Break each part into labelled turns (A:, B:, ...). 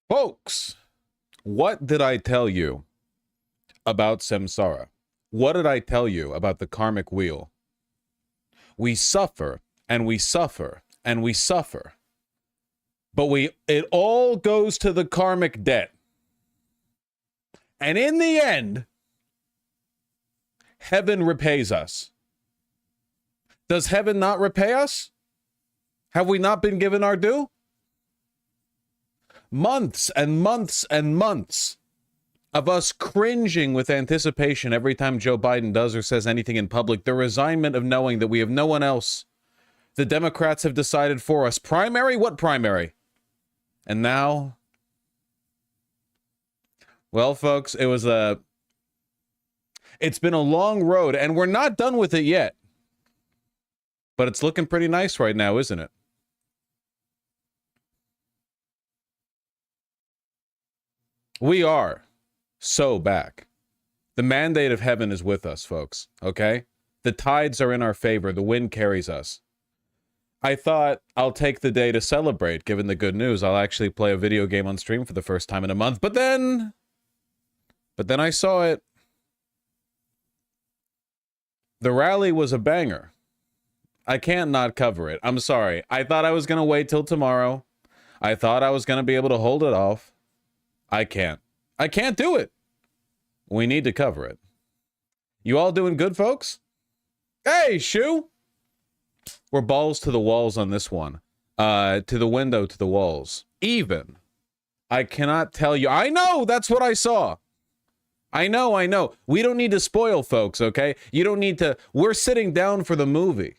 A: Folks, what did I tell you about samsara? What did I tell you about the karmic wheel? We suffer and we suffer and we suffer, but it all goes to the karmic debt. And in the end, heaven repays us. Does heaven not repay us? Have we not been given our due? Months and months and months of us cringing with anticipation every time Joe Biden does or says anything in public. The resignment of knowing that we have no one else. The Democrats have decided for us. Primary? What primary? And now, well, folks, it's been a long road, and we're not done with it yet. But it's looking pretty nice right now, isn't it? We are so back. The mandate of heaven is with us, folks, okay? The tides are in our favor. The wind carries us. I thought I'll take the day to celebrate, given the good news. I'll actually play a video game on stream for the first time in a month. But then I saw it. The rally was a banger. I can't not cover it. I'm sorry. I thought I was going to wait till tomorrow. I thought I was going to be able to hold it off. I can't. I can't do it. We need to cover it. You all doing good, folks? Hey, Shu! We're balls to the walls on this one. To the window, to the walls. Even. I cannot tell you. I know! That's what I saw. I know. We don't need to spoil, folks, okay? You don't need to... We're sitting down for the movie.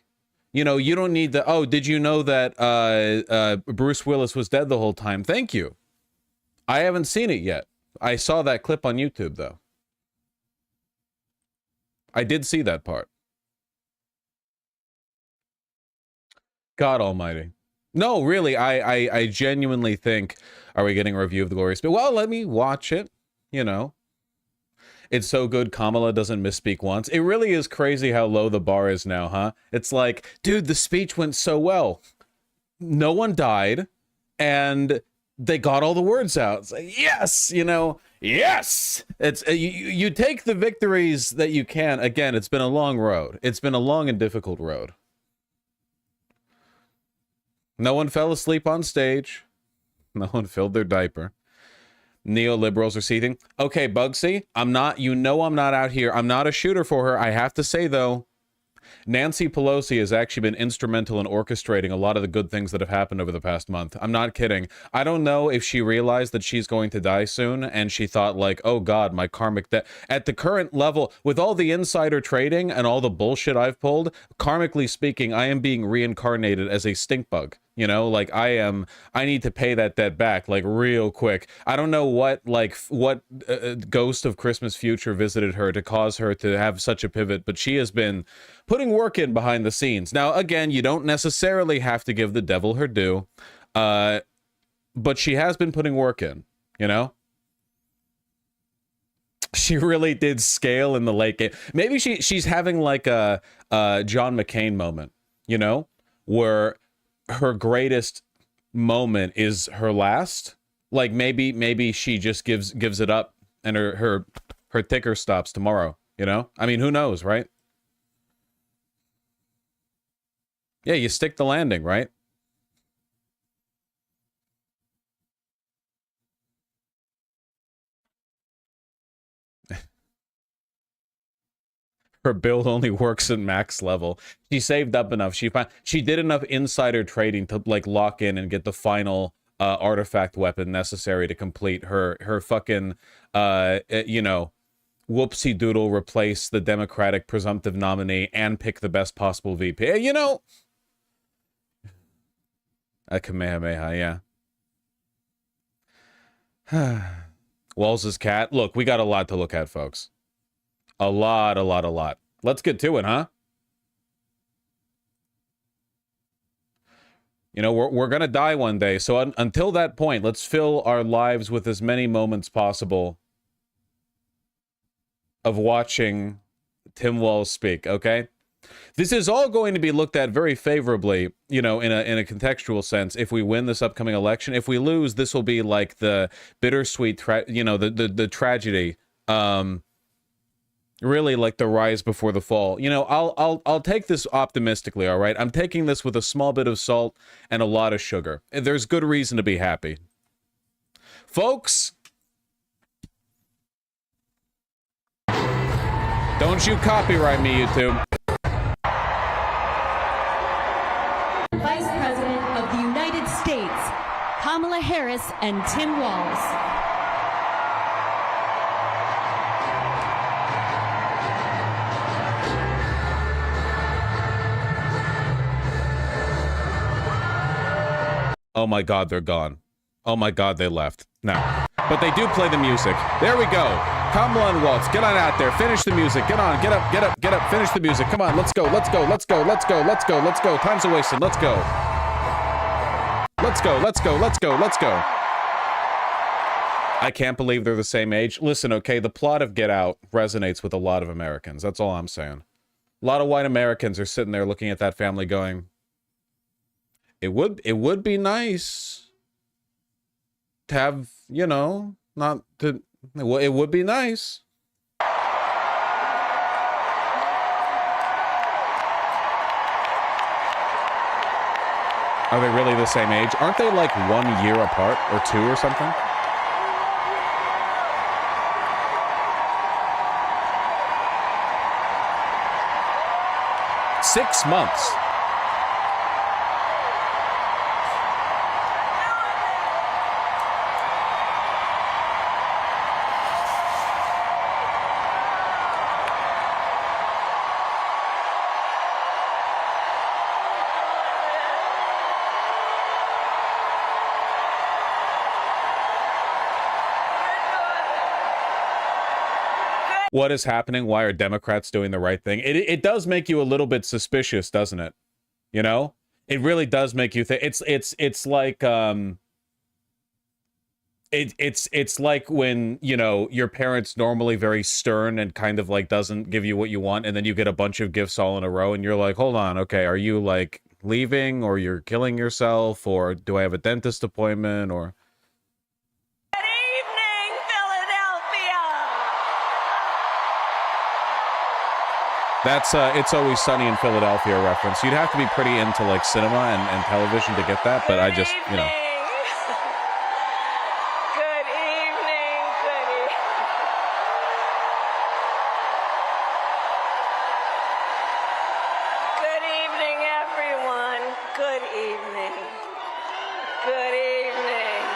A: You know, you don't need to... Oh, did you know that Bruce Willis was dead the whole time? Thank you. I haven't seen it yet. I saw that clip on YouTube, though. I did see that part. God almighty. No, really, I genuinely think, are we getting a review of The Glorious? But, well, let me watch it, you know. It's so good Kamala doesn't misspeak once. It really is crazy how low the bar is now, huh? It's like, dude, the speech went so well. No one died, and... they got all the words out. It's like, yes, you know, yes. It's you take the victories that you can. Again, it's been a long road. It's been a long and difficult road. No one fell asleep on stage. No one filled their diaper. Neoliberals are seething. Okay, Bugsy, I'm not out here. I'm not a shooter for her. I have to say, though, Nancy Pelosi has actually been instrumental in orchestrating a lot of the good things that have happened over the past month. I'm not kidding. I don't know if she realized that she's going to die soon and she thought like, oh God, my karmic debt. At the current level, with all the insider trading and all the bullshit I've pulled, karmically speaking, I am being reincarnated as a stink bug. You know, like I need to pay that debt back like real quick. I don't know what ghost of Christmas future visited her to cause her to have such a pivot, but she has been putting work in behind the scenes. Now, again, you don't necessarily have to give the devil her due, but she has been putting work in, you know? She really did scale in the late game. Maybe she's having like a John McCain moment, you know, where her greatest moment is her last. Like maybe she just gives it up and her ticker stops tomorrow, you know? I mean, who knows, right? Yeah, you stick the landing, right? Her build only works at max level. She saved up enough. She did enough insider trading to like lock in and get the final artifact weapon necessary to complete her fucking you know, whoopsie doodle, replace the Democratic presumptive nominee and pick the best possible VP. You know, a Kamehameha, yeah. WALZ's cat. Look, we got a lot to look at, folks. A lot. Let's get to it, huh? You know, we're gonna die one day, so until that point, let's fill our lives with as many moments possible of watching Tim Walz speak, okay? This is all going to be looked at very favorably, you know, in a contextual sense. If we win this upcoming election, if we lose, this will be like the bittersweet, you know, the tragedy. Really like the rise before the fall. You know, I'll take this optimistically. All right, I'm taking this with a small bit of salt and a lot of sugar. There's good reason to be happy, folks. Don't you copyright me, YouTube.
B: Vice President of the United States, Kamala Harris and Tim Walz.
A: Oh my God, they're gone. Oh my God, they left. No. But they do play the music. There we go. Kamala and Walz, get on out there. Finish the music. Get on. Get up. Get up. Get up. Finish the music. Come on. Let's go. Let's go. Let's go. Let's go. Let's go. Let's go. Time's a wasted. Let's go. Let's go. Let's go. Let's go. Let's go. I can't believe they're the same age. Listen, okay, the plot of Get Out resonates with a lot of Americans. That's all I'm saying. A lot of white Americans are sitting there looking at that family going, it would be nice to have, you know, not to, it would be nice. Are they really the same age? Aren't they like 1 year apart or 2 or something? Six months. What is happening? Why are Democrats doing the right thing? It does make you a little bit suspicious, doesn't it? You know, it really does make you think. It's like it's like when, you know, your parents normally very stern and kind of like doesn't give you what you want, and then you get a bunch of gifts all in a row, and you're like, hold on, okay, are you like leaving, or you're killing yourself, or do I have a dentist appointment, or? That's It's Always Sunny in Philadelphia reference. You'd have to be pretty into like cinema and television to get that, but I just, you know.
C: Good evening, good evening. Good evening, everyone. Good evening. Good evening.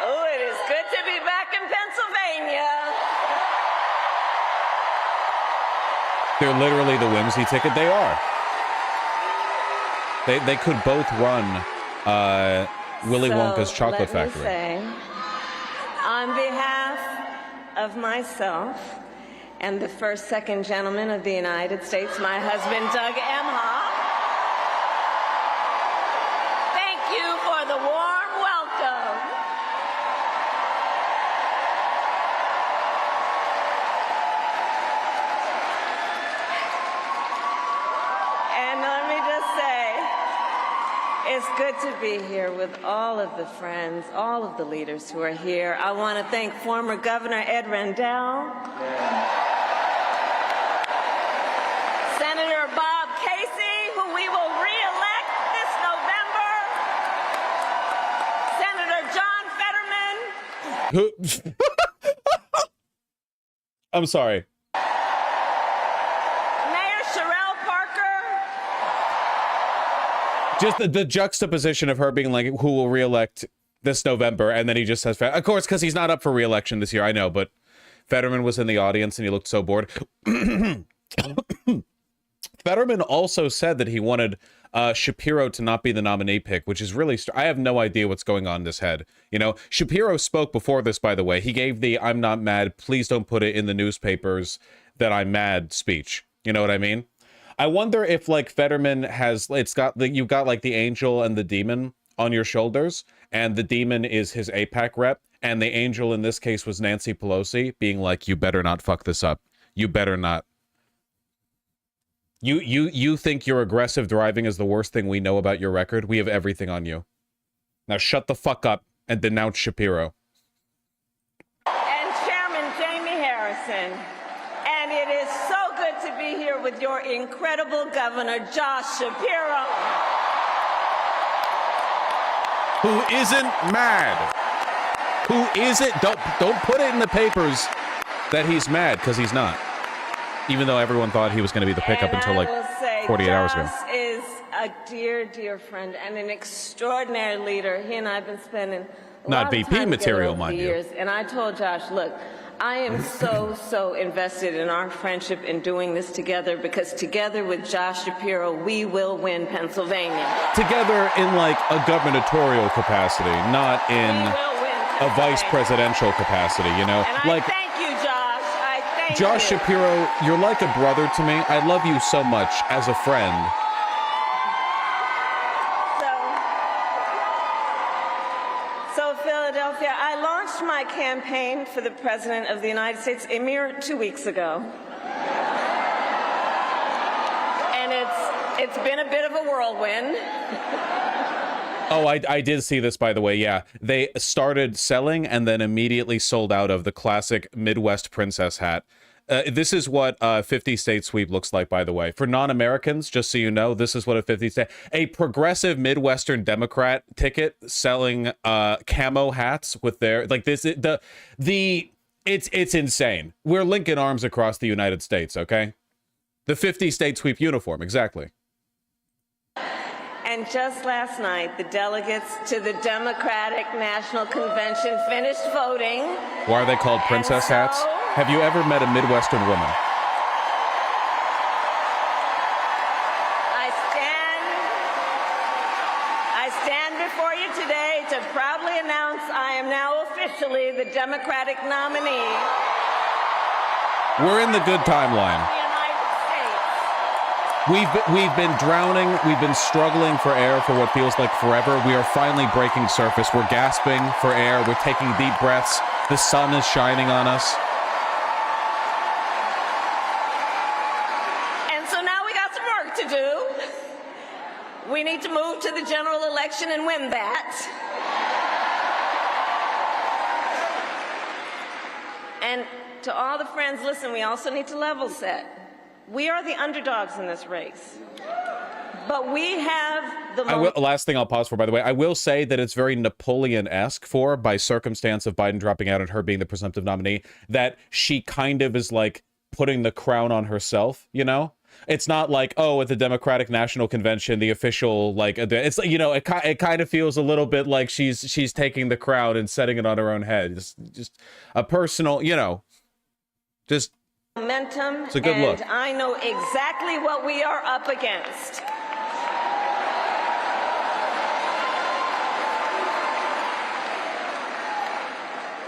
C: Oh, it is good to be back in Pennsylvania.
A: They're literally the whimsy ticket. They are. They could both run Willy Wonka's Chocolate Factory.
C: Say, on behalf of myself and the first, second gentleman of the United States, my husband, Doug Emhoff, thank you for the warm welcome. And let me just say, it's good to be here with all of the friends, all of the leaders who are here. I want to thank former Governor Ed Rendell, Senator Bob Casey, who we will re-elect this November, Senator John Fetterman.
A: I'm sorry. Just the juxtaposition of her being like, who will reelect this November, and then he just says, of course, because he's not up for reelection this year, I know, but Fetterman was in the audience and he looked so bored. Fetterman also said that he wanted Shapiro to not be the nominee pick, which is really, I have no idea what's going on in his head. You know, Shapiro spoke before this, by the way. He gave the "I'm not mad, please don't put it in the newspapers that I'm mad" speech. You know what I mean? I wonder if like Fetterman has, it's got the, you've got like the angel and the demon on your shoulders, and the demon is his AIPAC rep, and the angel in this case was Nancy Pelosi being like, you better not fuck this up. You better not. You think your aggressive driving is the worst thing we know about your record? We have everything on you. Now shut the fuck up and denounce Shapiro.
C: And Chairman Jamie Harrison. And it is so good to be here with your incredible governor, Josh Shapiro.
A: Who isn't mad. Who isn't, don't put it in the papers that he's mad, because he's not. Even though everyone thought he was going to be the pickup until like 48 hours ago.
C: Josh is a dear, dear friend and an extraordinary leader. He and I have been spending a
A: Not
C: lot of
A: VP
C: time
A: material,
C: together over
A: mind
C: the
A: you.
C: years. And I told Josh, look, I am so invested in our friendship in doing this together, because together with Josh Shapiro, we will win Pennsylvania.
A: Together in like a gubernatorial capacity, not in a vice presidential capacity, you know?
C: And
A: like,
C: I thank you, Josh. I thank
A: Josh
C: you.
A: Shapiro, you're like a brother to me. I love you so much as a friend.
C: So Philadelphia, I launched my campaign for the President of the United States a mere 2 weeks ago. And it's been a bit of a whirlwind.
A: Oh, I did see this, by the way, yeah. They started selling and then immediately sold out of the classic Midwest princess hat. This is what a 50-state sweep looks like, by the way. For non-Americans, just so you know, this is what a 50-state... A progressive Midwestern Democrat ticket selling camo hats with their... Like, this... It's insane. We're linking arms across the United States, okay? The 50-state sweep uniform, exactly.
C: And just last night, the delegates to the Democratic National Convention finished voting.
A: Why are they called princess hats? Have you ever met a Midwestern woman?
C: I stand before you today to proudly announce I am now officially the Democratic nominee.
A: We're in the good timeline. We've been drowning. We've been struggling for air for what feels like forever. We are finally breaking surface. We're gasping for air. We're taking deep breaths. The sun is shining on us.
C: And so now we got some work to do. We need to move to the general election and win that. And to all the friends, listen, we also need to level set. We are the underdogs in this race, but we have the
A: last thing I'll pause for, by the way, I will say that it's very Napoleon-esque for, by circumstance of Biden dropping out and her being the presumptive nominee, that she kind of is like putting the crown on herself, you know? It's not like, oh, at the Democratic National Convention, the official, like, it's, you know, it kind of feels a little bit like she's taking the crown and setting it on her own head. Just a personal, you know, just...
C: momentum.
A: It's a good look.
C: I know exactly what we are up against.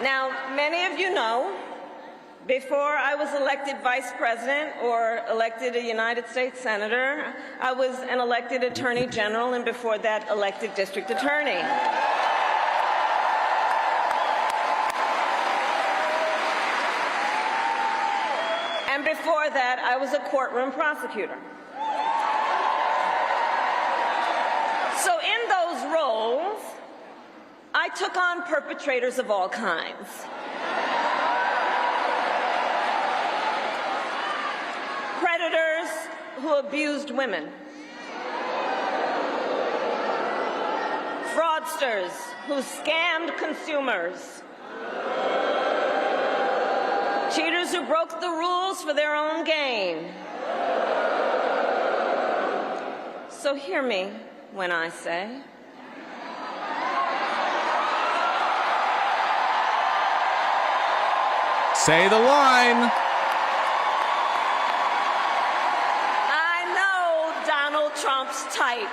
C: Now, many of you know, before I was elected vice president or elected a United States senator, I was an elected attorney general, and before that, elected district attorney. And before that, I was a courtroom prosecutor. So in those roles, I took on perpetrators of all kinds. Predators who abused women. Fraudsters who scammed consumers. Cheaters who broke the rules for their own gain. So hear me when I say,
A: say the line.
C: I know Donald Trump's type.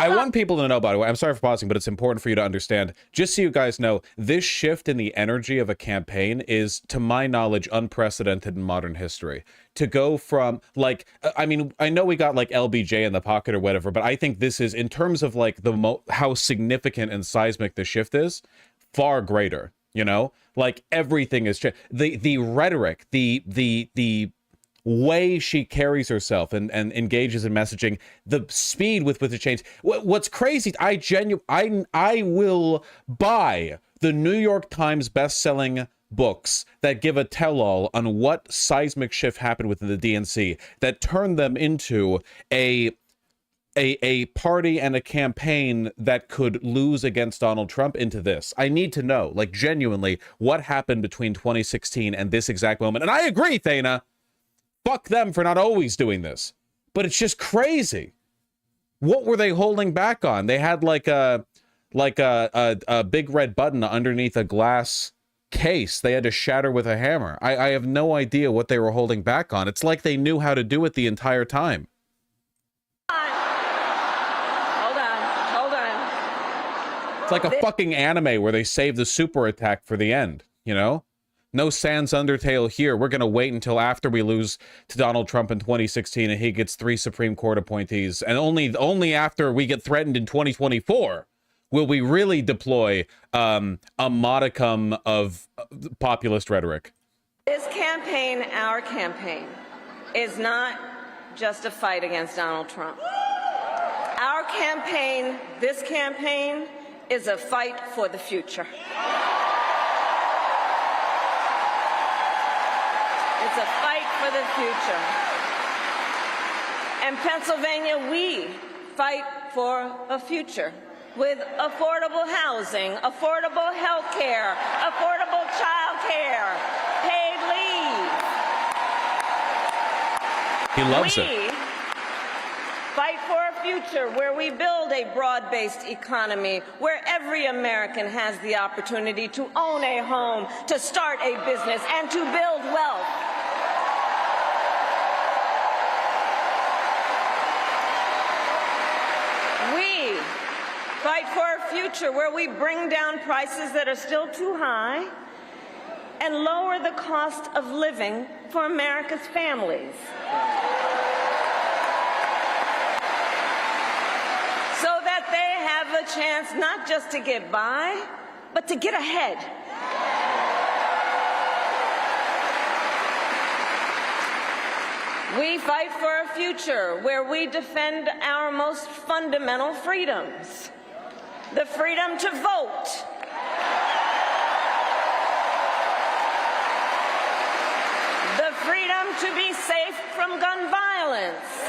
A: I want people to know, by the way, I'm sorry for pausing, but it's important for you to understand. Just so you guys know, this shift in the energy of a campaign is, to my knowledge, unprecedented in modern history. To go from, like, I mean, I know we got, like, LBJ in the pocket or whatever, but I think this is, in terms of, like, how significant and seismic the shift is, far greater, you know? Like, everything is... The rhetoric, the way she carries herself and engages in messaging, the speed with which it changes. What's crazy, I will buy the New York Times best-selling books that give a tell-all on what seismic shift happened within the DNC that turned them into a party and a campaign that could lose against Donald Trump into this. I need to know, like, genuinely, what happened between 2016 and this exact moment. And I agree, Thana. Fuck them for not always doing this. But it's just crazy. What were they holding back on? They had like a big red button underneath a glass case they had to shatter with a hammer. I have no idea what they were holding back on. It's like they knew how to do it the entire time.
C: Hold on.
A: It's like a fucking anime where they save the super attack for the end, you know? No Sans Undertale here. We're going to wait until after we lose to Donald Trump in 2016 and he gets 3 Supreme Court appointees. And only after we get threatened in 2024 will we really deploy a modicum of populist rhetoric.
C: This campaign, our campaign, is not just a fight against Donald Trump. Our campaign, this campaign, is a fight for the future. It's a fight for the future. In Pennsylvania, we fight for a future with affordable housing, affordable health care, affordable child care, paid leave.
A: He loves it.
C: We fight for a future where we build a broad-based economy, where every American has the opportunity to own a home, to start a business, and to build wealth. We fight for a future where we bring down prices that are still too high and lower the cost of living for America's families. So that they have a chance not just to get by, but to get ahead. We fight for a future where we defend our most fundamental freedoms. The freedom to vote. The freedom to be safe from gun violence.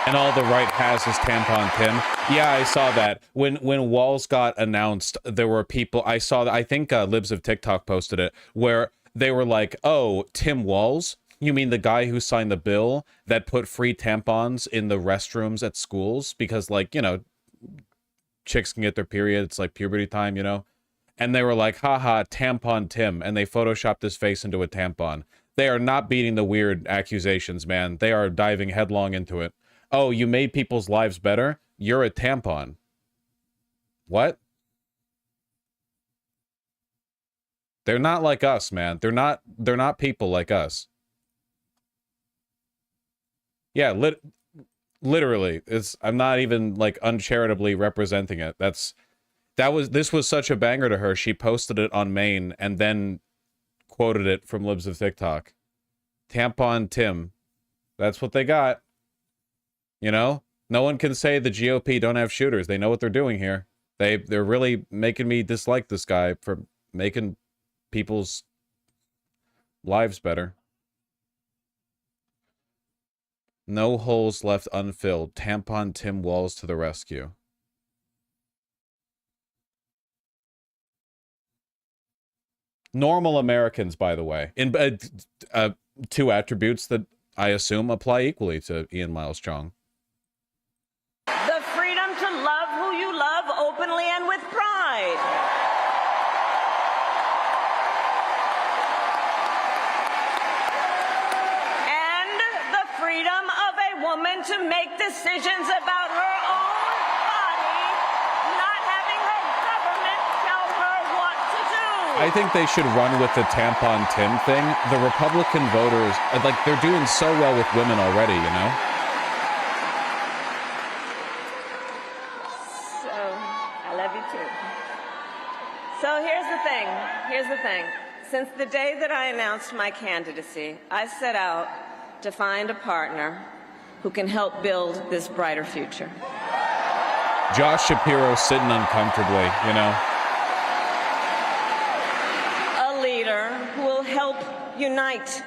A: And all the right has is tampon Tim. Yeah, I saw that. When WALZ got announced, there were people, I saw that, I think Libs of TikTok posted it, where they were like, oh, Tim WALZ? You mean the guy who signed the bill that put free tampons in the restrooms at schools? Because, like, you know, chicks can get their period. It's like puberty time, you know? And they were like, haha, tampon Tim. And they photoshopped his face into a tampon. They are not beating the weird accusations, man. They are diving headlong into it. Oh, you made people's lives better? You're a tampon. What? They're not like us, man. They're not people like us. Yeah, literally. I'm not even like uncharitably representing it. This was such a banger to her. She posted it on Maine and then quoted it from Libs of TikTok. Tampon Tim. That's what they got. You know? No one can say the GOP don't have shooters. They know what they're doing here. They're really making me dislike this guy for making people's lives better. No holes left unfilled. Tampon Tim WALZ to the rescue. Normal Americans, by the way. In two attributes that I assume apply equally to Ian Miles Chong.
C: The freedom to love who you love openly and with pride. And the freedom of a woman woman to make decisions about her own body, not having her government tell her what to do.
A: I think they should run with the tampon Tim thing. The Republican voters, like, they're doing so well with women already, you know?
C: So, I love you too. So here's the thing. Since the day that I announced my candidacy, I set out to find a partner who can help build this brighter future.
A: Josh Shapiro sitting uncomfortably, you know?
C: A leader who will help unite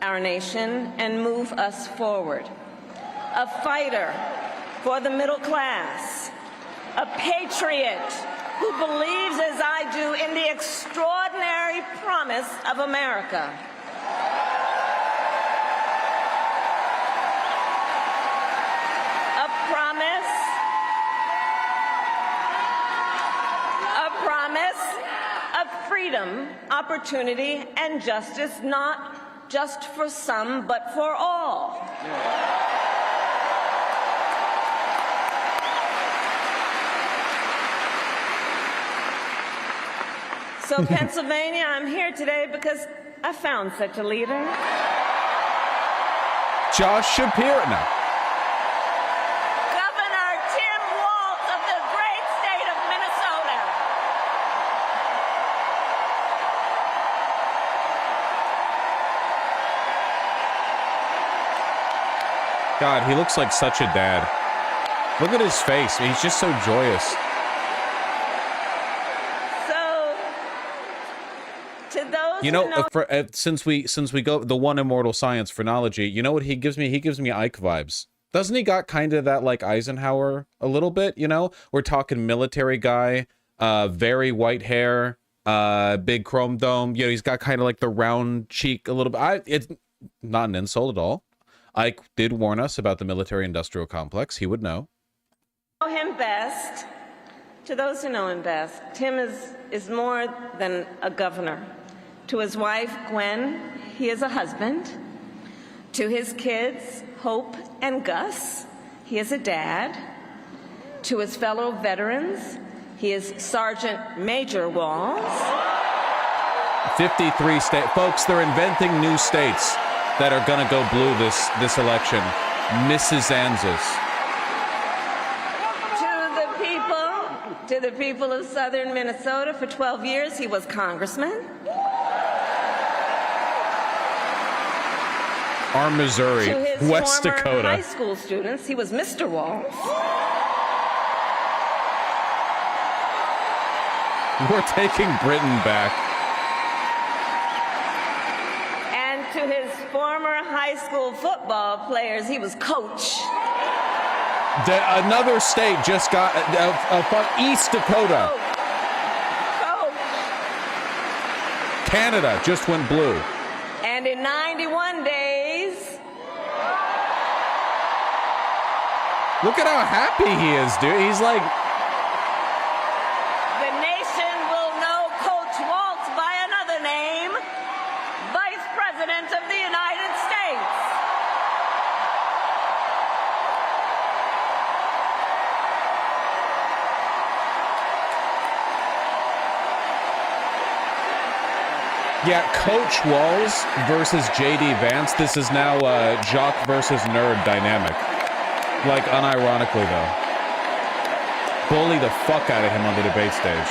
C: our nation and move us forward. A fighter for the middle class. A patriot who believes, as I do, in the extraordinary promise of America. A promise of freedom, opportunity, and justice, not just for some, but for all. So, Pennsylvania, I'm here today because I found such a leader.
A: Josh Shapiro. No.
C: Governor Tim Walz of the great state of Minnesota.
A: God, he looks like such a dad. Look at his face. He's just so joyous. You know, since we go the one immortal science phrenology, you know what he gives me? He gives me Ike vibes. Doesn't he got kind of that like Eisenhower a little bit, you know? We're talking military guy, very white hair, big chrome dome. You know, he's got kind of like the round cheek a little bit. It's not an insult at all. Ike did warn us about the military industrial complex. He would know.
C: Know him best. To those who know him best, Tim is more than a governor. To his wife, Gwen, he is a husband. To his kids, Hope and Gus, he is a dad. To his fellow veterans, he is Sergeant Major WALZ.
A: 53 states. Folks, they're inventing new states that are going to go blue this election. Mrs. Anzus.
C: To the people of southern Minnesota, for 12 years, he was congressman.
A: Our Missouri,
C: to his
A: West
C: former
A: Dakota.
C: High school students, he was Mr. WALZ.
A: We're taking Britain back.
C: And to his former high school football players, he was coach.
A: Another state just got East Dakota.
C: Coach.
A: Canada just went blue.
C: And in 91 days,
A: look at how happy he is, dude. He's like,
C: the nation will know Coach Walz by another name, Vice President of the United States.
A: yeah, Coach Walz versus J.D. Vance. This is now jock versus nerd dynamic. Like, unironically, though. Bully the fuck out of him on the debate stage.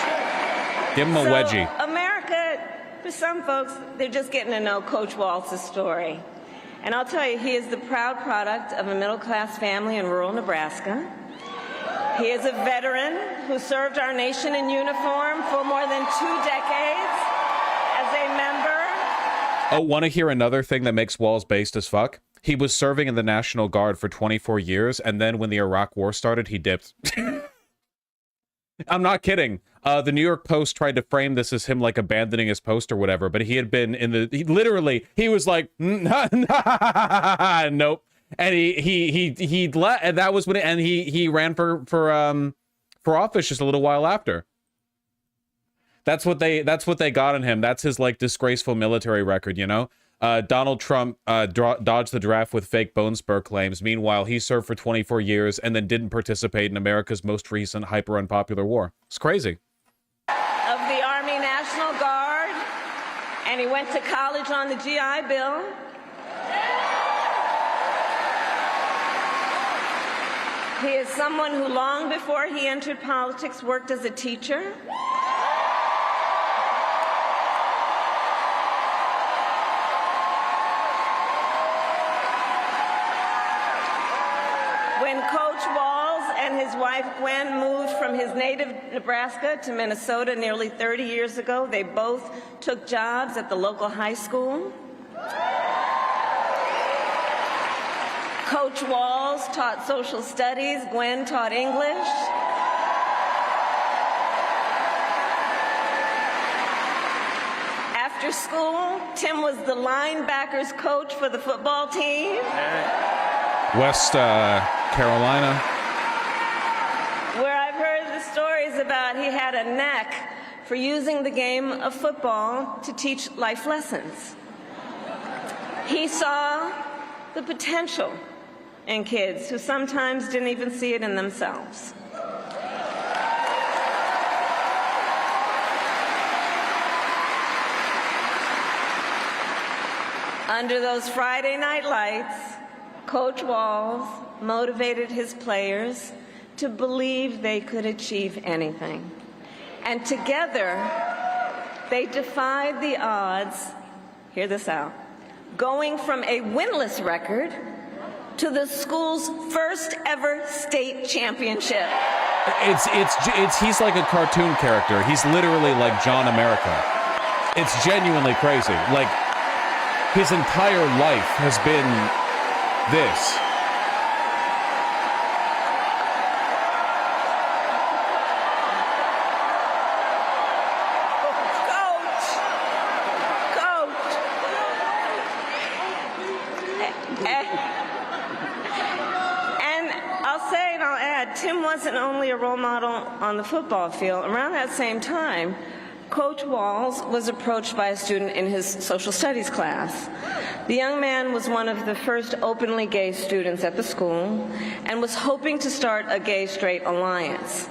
A: Give him a wedgie.
C: America, for some folks, they're just getting to know Coach Walz's story. And I'll tell you, he is the proud product of a middle-class family in rural Nebraska. He is a veteran who served our nation in uniform for more than 2 decades as a member.
A: Oh, want to hear another thing that makes Walz based as fuck? He was serving in the National Guard for 24 years, and then when the Iraq War started, he dipped. I'm not kidding. The New York Post tried to frame this as him like abandoning his post or whatever, but he had been in the he was like nope, and he let, and that was when he ran for office just a little while after. That's what they got on him. That's his like disgraceful military record, you know. Donald Trump dodged the draft with fake bone spur claims. Meanwhile, he served for 24 years and then didn't participate in America's most recent hyper-unpopular war. It's crazy.
C: Of the Army National Guard, and he went to college on the GI Bill. He is someone who, long before he entered politics, worked as a teacher. When Coach WALZ and his wife Gwen moved from his native Nebraska to Minnesota nearly 30 years ago, they both took jobs at the local high school. Coach WALZ taught social studies, Gwen taught English. After school, Tim was the linebackers coach for the football team.
A: West Carolina.
C: Where I've heard the stories about he had a knack for using the game of football to teach life lessons. He saw the potential in kids who sometimes didn't even see it in themselves. Under those Friday night lights, Coach WALZ motivated his players to believe they could achieve anything. And together, they defied the odds, hear this out, going from a winless record to the school's first ever state championship.
A: He's like a cartoon character. He's literally like John America. It's genuinely crazy. Like, his entire life has been this.
C: Tim wasn't only a role model on the football field. Around that same time, Coach WALZ was approached by a student in his social studies class. The young man was one of the first openly gay students at the school and was hoping to start a gay-straight alliance.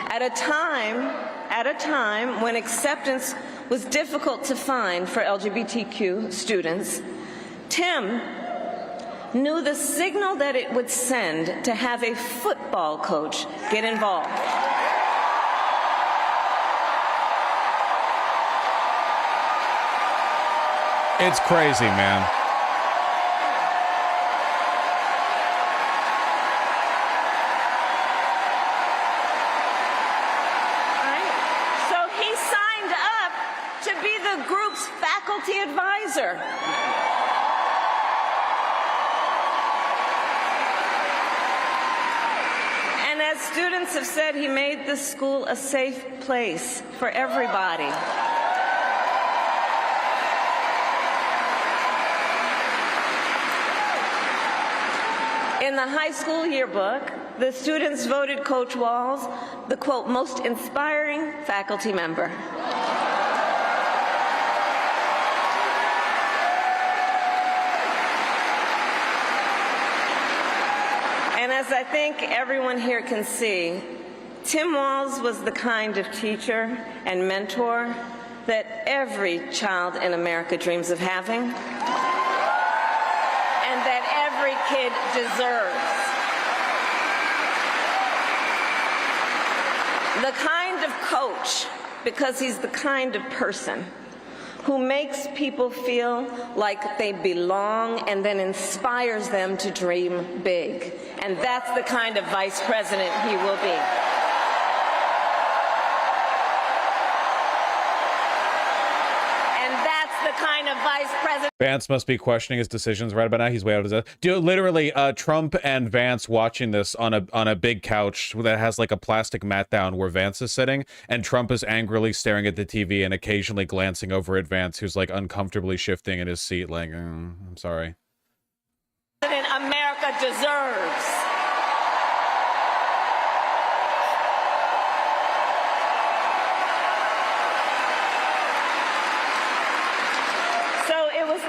C: At a time when acceptance was difficult to find for LGBTQ students, Tim knew the signal that it would send to have a football coach get involved.
A: It's crazy, man.
C: Right? So he signed up to be the group's faculty advisor. And as students have said, he made the school a safe place for everybody. In the high school yearbook, the students voted Coach WALZ the, quote, most inspiring faculty member. And as I think everyone here can see, Tim WALZ was the kind of teacher and mentor that every child in America dreams of having, and that every kid deserves. The kind of coach, because he's the kind of person who makes people feel like they belong and then inspires them to dream big. And that's the kind of vice president he will be. Kind of vice president.
A: Vance must be questioning his decisions right about now. He's way out of his... Dude, literally, Trump and Vance watching this on a big couch that has like a plastic mat down where Vance is sitting, and Trump is angrily staring at the TV and occasionally glancing over at Vance, who's like uncomfortably shifting in his seat, like, I'm sorry.
C: America deserves.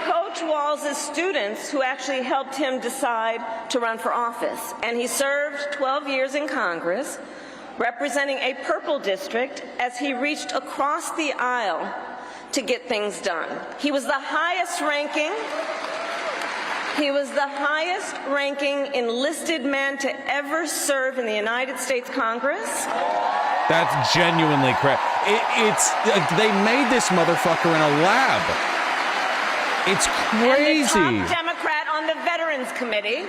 C: Coach his students who actually helped him decide to run for office. And he served 12 years in Congress, representing a purple district as he reached across the aisle to get things done. He was the highest ranking enlisted man to ever serve in the United States Congress.
A: That's genuinely correct. They made this motherfucker in a lab. It's crazy.
C: And the top Democrat on the Veterans Committee.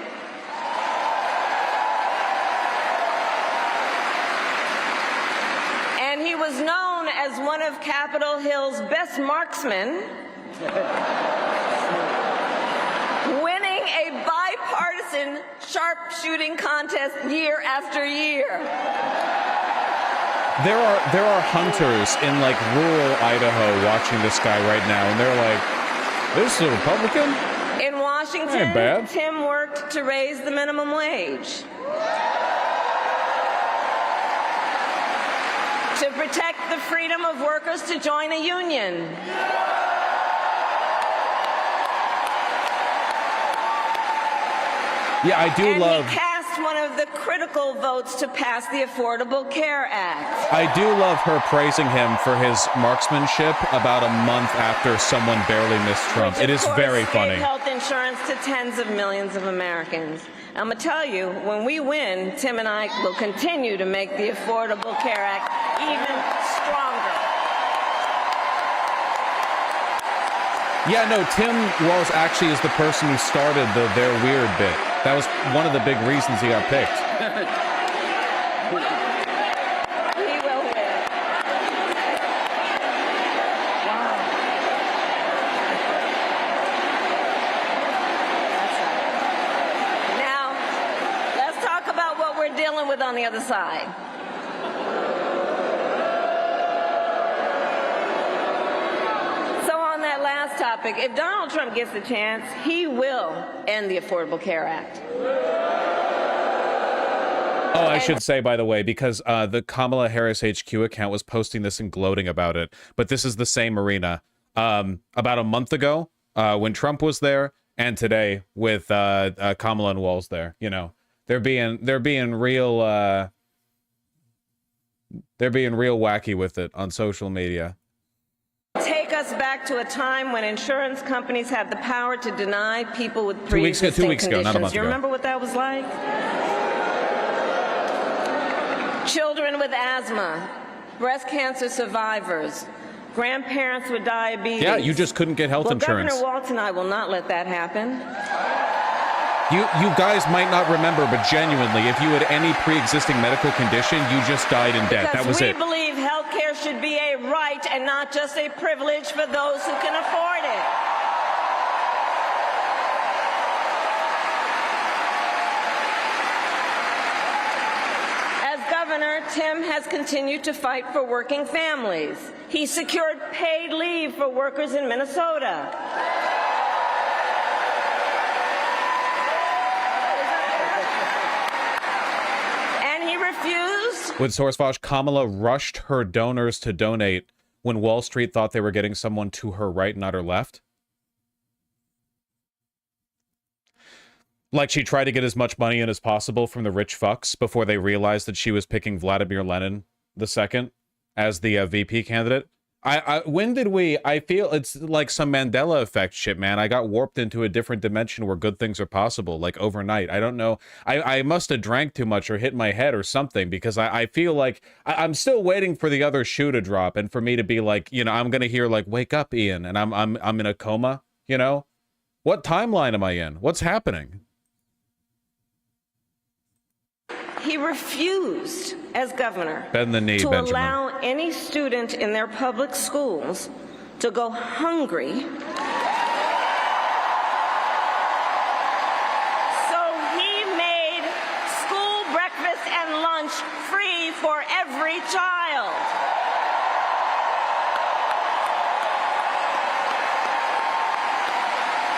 C: And he was known as one of Capitol Hill's best marksmen, winning a bipartisan sharpshooting contest year after year.
A: There are hunters in like rural Idaho watching this guy right now, and they're like, "This is a Republican?"
C: In Washington,
A: ain't bad.
C: Tim worked to raise the minimum wage, to protect the freedom of workers to join a union,
A: Yeah, I do love.
C: He cast one of the critical votes to pass the Affordable Care Act.
A: I do love her praising him for his marksmanship about a month after someone barely missed Trump. It is very funny.
C: Health insurance to tens of millions of Americans. I'm going to tell you, when we win, Tim and I will continue to make the Affordable Care Act even stronger.
A: Yeah, no, Tim WALZ actually is the person who started the "they're weird" bit. That was one of the big reasons he got picked.
C: He will win. Wow. Now, let's talk about what we're dealing with on the other side. Last topic, if Donald Trump gets the chance, he will end the Affordable Care Act.
A: Oh, I should say, by the way, because the Kamala Harris HQ account was posting this and gloating about it, but this is the same arena. About a month ago, when Trump was there, and today with Kamala and WALZ there, you know, they're being real wacky with it on social media.
C: Take us back to a time when insurance companies had the power to deny people with
A: 2 weeks ago,
C: conditions.
A: not a month
C: Do you
A: ago.
C: remember what that was like? Children with asthma, breast cancer survivors, grandparents with diabetes.
A: Yeah, you just couldn't get health insurance.
C: Governor Walz and I will not let that happen.
A: You guys might not remember, but genuinely, if you had any pre-existing medical condition, you just died in debt. That was it.
C: We believe health care should be a right and not just a privilege for those who can afford it. As governor, Tim has continued to fight for working families. He secured paid leave for workers in Minnesota.
A: With Sourcevosh, Kamala rushed her donors to donate when Wall Street thought they were getting someone to her right, not her left. Like she tried to get as much money in as possible from the rich fucks before they realized that she was picking Vladimir Lenin II as the VP candidate. I feel it's like some Mandela effect shit, man. I got warped into a different dimension where good things are possible, like overnight. I don't know. I must have drank too much or hit my head or something, because I feel like I'm still waiting for the other shoe to drop and for me to be like, you know, I'm going to hear like, "Wake up, Ian," and I'm in a coma, you know? What timeline am I in? What's happening?
C: He refused, as governor,
A: Bend the knee,
C: to
A: Benjamin.
C: allow any student in their public schools to go hungry. So he made school breakfast and lunch free for every child.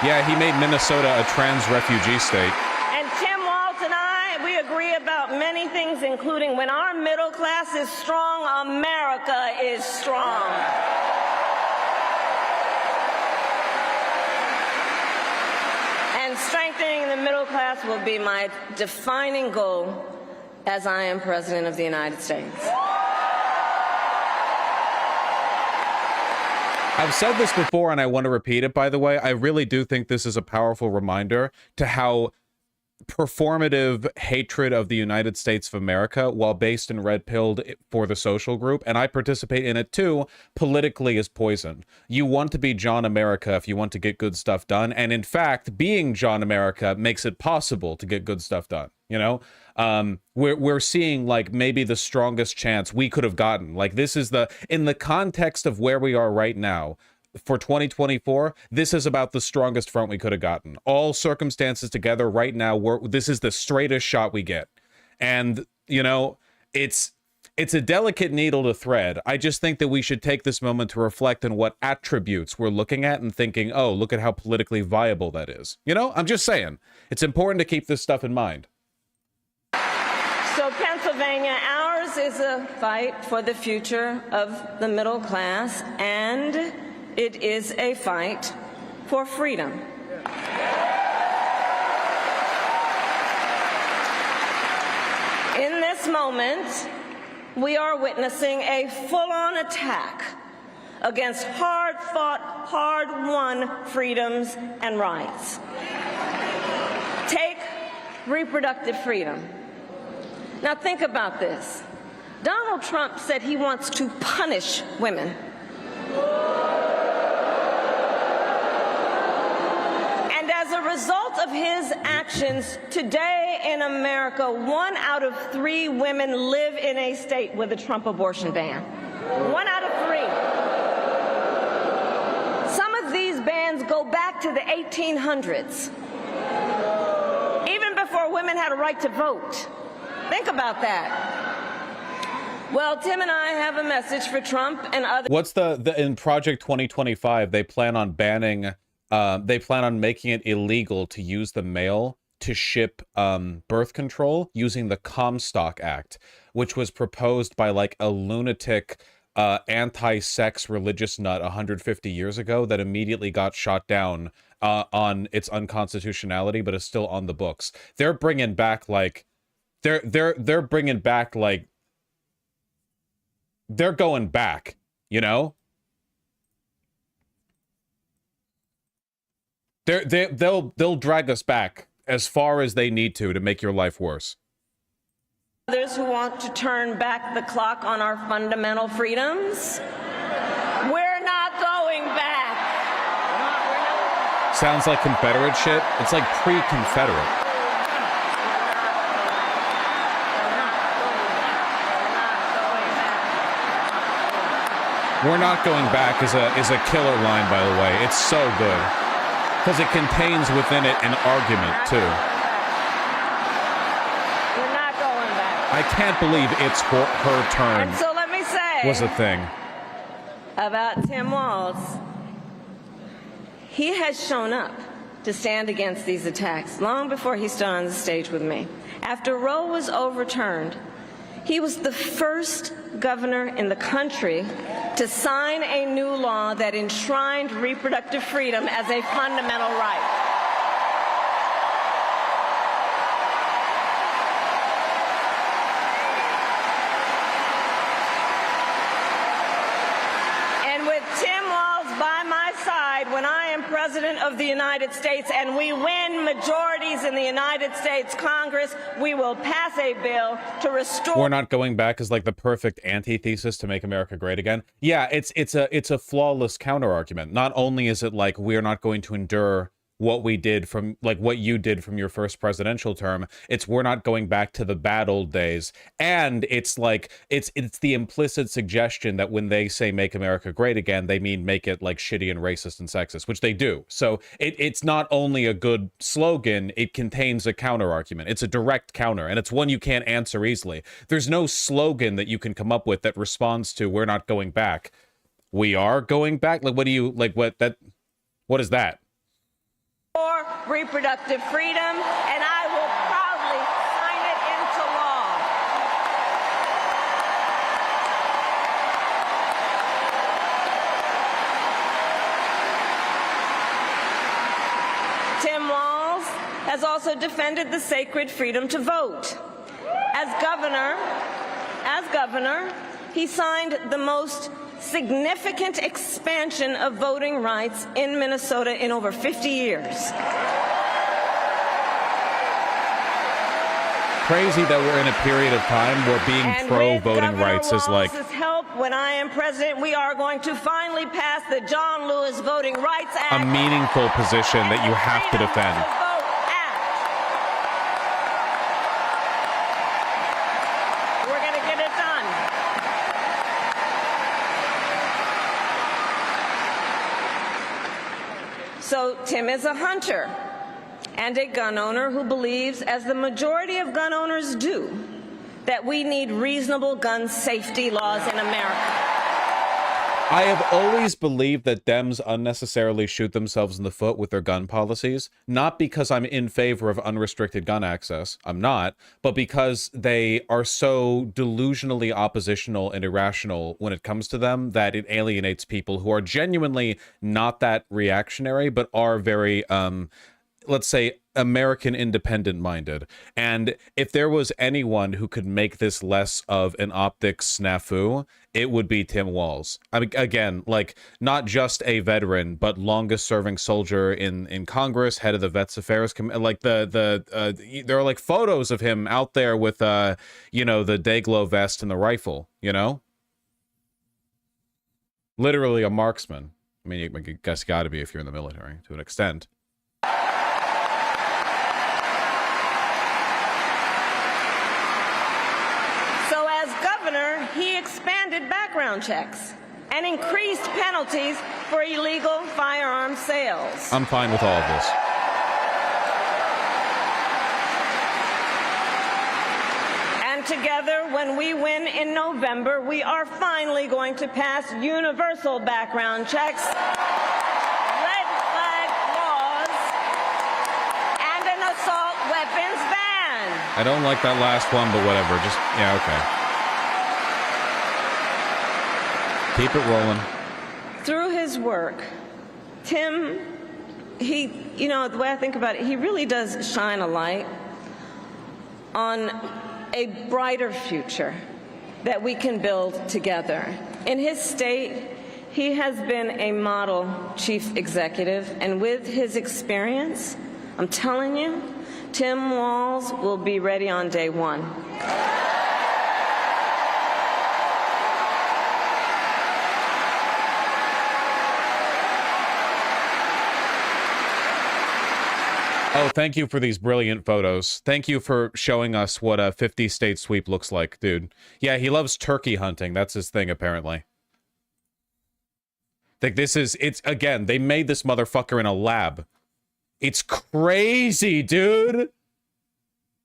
A: Yeah, he made Minnesota a trans refugee state.
C: And Tim Walz and I, we agree about many things, including when our middle class is strong, America is strong. And strengthening the middle class will be my defining goal as I am President of the United States.
A: I've said this before and I want to repeat it, by the way. I really do think this is a powerful reminder to how performative hatred of the United States of America, while based and red-pilled for the social group, and I participate in it too, politically is poison. You want to be John America if you want to get good stuff done, and in fact, being John America makes it possible to get good stuff done, you know? We're seeing like maybe the strongest chance we could have gotten. Like this is in the context of where we are right now, for 2024, this is about the strongest front we could have gotten. All circumstances together right now, this is the straightest shot we get. And, you know, it's a delicate needle to thread. I just think that we should take this moment to reflect on what attributes we're looking at and thinking, oh, look at how politically viable that is. You know, I'm just saying, it's important to keep this stuff in mind.
C: So Pennsylvania, ours is a fight for the future of the middle class, and it is a fight for freedom. In this moment, we are witnessing a full-on attack against hard-fought, hard-won freedoms and rights. Take reproductive freedom. Now think about this. Donald Trump said he wants to punish women. And as a result of his actions, today in America, 1 out of 3 women live in a state with a Trump abortion ban. 1 out of 3. Some of these bans go back to the 1800s, even before women had a right to vote. Think about that. Well, Tim and I have a message for Trump and others.
A: What's in Project 2025, they plan on banning, they plan on making it illegal to use the mail to ship birth control using the Comstock Act, which was proposed by like a lunatic anti-sex religious nut 150 years ago that immediately got shot down on its unconstitutionality, but is still on the books. They're bringing back like, they're bringing back like, they're going back, you know? They'll drag us back as far as they need to make your life worse.
C: Others who want to turn back the clock on our fundamental freedoms, we're not going back.
A: Sounds like Confederate shit. It's like pre-Confederate. We're not going back is a killer line, by the way. It's so good. Because it contains within it an argument, too.
C: We're not going back.
A: I can't believe it's her turn.
C: And so let me say
A: was a thing.
C: About Tim WALZ. He has shown up to stand against these attacks long before he stood on the stage with me. After Roe was overturned, he was the first governor in the country to sign a new law that enshrined reproductive freedom as a fundamental right. And with Tim WALZ by my side when I am President of the United States and we win majorities in the United States Congress, we will pass a bill to restore...
A: We're not going back is like the perfect antithesis to make America great again. Yeah, it's a flawless counter argument. Not only is it like we're not going to endure what we did from, like, what you did from your first presidential term, it's we're not going back to the bad old days. And it's like, it's the implicit suggestion that when they say make America great again, they mean make it like shitty and racist and sexist, which they do. So it's not only a good slogan, it contains a counter argument. It's a direct counter, and it's one you can't answer easily. There's no slogan that you can come up with that responds to we're not going back. We are going back? Like, what do you, like, what is that?
C: Reproductive freedom, and I will proudly sign it into law. Tim WALZ, has also defended the sacred freedom to vote. As governor, he signed the most significant expansion of voting rights in Minnesota in over 50 years.
A: Crazy that we're in a period of time where being pro-voting rights is like...
C: With help, when I am president, we are going to finally pass the John Lewis Voting Rights Act.
A: A meaningful position that you have to defend.
C: We're going to get it done. So Tim is a hunter and a gun owner who believes, as the majority of gun owners do, that we need reasonable gun safety laws in America.
A: I have always believed that Dems unnecessarily shoot themselves in the foot with their gun policies, not because I'm in favor of unrestricted gun access, I'm not, but because they are so delusionally oppositional and irrational when it comes to them that it alienates people who are genuinely not that reactionary, but are very, let's say, American independent minded. And if there was anyone who could make this less of an optics snafu, it would be Tim Walz. I mean, again, like, not just a veteran, but longest serving soldier in Congress, head of the Vets Affairs like there are like photos of him out there with you know, the Dayglow vest and the rifle, you know? Literally a marksman. I mean, I guess got to be if you're in the military to an extent.
C: He expanded background checks and increased penalties for illegal firearm sales.
A: I'm fine with all of this.
C: And together, when we win in November, we are finally going to pass universal background checks, red flag laws, and an assault weapons ban.
A: I don't like that last one, but whatever. Just, yeah, okay. Keep it rolling.
C: Through his work, Tim, you know, the way I think about it, he really does shine a light on a brighter future that we can build together. In his state, he has been a model chief executive, and with his experience, I'm telling you, Tim Walz will be ready on day one.
A: Oh, thank you for these brilliant photos. Thank you for showing us what a 50-state sweep looks like, dude. Yeah, he loves turkey hunting. That's his thing, apparently. Like, it's, again, they made this motherfucker in a lab. It's crazy, dude.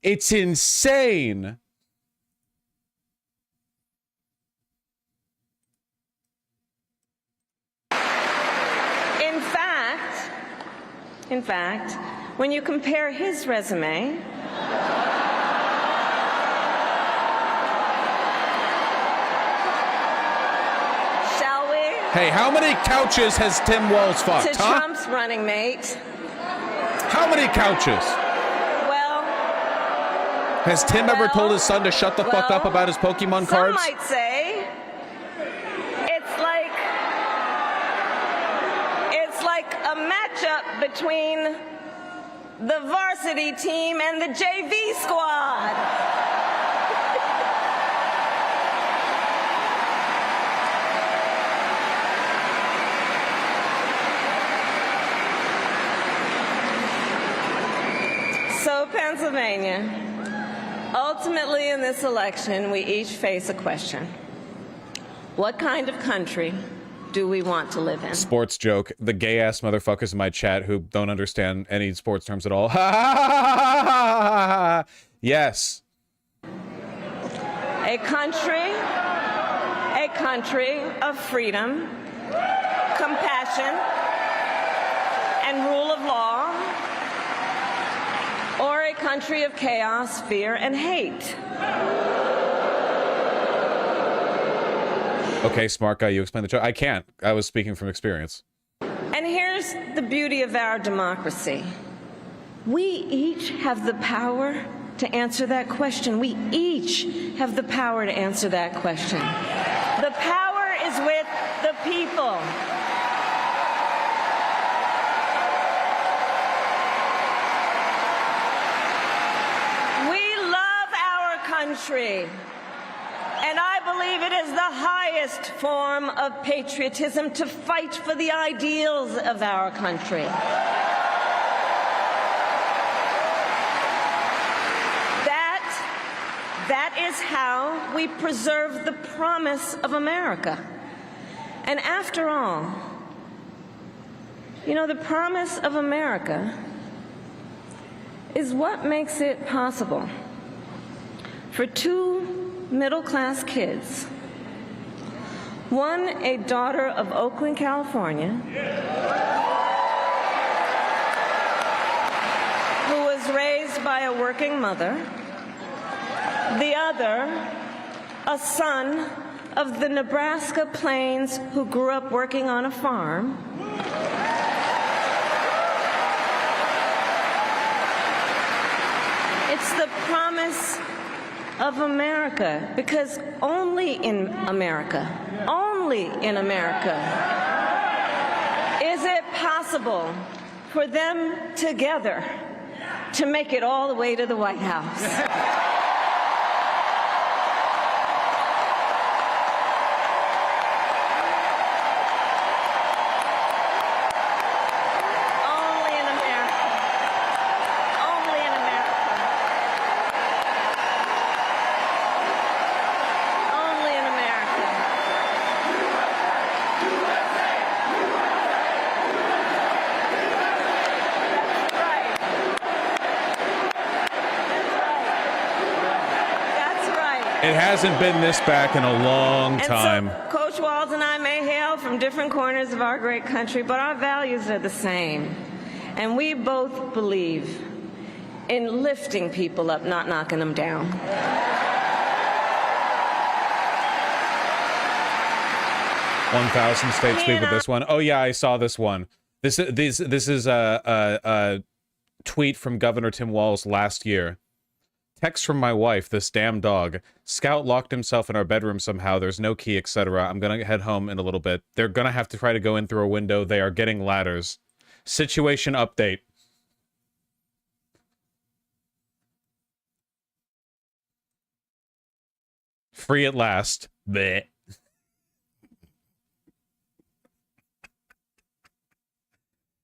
A: It's insane.
C: In fact, when you compare his resume shall we?
A: Hey, how many couches has Tim Walz fucked,
C: to Trump's running mate.
A: How many couches?
C: Well,
A: has Tim ever told his son to shut the fuck up about his Pokemon cards?
C: Some might say it's like a matchup between the varsity team and the JV squad. So, Pennsylvania, ultimately in this election, we each face a question. What kind of country do we want to live in?
A: Sports joke. The gay-ass motherfuckers in my chat who don't understand any sports terms at all. Yes.
C: A country of freedom, compassion, and rule of law, or a country of chaos, fear, and hate.
A: Okay, smart guy, you explain the joke. I can't. I was speaking from experience.
C: And here's the beauty of our democracy. We each have the power to answer that question. We each have the power to answer that question. The power is with the people. We love our country, and I believe it is the highest form of patriotism to fight for the ideals of our country. That is how we preserve the promise of America. And after all, you know, the promise of America is what makes it possible for two middle-class kids, one a daughter of Oakland, California, who was raised by a working mother, the other, a son of the Nebraska plains who grew up working on a farm. It's the promise of America, because only in America is it possible for them together to make it all the way to the White House.
A: It hasn't been this back in a long time.
C: And so, Coach WALZ and I may hail from different corners of our great country, but our values are the same. And we both believe in lifting people up, not knocking them down.
A: 1,000 states speak with this one. Oh yeah, I saw this one. This is a tweet from Governor Tim Walz last year. Text from my wife, this damn dog. Scout locked himself in our bedroom somehow. There's no key, etc. I'm gonna head home in a little bit. They're gonna have to try to go in through a window. They are getting ladders. Situation update. Free at last. Bleh.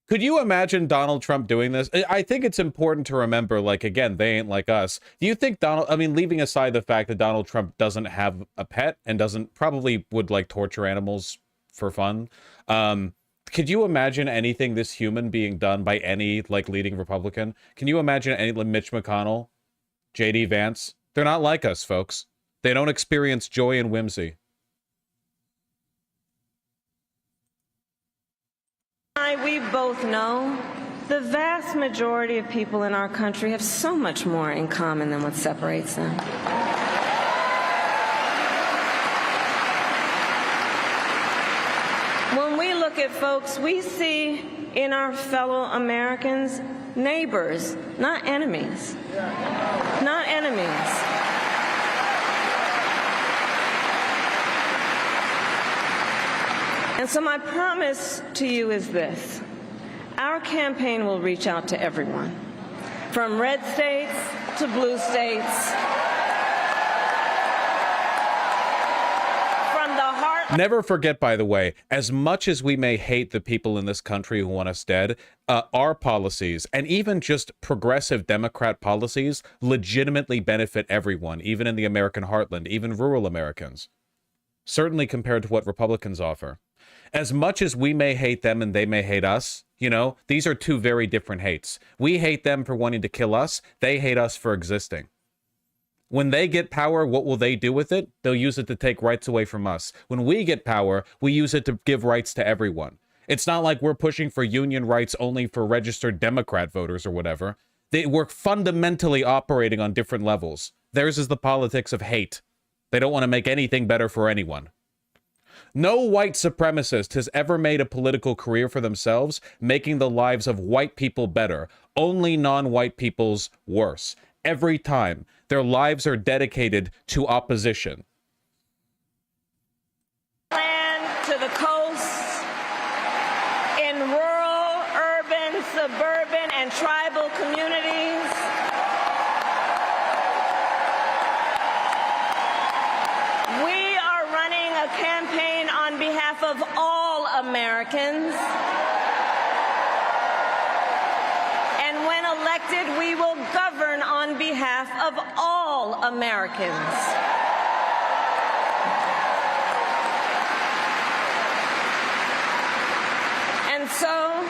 A: Could you imagine Donald Trump doing this? I think it's important to remember, like, again, they ain't like us. Do you think leaving aside the fact that Donald Trump doesn't have a pet and probably would, like, torture animals for fun, could you imagine anything this human being done by any, like, leading Republican? Can you imagine any, like, Mitch McConnell, J.D. Vance? They're not like us, folks. They don't experience joy and whimsy.
C: We both know the vast majority of people in our country have so much more in common than what separates them. When we look at folks, we see in our fellow Americans neighbors, not enemies. Not enemies. And so my promise to you is this. Our campaign will reach out to everyone, from red states to blue states, from the heart.
A: Never forget, by the way, as much as we may hate the people in this country who want us dead, our policies, and even just progressive Democrat policies, legitimately benefit everyone, even in the American heartland, even rural Americans. Certainly compared to what Republicans offer. As much as we may hate them and they may hate us, you know, these are two very different hates. We hate them for wanting to kill us. They hate us for existing. When they get power, what will they do with it? They'll use it to take rights away from us. When we get power, we use it to give rights to everyone. It's not like we're pushing for union rights only for registered Democrat voters or whatever. We're fundamentally operating on different levels. Theirs is the politics of hate. They don't want to make anything better for anyone. No white supremacist has ever made a political career for themselves, making the lives of white people better. Only non-white people's worse. Every time. Their lives are dedicated to opposition.
C: Land to the coast, in rural, urban, suburban, and tribal communities. We are running a campaign on behalf of all Americans. And when elected, we will govern on behalf of all Americans. And so,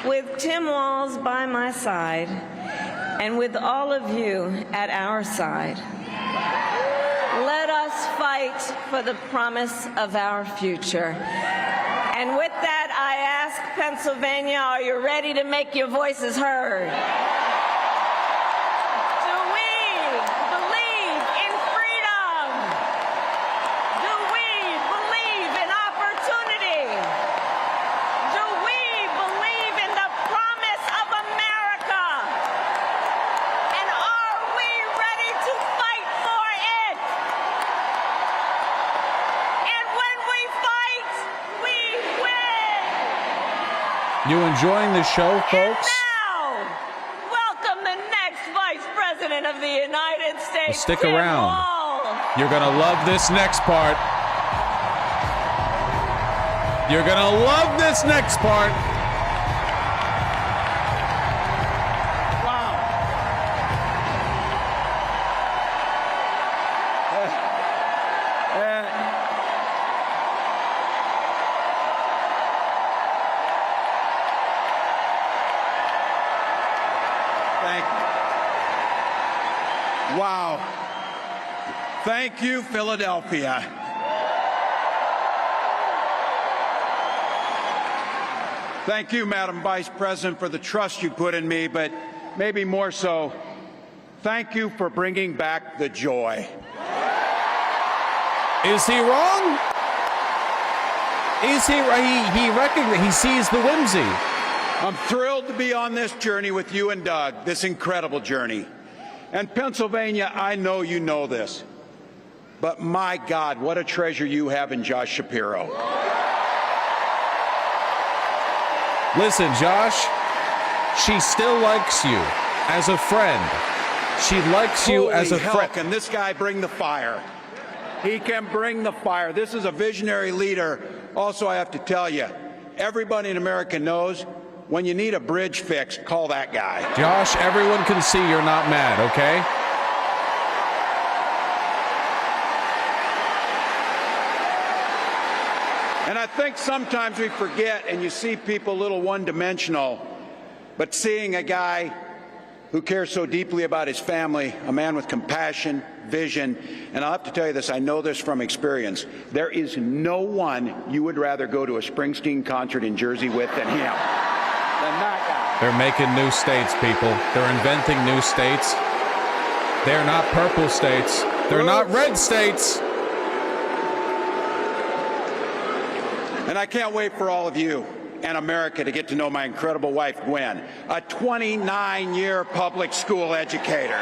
C: with Tim Walz by my side, and with all of you at our side, let us fight for the promise of our future. And with that, I ask Pennsylvania, are you ready to make your voices heard? Do we believe in freedom? Do we believe in opportunity? Do we believe in the promise of America? And are we ready to fight for it? And when we fight, we win.
A: You enjoying the show, folks?
C: And now, welcome the next Vice President of the United States.
A: Well, stick
C: Tim
A: around.
C: Walz.
A: You're gonna love this next part. You're gonna love this next part.
D: Wow. Thank you, Philadelphia. Thank you, Madam Vice President, for the trust you put in me, but maybe more so, thank you for bringing back the joy.
A: Is he wrong? Is he right? He recognizes, he sees the whimsy.
D: I'm thrilled to be on this journey with you and Doug, this incredible journey. And Pennsylvania, I know you know this, but my God, what a treasure you have in Josh Shapiro.
A: Listen, Josh, she still likes you as a friend. She likes you as a friend.
D: Can this guy bring the fire? He can bring the fire. This is a visionary leader. Also, I have to tell you, everybody in America knows when you need a bridge fixed, call that guy.
A: Josh, everyone can see you're not mad, okay?
D: And I think sometimes we forget, and you see people a little one-dimensional, but seeing a guy who cares so deeply about his family, a man with compassion, vision, and I'll have to tell you this, I know this from experience, there is no one you would rather go to a Springsteen concert in Jersey with than him. Than that guy.
A: They're making new states, people. They're inventing new states. They're not purple states. They're not red states.
D: And I can't wait for all of you and America to get to know my incredible wife, Gwen, a 29-year public school educator.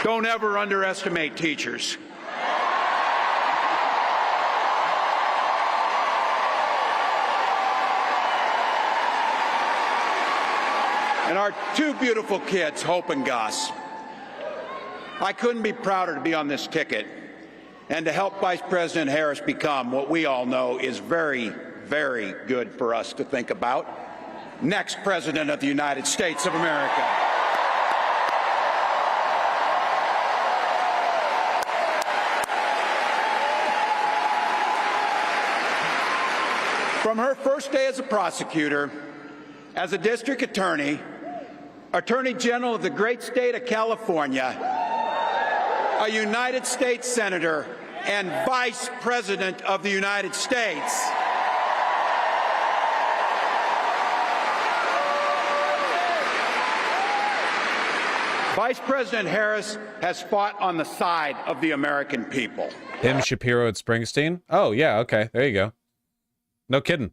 D: Don't ever underestimate teachers. And our two beautiful kids, Hope and Gus. I couldn't be prouder to be on this ticket and to help Vice President Harris become what we all know is very, very good for us to think about. Next President of the United States of America. From her first day as a prosecutor, as a district attorney, Attorney General of the great state of California, a United States Senator, and Vice President of the United States. Vice President Harris has fought on the side of the American people.
A: Him, Shapiro, and Springsteen? Oh, yeah, okay. There you go. No kidding.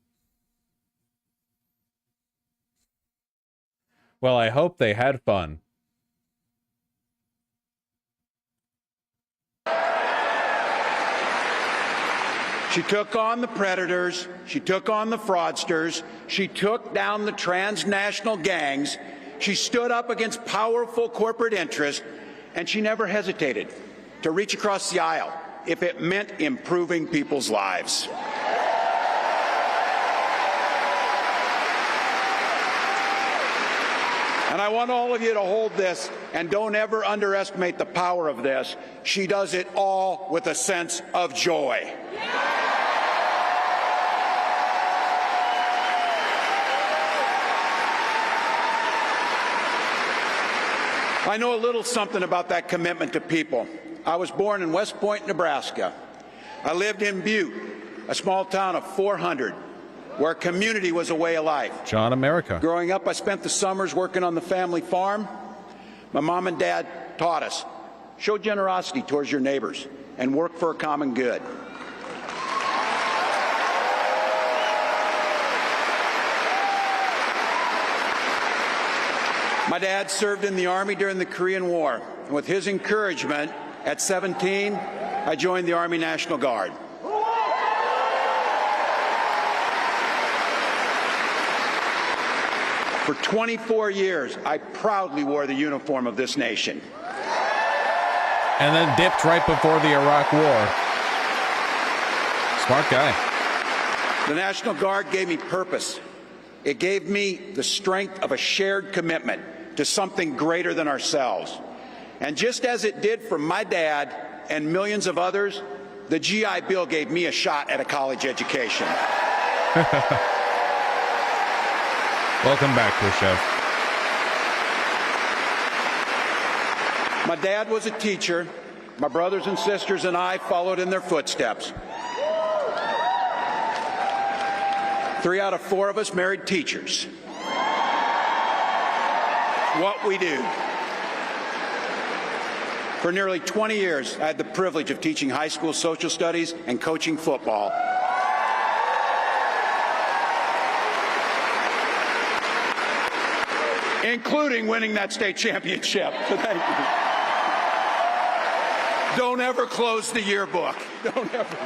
A: Well, I hope they had fun.
D: She took on the predators, she took on the fraudsters, she took down the transnational gangs, she stood up against powerful corporate interests, and she never hesitated to reach across the aisle if it meant improving people's lives. And I want all of you to hold this, and don't ever underestimate the power of this. She does it all with a sense of joy. I know a little something about that commitment to people. I was born in West Point, Nebraska. I lived in Butte, a small town of 400, where community was a way of life.
A: John America.
D: Growing up, I spent the summers working on the family farm. My mom and dad taught us, show generosity towards your neighbors and work for a common good. My dad served in the Army during the Korean War. And with his encouragement, at 17, I joined the Army National Guard. For 24 years, I proudly wore the uniform of this nation.
A: And then dipped right before the Iraq War. Smart guy.
D: The National Guard gave me purpose. It gave me the strength of a shared commitment to something greater than ourselves. And just as it did for my dad and millions of others, the GI Bill gave me a shot at a college education.
A: Welcome back, Khrushchev.
D: My dad was a teacher. My brothers and sisters and I followed in their footsteps. 3 out of 4 of us married teachers. What we do. For nearly 20 years, I had the privilege of teaching high school social studies and coaching football. Including winning that state championship. Thank you. Don't ever close the yearbook. Don't ever.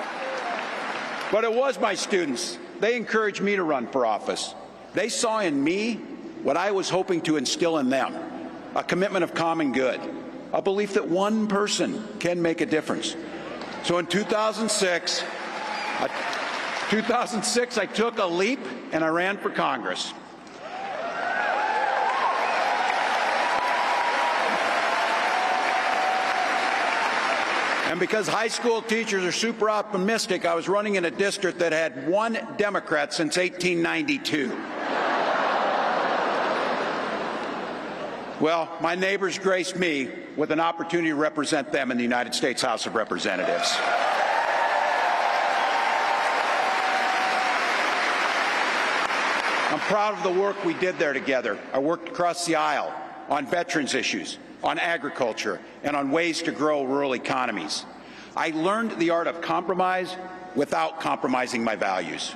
D: But it was my students. They encouraged me to run for office. They saw in me what I was hoping to instill in them, a commitment of common good, a belief that one person can make a difference. So in 2006, I took a leap and I ran for Congress. And because high school teachers are super optimistic, I was running in a district that had 1 Democrat since 1892. Well, my neighbors graced me with an opportunity to represent them in the United States House of Representatives. I'm proud of the work we did there together. I worked across the aisle on veterans issues, on agriculture, and on ways to grow rural economies. I learned the art of compromise without compromising my values.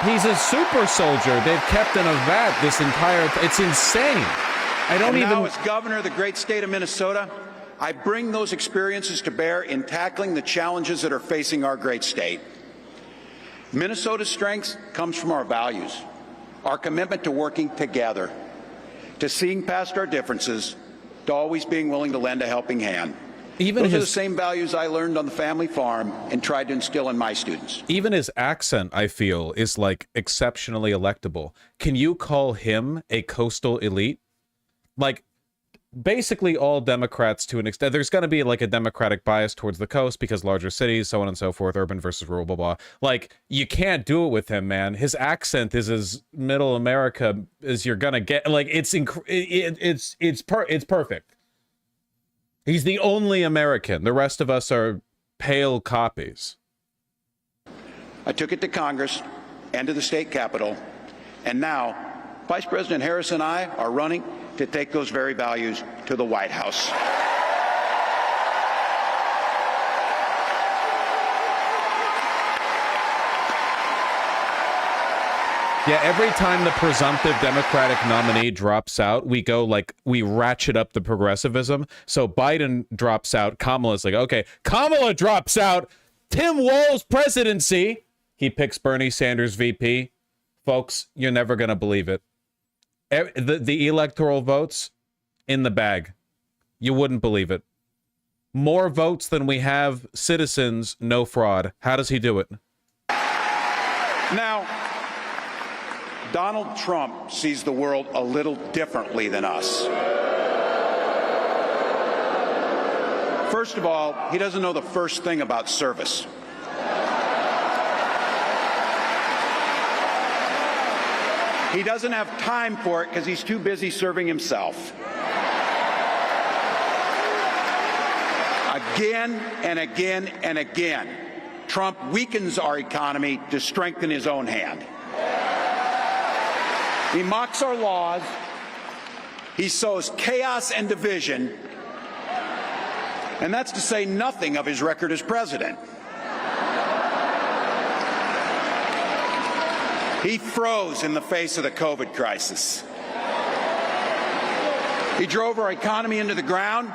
A: He's a super soldier. They've kept in a vat this entire... It's insane.
D: Now, as governor of the great state of Minnesota, I bring those experiences to bear in tackling the challenges that are facing our great state. Minnesota's strength comes from our values, our commitment to working together, to seeing past our differences, to always being willing to lend a helping hand. Those are the same values I learned on the family farm and tried to instill in my students.
A: Even his accent, I feel, is like exceptionally electable. Can you call him a coastal elite? Like, basically all Democrats to an extent. There's going to be like a Democratic bias towards the coast because larger cities, so on and so forth, urban versus rural, blah, blah. Like, you can't do it with him, man. His accent is as middle America as you're going to get. Like, it's perfect. He's the only American. The rest of us are pale copies.
D: I took it to Congress and to the state capitol, and now Vice President Harris and I are running to take those very values to the White House.
A: Yeah, every time the presumptive Democratic nominee drops out, we ratchet up the progressivism. So Biden drops out. Kamala's like, okay, Kamala drops out. Tim Walz presidency. He picks Bernie Sanders VP. Folks, you're never going to believe it. The electoral votes in the bag. You wouldn't believe it. More votes than we have citizens, no fraud. How does he do it?
D: Now, Donald Trump sees the world a little differently than us. First of all, he doesn't know the first thing about service. He doesn't have time for it because he's too busy serving himself. Again and again and again, Trump weakens our economy to strengthen his own hand. He mocks our laws. He sows chaos and division. And that's to say nothing of his record as president. He froze in the face of the COVID crisis. He drove our economy into the ground.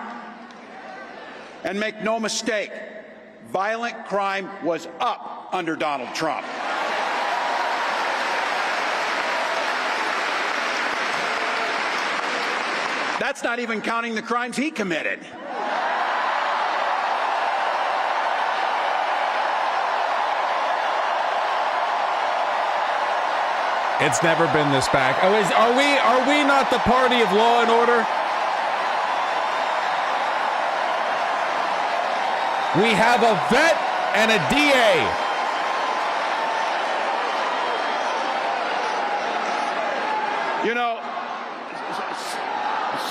D: And make no mistake, violent crime was up under Donald Trump. That's not even counting the crimes he committed.
A: It's never been this bad. Are we not the party of law and order? We have a vet and a DA.
D: You know,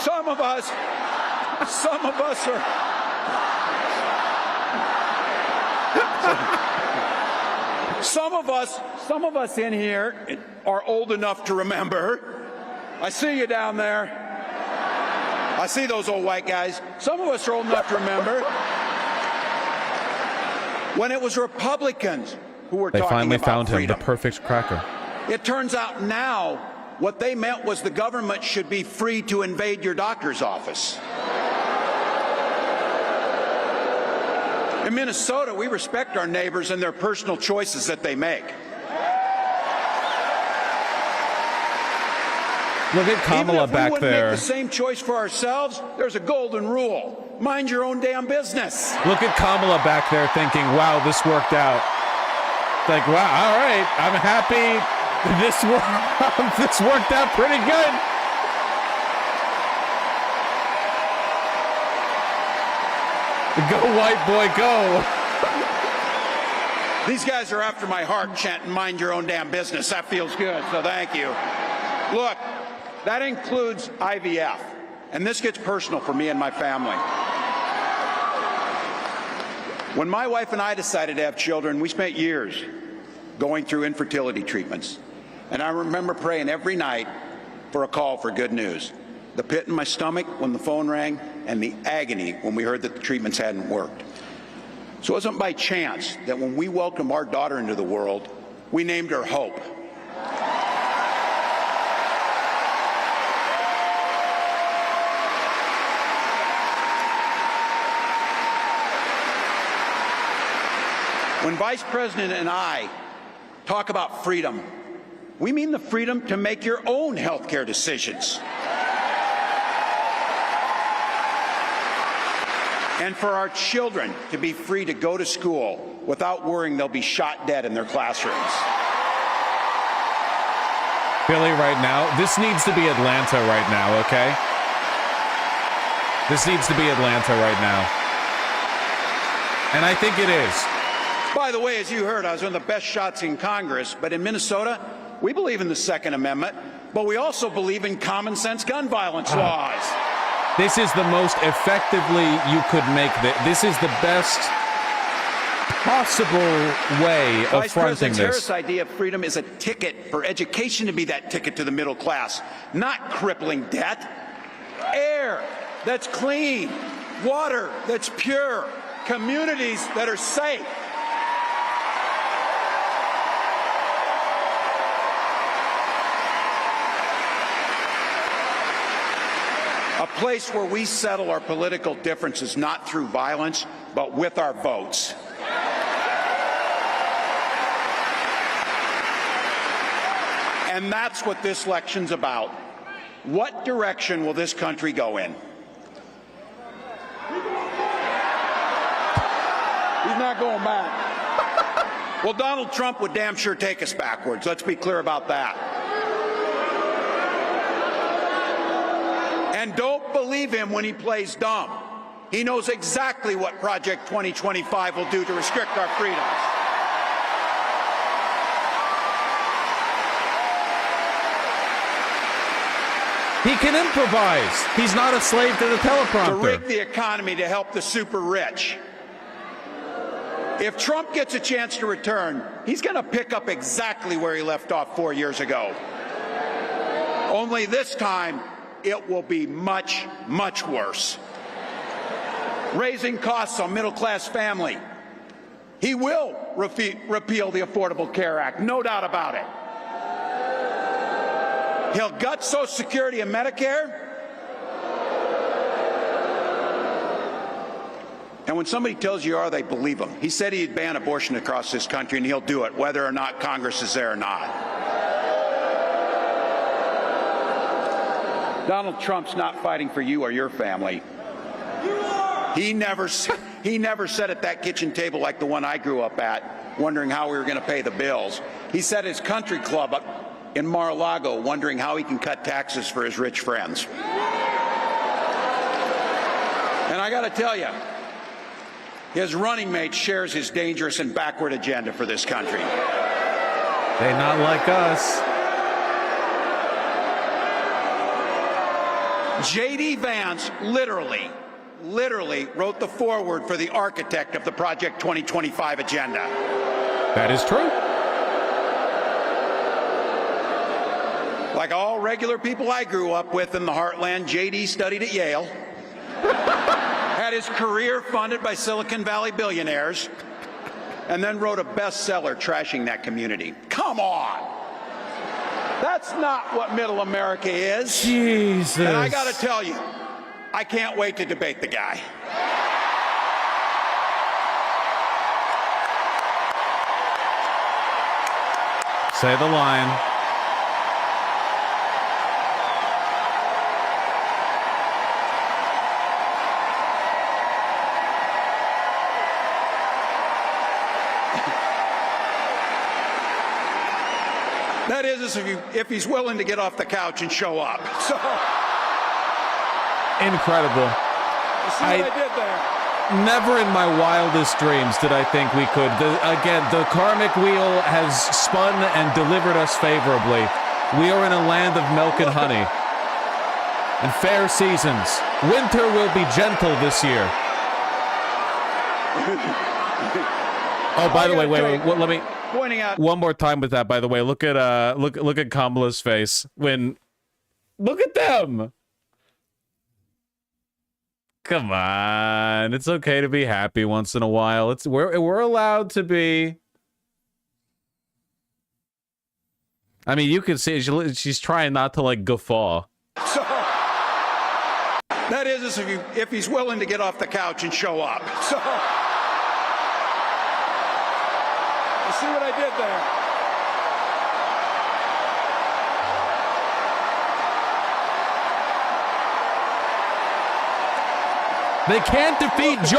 D: some of us are. Some of us in here are old enough to remember. I see you down there. I see those old white guys. Some of us are old enough to remember when it was Republicans who were talking about freedom.
A: They finally found him, the perfect cracker.
D: It turns out now what they meant was the government should be free to invade your doctor's office. In Minnesota, we respect our neighbors and their personal choices that they make.
A: Look at Kamala back there.
D: Even if we wouldn't make the same choice for ourselves, there's a golden rule. Mind your own damn business.
A: Look at Kamala back there thinking, wow, this worked out. Like, wow, all right, I'm happy this worked out pretty good. Go, white boy, go.
D: These guys are after my heart chanting, mind your own damn business. That feels good, so thank you. Look, that includes IVF, and this gets personal for me and my family. When my wife and I decided to have children, we spent years going through infertility treatments. And I remember praying every night for a call for good news. The pit in my stomach when the phone rang, and the agony when we heard that the treatments hadn't worked. So it wasn't by chance that when we welcomed our daughter into the world, we named her Hope. When Vice President and I talk about freedom, we mean the freedom to make your own health care decisions. And for our children to be free to go to school without worrying they'll be shot dead in their classrooms.
A: Billy, right now, this needs to be Atlanta right now, okay? This needs to be Atlanta right now. And I think it is.
D: By the way, as you heard, I was one of the best shots in Congress, but in Minnesota, we believe in the Second Amendment, but we also believe in common sense gun violence laws.
A: This is the most effectively you could make this is the best. possible way of
D: Vice
A: fronting
D: President
A: this.
D: Harris' idea of freedom is a ticket for education to be that ticket to the middle class, not crippling debt. Air that's clean, water that's pure, communities that are safe. A place where we settle our political differences not through violence, but with our votes. And that's what this election's about. What direction will this country go in? He's not going back. Well, Donald Trump would damn sure take us backwards. Let's be clear about that. And don't believe him when he plays dumb. He knows exactly what Project 2025 will do to restrict our freedoms.
A: He can improvise. He's not a slave to the
D: To
A: teleprompter.
D: rig the economy to help the super rich. If Trump gets a chance to return, he's going to pick up exactly where he left off 4 years ago. Only this time, it will be much, much worse. Raising costs on middle-class family. He will repeal the Affordable Care Act, no doubt about it. He'll gut Social Security and Medicare. And when somebody tells you are, they believe him. He said he'd ban abortion across this country, and he'll do it, whether or not Congress is there or not. Donald Trump's not fighting for you or your family. He never sat at that kitchen table like the one I grew up at, wondering how we were going to pay the bills. He sat at his country club up in Mar-a-Lago, wondering how he can cut taxes for his rich friends. And I got to tell you, his running mate shares his dangerous and backward agenda for this country.
A: They not like us.
D: J.D. Vance literally wrote the foreword for the architect of the Project 2025 agenda.
A: That is true.
D: Like all regular people I grew up with in the heartland, J.D. studied at Yale, had his career funded by Silicon Valley billionaires, and then wrote a bestseller trashing that community. Come on! That's not what middle America is.
A: Jesus.
D: And I got to tell you, I can't wait to debate the guy.
A: Say the line.
D: That is, if he's willing to get off the couch and show up. So,
A: Incredible.
D: you see what I did there?
A: Never in my wildest dreams did I think we could. Again, the karmic wheel has spun and delivered us favorably. We are in a land of milk and honey and fair seasons. Winter will be gentle this year. Oh, by the way, wait, let me
D: Pointing out.
A: one more time with that. By the way, look at Kamala's face when. Look at them. Come on, it's okay to be happy once in a while. We're allowed to be. I mean, you can see she's trying not to like guffaw.
D: So, that is, if he's willing to get off the couch and show up. So, you see what I did there?
A: They can't defeat joy.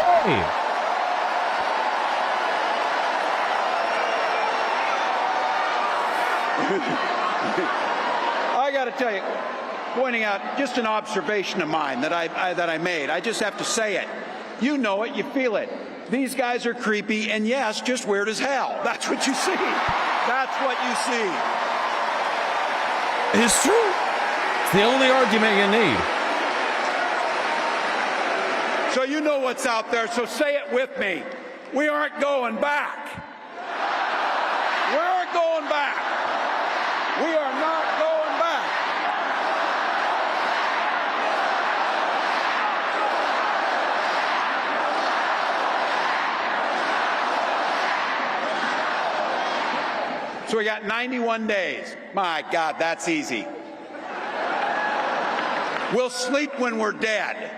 D: I got to tell you, pointing out just an observation of mine that I made. I just have to say it. You know it, you feel it. These guys are creepy, and yes, just weird as hell. That's what you see. That's what you see.
A: It's true. It's the only argument you need.
D: So you know what's out there, so say it with me. We aren't going back. We aren't going back. We are not going back. So we got 91 days. My God, that's easy. We'll sleep when we're dead.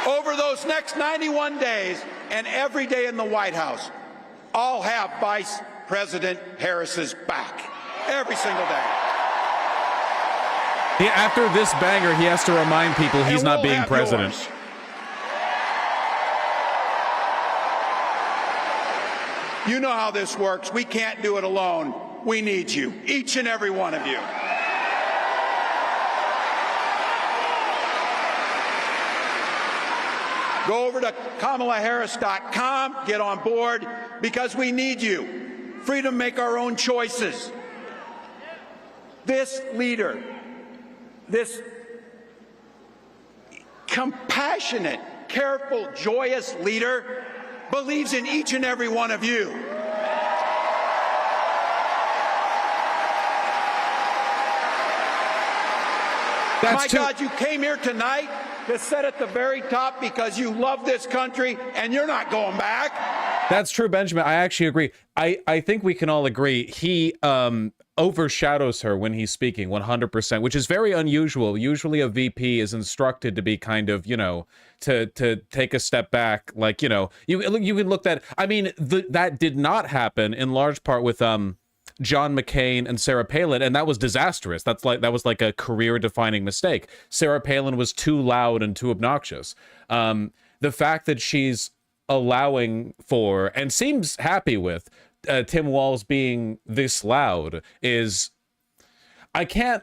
D: Over those next 91 days and every day in the White House, I'll have Vice President Harris's back. Every single day.
A: After this banger, he has to remind people he's not being president.
D: Yours. You know how this works. We can't do it alone. We need you, each and every one of you. Go over to KamalaHarris.com, get on board, because we need you. Freedom to make our own choices. This leader, this compassionate, careful, joyous leader believes in each and every one of you. My God, you came here tonight to sit at the very top because you love this country and you're not going back.
A: That's true, Benjamin. I actually agree. I think we can all agree he overshadows her when he's speaking 100%, which is very unusual. Usually a VP is instructed to be kind of, you know, to take a step back. Like, you know, you can look that. I mean, that did not happen in large part with John McCain and Sarah Palin, and that was disastrous. That was like a career-defining mistake. Sarah Palin was too loud and too obnoxious. The fact that she's allowing for and seems happy with Tim Walz being this loud is,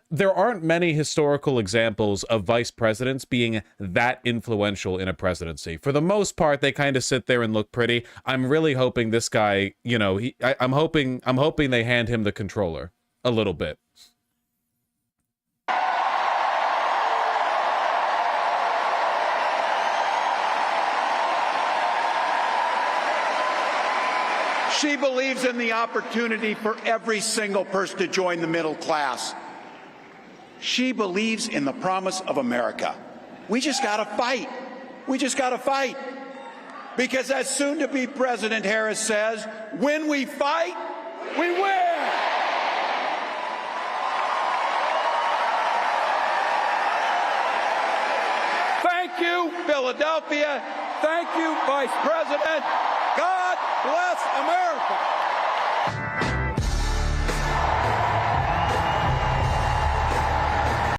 A: there aren't many historical examples of vice presidents being that influential in a presidency. For the most part, they kind of sit there and look pretty. I'm really hoping this guy, you know, I'm hoping they hand him the controller a little bit.
D: She believes in the opportunity for every single person to join the middle class. She believes in the promise of America. We just got to fight. We just got to fight. Because as soon-to-be President Harris says, when we fight, we win. Thank you, Philadelphia. Thank you, Vice President. God bless America.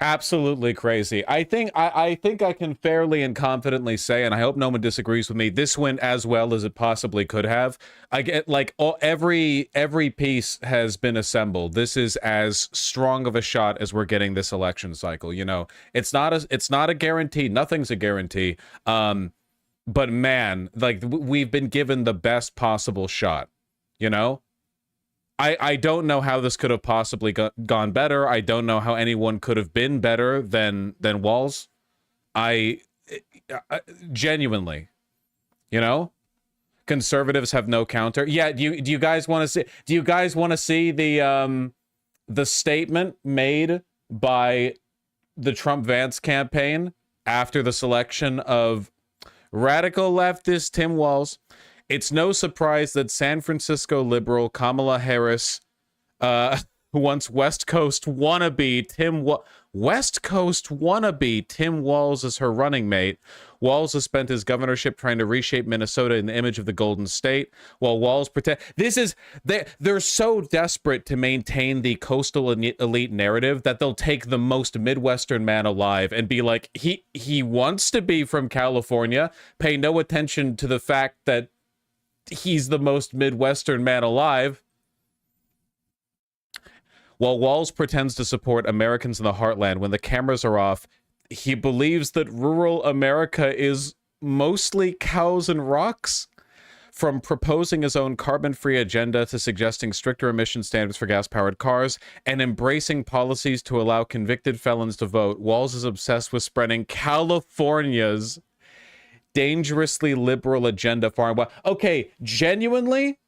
A: Absolutely crazy. I think I can fairly and confidently say, and I hope no one disagrees with me, this went as well as it possibly could have. I get like every piece has been assembled. This is as strong of a shot as we're getting this election cycle. You know, it's not a guarantee. Nothing's a guarantee. But man, like we've been given the best possible shot. You know. I don't know how this could have possibly gone better. I don't know how anyone could have been better than WALZ. I genuinely, you know, conservatives have no counter. Yeah, do you guys want to see? Do you guys want to see the statement made by the Trump-Vance campaign after the selection of radical leftist Tim Walz? It's no surprise that San Francisco liberal Kamala Harris wants West Coast wannabe Tim Walz as her running mate. Walz has spent his governorship trying to reshape Minnesota in the image of the Golden State, while Walz they're so desperate to maintain the coastal elite narrative that they'll take the most Midwestern man alive and be like, he wants to be from California, pay no attention to the fact that he's the most Midwestern man alive. While Walz pretends to support Americans in the heartland when the cameras are off, he believes that rural America is mostly cows and rocks. From proposing his own carbon-free agenda to suggesting stricter emission standards for gas-powered cars and embracing policies to allow convicted felons to vote, WALZ is obsessed with spreading California's dangerously liberal agenda far and wide. Okay, genuinely,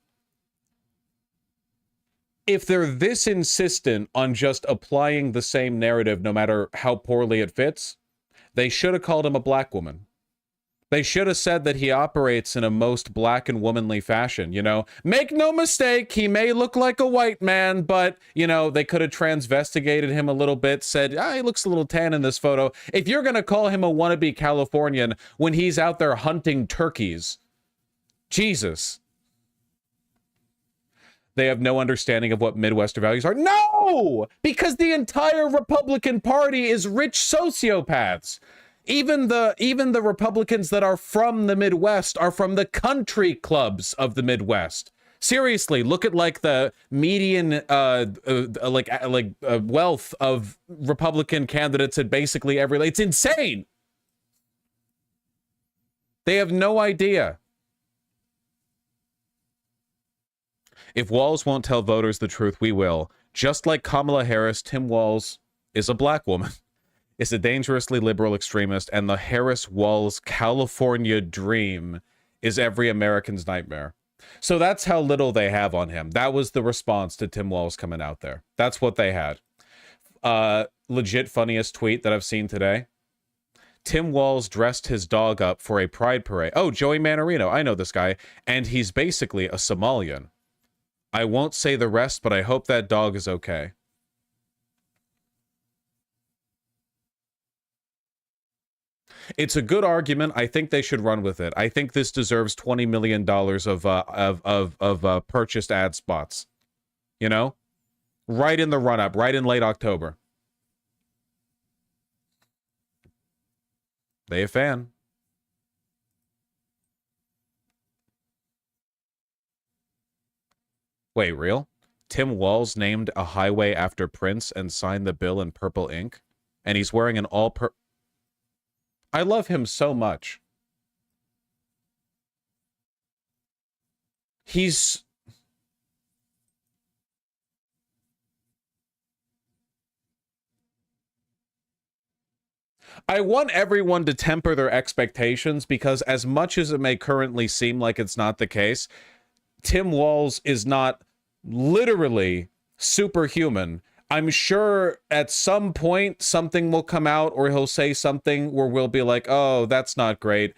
A: if they're this insistent on just applying the same narrative no matter how poorly it fits, they should have called him a black woman. They should have said that he operates in a most black and womanly fashion, you know? Make no mistake, he may look like a white man, but, you know, they could have transvestigated him a little bit, said, he looks a little tan in this photo. If you're going to call him a wannabe Californian when he's out there hunting turkeys, Jesus. They have no understanding of what Midwestern values are. No! Because the entire Republican Party is rich sociopaths. Even the Republicans that are from the Midwest are from the country clubs of the Midwest. Seriously, look at like the median wealth of Republican candidates at basically every. It's insane. They have no idea. If WALZ won't tell voters the truth, we will. Just like Kamala Harris, Tim WALZ is a black woman. Is a dangerously liberal extremist, and the Harris-WALZ California dream is every American's nightmare. So that's how little they have on him. That was the response to Tim WALZ coming out there. That's what they had. Legit funniest tweet that I've seen today. Tim WALZ dressed his dog up for a pride parade. Oh, Joey Manarino. I know this guy. And he's basically a Somalian. I won't say the rest, but I hope that dog is okay. It's a good argument. I think they should run with it. I think this deserves $20 million of purchased ad spots. You know? Right in the run-up, right in late October. They a fan. Wait, real? Tim WALZ named a highway after Prince and signed the bill in purple ink? And he's wearing an all-purple... I love him so much. He's... I want everyone to temper their expectations because as much as it may currently seem like it's not the case, Tim WALZ is not literally superhuman. I'm sure at some point something will come out or he'll say something where we'll be like, oh, that's not great.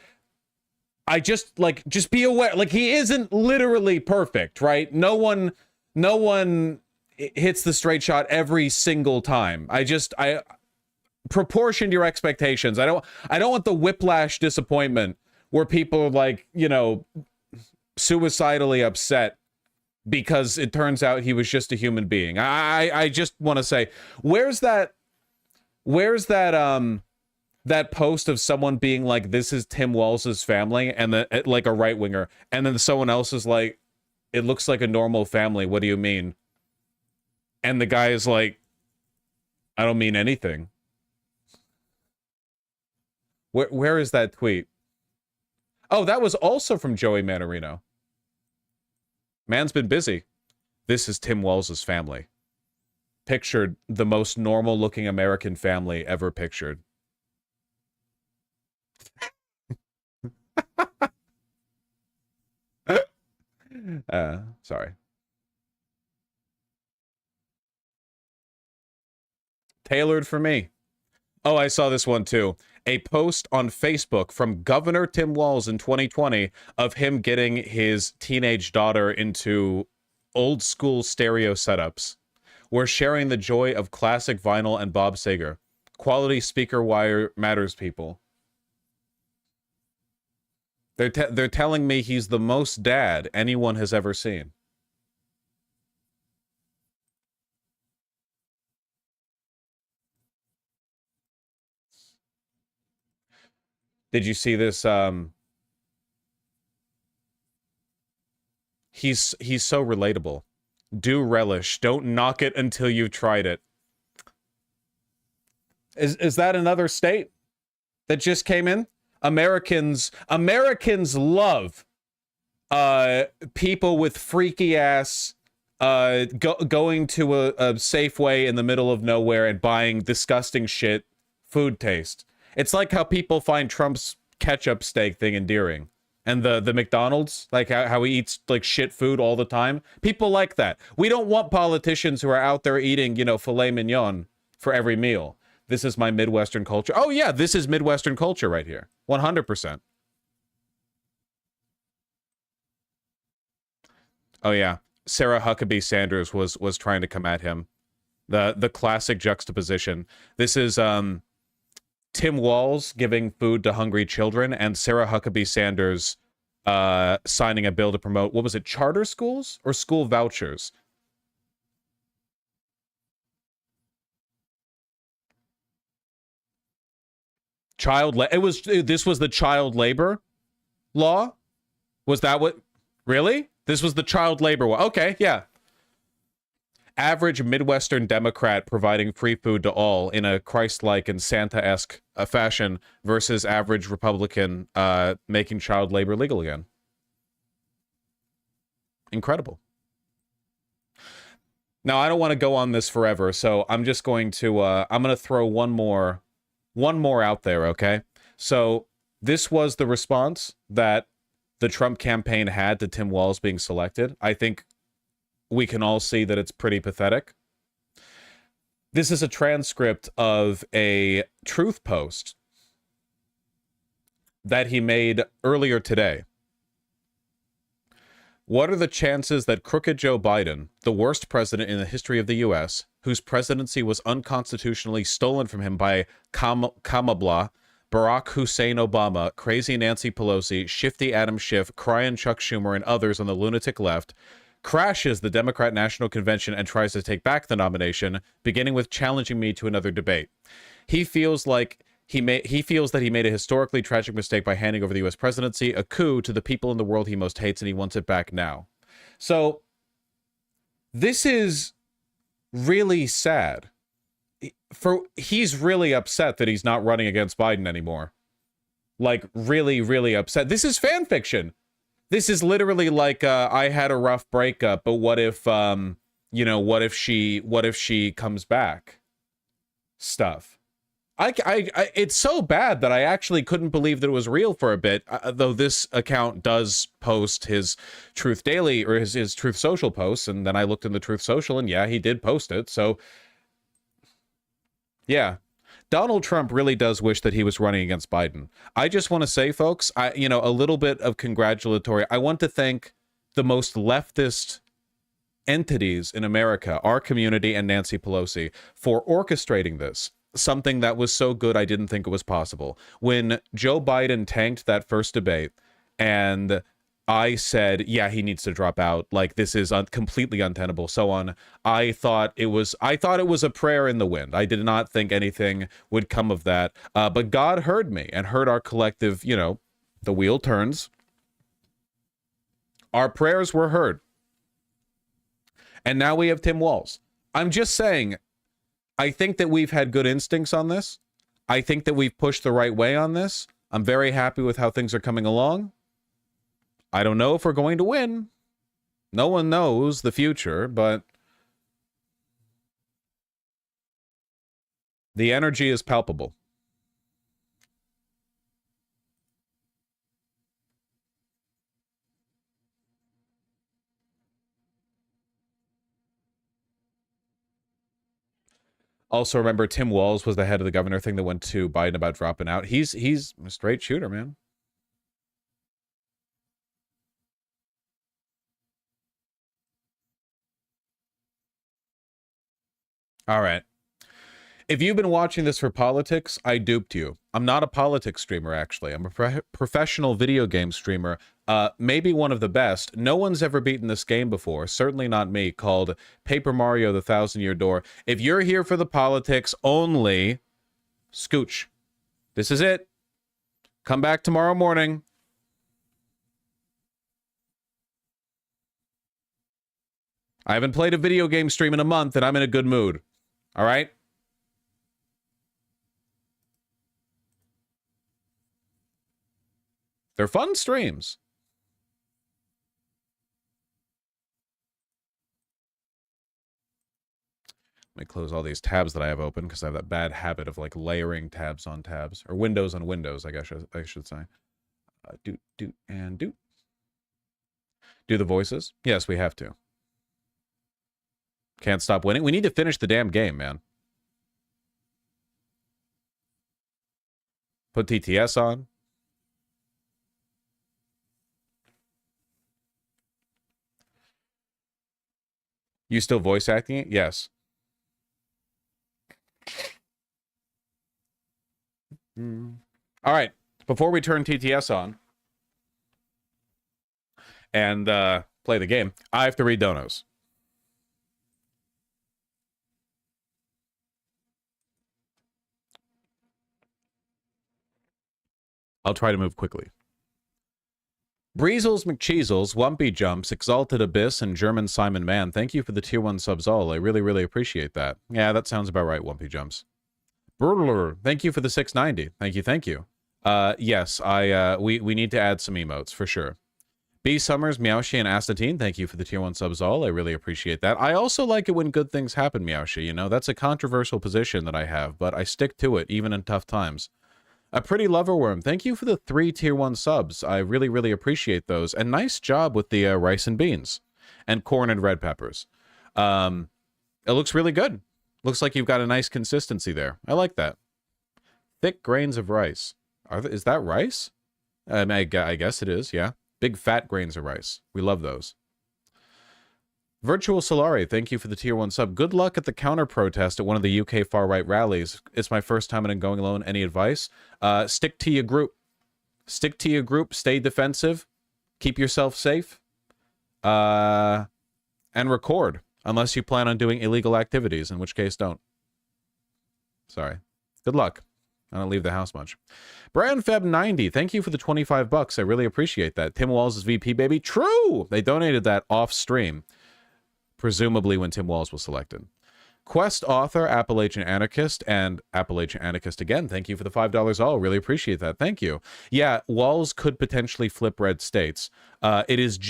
A: I just be aware, like he isn't literally perfect, right? No one hits the straight shot every single time. I proportion your expectations. I don't want the whiplash disappointment where people are like, you know, suicidally upset because it turns out he was just a human being. I just want to say, where's that post of someone being like, this is Tim WALZ's family, and then like a right winger, and then someone else is like, it looks like a normal family. What do you mean? And the guy is like, I don't mean anything. Where is that tweet? Oh, that was also from Joey Manarino. Man's been busy. This is Tim WALZ's family. Pictured the most normal looking American family ever pictured. Sorry. Tailored for me. Oh, I saw this one too. A post on Facebook from Governor Tim WALZ in 2020 of him getting his teenage daughter into old school stereo setups. We're sharing the joy of classic vinyl and Bob Seger. Quality speaker wire matters, people. They're telling me he's the most dad anyone has ever seen. Did you see this? He's so relatable. Do relish. Don't knock it until you've tried it. Is that another state that just came in? Americans love people with freaky ass going to a Safeway in the middle of nowhere and buying disgusting shit food taste. It's like how people find Trump's ketchup steak thing endearing. And the McDonald's, like how he eats like shit food all the time. People like that. We don't want politicians who are out there eating, you know, filet mignon for every meal. This is my Midwestern culture. Oh yeah, this is Midwestern culture right here. 100%. Oh yeah. Sarah Huckabee Sanders was trying to come at him. The classic juxtaposition. This is Tim Walz giving food to hungry children, and Sarah Huckabee Sanders signing a bill to promote, what was it, charter schools or school vouchers? This was the child labor law? Was that what? Really? This was the child labor law. Okay, yeah. Average Midwestern Democrat providing free food to all in a Christ-like and Santa-esque fashion versus average Republican making child labor legal again. Incredible. Now, I don't want to go on this forever, so I'm just going to I'm going to throw one more out there, okay? So this was the response that the Trump campaign had to Tim Walz being selected. I think we can all see that it's pretty pathetic. This is a transcript of a truth post that he made earlier today. What are the chances that crooked Joe Biden, the worst president in the history of the U.S., whose presidency was unconstitutionally stolen from him by Kamala, Barack Hussein Obama, crazy Nancy Pelosi, shifty Adam Schiff, crying Chuck Schumer, and others on the lunatic left, crashes the Democrat National Convention and tries to take back the nomination, beginning with challenging me to another debate. He feels that he made a historically tragic mistake by handing over the U.S. presidency, a coup to the people in the world he most hates, and he wants it back now. So this is really sad. He's really upset that he's not running against Biden anymore. Like, really, really upset. This is fan fiction. This is literally like I had a rough breakup, but what if what if she comes back? Stuff. It's so bad that I actually couldn't believe that it was real for a bit, though this account does post his Truth Daily or his Truth Social posts, and then I looked in the Truth Social, and yeah, he did post it. So yeah, Donald Trump really does wish that he was running against Biden. I just want to say, folks, a little bit of congratulatory. I want to thank the most leftist entities in America, our community and Nancy Pelosi, for orchestrating this. Something that was so good I didn't think it was possible. When Joe Biden tanked that first debate and I said, yeah, he needs to drop out, like this is completely untenable, so on, I thought it was a prayer in the wind. I did not think anything would come of that, but God heard me and heard our collective, the wheel turns. Our prayers were heard. And now we have Tim Walz. I'm just saying, I think that we've had good instincts on this. I think that we've pushed the right way on this. I'm very happy with how things are coming along. I don't know if we're going to win. No one knows the future, but the energy is palpable. Also, remember, Tim Walz was the head of the governor thing that went to Biden about dropping out. He's a straight shooter, man. All right. If you've been watching this for politics, I duped you. I'm not a politics streamer, actually. I'm a professional video game streamer. Maybe one of the best. No one's ever beaten this game before, certainly not me, called Paper Mario: The Thousand-Year Door. If you're here for the politics only, scooch. This is it. Come back tomorrow morning. I haven't played a video game stream in a month, and I'm in a good mood. All right? They're fun streams. Let me close all these tabs that I have open because I have that bad habit of like layering tabs on tabs, or windows on windows, I guess I should say. Do the voices. Yes, we have to. Can't stop winning. We need to finish the damn game, man. Put TTS on. You still voice acting it? Yes. All right. Before we turn TTS on and play the game, I have to read donos. I'll try to move quickly. Breezels McCheezels, Wumpy Jumps, Exalted Abyss, and German Simon Man, thank you for the tier 1 subs all. I really, really appreciate that. Yeah, that sounds about right, Wumpy Jumps. Brrrr, thank you for the 690. Thank you, thank you. Yes, we need to add some emotes, for sure. B. Summers, Meowshi, and Astatine, thank you for the tier 1 subs all. I really appreciate that. I also like it when good things happen, Meowshi, you know? That's a controversial position that I have, but I stick to it, even in tough times. A Pretty Loverworm, thank you for the 3 tier 1 subs. I really, really appreciate those. And nice job with the rice and beans. And corn and red peppers. It looks really good. Looks like you've got a nice consistency there. I like that. Thick grains of rice. Is that rice? I guess it is, yeah. Big fat grains of rice. We love those. Virtual Solari, thank you for the tier 1 sub. Good luck at the counter protest at one of the UK far-right rallies. It's my first time and I'm going alone. Any advice? Stick to your group. Stick to your group. Stay defensive. Keep yourself safe. And record. Unless you plan on doing illegal activities, in which case don't. Sorry. Good luck. I don't leave the house much. BrandFeb90, thank you for the 25 bucks. I really appreciate that. Tim Walz is VP, baby. True! They donated that off stream. Presumably when Tim Walz was selected. Quest author, Appalachian Anarchist, and Appalachian Anarchist again. Thank you for the $5 all. Really appreciate that. Thank you. Yeah, WALZ could potentially flip red states. It is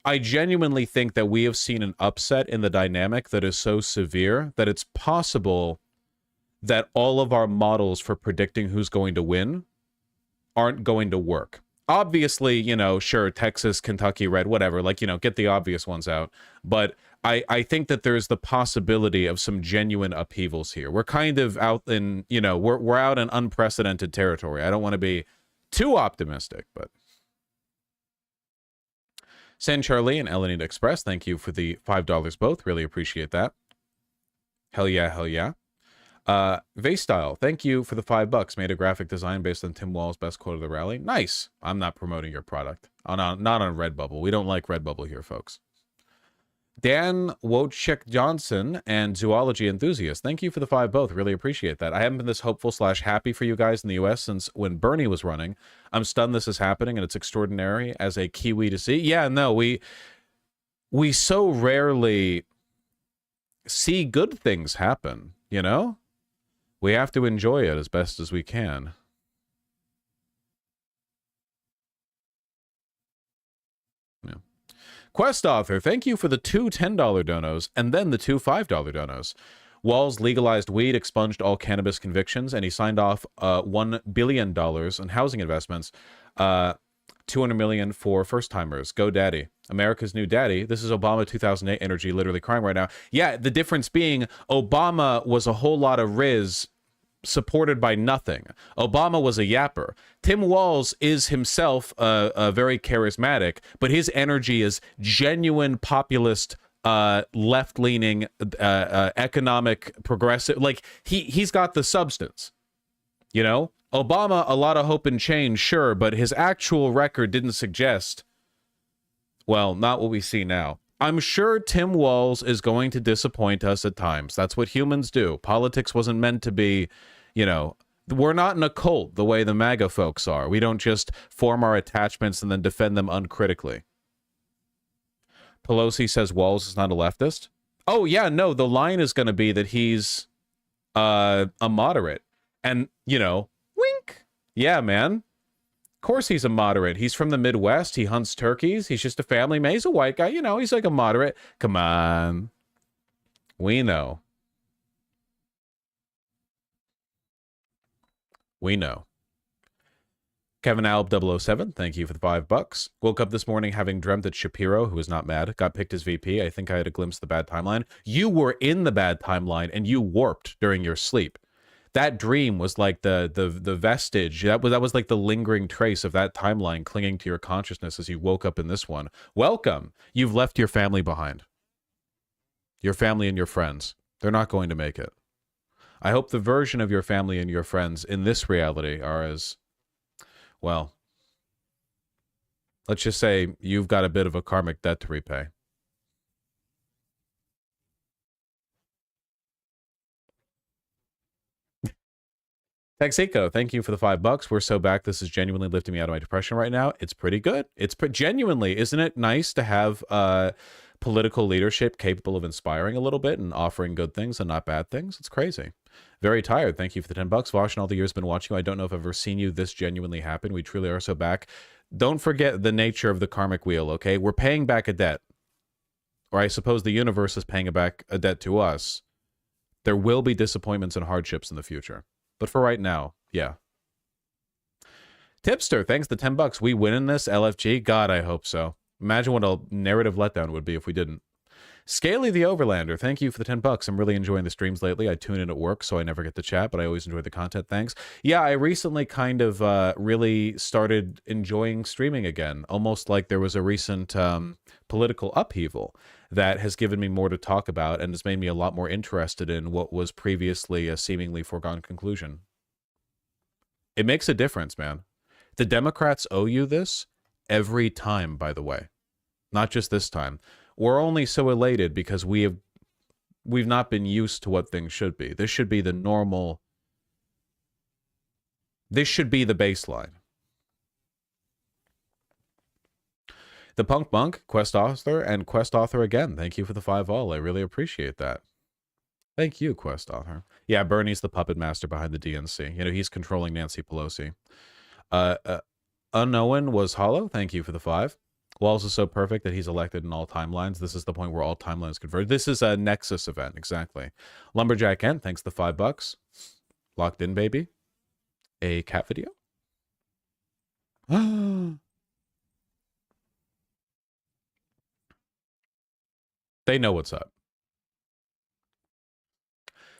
A: I genuinely think that we have seen an upset in the dynamic that is so severe that it's possible that all of our models for predicting who's going to win aren't going to work. Obviously, you know, sure, Texas, Kentucky, red, whatever, like, you know, get the obvious ones out. But I think that there's the possibility of some genuine upheavals here. We're kind of out in, you know, we're out in unprecedented territory. I don't want to be too optimistic, but... San Charlie and Elenita Express, thank you for the $5 both. Really appreciate that. Hell yeah, hell yeah. Vaystyle, thank you for the $5. Made a graphic design based on Tim Wall's best quote of the rally. Nice. I'm not promoting your product. Not on Redbubble. We don't like Redbubble here, folks. Dan Wojciech Johnson and Zoology Enthusiast, thank you for the 5 both. Really appreciate that. I haven't been this hopeful / happy for you guys in the US since when Bernie was running. I'm stunned this is happening, and it's extraordinary as a Kiwi to see. Yeah, no, we so rarely see good things happen, you know? We have to enjoy it as best as we can. Yeah. Quest author, thank you for the 2 $10 donos and then the 2 $5 donos. WALZ legalized weed, expunged all cannabis convictions, and he signed off $1 billion in housing investments. $200 million for first-timers. Go daddy. America's new daddy. This is Obama 2008 energy, literally crime right now. Yeah, the difference being Obama was a whole lot of Riz supported by nothing. Obama was a yapper. Tim Walz is himself a very charismatic, but his energy is genuine populist, left-leaning, economic, progressive. Like, he's got the substance, you know? Obama, a lot of hope and change, sure, but his actual record didn't suggest, well, not what we see now. I'm sure Tim Walz is going to disappoint us at times. That's what humans do. Politics wasn't meant to be, you know, we're not in a cult the way the MAGA folks are. We don't just form our attachments and then defend them uncritically. Pelosi says Walz is not a leftist. Oh, yeah, no, the line is going to be that he's a moderate. And, you know, wink. Yeah, man. Of course he's a moderate. He's from the Midwest. He hunts turkeys. He's just a family man. He's a white guy. You know, he's like a moderate. Come on. We know. We know. Kevin Alb 007, thank you for the $5. Woke up this morning having dreamt that Shapiro, who is not mad, got picked as VP. I think I had a glimpse of the bad timeline. You were in the bad timeline and you warped during your sleep. That dream was like the vestige. That was like the lingering trace of that timeline clinging to your consciousness as you woke up in this one. Welcome. You've left your family behind. Your family and your friends. They're not going to make it. I hope the version of your family and your friends in this reality are as, well, let's just say you've got a bit of a karmic debt to repay. Texico, thank you for the $5. We're so back. This is genuinely lifting me out of my depression right now. It's pretty good. It's genuinely, isn't it nice to have political leadership capable of inspiring a little bit and offering good things and not bad things? It's crazy. Very tired. Thank you for the $10. Vosh, and all the years been watching you. I don't know if I've ever seen you this genuinely happen. We truly are so back. Don't forget the nature of the karmic wheel, okay? We're paying back a debt. Or I suppose the universe is paying back a debt to us. There will be disappointments and hardships in the future. But for right now, yeah. Tipster, thanks the $10. We win in this LFG? God, I hope so. Imagine what a narrative letdown would be if we didn't. Scaly the Overlander, thank you for the $10. I'm really enjoying the streams lately. I tune in at work, so I never get to chat, but I always enjoy the content. Thanks. Yeah, I recently kind of really started enjoying streaming again, almost like there was a recent political upheaval that has given me more to talk about and has made me a lot more interested in what was previously a seemingly foregone conclusion. It makes a difference, man. The Democrats owe you this every time, by the way. Not just this time. We're only so elated because we've not been used to what things should be. This should be the normal. This should be the baseline. The Punk Monk, Quest Author, and Quest Author again. Thank you for the 5 all. I really appreciate that. Thank you, Quest Author. Yeah, Bernie's the puppet master behind the DNC. You know, he's controlling Nancy Pelosi. Unknown was hollow. Thank you for the 5. WALZ is so perfect that he's elected in all timelines. This is the point where all timelines converge. This is a Nexus event, exactly. Lumberjack Kent, thanks the $5. Locked in, baby. A cat video? They know what's up.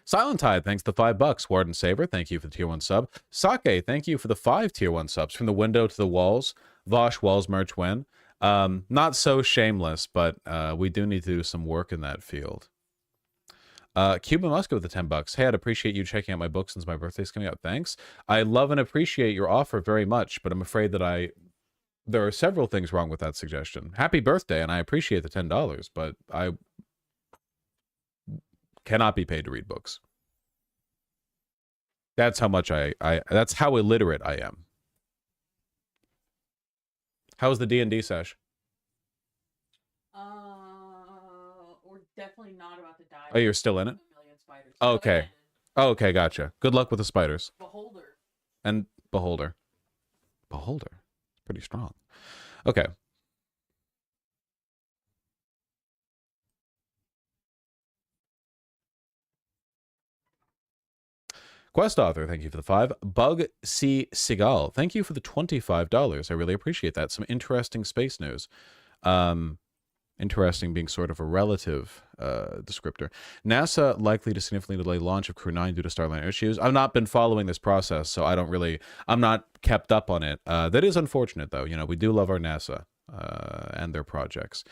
A: Silent Tide, thanks the $5. Warden Saber, thank you for the tier 1 sub. Sake, thank you for the 5 tier 1 subs. From the window to the walls. Vosh, walls merch win. Not so shameless, but we do need to do some work in that field. Cuba Musco with the $10. Hey, I'd appreciate you checking out my book since my birthday's coming up. Thanks. I love and appreciate your offer very much, but I'm afraid that there are several things wrong with that suggestion. Happy birthday, and I appreciate the $10, but I cannot be paid to read books. That's how much that's how illiterate I am. How's the D&D sesh?
B: We're definitely not about to die.
A: Oh, you're still in it? Okay. Oh, okay, gotcha. Good luck with the spiders.
B: Beholder.
A: And Beholder. Beholder. Pretty strong. Okay. Quest Author, thank you for the 5. Bug C. Seagal, thank you for the $25. I really appreciate that. Some interesting space news. Interesting being sort of a relative descriptor. NASA likely to significantly delay launch of Crew 9 due to Starliner issues. I've not been following this process, so I'm not kept up on it. That is unfortunate, though. You know, we do love our NASA and their projects.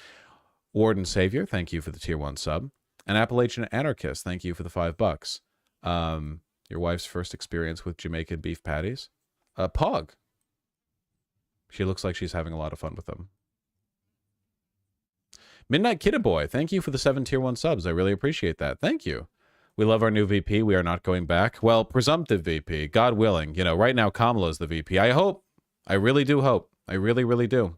A: Warden Savior, thank you for the tier 1 sub. And Appalachian Anarchist, thank you for the $5. Your wife's first experience with Jamaican beef patties? Pog. She looks like she's having a lot of fun with them. Midnight Kiddaboy, thank you for the 7 tier 1 subs. I really appreciate that. Thank you. We love our new VP. We are not going back. Well, presumptive VP, God willing. You know, right now Kamala is the VP. I hope. I really do hope. I really, really do.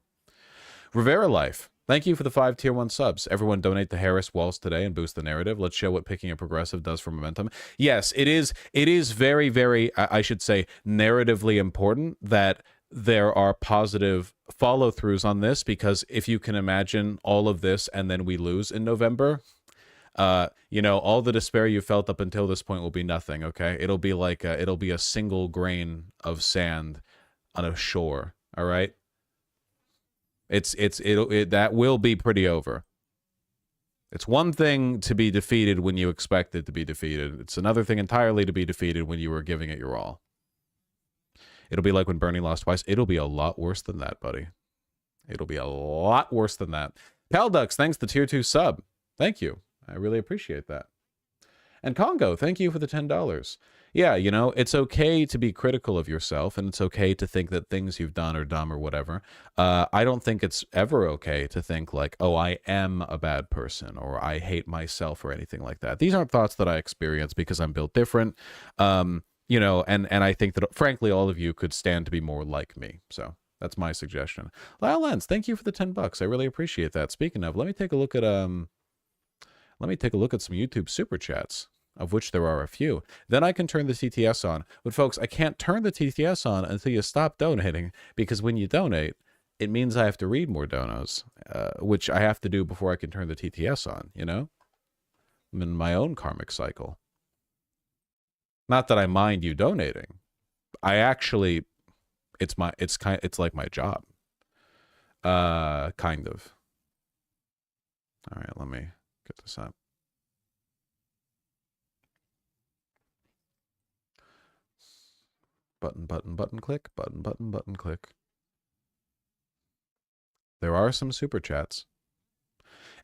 A: Rivera Life, thank you for the 5 tier 1 subs. Everyone donate to Harris Walls today and boost the narrative. Let's show what picking a progressive does for momentum. Yes, it is very, very, I should say, narratively important that there are positive follow-throughs on this, because if you can imagine all of this and then we lose in November, You know, all the despair you felt up until this point will be nothing, okay? It'll be like it'll be a single grain of sand on a shore, all right? That will be pretty over. It's one thing to be defeated when you expect it to be defeated. It's another thing entirely to be defeated when you were giving it your all. It'll be like when Bernie lost twice. It'll be a lot worse than that, buddy. It'll be a lot worse than that. Paldux, thanks the tier 2 sub. Thank you. I really appreciate that. And Congo, thank you for the $10. Yeah, you know, it's okay to be critical of yourself, and it's okay to think that things you've done are dumb or whatever. I don't think it's ever okay to think like, oh, I am a bad person, or I hate myself, or anything like that. These aren't thoughts that I experience because I'm built different. You know, and I think that, frankly, all of you could stand to be more like me. So that's my suggestion. Lyle Lenz, thank you for the $10. I really appreciate that. Speaking of, let me take a look at some YouTube super chats, of which there are a few. Then I can turn the TTS on. But folks, I can't turn the TTS on until you stop donating, because when you donate, it means I have to read more donos, which I have to do before I can turn the TTS on, you know? I'm in my own karmic cycle. Not that I mind you donating. I actually, it's like my job. Kind of. All right, let me get this up. Button, click. Button, click. There are some super chats.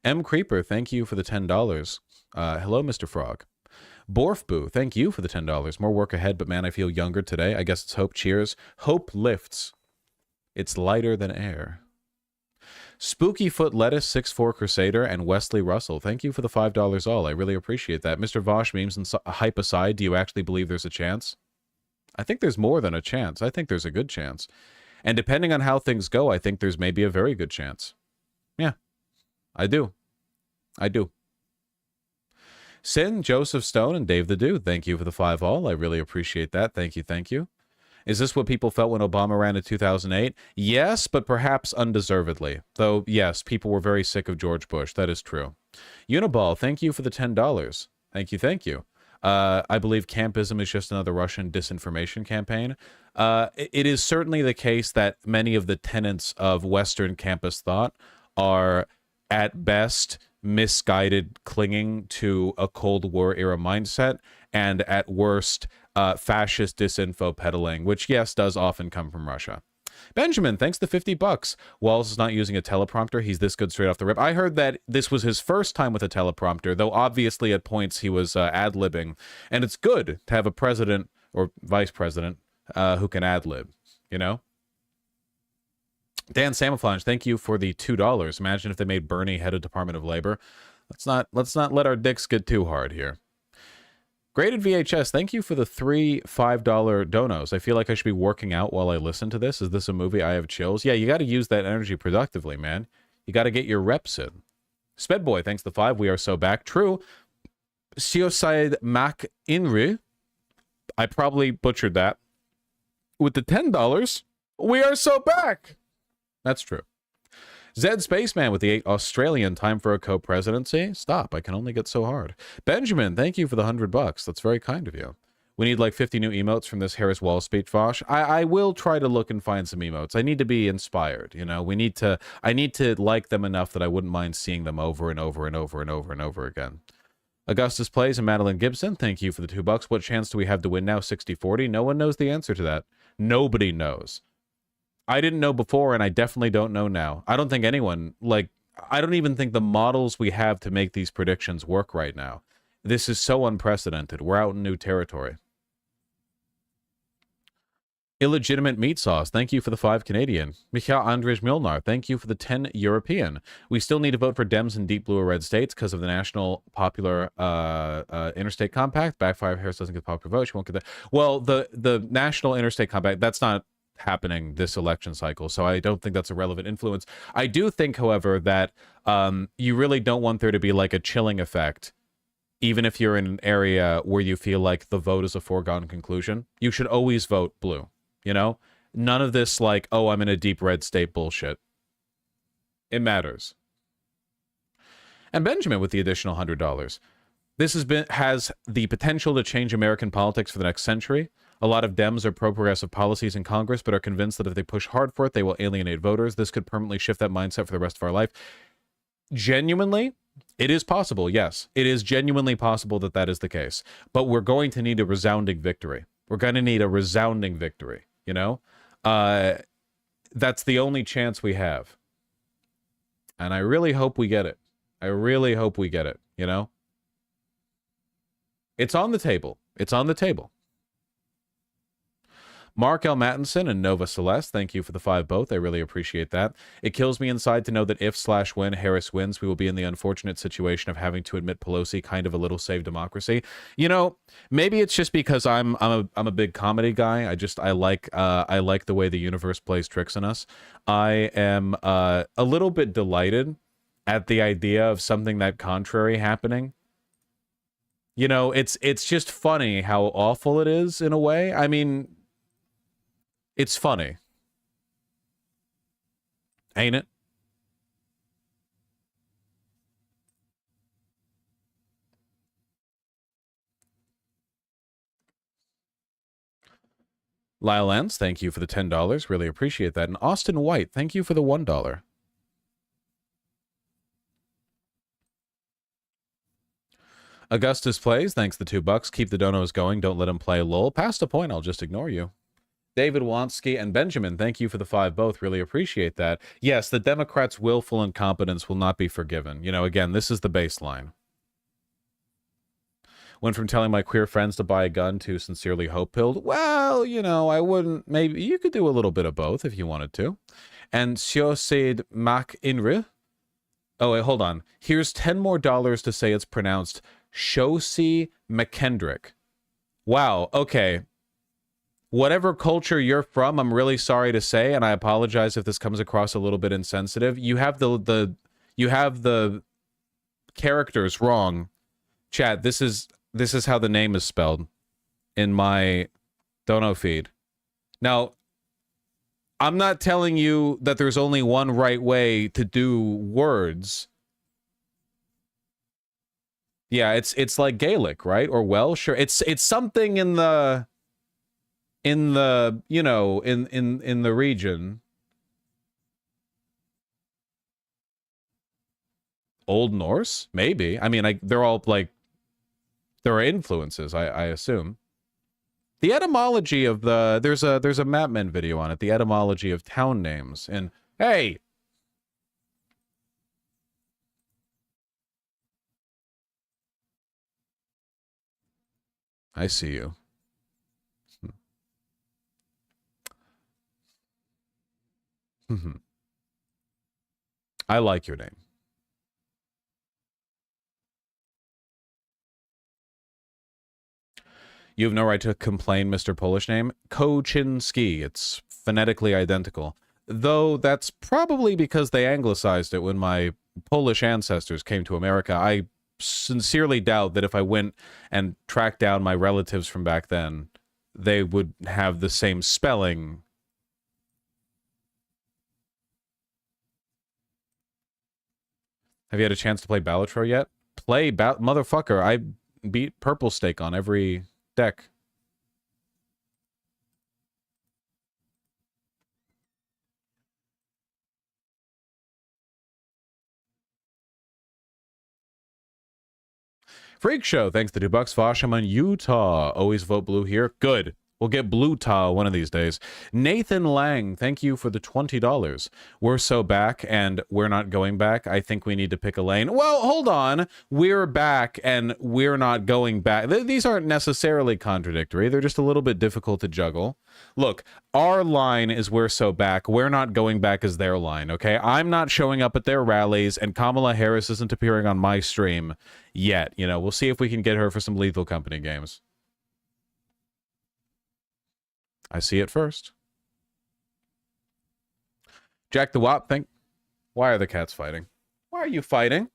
A: M. Creeper, thank you for the $10. Hello, Mr. Frog. Borfboo, thank you for the $10. More work ahead, but man, I feel younger today. I guess it's hope. Cheers. Hope lifts. It's lighter than air. Spooky Foot Lettuce, 6'4 Crusader, and Wesley Russell, thank you for the $5 all. I really appreciate that. Mr. Vosh, memes and hype aside, do you actually believe there's a chance? I think there's more than a chance. I think there's a good chance. And depending on how things go, I think there's maybe a very good chance. Yeah, I do. I do. Sin, Joseph Stone, and Dave the Dude, thank you for the 5 all. I really appreciate that. Thank you, thank you. Is this what people felt when Obama ran in 2008? Yes, but perhaps undeservedly. Though, yes, people were very sick of George Bush. That is true. Uniball, thank you for the $10. Thank you, thank you. I believe campism is just another Russian disinformation campaign. It is certainly the case that many of the tenets of Western campus thought are, at best, misguided clinging to a Cold War era mindset, and at worst, fascist disinfo peddling, which, yes, does often come from Russia. Benjamin, thanks to $50. WALZ is not using a teleprompter. He's this good straight off the rip. I heard that this was his first time with a teleprompter, though obviously at points he was ad-libbing. And it's good to have a president or vice president who can ad-lib, you know? Dan Samaflange, thank you for the $2. Imagine if they made Bernie head of Department of Labor. Let's not let our dicks get too hard here. Graded VHS, thank you for the 3 $5 donos. I feel like I should be working out while I listen to this. Is this a movie? I have chills. Yeah, you got to use that energy productively, man. You got to get your reps in. Spedboy, thanks to 5. We are so back. True. Sioside Mac Inri. I probably butchered that. With the $10, we are so back. That's true. Zed Spaceman with the 8 Australian, time for a co-presidency. Stop, I can only get so hard. Benjamin, thank you for the $100. That's very kind of you. We need like 50 new emotes from this Harris Wall speech, Vosh. I will try to look and find some emotes. I need to be inspired, you know. I need to like them enough that I wouldn't mind seeing them over and over and over and over and over again. Augustus Plays and Madeline Gibson, thank you for the $2. What chance do we have to win now? 60-40? No one knows the answer to that. Nobody knows. I didn't know before, and I definitely don't know now. I don't think anyone, I don't even think the models we have to make these predictions work right now. This is so unprecedented. We're out in new territory. Illegitimate Meat Sauce, thank you for the 5 Canadian. Michael Andrzej Milnar, thank you for the 10 European. We still need to vote for Dems in deep blue or red states because of the National Popular Interstate Compact. Backfire Harris doesn't get popular vote. She won't get that. Well, the National Interstate Compact, that's not happening this election cycle, so I don't think that's a relevant influence. I do think, however, that you really don't want there to be like a chilling effect, even if you're in an area where you feel like the vote is a foregone conclusion. You should always vote blue, you know? None of this like, oh, I'm in a deep red state bullshit. It matters. And Benjamin with the additional $100. This has the potential to change American politics for the next century. A lot of Dems are pro-progressive policies in Congress, but are convinced that if they push hard for it, they will alienate voters. This could permanently shift that mindset for the rest of our life. Genuinely, it is possible, yes. It is genuinely possible that that is the case. But we're going to need a resounding victory. We're going to need a resounding victory, you know? That's the only chance we have. And I really hope we get it. I really hope we get it, you know? It's on the table. It's on the table. Mark L. Mattinson and Nova Celeste, thank you for the 5 both. I really appreciate that. It kills me inside to know that if/when Harris wins, we will be in the unfortunate situation of having to admit Pelosi kind of a little save democracy. You know, maybe it's just because I'm a big comedy guy. I like the way the universe plays tricks on us. I am a little bit delighted at the idea of something that contrary happening. You know, it's just funny how awful it is in a way. I mean, it's funny. Ain't it? Lyle Lance, thank you for the $10. Really appreciate that. And Austin White, thank you for the $1. Augustus Plays, thanks the $2. Keep the donos going. Don't let him play lol. Past a point, I'll just ignore you. David Wansky and Benjamin, thank you for the 5 both. Really appreciate that. Yes, the Democrats' willful incompetence will not be forgiven. You know, again, this is the baseline. Went from telling my queer friends to buy a gun to sincerely hope-pilled. Well, you know, I wouldn't. Maybe you could do a little bit of both if you wanted to. And Siosid Mac Inri. Oh, wait, hold on. Here's $10 more to say it's pronounced Shosi McKendrick. Wow, okay. Whatever culture you're from, I'm really sorry to say, and I apologize if this comes across a little bit insensitive. You have the characters wrong. Chat, this is how the name is spelled in my dono feed. Now, I'm not telling you that there's only one right way to do words. Yeah, it's like Gaelic, right? Or Welsh, or it's something in the you know, in the region. Old Norse, maybe. I mean, they're all like, there are influences, I assume. The etymology of there's a Mapman video on it. The etymology of town names. And hey, I see you. I like your name. You have no right to complain, Mr. Polish name. Koczynski. It's phonetically identical. Though that's probably because they anglicized it when my Polish ancestors came to America. I sincerely doubt that if I went and tracked down my relatives from back then, they would have the same spelling. Have you had a chance to play Balatro yet? Motherfucker, I beat Purple Stake on every deck. Freak Show, thanks to $2. Vosh, I'm on Utah. Always vote blue here. Good. We'll get blue tar one of these days. Nathan Lang, thank you for the $20. We're so back and we're not going back. I think we need to pick a lane. Well, hold on. We're back and we're not going back. These aren't necessarily contradictory. They're just a little bit difficult to juggle. Look, our line is we're so back. We're not going back is their line, okay? I'm not showing up at their rallies and Kamala Harris isn't appearing on my stream yet. You know, we'll see if we can get her for some Lethal Company games. I see it first. Jack the Wop, why are the cats fighting? Why are you fighting?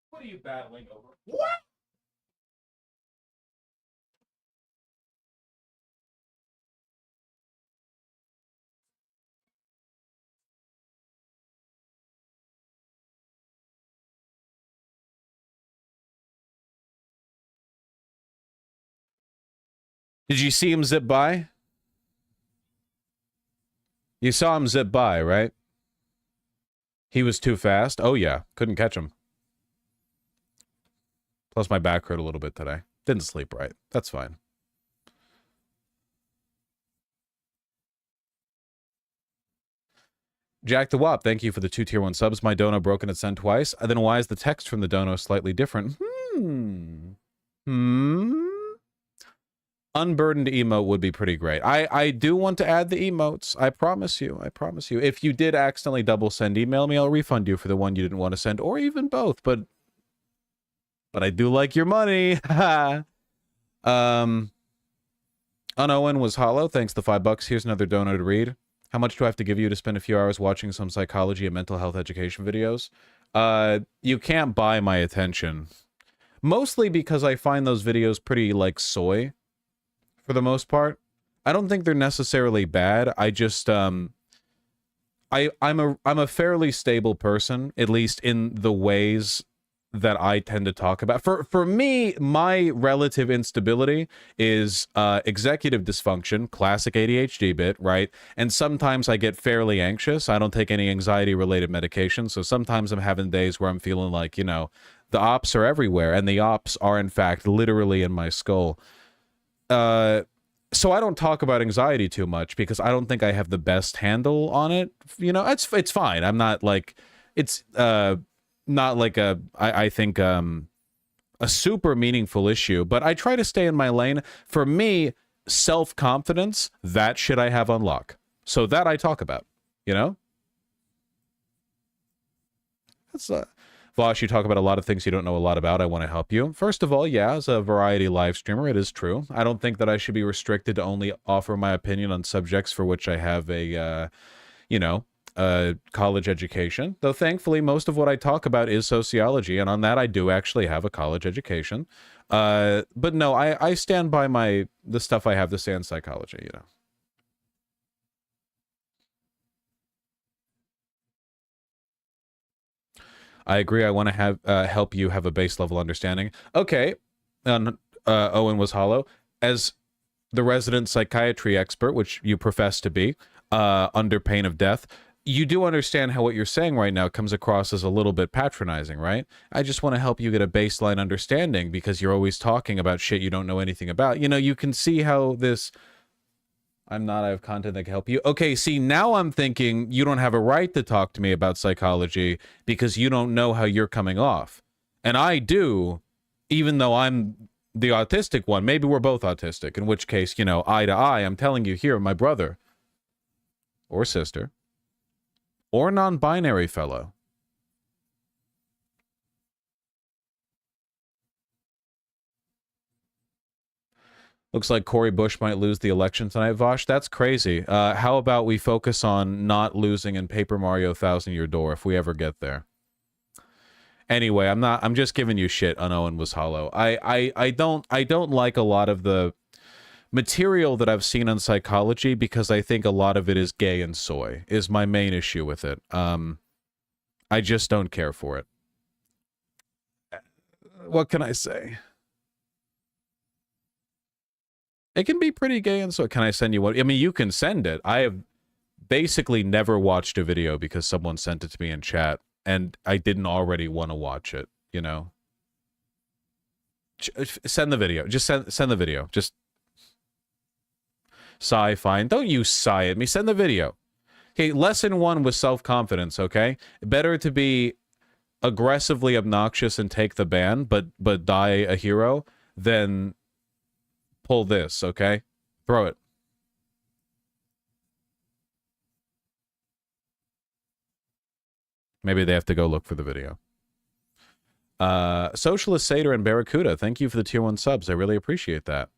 A: What are you battling over? What? Did you see him zip by? You saw him zip by, right? He was too fast. Oh, yeah. Couldn't catch him. Plus, my back hurt a little bit today. Didn't sleep right. That's fine. Jack the Wop, thank you for the 2 tier 1 subs. My dono broken at send twice. Then why is the text from the dono slightly different? Unburdened emote would be pretty great. I do want to add the emotes. I promise you. I promise you. If you did accidentally double send, email me. I'll refund you for the one you didn't want to send, or even both. But I do like your money. Unowen was hollow. Thanks the $5. Here's another dono to read. How much do I have to give you to spend a few hours watching some psychology and mental health education videos? You can't buy my attention. Mostly because I find those videos pretty, like, soy. For the most part. I don't think they're necessarily bad. I just, I'm a fairly stable person, at least in the ways that I tend to talk about. For me, my relative instability is executive dysfunction, classic ADHD bit, right? And sometimes I get fairly anxious. I don't take any anxiety-related medication, so sometimes I'm having days where I'm feeling like, you know, the ops are everywhere, and the ops are, in fact, literally in my skull. So I don't talk about anxiety too much because I don't think I have the best handle on it. You know, it's fine. I'm not like, it's not like I think a super meaningful issue, but I try to stay in my lane. For me, self-confidence, that shit I have on lock. So that I talk about, you know? That's Vosh, you talk about a lot of things you don't know a lot about. I want to help you. First of all, yeah, as a variety live streamer, it is true. I don't think that I should be restricted to only offer my opinion on subjects for which I have a, you know, college education. Though thankfully, most of what I talk about is sociology, and on that I do actually have a college education. But no, I stand by the stuff I have to say on psychology, you know. I agree. I want to have help you have a base level understanding. Okay. Owen was hollow. As the resident psychiatry expert, which you profess to be, under pain of death, you do understand how what you're saying right now comes across as a little bit patronizing, right? I just want to help you get a baseline understanding because you're always talking about shit you don't know anything about. You know, you can see how this... I have content that can help you. Okay, see, now I'm thinking you don't have a right to talk to me about psychology because you don't know how you're coming off. And I do, even though I'm the autistic one. Maybe we're both autistic, in which case, you know, eye to eye, I'm telling you here, my brother or sister or non-binary fellow. Looks like Cory Bush might lose the election tonight, Vosh. That's crazy. How about we focus on not losing in Paper Mario Thousand Year Door if we ever get there? Anyway, I'm just giving you shit on Owen was hollow. I don't like a lot of the material that I've seen on psychology because I think a lot of it is gay and soy, is my main issue with it. I just don't care for it. What can I say? It can be pretty gay and so. Can I send you one? I mean, you can send it. I have basically never watched a video because someone sent it to me in chat, and I didn't already want to watch it, you know? Send the video. Just send the video. Just... Sigh, fine. Don't you sigh at me. Send the video. Okay, lesson 1 was self-confidence, okay? Better to be aggressively obnoxious and take the ban, but die a hero, than... pull this, okay? Throw it. Maybe they have to go look for the video. Socialist Satyr and Barracuda, thank you for the tier 1 subs. I really appreciate that.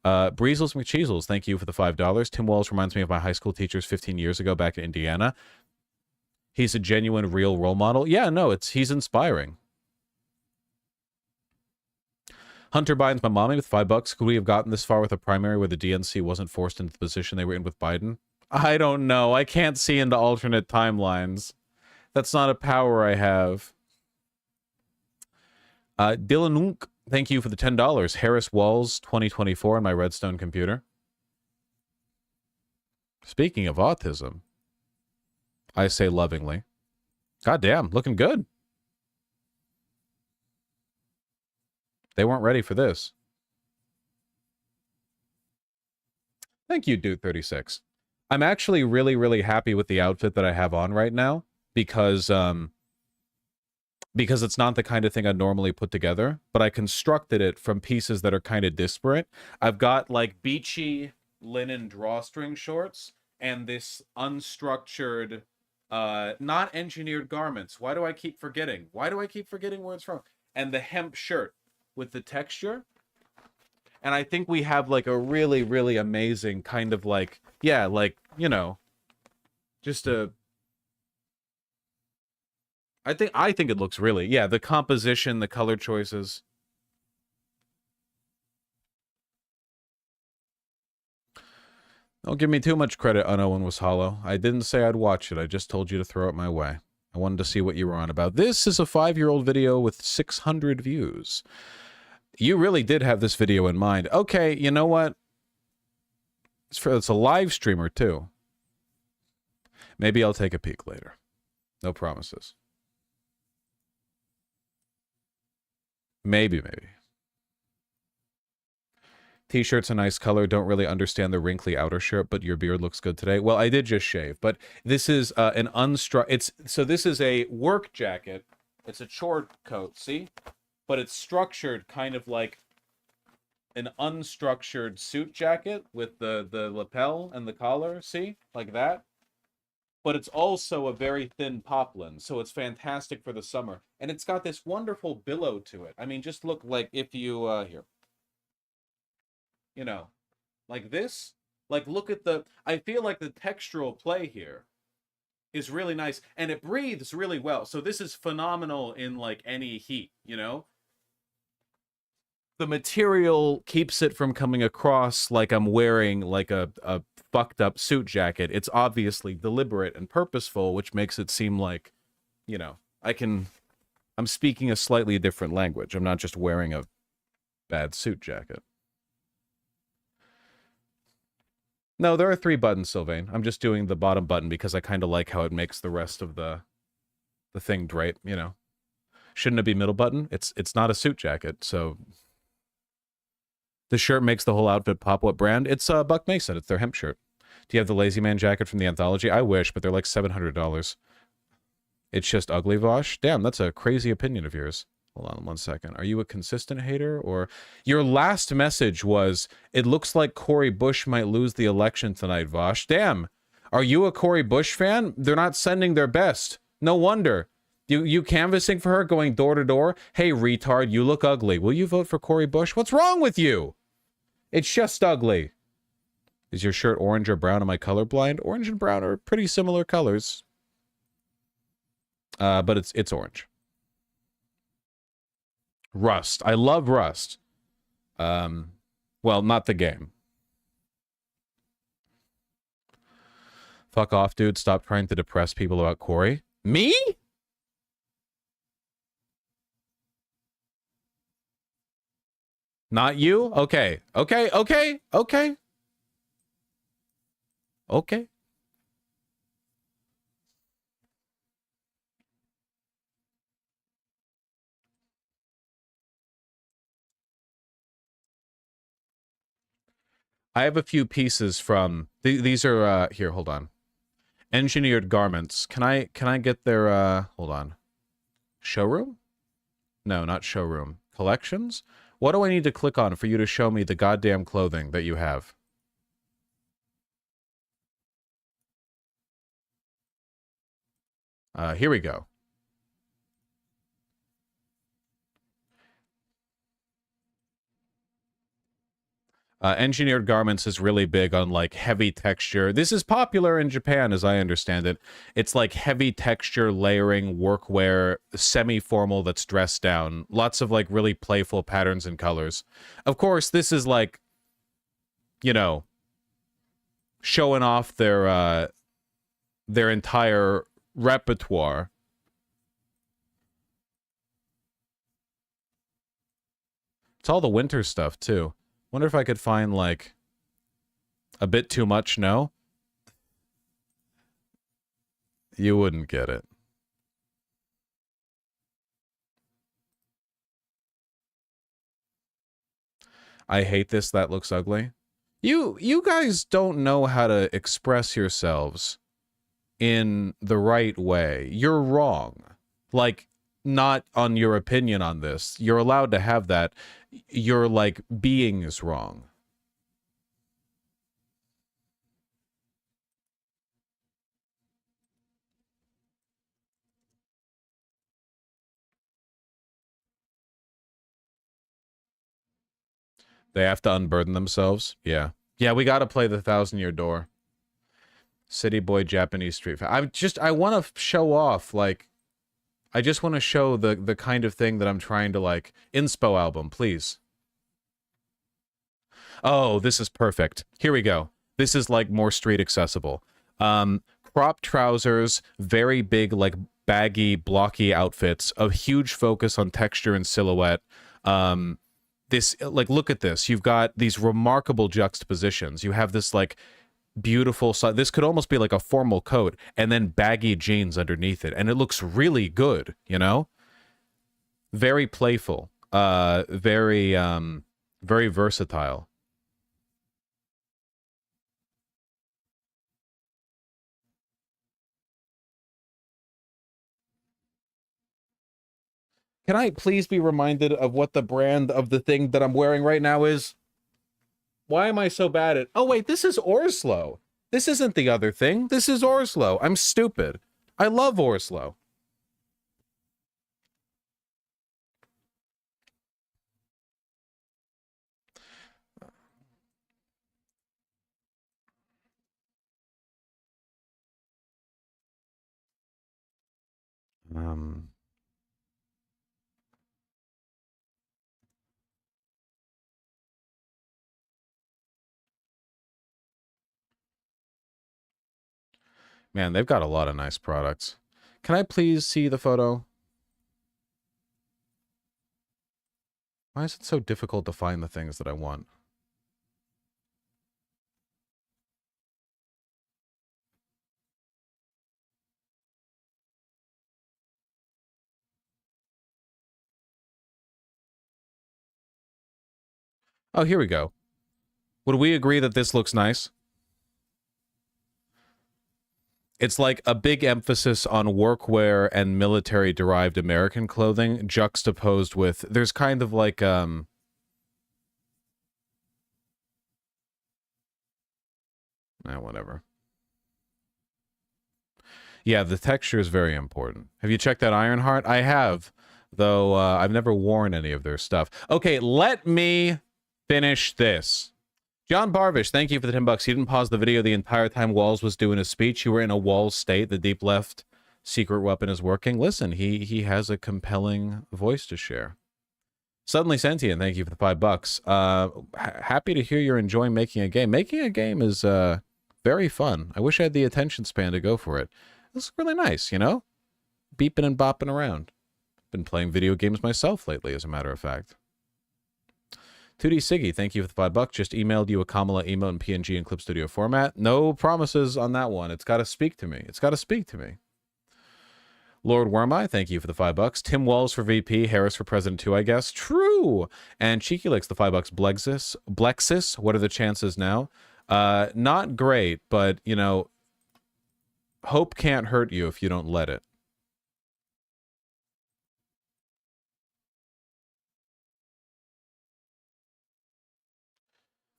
A: Breezels McCheezels, thank you for the $5. Tim Walz reminds me of my high school teachers 15 years ago back in Indiana. He's a genuine, real role model. Yeah, no, he's inspiring. Hunter Biden's my mommy with $5. Could we have gotten this far with a primary where the DNC wasn't forced into the position they were in with Biden? I don't know. I can't see into alternate timelines. That's not a power I have. Dylan Unk, Thank you for the $10. Harris WALZ 2024 on my Redstone computer. Speaking of autism, I say lovingly. Goddamn, looking good. They weren't ready for this. Thank you, Dude 36. I'm actually really, really happy with the outfit that I have on right now because it's not the kind of thing I'd normally put together, but I constructed it from pieces that are kind of disparate. I've got like beachy linen drawstring shorts and this unstructured, not engineered garments. Why do I keep forgetting? Why do I keep forgetting where it's from? And the hemp shirt with the texture. And I think we have like a really, really amazing kind of like, yeah, like, you know, just a... I think it looks really, yeah, the composition, the color choices. Don't give me too much credit on Owen Was Hollow. I didn't say I'd watch it. I just told you to throw it my way. I wanted to see what you were on about. This is a 5-year-old video with 600 views. You really did have this video in mind. Okay, you know what? It's a live streamer, too. Maybe I'll take a peek later. No promises. Maybe. T-shirt's a nice color. Don't really understand the wrinkly outer shirt, but your beard looks good today. Well, I did just shave, but this is an so this is a work jacket. It's a chore coat, see? But it's structured kind of like an unstructured suit jacket with the lapel and the collar, see? Like that. But it's also a very thin poplin, so it's fantastic for the summer. And it's got this wonderful billow to it. I mean, just look like if you, here. You know, like this. Like, look at the, I feel like the textural play here is really nice. And it breathes really well. So this is phenomenal in, like, any heat, you know? The material keeps it from coming across like I'm wearing, like, a fucked up suit jacket. It's obviously deliberate and purposeful, which makes it seem like, you know, I'm speaking a slightly different language. I'm not just wearing a bad suit jacket. No, there are 3 buttons, Sylvain. I'm just doing the bottom button because I kind of like how it makes the rest of the thing drape, you know. Shouldn't it be middle button? It's not a suit jacket, so... The shirt makes the whole outfit pop. What brand? It's Buck Mason. It's their hemp shirt. Do you have the Lazy Man jacket from the anthology? I wish, but they're like $700. It's just ugly, Vosh? Damn, that's a crazy opinion of yours. Hold on 1 second. Are you a consistent hater? Or your last message was, it looks like Cory Bush might lose the election tonight, Vosh. Damn. Are you a Cory Bush fan? They're not sending their best. No wonder. You canvassing for her, going door to door? Hey, retard, you look ugly. Will you vote for Cory Bush? What's wrong with you? It's just ugly. Is your shirt orange or brown? Am I colorblind? Orange and brown are pretty similar colors. But it's orange. Rust. I love Rust. Well, not the game. Fuck off, dude. Stop trying to depress people about Cory. Me? Not you? Okay. Okay. I have a few pieces from these are here, hold on. Engineered garments. Can I get their hold on. Showroom? No, not showroom. Collections? What do I need to click on for you to show me the goddamn clothing that you have? Here we go. Engineered garments is really big on like heavy texture. This is popular in Japan, as I understand it. It's like heavy texture, layering, workwear, semi-formal that's dressed down. Lots of like really playful patterns and colors. Of course, this is like, you know, showing off their entire repertoire. It's all the winter stuff, too. Wonder if I could find, like, a bit too much, no? You wouldn't get it. I hate this, that looks ugly. You guys don't know how to express yourselves in the right way. You're wrong. Like, not on your opinion on this. You're allowed to have that. Your, like, being is wrong. They have to unburden themselves. Yeah. Yeah, we got to play the 1,000-Year Door. City Boy Japanese Street. I want to show off, like, I just want to show the kind of thing that I'm trying to, like, inspo album, please. Oh, this is perfect. Here we go. This is, like, more street accessible. Crop trousers, very big, like, baggy, blocky outfits, a huge focus on texture and silhouette. This, like, look at this. You've got these remarkable juxtapositions. You have this, like, beautiful, this could almost be like a formal coat, and then baggy jeans underneath it, and it looks really good, you know? Very playful. Very versatile. Can I please be reminded of what the brand of the thing that I'm wearing right now is? Why am I so bad at... Oh, wait, this is Orslo. This isn't the other thing. This is Orslo. I'm stupid. I love Orslo. Man, they've got a lot of nice products. Can I please see the photo? Why is it so difficult to find the things that I want? Oh, here we go. Would we agree that this looks nice? It's like a big emphasis on workwear and military-derived American clothing juxtaposed with... There's kind of like, whatever. Yeah, the texture is very important. Have you checked out Ironheart? I have, though I've never worn any of their stuff. Okay, let me finish this. John Barvish, thank you for the $10. You didn't pause the video the entire time WALZ was doing his speech. You were in a WALZ state. The deep left secret weapon is working. Listen, he has a compelling voice to share. Suddenly Sentient, thank you for the $5. Happy to hear you're enjoying making a game. Making a game is very fun. I wish I had the attention span to go for it. It's really nice, you know? Beeping and bopping around. Been playing video games myself lately, as a matter of fact. 2D Siggy, thank you for the $5. Just emailed you a Kamala emote in PNG and Clip Studio format. No promises on that one. It's got to speak to me. It's got to speak to me. Lord Wormeye, thank you for the $5. Tim Walz for VP, Harris for President 2, I guess. True. And Cheeky Licks, the $5. Blexis, what are the chances now? Not great, but, you know, hope can't hurt you if you don't let it.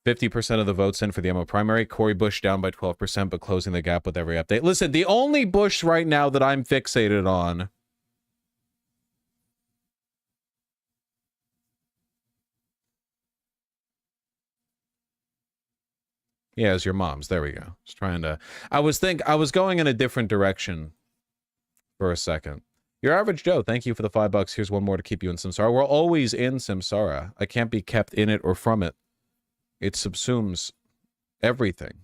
A: 50% of the votes in for the Emma primary. Cory Bush down by 12%, but closing the gap with every update. Listen, the only Bush right now that I'm fixated on... Yeah, it's your mom's. There we go. Just trying to... I was going in a different direction for a second. Your Average Joe, thank you for the $5. Here's one more to keep you in Samsara. We're always in Samsara. I can't be kept in it or from it. It subsumes everything.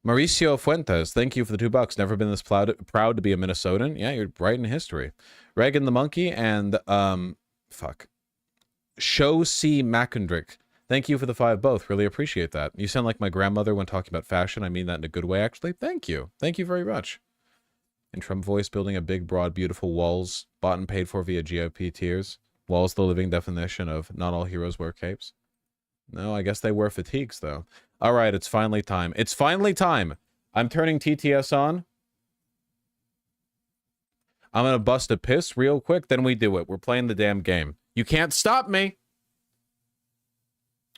A: Mauricio Fuentes, thank you for the $2. Never been this proud to be a Minnesotan. Yeah, you're right in history. Reagan the Monkey and Fuck. Show C. Mackendrick. Thank you for the 5 both. Really appreciate that. You sound like my grandmother when talking about fashion. I mean that in a good way, actually. Thank you. Thank you very much. In Trump voice, building a big, broad, beautiful walls, bought and paid for via GOP tiers. Walls, the living definition of not all heroes wear capes. No, I guess they wear fatigues, though. All right, it's finally time. It's finally time. I'm turning TTS on. I'm going to bust a piss real quick, then we do it. We're playing the damn game. You can't stop me.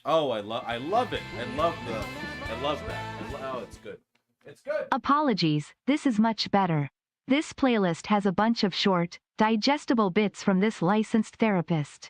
A: Oh, I love it. I love that. Oh, it's good. It's good.
E: Apologies, this is much better. This playlist has a bunch of short, digestible bits from this licensed therapist.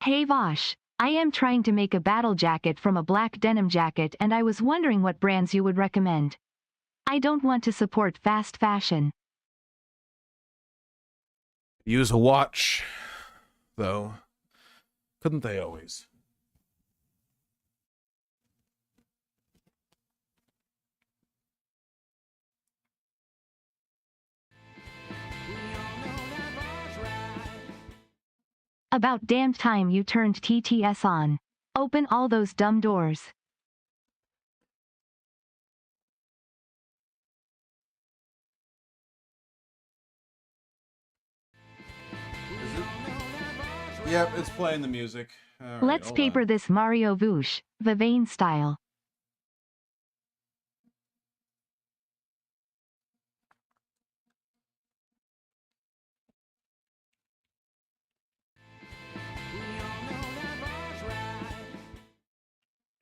E: Hey Vosh, I am trying to make a battle jacket from a black denim jacket and I was wondering what brands you would recommend. I don't want to support fast fashion.
A: Use a watch, though. Couldn't they always?
E: About damn time you turned TTS on. Open all those dumb doors.
A: Yep, it's playing the music. All right,
E: Let's paper this Mario Voosh, Vivane style.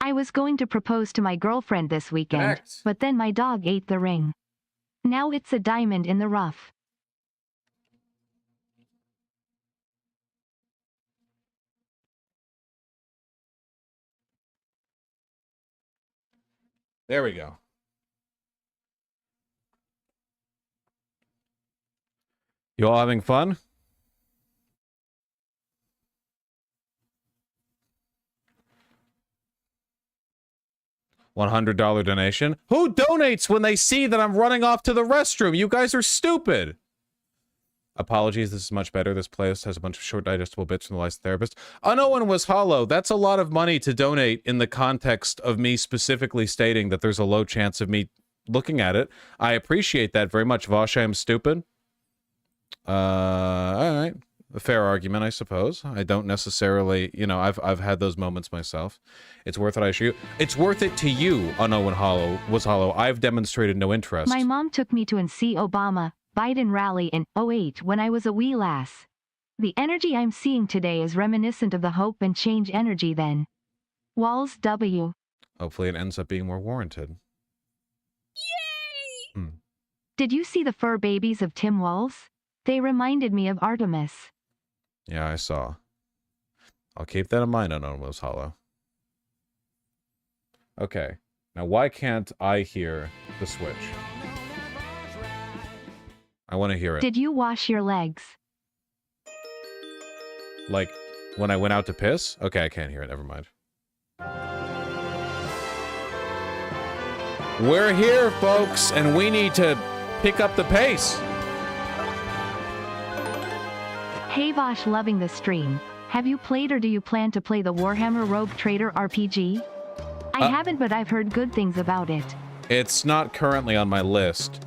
E: I was going to propose to my girlfriend this weekend,
A: Correct.
E: but then my dog ate the ring. Now it's a diamond in the rough.
A: There we go. You all having fun? $100 donation. Who donates when they see that I'm running off to the restroom? You guys are stupid. Apologies, this is much better. This playlist has a bunch of short digestible bits from the licensed therapist. Unknown was hollow. That's a lot of money to donate in the context of me specifically stating that there's a low chance of me looking at it. I appreciate that very much. Vosh, I am stupid. All right. A fair argument, I suppose. I don't necessarily, you know, I've had those moments myself. It's worth it, I assure you. It's worth it to you, Unknown was hollow. I've demonstrated no interest.
E: My mom took me to see Obama Biden rally in '08 when I was a wee lass. The energy I'm seeing today is reminiscent of the hope and change energy then. WALZ W.
A: Hopefully it ends up being more warranted. Yay!
E: Did you see the fur babies of Tim Walz? They reminded me of Artemis.
A: Yeah, I saw. I'll keep that in mind, Unknown was hollow. Okay. Now, why can't I hear the switch? I want to hear it.
E: Did you wash your legs?
A: Like, when I went out to piss? Okay, I can't hear it. Never mind. We're here, folks, and we need to pick up the pace.
E: Hey Vosh, loving the stream. Have you played or do you plan to play the Warhammer Rogue Trader RPG? I haven't, but I've heard good things about it.
A: It's not currently on my list.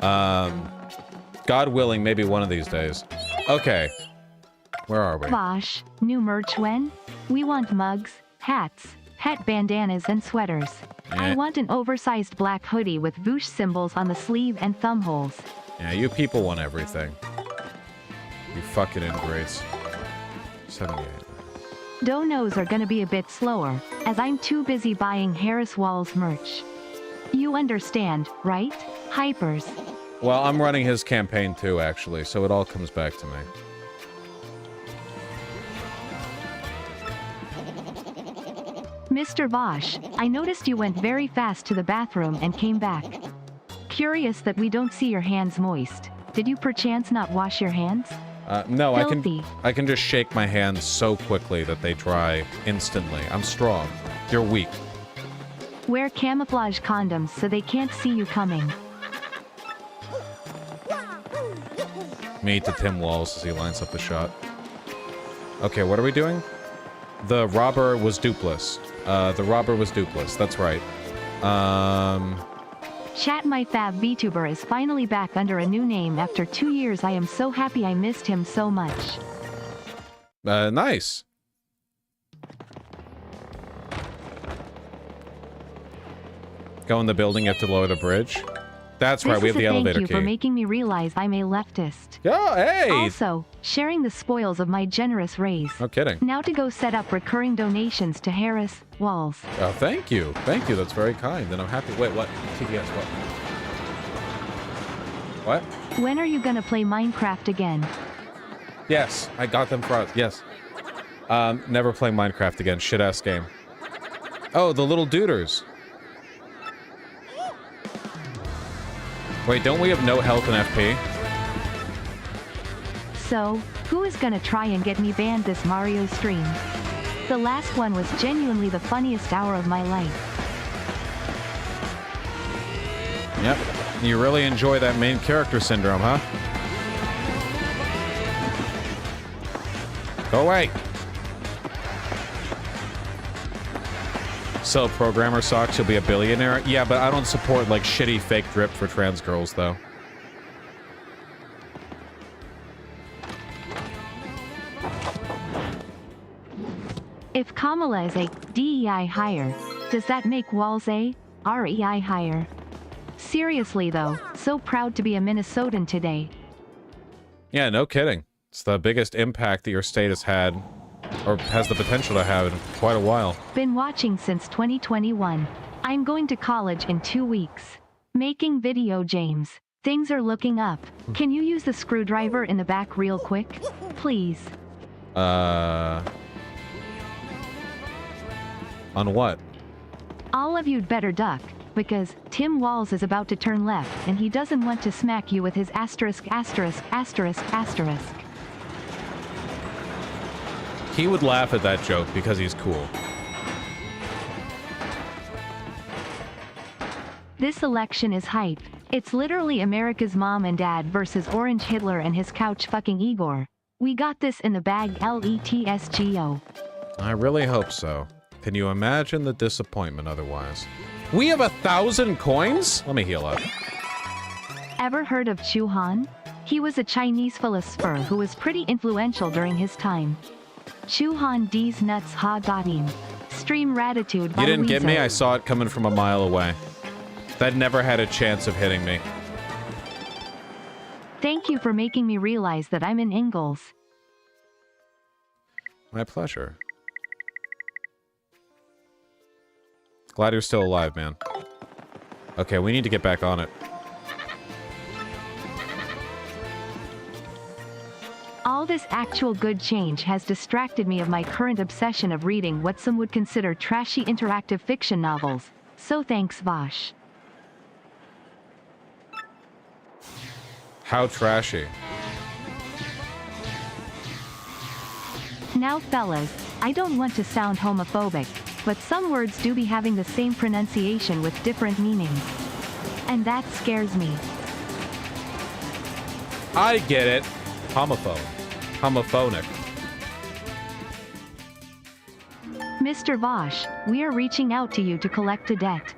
A: God willing, maybe one of these days. Okay. Where are we?
E: Vosh, new merch when? We want mugs, hats, hat bandanas and sweaters. I want an oversized black hoodie with Voosh symbols on the sleeve and thumb holes.
A: Yeah, you people want everything. You fucking ingrates. 78.
E: Donos are gonna be a bit slower, as I'm too busy buying Harris Walls merch. You understand, right? Hypers.
A: Well, I'm running his campaign too, actually, so it all comes back to me.
E: Mr. Vosh, I noticed you went very fast to the bathroom and came back. Curious that we don't see your hands moist. Did you perchance not wash your hands?
A: No,
E: Filthy.
A: I can just shake my hands so quickly that they dry instantly. I'm strong. You're weak.
E: Wear camouflage condoms so they can't see you coming.
A: Me to Tim WALZ as he lines up the shot. Okay, what are we doing? The robber was dupeless. The robber was dupeless. That's right.
E: Chat, my fab VTuber is finally back under a new name after 2 years. I am so happy. I missed him so much.
A: Nice. Go in the building, you have to lower the bridge. That's right, we have the elevator key.
E: Thank you for making me realize I'm a leftist.
A: Oh, hey!
E: Also, sharing the spoils of my generous raise.
A: No kidding.
E: Now to go set up recurring donations to Harris, WALZ.
A: Oh, thank you. Thank you, that's very kind. And I'm happy. Wait, what? TDS, what? What?
E: When are you gonna play Minecraft again?
A: Yes, I got them for us. Yes. Never play Minecraft again. Shit-ass game. Oh, the little duders. Wait, don't we have no health in FP?
E: So, who is gonna try and get me banned this Mario stream? The last one was genuinely the funniest hour of my life.
A: Yep. You really enjoy that main character syndrome, huh? Go away. So, programmer socks, you'll be a billionaire? Yeah, but I don't support, like, shitty fake drip for trans girls, though.
E: If Kamala is a DEI hire, does that make WALZ a REI hire? Seriously though, so proud to be a Minnesotan today.
A: Yeah, no kidding. It's the biggest impact that your state has had, or has the potential to have in quite a while.
E: Been watching since 2021. I'm going to college in 2 weeks. Making video games. Things are looking up. Can you use the screwdriver in the back real quick? Please.
A: On what?
E: All of you'd better duck, because Tim WALZ is about to turn left and he doesn't want to smack you with his asterisk asterisk asterisk asterisk.
A: He would laugh at that joke because he's cool.
E: This election is hype. It's literally America's mom and dad versus Orange Hitler and his couch fucking Igor. We got this in the bag, LETSGO.
A: I really hope so. Can you imagine the disappointment otherwise? We have 1,000 coins? Let me heal up.
E: Ever heard of Chu Han? He was a Chinese philosopher who was pretty influential during his time. Chu Han D's nuts ha got him. Stream Ratitude by
A: You didn't get
E: Weezer.
A: me? I saw it coming from a mile away. That never had a chance of hitting me.
E: Thank you for making me realize that I'm in Ingalls.
A: My pleasure. Glad you're still alive, man. Okay, we need to get back on it.
E: All this actual good change has distracted me of my current obsession of reading what some would consider trashy interactive fiction novels. So thanks, Vosh.
A: How trashy.
E: Now fellas, I don't want to sound homophobic, but some words do be having the same pronunciation with different meanings. And that scares me.
A: I get it. Homophone. Homophonic.
E: Mr. Vosh, we are reaching out to you to collect a debt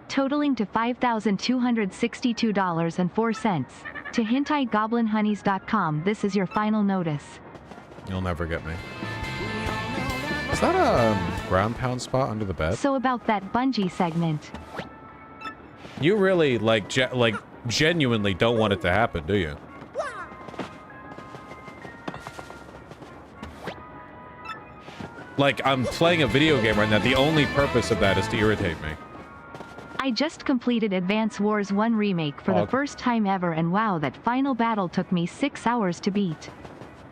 E: totaling to $5,262.04 to hentaiGoblinHoneys.com. This is your final notice.
A: You'll never get me. Is that a ground pound spot under the bed?
E: So about that bungee segment.
A: You really, like genuinely don't want it to happen, do you? Like, I'm playing a video game right now. The only purpose of that is to irritate me.
E: I just completed Advance Wars 1 Remake for the first time ever, and wow, that final battle took me 6 hours to beat.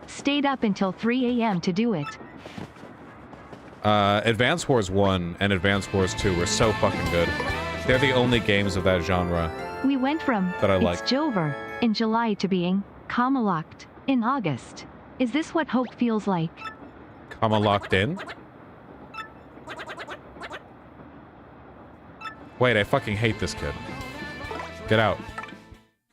E: Stayed up until 3 a.m. to do it.
A: Advance Wars 1 and Advance Wars 2 were so fucking good. They're the only games of that genre
E: We went from
A: that I like.
E: It's Jover in July to being locked in August. Is this what hope feels like?
A: Comma locked in? Wait, I fucking hate this kid. Get out.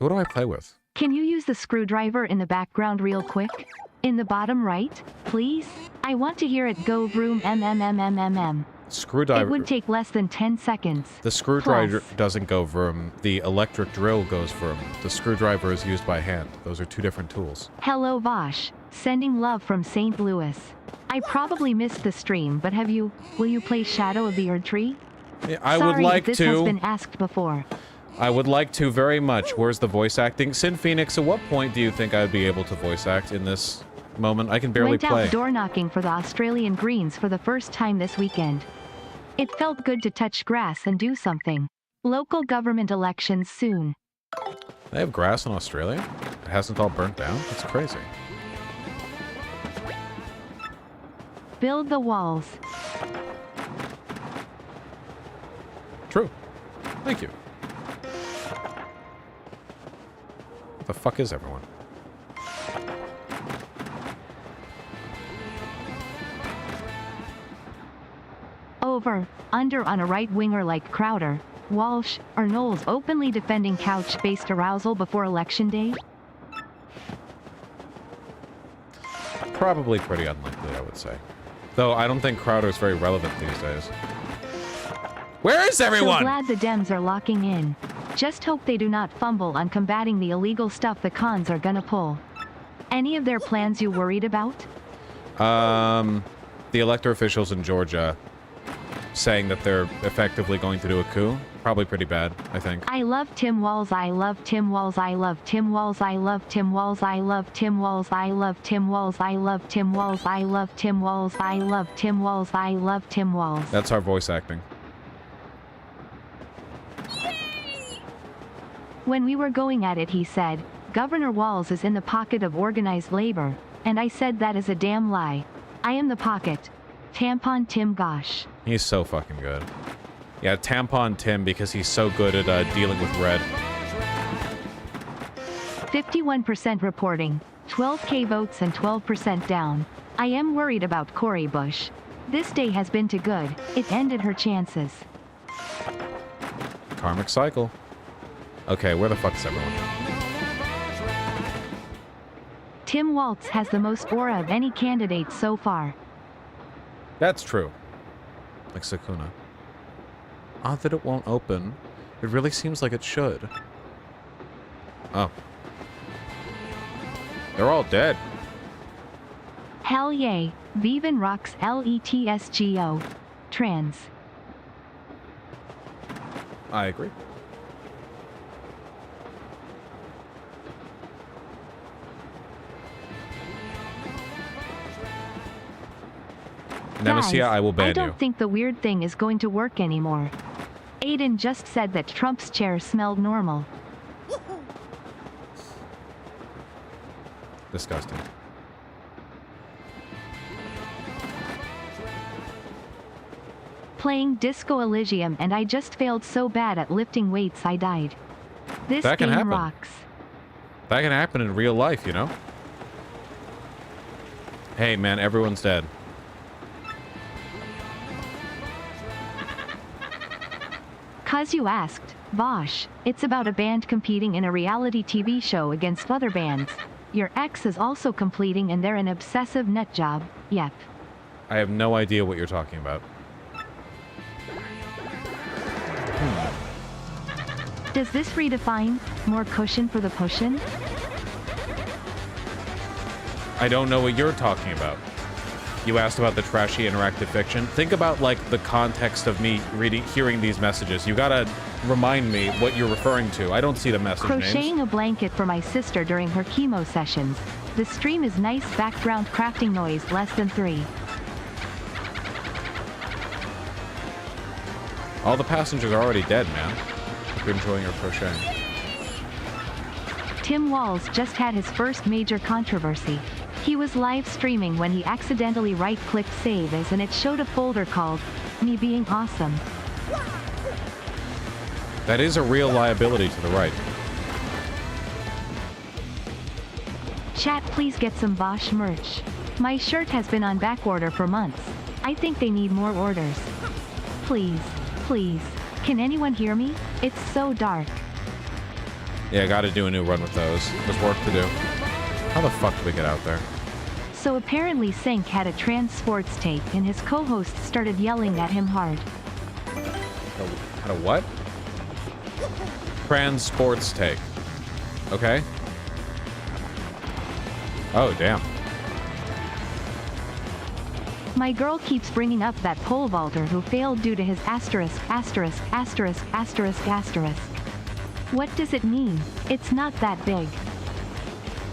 A: Who do I play with?
E: Can you use the screwdriver in the background real quick? In the bottom right, please? I want to hear it go vroom mm.
A: Screwdriver.
E: It would take less than 10 seconds.
A: The screwdriver
E: Plus.
A: doesn't go vroom. The electric drill goes vroom. The screwdriver is used by hand. Those are two different tools.
E: Hello Vosh, sending love from St. Louis. I probably missed the stream, but will you play Shadow of the Erdtree?
A: Yeah, I
E: Sorry
A: would like
E: if this
A: to.
E: has been asked before.
A: I would like to very much. Where's the voice acting? Sin Phoenix, at what point do you think I'd be able to voice act in this moment? I can barely
E: Went
A: play.
E: out door knocking for the Australian Greens for the first time this weekend. It felt good to touch grass and do something. Local government elections soon.
A: They have grass in Australia? It hasn't all burnt down? That's crazy.
E: Build the walls.
A: True. Thank you. What the fuck is everyone?
E: Over, under on a right-winger like Crowder, Walsh, or Knowles openly defending couch-based arousal before Election Day?
A: Probably pretty unlikely, I would say. Though I don't think Crowder's very relevant these days. Where is everyone?
E: So glad the Dems are locking in. Just hope they do not fumble on combating the illegal stuff the cons are gonna pull. Any of their plans you worried about?
A: The elector officials in Georgia saying that they're effectively going to do a coup. Probably pretty bad, I think.
E: I love Tim Walz, I love Tim Walz, I love Tim Walz, I love Tim Walz, I love Tim Walz, I love Tim Walz, I love Tim Walz, I love Tim Walz, I love Tim Walz, I love Tim Walz.
A: That's our voice acting.
E: When we were going at it, he said, Governor Walz is in the pocket of organized labor, and I said that is a damn lie. I am the pocket. Tampon Tim gosh.
A: He's so fucking good. Yeah, Tampon Tim because he's so good at dealing with red.
E: 51% reporting, 12K votes and 12% down. I am worried about Cori Bush. This day has been too good. It ended her chances.
A: Karmic cycle. Okay, where the fuck is everyone?
E: Tim Walz has the most aura of any candidate so far.
A: That's true. Like Sakuna. Odd that it won't open. It really seems like it should. Oh. They're all dead.
E: Hell yay. Vivan rocks LETSGO. Trans.
A: I agree. Nemesia,
E: Guys,
A: I will ban
E: I
A: you.
E: don't think the weird thing is going to work anymore. Aiden just said that Trump's chair smelled normal.
A: Disgusting.
E: Playing Disco Elysium and I just failed so bad at lifting weights I died. This
A: That can
E: game
A: happen.
E: rocks.
A: That can happen in real life, you know? Hey, man, everyone's dead.
E: Cause you asked, Vosh, it's about a band competing in a reality TV show against other bands. Your ex is also completing and they're an obsessive nut job. Yep.
A: I have no idea what you're talking about.
E: Does this redefine more cushion for the pushin'?
A: I don't know what you're talking about. You asked about the trashy interactive fiction. Think about, like, the context of me hearing these messages. You gotta remind me what you're referring to. I don't see the message
E: Crocheting
A: names.
E: a blanket for my sister during her chemo sessions. The stream is nice background crafting noise less than 3.
A: All the passengers are already dead, man. Hope you're enjoying your crocheting.
E: Tim WALZ just had his first major controversy. He was live streaming when he accidentally right-clicked Save As and it showed a folder called Me Being Awesome.
A: That is a real liability to the right.
E: Chat, please get some Bosch merch. My shirt has been on back order for months. I think they need more orders. Please, please. Can anyone hear me? It's so dark.
A: Yeah, gotta do a new run with those. There's work to do. How the fuck do we get out there?
E: So apparently Sync had a trans sports take and his co-host started yelling at him hard.
A: Had a what? Trans sports take. Okay. Oh, damn.
E: My girl keeps bringing up that pole vaulter who failed due to his asterisk. What does it mean? It's not that big.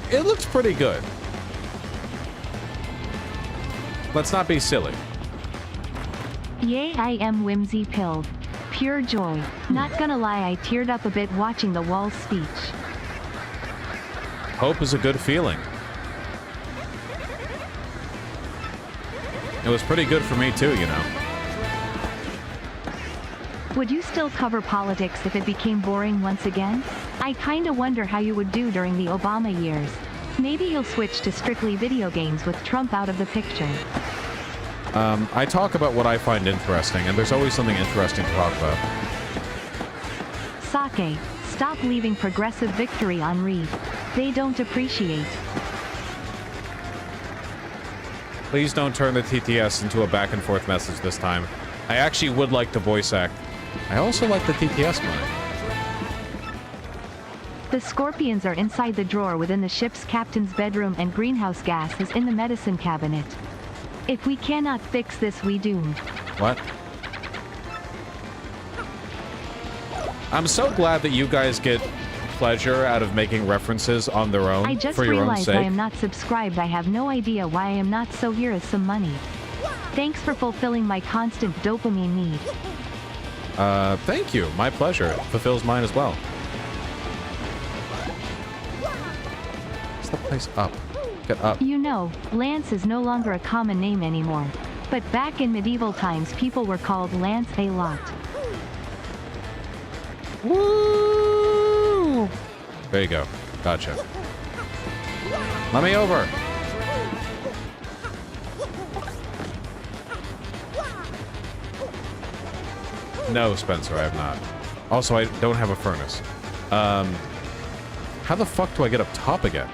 A: It looks pretty good. Let's not be silly.
E: Yay, I am whimsy pilled. Pure joy. Not gonna lie, I teared up a bit watching the WALZ speech.
A: Hope is a good feeling. It was pretty good for me too, you know.
E: Would you still cover politics if it became boring once again? I kinda wonder how you would do during the Obama years. Maybe you'll switch to strictly video games with Trump out of the picture.
A: I talk about what I find interesting, and there's always something interesting to talk about.
E: Sake, stop leaving progressive victory on read. They don't appreciate.
A: Please don't turn the TTS into a back and forth message this time. I actually would like to voice act. I also like the TTS money.
E: The scorpions are inside the drawer within the ship's captain's bedroom and greenhouse gas is in the medicine cabinet. If we cannot fix this, we doomed.
A: What? I'm so glad that you guys get pleasure out of making references on their own
E: I just
A: for your own
E: realized
A: sake.
E: I am not subscribed. I have no idea why I am not, so here is some money. Thanks for fulfilling my constant dopamine need.
A: Thank you. My pleasure. It fulfills mine as well. What's the place up? Get up.
E: You know, Lance is no longer a common name anymore. But back in medieval times, people were called Lance a lot.
A: Woo! There you go. Gotcha. Let me over. No, Spencer, I have not. Also, I don't have a furnace. How the fuck do I get up top again?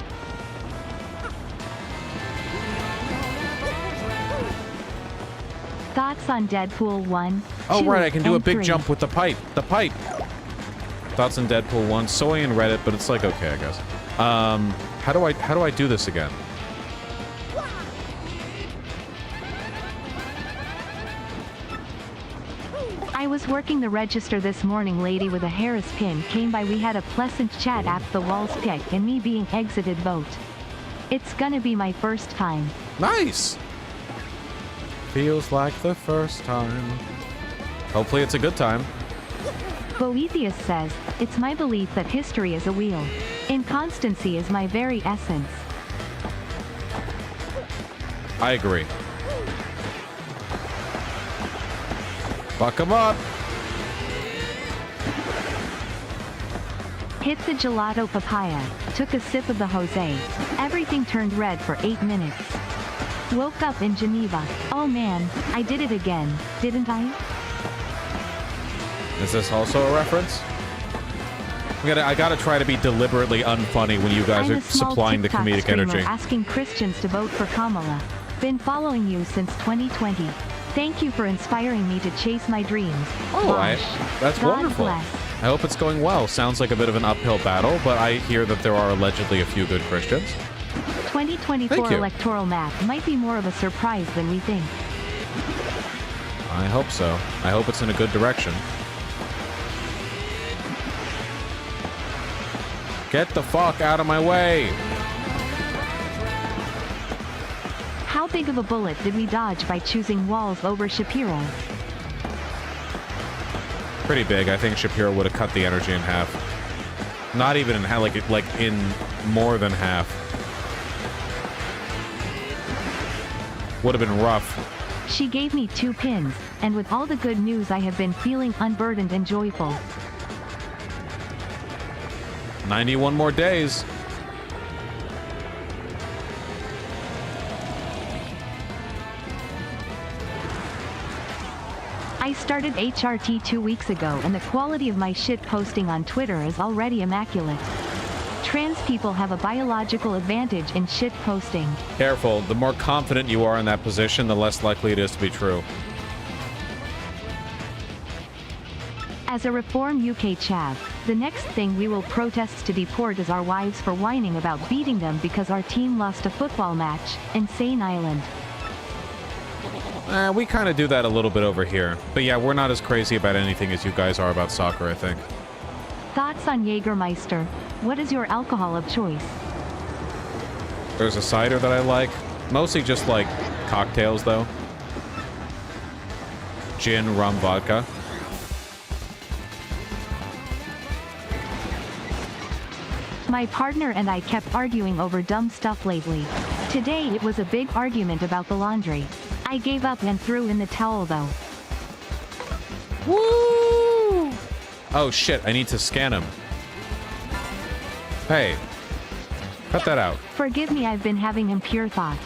E: Thoughts on Deadpool 1?
A: Oh,
E: 2,
A: right, I can do a
E: and
A: big
E: 3.
A: jump with the pipe. The pipe! Thoughts on Deadpool 1. Soy and Reddit, but it's like, okay, I guess. How do I do this again?
E: I was working the register this morning. Lady with a Harris pin came by. We had a pleasant chat at the WALZ pick and me being exited vote. It's gonna be my first time.
A: Nice! Feels like the first time. Hopefully it's a good time.
E: Boethius says, it's my belief that history is a wheel. Inconstancy is my very essence.
A: I agree. Fuck 'em up!
E: Hit the gelato papaya. Took a sip of the Jose. Everything turned red for 8 minutes. Woke up in Geneva. Oh man, I did it again, didn't I?
A: Is this also a reference? I gotta try to be deliberately unfunny when you guys
E: I'm
A: are
E: a small
A: supplying the
E: TikTok
A: comedic
E: streamer
A: energy.
E: asking Christians to vote for Kamala. Been following you since 2020. Thank you for inspiring me to chase my dreams.
A: Oh,
E: Gosh.
A: that's
E: God
A: wonderful.
E: bless.
A: I hope it's going well. Sounds like a bit of an uphill battle, but I hear that there are allegedly a few good Christians.
E: 2024
A: Thank you.
E: electoral map might be more of a surprise than we think.
A: I hope so. I hope it's in a good direction. Get the fuck out of my way!
E: How big of a bullet did we dodge by choosing WALZ over Shapiro?
A: pretty big. I think Shapiro would have cut the energy in half. Not even in half, like in more than half. Would have been rough.
E: She gave me 2 pins, and with all the good news I have been feeling unburdened and joyful.
A: 91 more days.
E: I started HRT 2 weeks ago and the quality of my shit posting on Twitter is already immaculate. Trans people have a biological advantage in shit posting.
A: Careful, the more confident you are in that position, the less likely it is to be true.
E: As a Reform UK chav, the next thing we will protest to deport is our wives for whining about beating them because our team lost a football match. Insane Island.
A: We kind of do that a little bit over here. But yeah, we're not as crazy about anything as you guys are about soccer, I think.
E: Thoughts on Jägermeister? What is your alcohol of choice?
A: There's a cider that I like. Mostly just like cocktails, though. Gin, rum, vodka.
E: My partner and I kept arguing over dumb stuff lately. Today it was a big argument about the laundry. I gave up and threw in the towel though.
A: Woo! Oh shit, I need to scan him. Hey. Cut that out.
E: Forgive me, I've been having impure thoughts.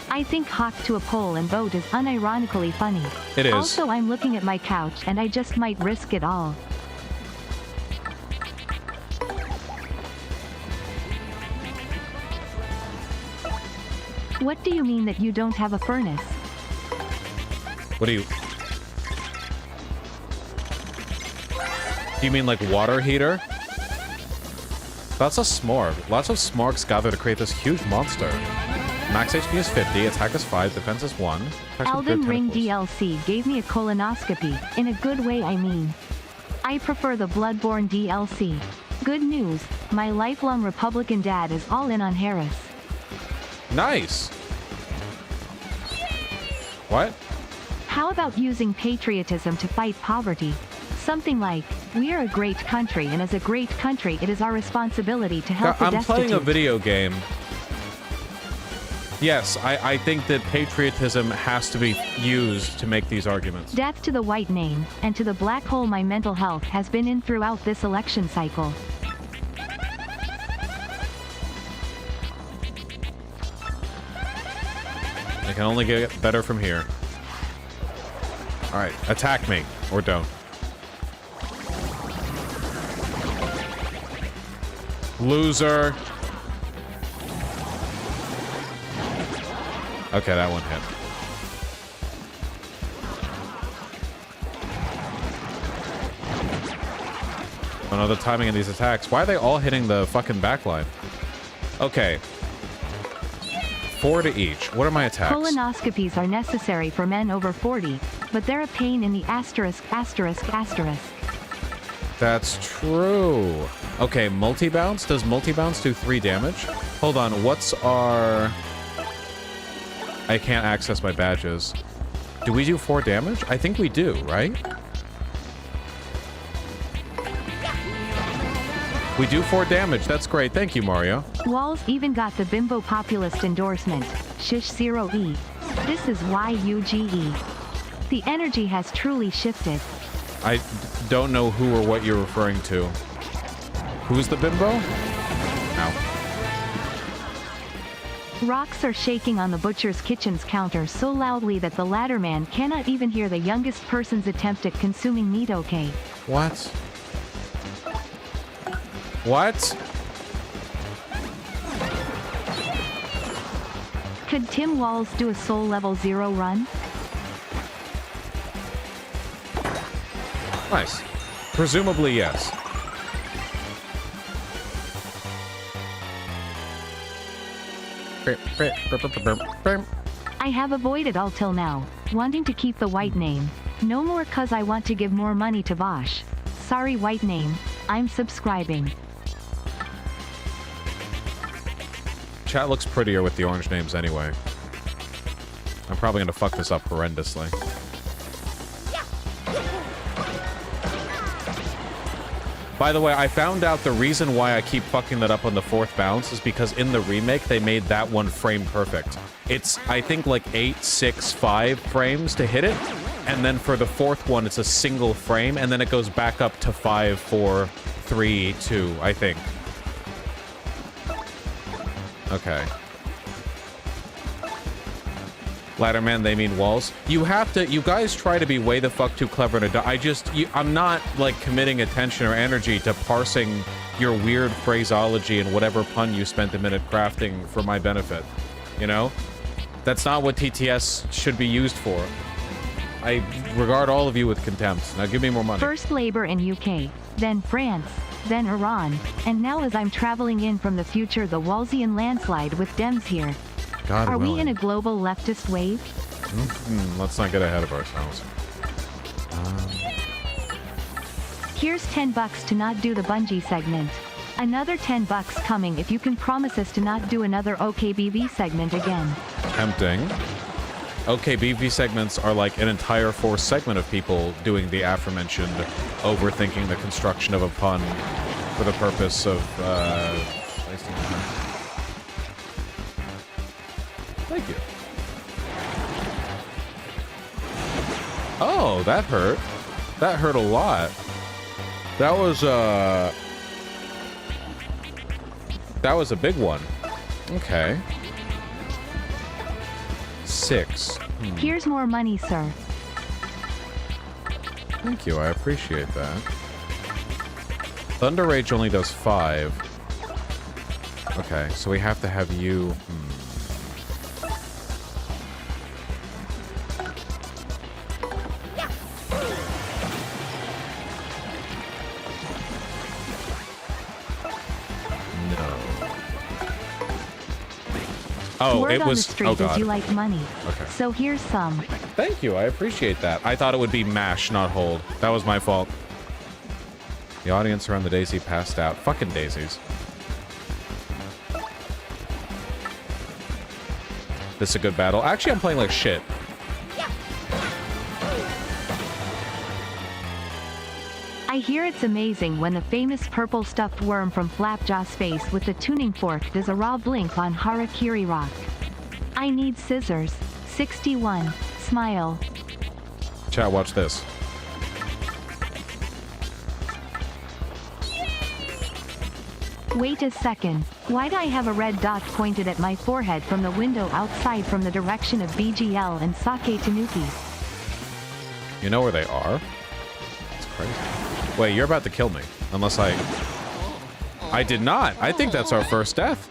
E: I think hawk to a pole and boat is unironically funny.
A: It is.
E: Also, I'm looking at my couch and I just might risk it all. What do you mean that you don't have a furnace?
A: What do you mean like water heater? That's a smorg. Lots of smorgs gather to create this huge monster. Max HP is 50, attack is 5, defense is 1.
E: Elden Ring DLC gave me a colonoscopy. In a good way, I mean. I prefer the Bloodborne DLC. Good news, my lifelong Republican dad is all in on Harris.
A: Nice. What?
E: How about using patriotism to fight poverty? Something like, we are a great country, and as a great country, it is our responsibility to help the destitute.
A: I'm playing a video game. Yes, I think that patriotism has to be used to make these arguments.
E: Death to the white name, and to the black hole my mental health has been in throughout this election cycle.
A: It can only get better from here. Alright, attack me. Or don't. Loser. Okay, that one hit. I don't know the timing of these attacks. Why are they all hitting the fucking backline? Okay. 4 to each. What are my attacks?
E: Colonoscopies are necessary for men over 40, but they're a pain in the asterisk.
A: That's true. Okay, multi-bounce? Does multi-bounce do 3 damage? Hold on, what's our... I can't access my badges. Do we do 4 damage? I think we do, right? We do 4 damage. That's great. Thank you, Mario.
E: WALZ even got the bimbo populist endorsement. Shish 0E. This is YUGE. The energy has truly shifted.
A: I don't know who or what you're referring to. Who's the bimbo? Ow.
E: Rocks are shaking on the butcher's kitchen's counter so loudly that the latter man cannot even hear the youngest person's attempt at consuming meat. Okay.
A: What? What?
E: Could Tim WALZ do a soul level 0 run?
A: Nice. Presumably, yes.
E: I have avoided all till now, wanting to keep the white name. No more cause I want to give more money to Bosch. Sorry white name, I'm subscribing.
A: Chat looks prettier with the orange names anyway. I'm probably gonna fuck this up horrendously. By the way, I found out the reason why I keep fucking that up on the 4th bounce is because in the remake, they made that one frame perfect. It's, I think, like 8, 6, 5 frames to hit it. And then for the 4th one, it's a single frame. And then it goes back up to 5, 4, 3, 2, I think. Okay. Ladderman, they mean walls. You have to, you guys try to be way the fuck too clever to, I'm not, like, committing attention or energy to parsing your weird phraseology and whatever pun you spent a minute crafting for my benefit. You know? That's not what TTS should be used for. I regard all of you with contempt. Now give me more money.
E: First Labour in UK, then France, then Iran, and now as I'm traveling in from the future, the Walzian landslide with Dems here.
A: God
E: Are
A: willing.
E: we in a global leftist wave?
A: Let's not get ahead of ourselves.
E: Here's $10 to not do the bungee segment. Another $10 coming if you can promise us to not do another OKBV segment again.
A: Tempting. OKBV segments are like an entire 4th segment of people doing the aforementioned overthinking the construction of a pun for the purpose of wasting time. Thank you. Oh, that hurt. That hurt a lot. That was a big one. Okay. 6.
E: Here's more money, sir.
A: Thank you, I appreciate that. Thunder Rage only does 5. Okay, so we have to have you... Oh,
E: Word
A: it
E: on
A: was...
E: the street
A: Oh,
E: is
A: God.
E: you like money.
A: Okay.
E: So here's some.
A: Thank you, I appreciate that. I thought it would be mash, not hold. That was my fault. The audience around the daisy passed out. Fucking daisies. This is a good battle. Actually, I'm playing like shit.
E: I hear it's amazing when the famous purple stuffed worm from Flapjaw's face with the tuning fork does a raw blink on Harakiri Rock. I need scissors. 61. Smile.
A: Chat, watch this.
E: Wait a second. Why'd I have a red dot pointed at my forehead from the window outside from the direction of BGL and Sake Tanuki?
A: You know where they are? It's crazy. Wait, you're about to kill me. Unless I did not. I think that's our first death.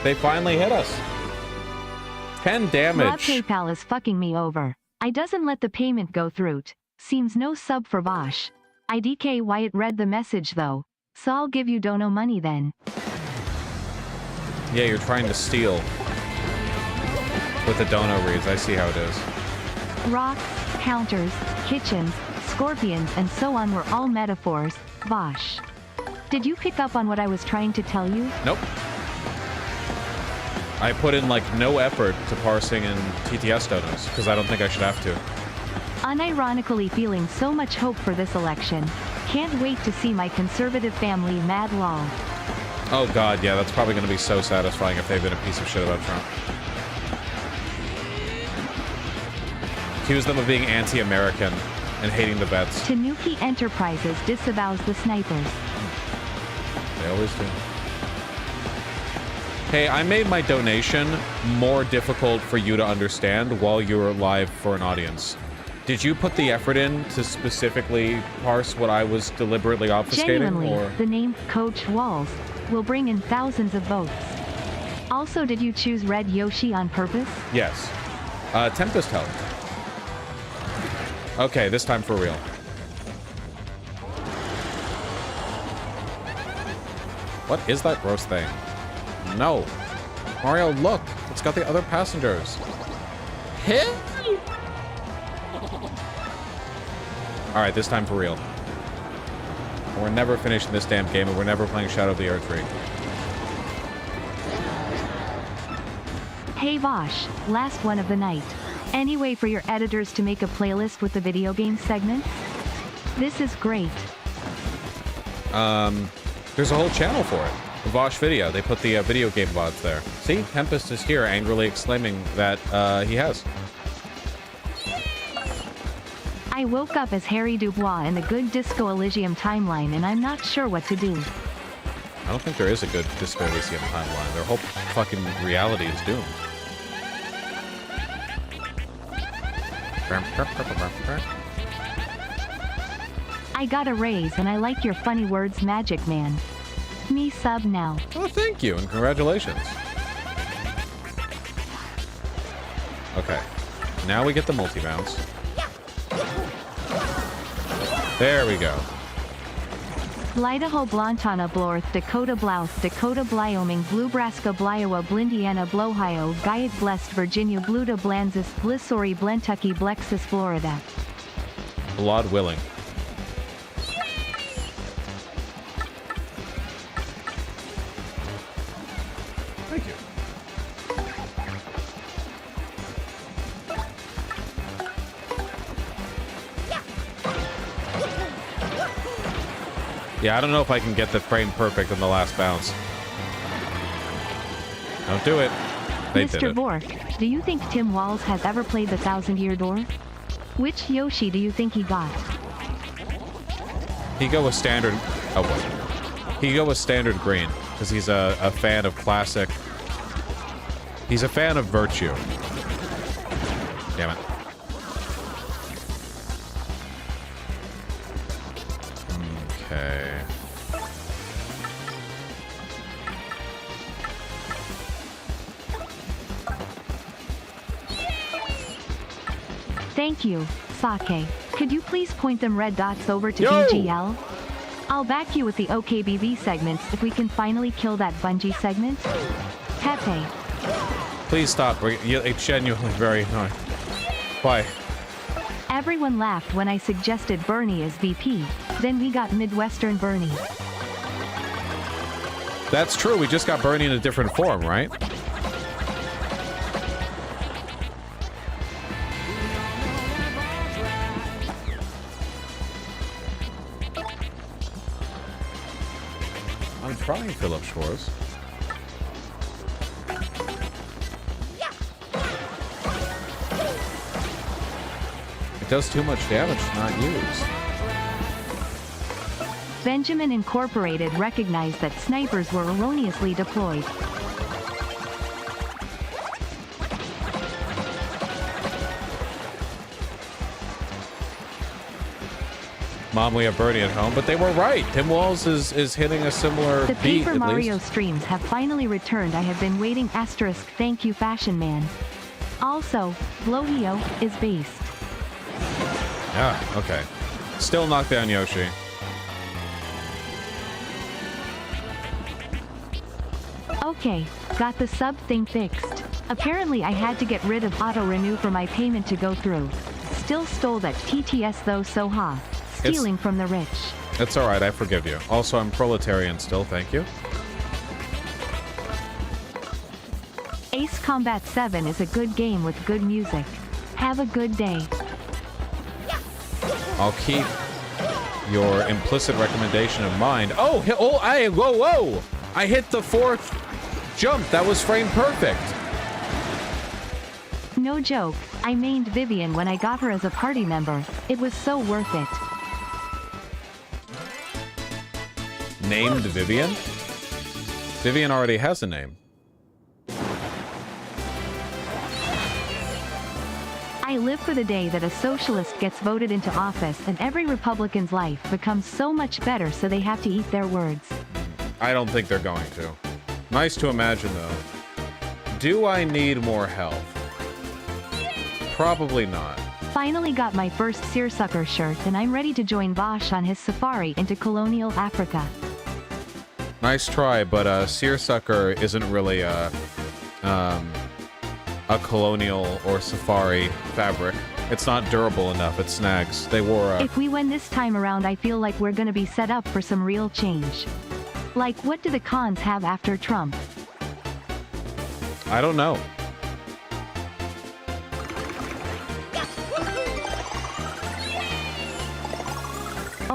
A: They finally hit us. 10
E: Rob
A: damage.
E: PayPal is fucking me over. I doesn't let the payment go through. Seems no sub for Vosh. IDK Wyatt read the message though. So I'll give you dono money then.
A: Yeah, you're trying to steal. With the dono reads, I see how it is.
E: Rocks, counters, kitchens, scorpions and so on were all metaphors. Vosh. Did you pick up on what I was trying to tell you?
A: Nope. I put in like no effort to parsing in TTS donos because I don't think I should have to.
E: Unironically feeling so much hope for this election. Can't wait to see my conservative family mad lol.
A: Oh god, yeah, that's probably going to be so satisfying if they've been a piece of shit about Trump. Accuse them of being anti-American and hating the vets.
E: Tanuki Enterprises disavows the snipers.
A: They always do. Hey, I made my donation more difficult for you to understand while you were live for an audience. Did you put the effort in to specifically parse what I was deliberately obfuscating?
E: Genuinely,
A: Or?
E: the name Coach WALZ will bring in thousands of votes. Also, did you choose Red Yoshi on purpose?
A: Yes. Tempest helped. Okay, this time for real. What is that gross thing? No. Mario, look! It's got the other passengers. Hit? Alright, this time for real. We're never finishing this damn game, and we're never playing Shadow of the Earth 3.
E: Hey Vosh, last one of the night. Any way for your editors to make a playlist with the video game segments? This is great.
A: There's a whole channel for it. Vosh Video. They put the video game VODs there. See? Tempest is here angrily exclaiming that he has.
E: I woke up as Harry Dubois in the Good Disco Elysium timeline and I'm not sure what to do.
A: I don't think there is a good Disco Elysium timeline. Their whole fucking reality is doomed.
E: I got a raise and I like your funny words, Magic Man. Me sub now.
A: Oh, thank you and congratulations. Okay. Now we get the multi-bounce. There we go.
E: Idaho Blantana Blorth Dakota Blouth Dakota Wyoming Bluebraska Bliowa Blindiana Blohio Guyot Blessed Virginia Bluta Blanzis Blissori Blentucky Blexus Florida.
A: Blood willing. Thank you. Yeah, I don't know if I can get the frame perfect on the last bounce. Don't do it. They did
E: Mr.
A: it.
E: Bork, do you think Tim WALZ has ever played the 1,000-Year Door? Which Yoshi do you think he got?
A: He go with standard. Oh wait. He go with standard green because he's a fan of classic. He's a fan of virtue. Damn it. Okay.
E: Thank you, Sake. Could you please point them red dots over to
A: Yo!
E: BGL? I'll back you with the OKBB segments if we can finally kill that Bungie segment. Pepe.
A: Please stop. It's genuinely very annoying. Why?
E: Everyone laughed when I suggested Bernie as VP. Then we got Midwestern Bernie.
A: That's true. We just got Bernie in a different form, right? I'm trying Philip Schwartz. It does too much damage to not use.
E: Benjamin Incorporated recognized that snipers were erroneously deployed.
A: Mom, we have Bernie at home, but they were right. Tim WALZ is hitting a similar
E: The
A: beat,
E: Paper
A: at
E: Mario
A: least.
E: streams have finally returned. I have been waiting. Asterisk. Thank you, Fashion Man. Also, Blowhio is based.
A: Yeah, okay. Still knock down Yoshi.
E: Okay, got the sub thing fixed. Apparently I had to get rid of auto-renew for my payment to go through. Still stole that TTS though, so ha. Stealing from the rich.
A: It's alright, I forgive you. Also, I'm proletarian still, thank you.
E: Ace Combat 7 is a good game with good music. Have a good day.
A: I'll keep your implicit recommendation in mind. Oh, whoa! I hit the fourth jump. That was frame perfect.
E: No joke, I mained Vivian when I got her as a party member. It was so worth it.
A: Named Vivian? Vivian already has a name.
E: I live for the day that a socialist gets voted into office and every Republican's life becomes so much better, so they have to eat their words.
A: I don't think they're going to. Nice to imagine, though. Do I need more health? Probably not.
E: Finally got my first seersucker shirt and I'm ready to join Vosh on his safari into colonial Africa.
A: Nice try, but seersucker isn't really a colonial or safari fabric. It's not durable enough. It snags. They wore
E: If we win this time around, I feel like we're gonna be set up for some real change. Like, what do the cons have after Trump?
A: I don't know.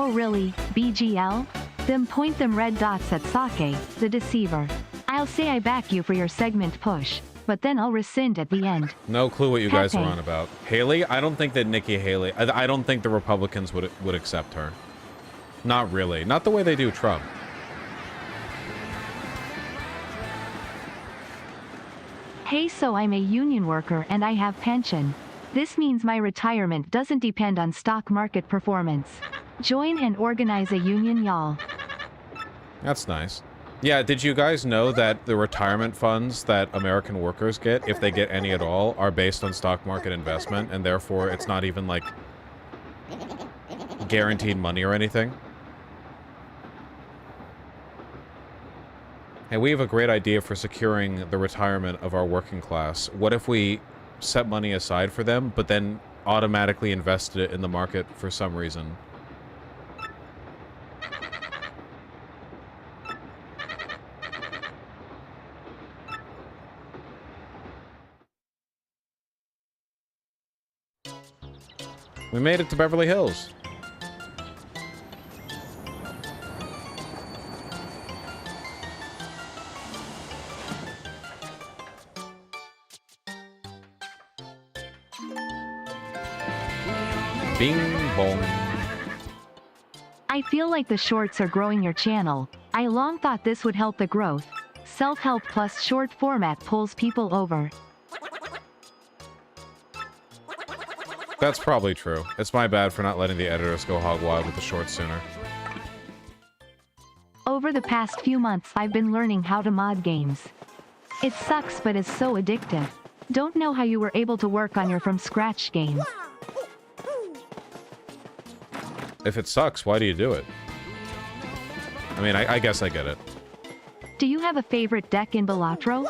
E: Oh really, BGL? Then point them red dots at Sake, the deceiver. I'll say I back you for your segment push, but then I'll rescind at the end.
A: No clue what you guys are
E: Pepe.
A: on about. Haley? I don't think that Nikki Haley... I don't think the Republicans would accept her. Not really. Not the way they do Trump.
E: Hey, so I'm a union worker and I have pension. This means my retirement doesn't depend on stock market performance. Join and organize a union, y'all.
A: That's nice. Yeah, did you guys know that the retirement funds that American workers get, if they get any at all, are based on stock market investment, and therefore it's not even, like, guaranteed money or anything? Hey, we have a great idea for securing the retirement of our working class. What if we set money aside for them, but then automatically invested it in the market for some reason? We made it to Beverly Hills. Bing bong.
E: I feel like the shorts are growing your channel. I long thought this would help the growth. Self-help plus short format pulls people over.
A: That's probably true. It's my bad for not letting the editors go hog wild with the shorts sooner.
E: Over the past few months I've been learning how to mod games. It sucks but is so addictive. Don't know how you were able to work on your from scratch game.
A: If it sucks, why do you do it? I mean, I guess I get it.
E: Do you have a favorite deck in Balatro?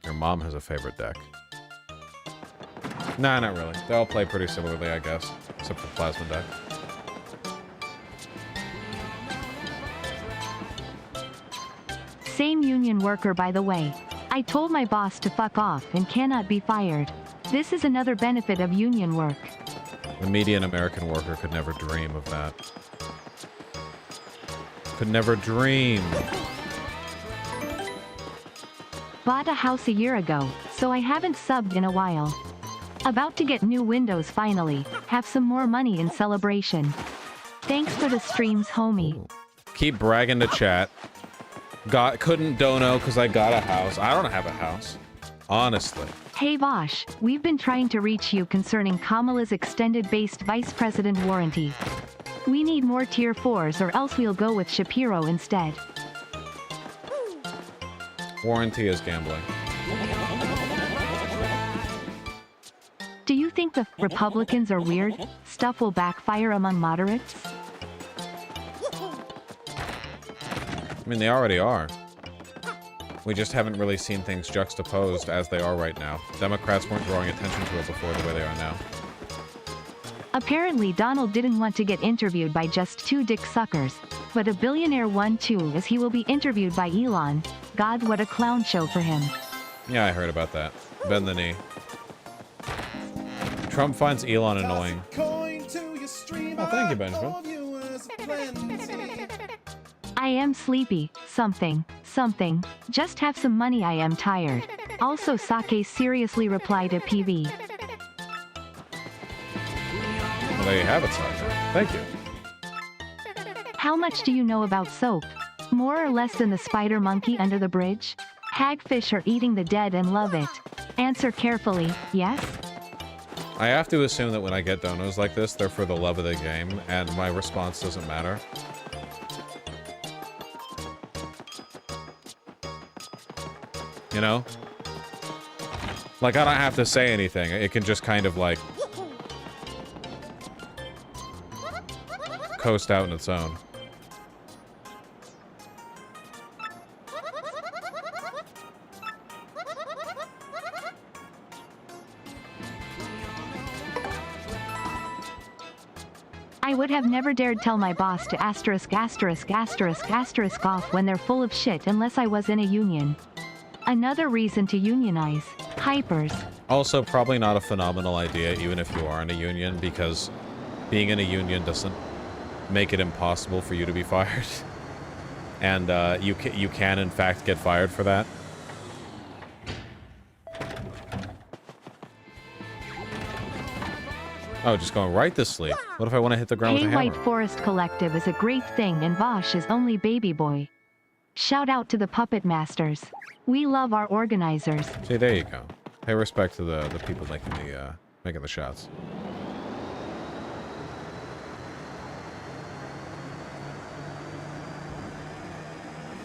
A: Your mom has a favorite deck. Nah, not really. They all play pretty similarly, I guess. Except for Plasma deck.
E: Same union worker by the way. I told my boss to fuck off and cannot be fired. This is another benefit of union work.
A: The median American worker could never dream of that. Could never dream.
E: Bought a house a year ago, so I haven't subbed in a while. About to get new windows finally. Have some more money in celebration. Thanks for the streams, homie.
A: Keep bragging to chat. Couldn't dono because I got a house. I don't have a house. Honestly.
E: Hey Vosh, we've been trying to reach you concerning Kamala's extended-based vice president warranty. We need more tier 4s or else we'll go with Shapiro instead.
A: Warranty is gambling.
E: Do you think the Republicans are weird? Stuff will backfire among moderates?
A: I mean, they already are. We just haven't really seen things juxtaposed as they are right now. Democrats weren't drawing attention to it before the way they are now.
E: Apparently Donald didn't want to get interviewed by just two dick suckers, but a billionaire won too as he will be interviewed by Elon. God, what a clown show for him.
A: Yeah, I heard about that. Bend the knee. Trump finds Elon annoying. Oh, thank you, Benjamin.
E: I am sleepy. Something. Just have some money, I am tired. Also Sake seriously replied to PV.
A: Well, there you have it, Sake. Thank you.
E: How much do you know about soap? More or less than the spider monkey under the bridge? Hagfish are eating the dead and love it. Answer carefully, yes?
A: I have to assume that when I get donos like this, they're for the love of the game, and my response doesn't matter. You know? Like, I don't have to say anything. It can just kind of, like, coast out on its own.
E: I would have never dared tell my boss to ***** off when they're full of shit unless I was in a union. Another reason to unionize. Hypers.
A: Also, probably not a phenomenal idea, even if you are in a union, because being in a union doesn't make it impossible for you to be fired. And you can, in fact, get fired for that. Oh, just going right to sleep. What if I want to hit the ground
E: Hey
A: with a hammer?
E: White Forest Collective is a great thing and Vosh is only baby boy. Shout out to the puppet masters. We love our organizers.
A: See, there you go. Pay respect to the people making the shots.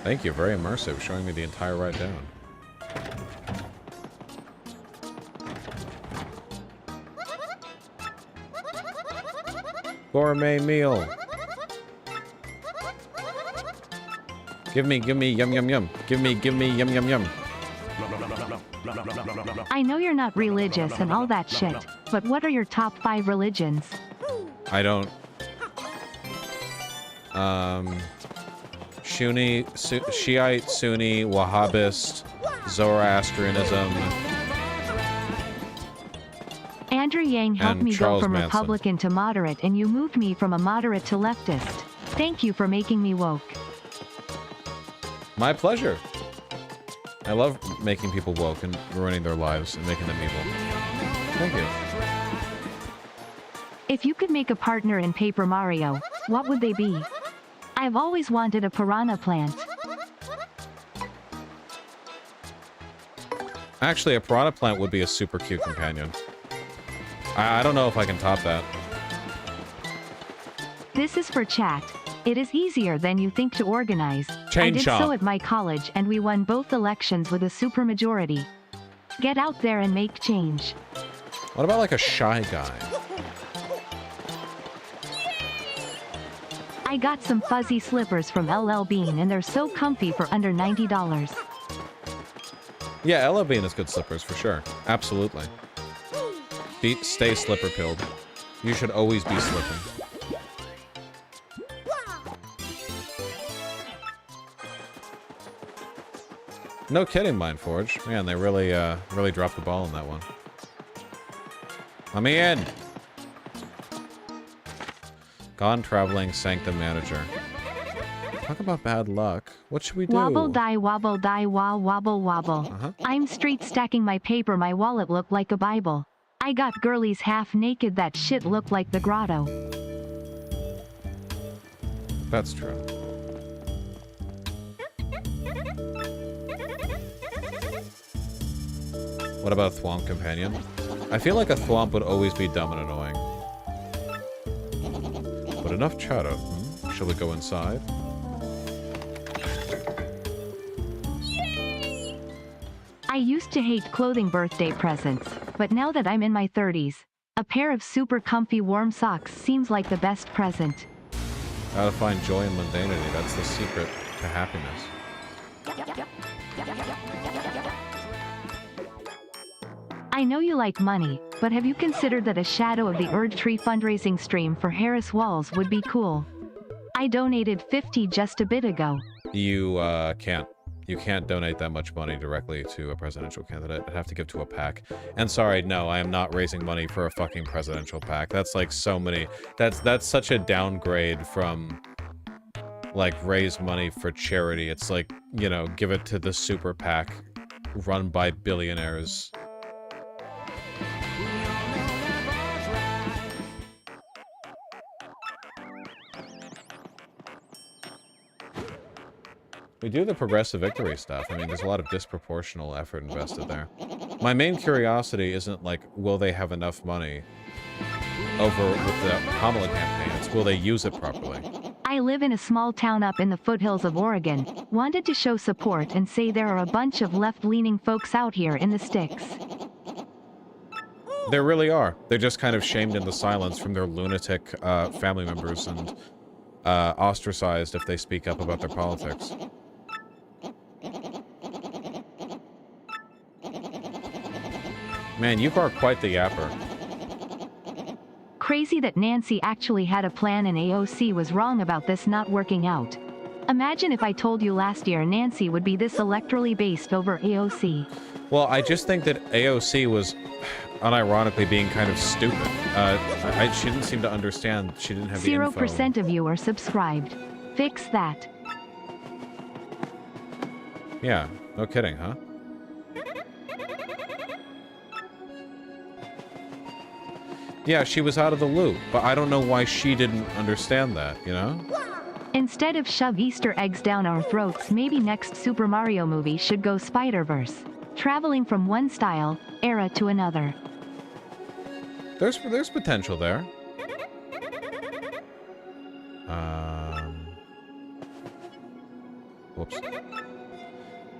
A: Thank you, very immersive, showing me the entire ride down. Gourmet meal. Give me, yum, yum, yum. Give me, yum, yum, yum.
E: I know you're not religious and all that shit, but what are your top 5 religions?
A: I don't... Shiite, Sunni, Wahhabist, Zoroastrianism.
E: Andrew Yang helped
A: And
E: me
A: Charles
E: go from
A: Manson.
E: Republican to moderate and you moved me from a moderate to leftist. Thank you for making me woke.
A: My pleasure. I love making people woke and ruining their lives and making them evil. Thank you.
E: If you could make a partner in Paper Mario, what would they be? I've always wanted a piranha plant.
A: Actually, a piranha plant would be a super cute companion. I don't know if I can top that.
E: This is for chat. It is easier than you think to organize.
A: Chain
E: I did
A: chomp.
E: so at my college and we won both elections with a supermajority. Get out there and make change.
A: What about like a shy guy?
E: I got some fuzzy slippers from LL Bean and they're so comfy for under $90.
A: Yeah, LL Bean has good slippers for sure. Absolutely. Stay slipper pilled. You should always be slipping. No kidding, Mindforge. Man, they really dropped the ball on that one. Let me in. Gone traveling sanctum manager. Talk about bad luck. What should we do?
E: Wobble die wobble wobble wobble. I'm straight stacking my paper. My wallet looked like a Bible. I got girlies half naked. That shit looked like the grotto.
A: That's true. What about a Thwomp companion? I feel like a Thwomp would always be dumb and annoying. But enough chatter. Shall we go inside?
E: I used to hate clothing birthday presents, but now that I'm in my 30s, a pair of super comfy warm socks seems like the best present.
A: How to find joy in mundanity. That's the secret to happiness.
E: I know you like money, but have you considered that a Shadow of the Erd Tree fundraising stream for Harris WALZ would be cool? I donated 50 just a bit ago.
A: You can't. You can't donate that much money directly to a presidential candidate. I'd have to give to a PAC. And sorry, no, I am not raising money for a fucking presidential PAC. That's like so many... That's such a downgrade from, like, raise money for charity. It's like, you know, give it to the super PAC run by billionaires. We do the progressive victory stuff. I mean, there's a lot of disproportional effort invested there. My main curiosity isn't like, will they have enough money over with the Kamala campaign? It's will they use it properly?
E: I live in a small town up in the foothills of Oregon. Wanted to show support and say there are a bunch of left-leaning folks out here in the sticks.
A: There really are. They're just kind of shamed into silence from their lunatic family members and ostracized if they speak up about their politics. Man, you are quite the yapper.
E: Crazy that Nancy actually had a plan and AOC was wrong about this not working out. Imagine if I told you last year Nancy would be this electorally based over AOC.
A: Well, I just think that AOC was... unironically being kind of stupid. She didn't seem to understand. She didn't have the info.
E: 0% of you are subscribed. Fix that.
A: Yeah, no kidding, huh? Yeah, she was out of the loop, but I don't know why she didn't understand that, you know?
E: Instead of shove Easter eggs down our throats, maybe next Super Mario movie should go Spider-Verse. Traveling from one style, era to another.
A: There's potential there. Whoops.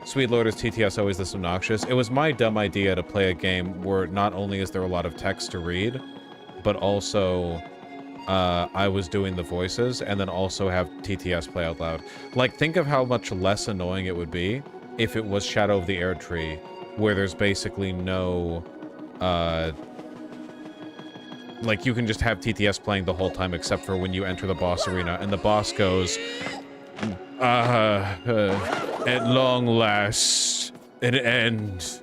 A: Sweet Lord, is TTS always this obnoxious? It was my dumb idea to play a game where not only is there a lot of text to read, but also I was doing the voices and then also have TTS play out loud. Like, think of how much less annoying it would be if it was Shadow of the Erdtree, where there's basically no, like, you can just have TTS playing the whole time except for when you enter the boss arena and the boss goes, at long last, an end.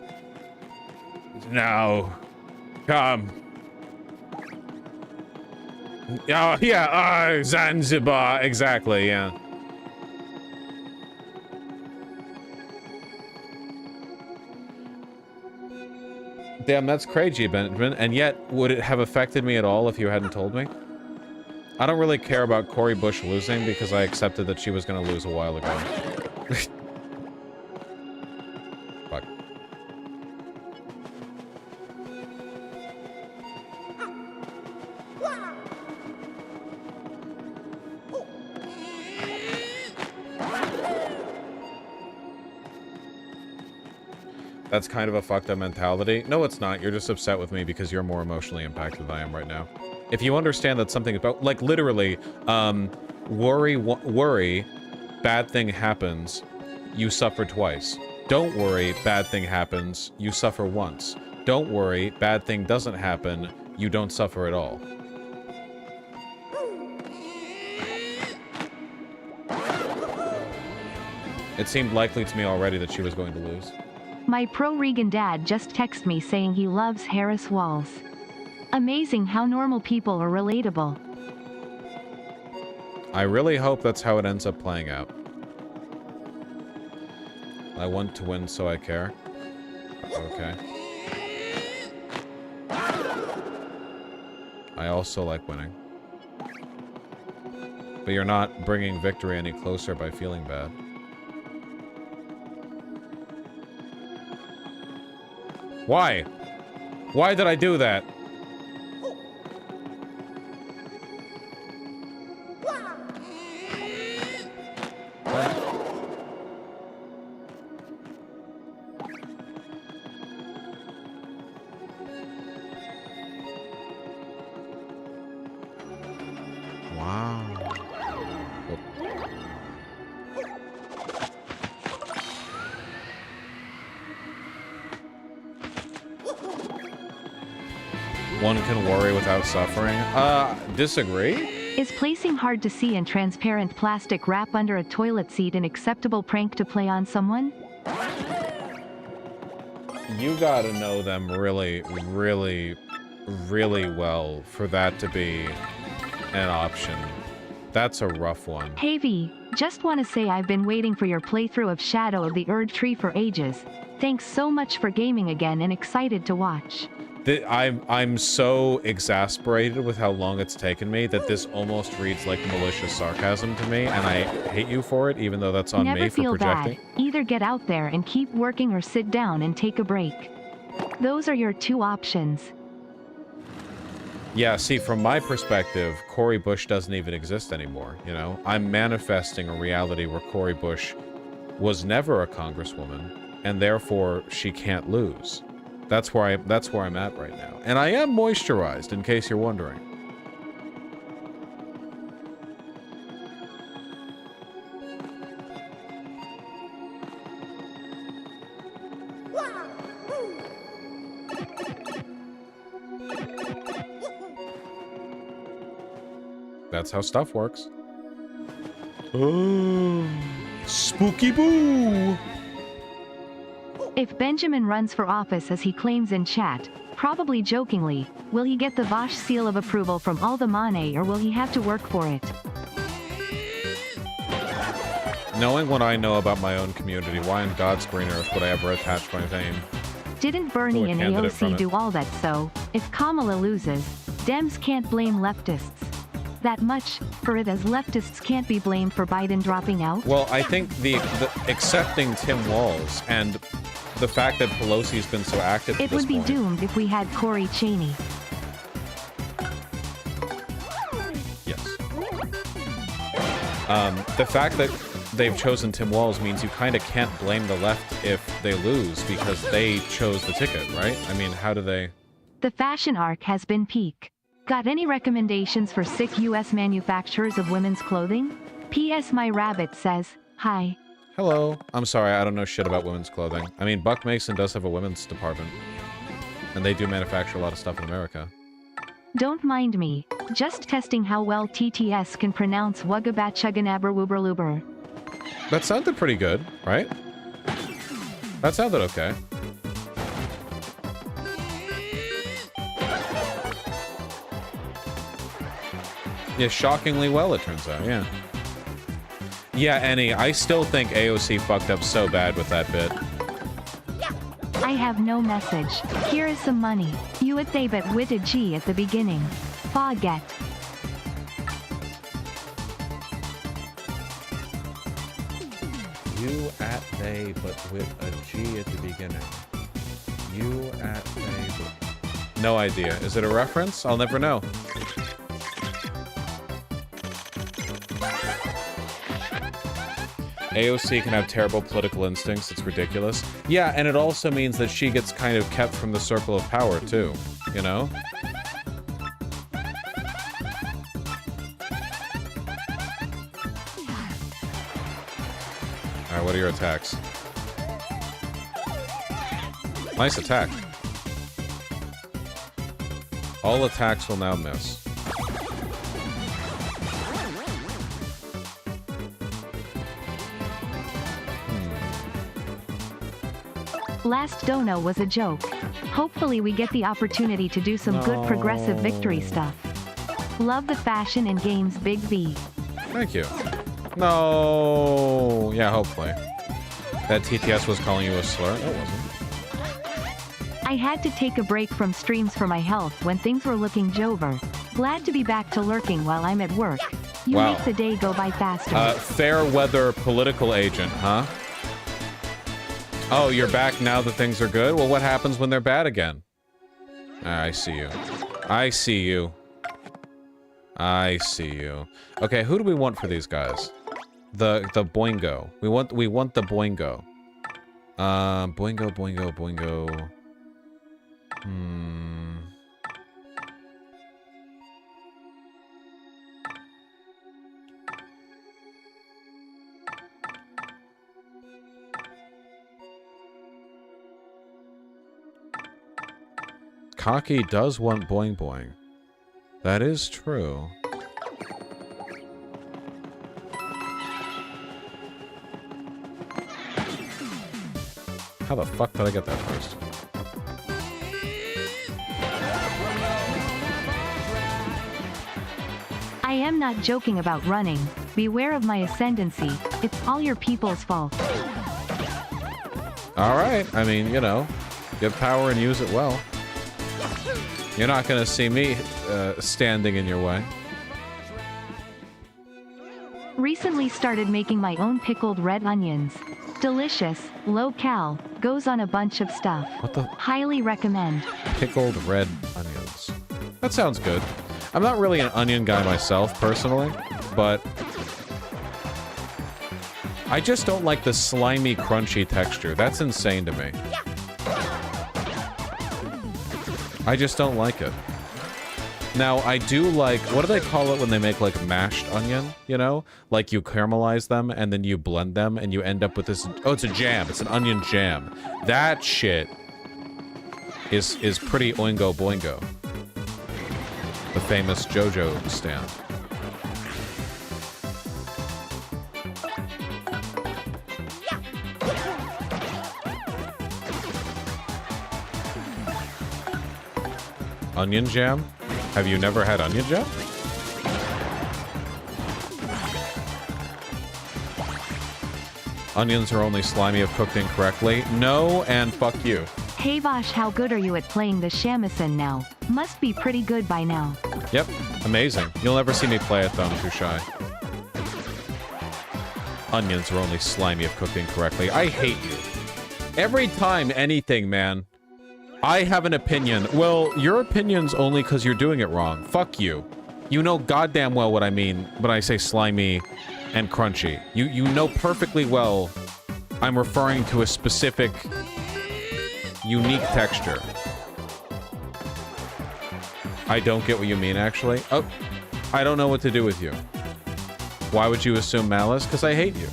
A: Now, come. Oh, yeah, Zanzibar, exactly, yeah. Damn, that's crazy, Benjamin. And yet, would it have affected me at all if you hadn't told me? I don't really care about Cori Bush losing because I accepted that she was going to lose a while ago. Fuck. That's kind of a fucked up mentality. No, it's not. You're just upset with me because you're more emotionally impacted than I am right now. If you understand that something about, like, literally, worry, bad thing happens, you suffer twice. Don't worry, bad thing happens, you suffer once. Don't worry, bad thing doesn't happen, you don't suffer at all. It seemed likely to me already that she was going to lose.
E: My pro-Regan dad just texted me saying he loves Harris WALZ. Amazing how normal people are relatable.
A: I really hope that's how it ends up playing out. I want to win, so I care. Okay. I also like winning. But you're not bringing victory any closer by feeling bad. Why? Why did I do that? One can worry without suffering? Disagree?
E: Is placing hard to see and transparent plastic wrap under a toilet seat an acceptable prank to play on someone?
A: You gotta know them really, really, really well for that to be an option. That's a rough one.
E: Hey V, just want to say I've been waiting for your playthrough of Shadow of the Erdtree for ages. Thanks so much for gaming again and excited to watch.
A: I'm so exasperated with how long it's taken me that this almost reads like malicious sarcasm to me, and I hate you for it, even though that's on me for projecting.
E: Bad. Either get out there and keep working or sit down and take a break. Those are your two options.
A: Yeah, see, from my perspective, Cori Bush doesn't even exist anymore, you know? I'm manifesting a reality where Cori Bush was never a congresswoman, and therefore she can't lose. That's where I'm at right now. And I am moisturized, in case you're wondering. That's how stuff works. Oh, spooky boo!
E: If Benjamin runs for office as he claims in chat, Probably jokingly, will he get the Vosh seal of approval from all the money or will he have to work for it?
A: Knowing what I know about my own community, why in God's green earth would I ever attach my name?
E: Didn't Bernie
A: Ooh, a
E: and
A: candidate from
E: AOC
A: it.
E: do all that? So, if Kamala loses, Dems can't blame leftists that much, for it as leftists can't be blamed for Biden dropping out?
A: Well, I think the accepting Tim Walz and the fact that Pelosi's been so active at
E: It
A: this
E: would be
A: point,
E: doomed if we had Corey Cheney.
A: yes. The fact that they've chosen Tim Walz means you kind of can't blame the left if they lose because they chose the ticket, right? I mean, how do they...
E: The fashion arc has been peak. Got any recommendations for sick U.S. manufacturers of women's clothing? P.S. My rabbit says, hi.
A: Hello. I'm sorry, I don't know shit about women's clothing. I mean, Buck Mason does have a women's department. And they do manufacture a lot of stuff in America.
E: Don't mind me. Just testing how well TTS can pronounce Wuggabatchugganaberwuberluber.
A: That sounded pretty good, right? That sounded okay. Yeah, shockingly well, it turns out, yeah. Yeah, Annie, I still think AOC fucked up so bad with that bit.
E: I have no message. Here is some money. You would say but with a G at the beginning. Forget.
A: You at they, but with a G at the beginning. You at they, but... No idea. Is it a reference? I'll never know. AOC can have terrible political instincts. It's ridiculous. Yeah, and it also means that she gets kind of kept from the circle of power, too. You know? Alright, what are your attacks? Nice attack. All attacks will now miss.
E: Last dono was a joke. Hopefully we get the opportunity to do some good progressive victory stuff. Love the fashion and games, Big V.
A: Thank you. No. Yeah, hopefully. That TTS was calling you a slur? It wasn't.
E: I had to take a break from streams for my health when things were looking jover. Glad to be back to lurking while I'm at work. You
A: Wow.
E: make the day go by faster.
A: Fair weather political agent, huh? Oh, you're back now that things are good? Well, what happens when they're bad again? I see you. I see you. I see you. Okay, who do we want for these guys? The Boingo. We want the Boingo. Boingo. Cocky does want Boing Boing. That is true. How the fuck did I get that first?
E: I am not joking about running. Beware of my ascendancy. It's all your people's fault.
A: Alright, I mean, you know, get power and use it well. You're not gonna see me standing in your way.
E: Recently started making my own pickled red onions. Delicious, low cal, goes on a bunch of stuff.
A: What the?
E: Highly recommend.
A: Pickled red onions. That sounds good. I'm not really an onion guy myself, personally, but I just don't like the slimy, crunchy texture. That's insane to me. I just don't like it. Now, I do like... What do they call it when they make, like, mashed onion? You know? Like, you caramelize them, and then you blend them, and you end up with this... Oh, it's a jam. It's an onion jam. That shit is pretty oingo boingo. The famous JoJo stand. Onion jam? Have you never had onion jam? Onions are only slimy if cooked incorrectly. No, and fuck you.
E: Hey Vosh, how good are you at playing the shamisen now? Must be pretty good by now.
A: Yep, amazing. You'll never see me play it though, I'm too shy. Onions are only slimy if cooked incorrectly. I hate you. Every time anything, man. I have an opinion. Well, your opinion's only because you're doing it wrong. Fuck you. You know goddamn well what I mean when I say slimy and crunchy. You know perfectly well I'm referring to a specific unique texture. I don't get what you mean, actually. Oh, I don't know what to do with you. Why would you assume malice? Because I hate you.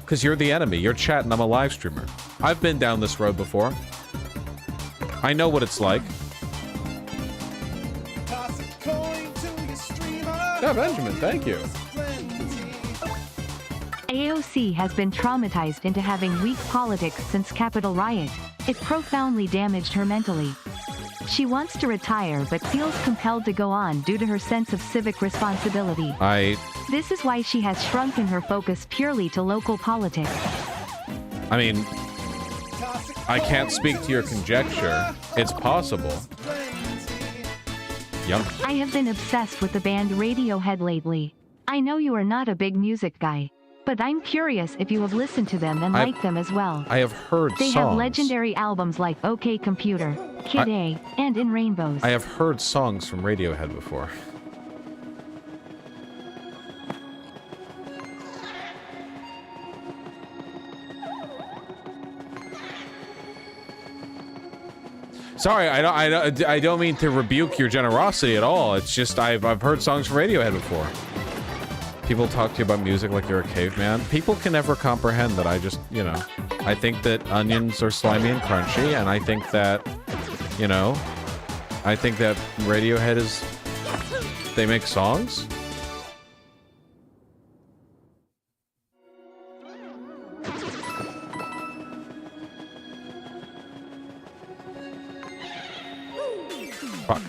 A: Because you're the enemy. You're chat and I'm a live streamer. I've been down this road before. I know what it's like. Yeah, Benjamin, thank you.
E: AOC has been traumatized into having weak politics since Capitol Riot. It profoundly damaged her mentally. She wants to retire but feels compelled to go on due to her sense of civic responsibility. This is why she has shrunken her focus purely to local politics.
A: I mean, I can't speak to your conjecture. It's possible. Yep.
E: I have been obsessed with the band Radiohead lately. I know you are not a big music guy, but I'm curious if you have listened to them and like them as well.
A: I have heard
E: They
A: songs.
E: have legendary albums like OK Computer, Kid A, and In Rainbows.
A: I have heard songs from Radiohead before. Sorry, I don't mean to rebuke your generosity at all. It's just I've heard songs from Radiohead before. People talk to you about music like you're a caveman. People can never comprehend that I just, you know, I think that onions are slimy and crunchy, and I think that, you know, I think that Radiohead is, they make songs. Fuck.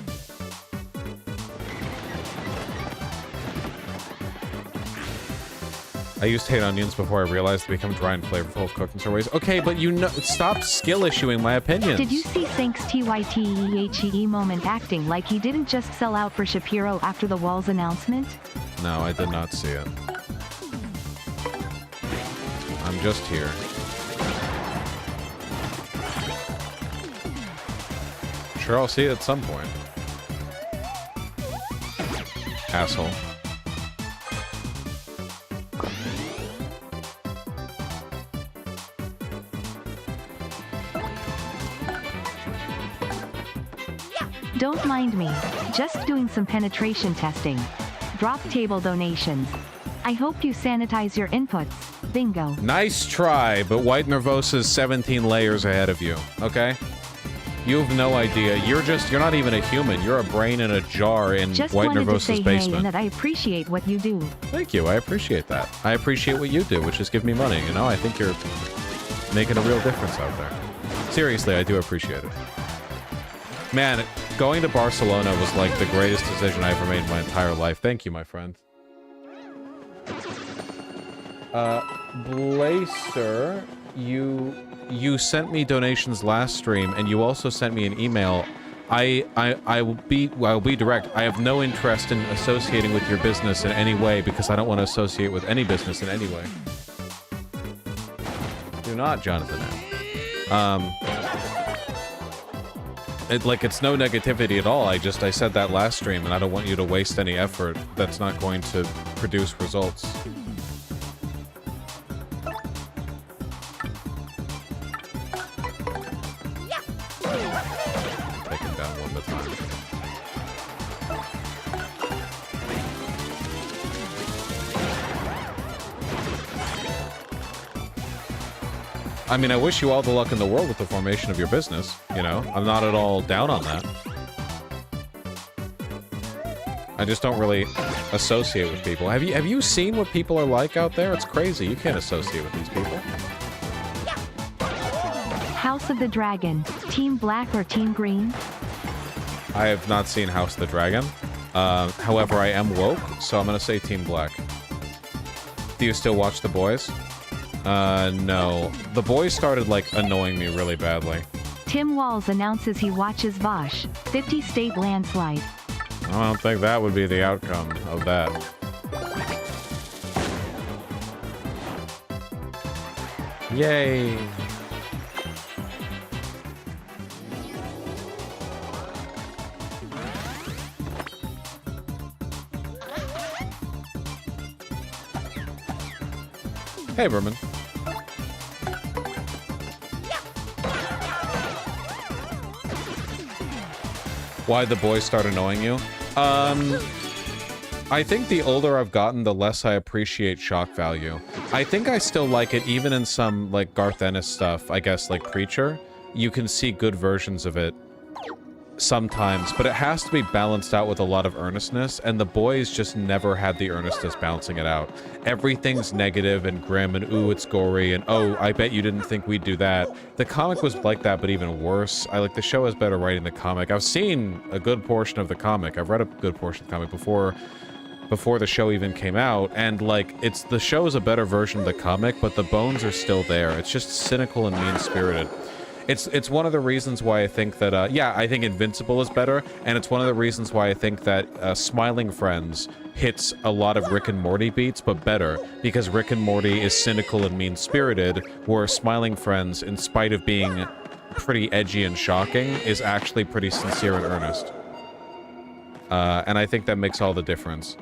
A: I used to hate onions before I realized they become dry and flavorful if cooked in certain ways. Okay, but you know, stop skill issuing my opinions.
E: Did you see Thanks TYTEHEE moment acting like he didn't just sell out for Shapiro after the WALZ announcement?
A: No, I did not see it. I'm just here. Sure, I'll see it at some point. Asshole.
E: Don't mind me. Just doing some penetration testing. Drop table donations. I hope you sanitize your inputs. Bingo.
A: Nice try, but White Nervosa's 17 layers ahead of you, okay? You have no idea. You're not even a human. You're a brain in a jar in
E: Just
A: White
E: wanted to
A: Nervosa's
E: say
A: basement.
E: hey and that I appreciate what you do.
A: Thank you. I appreciate that. I appreciate what you do, which is give me money. You know, I think you're making a real difference out there. Seriously, I do appreciate it. Man, going to Barcelona was like the greatest decision I ever made in my entire life. Thank you, my friend. Blaster, you sent me donations last stream, and you also sent me an email. I'll be direct. I have no interest in associating with your business in any way because I don't want to associate with any business in any way. Do not, Jonathan M. It's no negativity at all. I said that last stream, and I don't want you to waste any effort that's not going to produce results. Take him down one at a time. I mean, I wish you all the luck in the world with the formation of your business, you know? I'm not at all down on that. I just don't really associate with people. Have you seen what people are like out there? It's crazy. You can't associate with these people.
E: House of the Dragon. Team Black or Team Green?
A: I have not seen House of the Dragon. However, I am woke, so I'm gonna say Team Black. Do you still watch The Boys? No. The Boys started, like, annoying me really badly.
E: Tim Walz announces he watches Vosh, 50-state landslide.
A: I don't think that would be the outcome of that. Yay. Hey, Berman. Why'd The Boys start annoying you? I think the older I've gotten, the less I appreciate shock value. I think I still like it even in some, like, Garth Ennis stuff, I guess, like Preacher. You can see good versions of it sometimes, but it has to be balanced out with a lot of earnestness, and The Boys just never had the earnestness balancing it out. Everything's negative and grim and ooh, it's gory, and oh, I bet you didn't think we'd do that. The comic was like that, but even worse. The show has better writing than the comic. I've seen a good portion of the comic. I've read a good portion of the comic before the show even came out, and, like, the show is a better version of the comic, but the bones are still there. It's just cynical and mean-spirited. It's one of the reasons why I think that, yeah, I think Invincible is better, and it's one of the reasons why I think that Smiling Friends hits a lot of Rick and Morty beats, but better, because Rick and Morty is cynical and mean-spirited, where Smiling Friends, in spite of being pretty edgy and shocking, is actually pretty sincere and earnest. And I think that makes all the difference.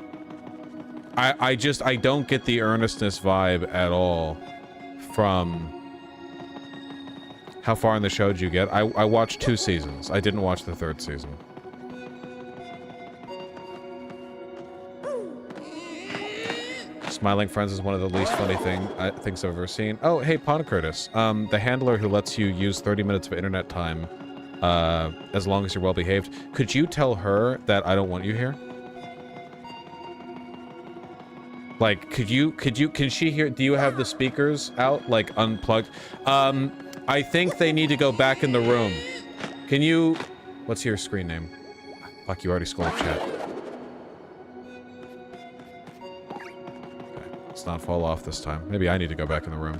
A: I don't get the earnestness vibe at all from... How far in the show did you get? I watched 2 seasons. I didn't watch the 3rd season. Smiling Friends is one of the least funny things I've ever seen. Oh, hey, Pon Curtis. The handler who lets you use 30 minutes of internet time as long as you're well behaved. Could you tell her that I don't want you here? Like, can she hear? Do you have the speakers out, like, unplugged? I think they need to go back in the room. Can you... What's your screen name? Fuck, you already scrolled chat. Okay, let's not fall off this time. Maybe I need to go back in the room.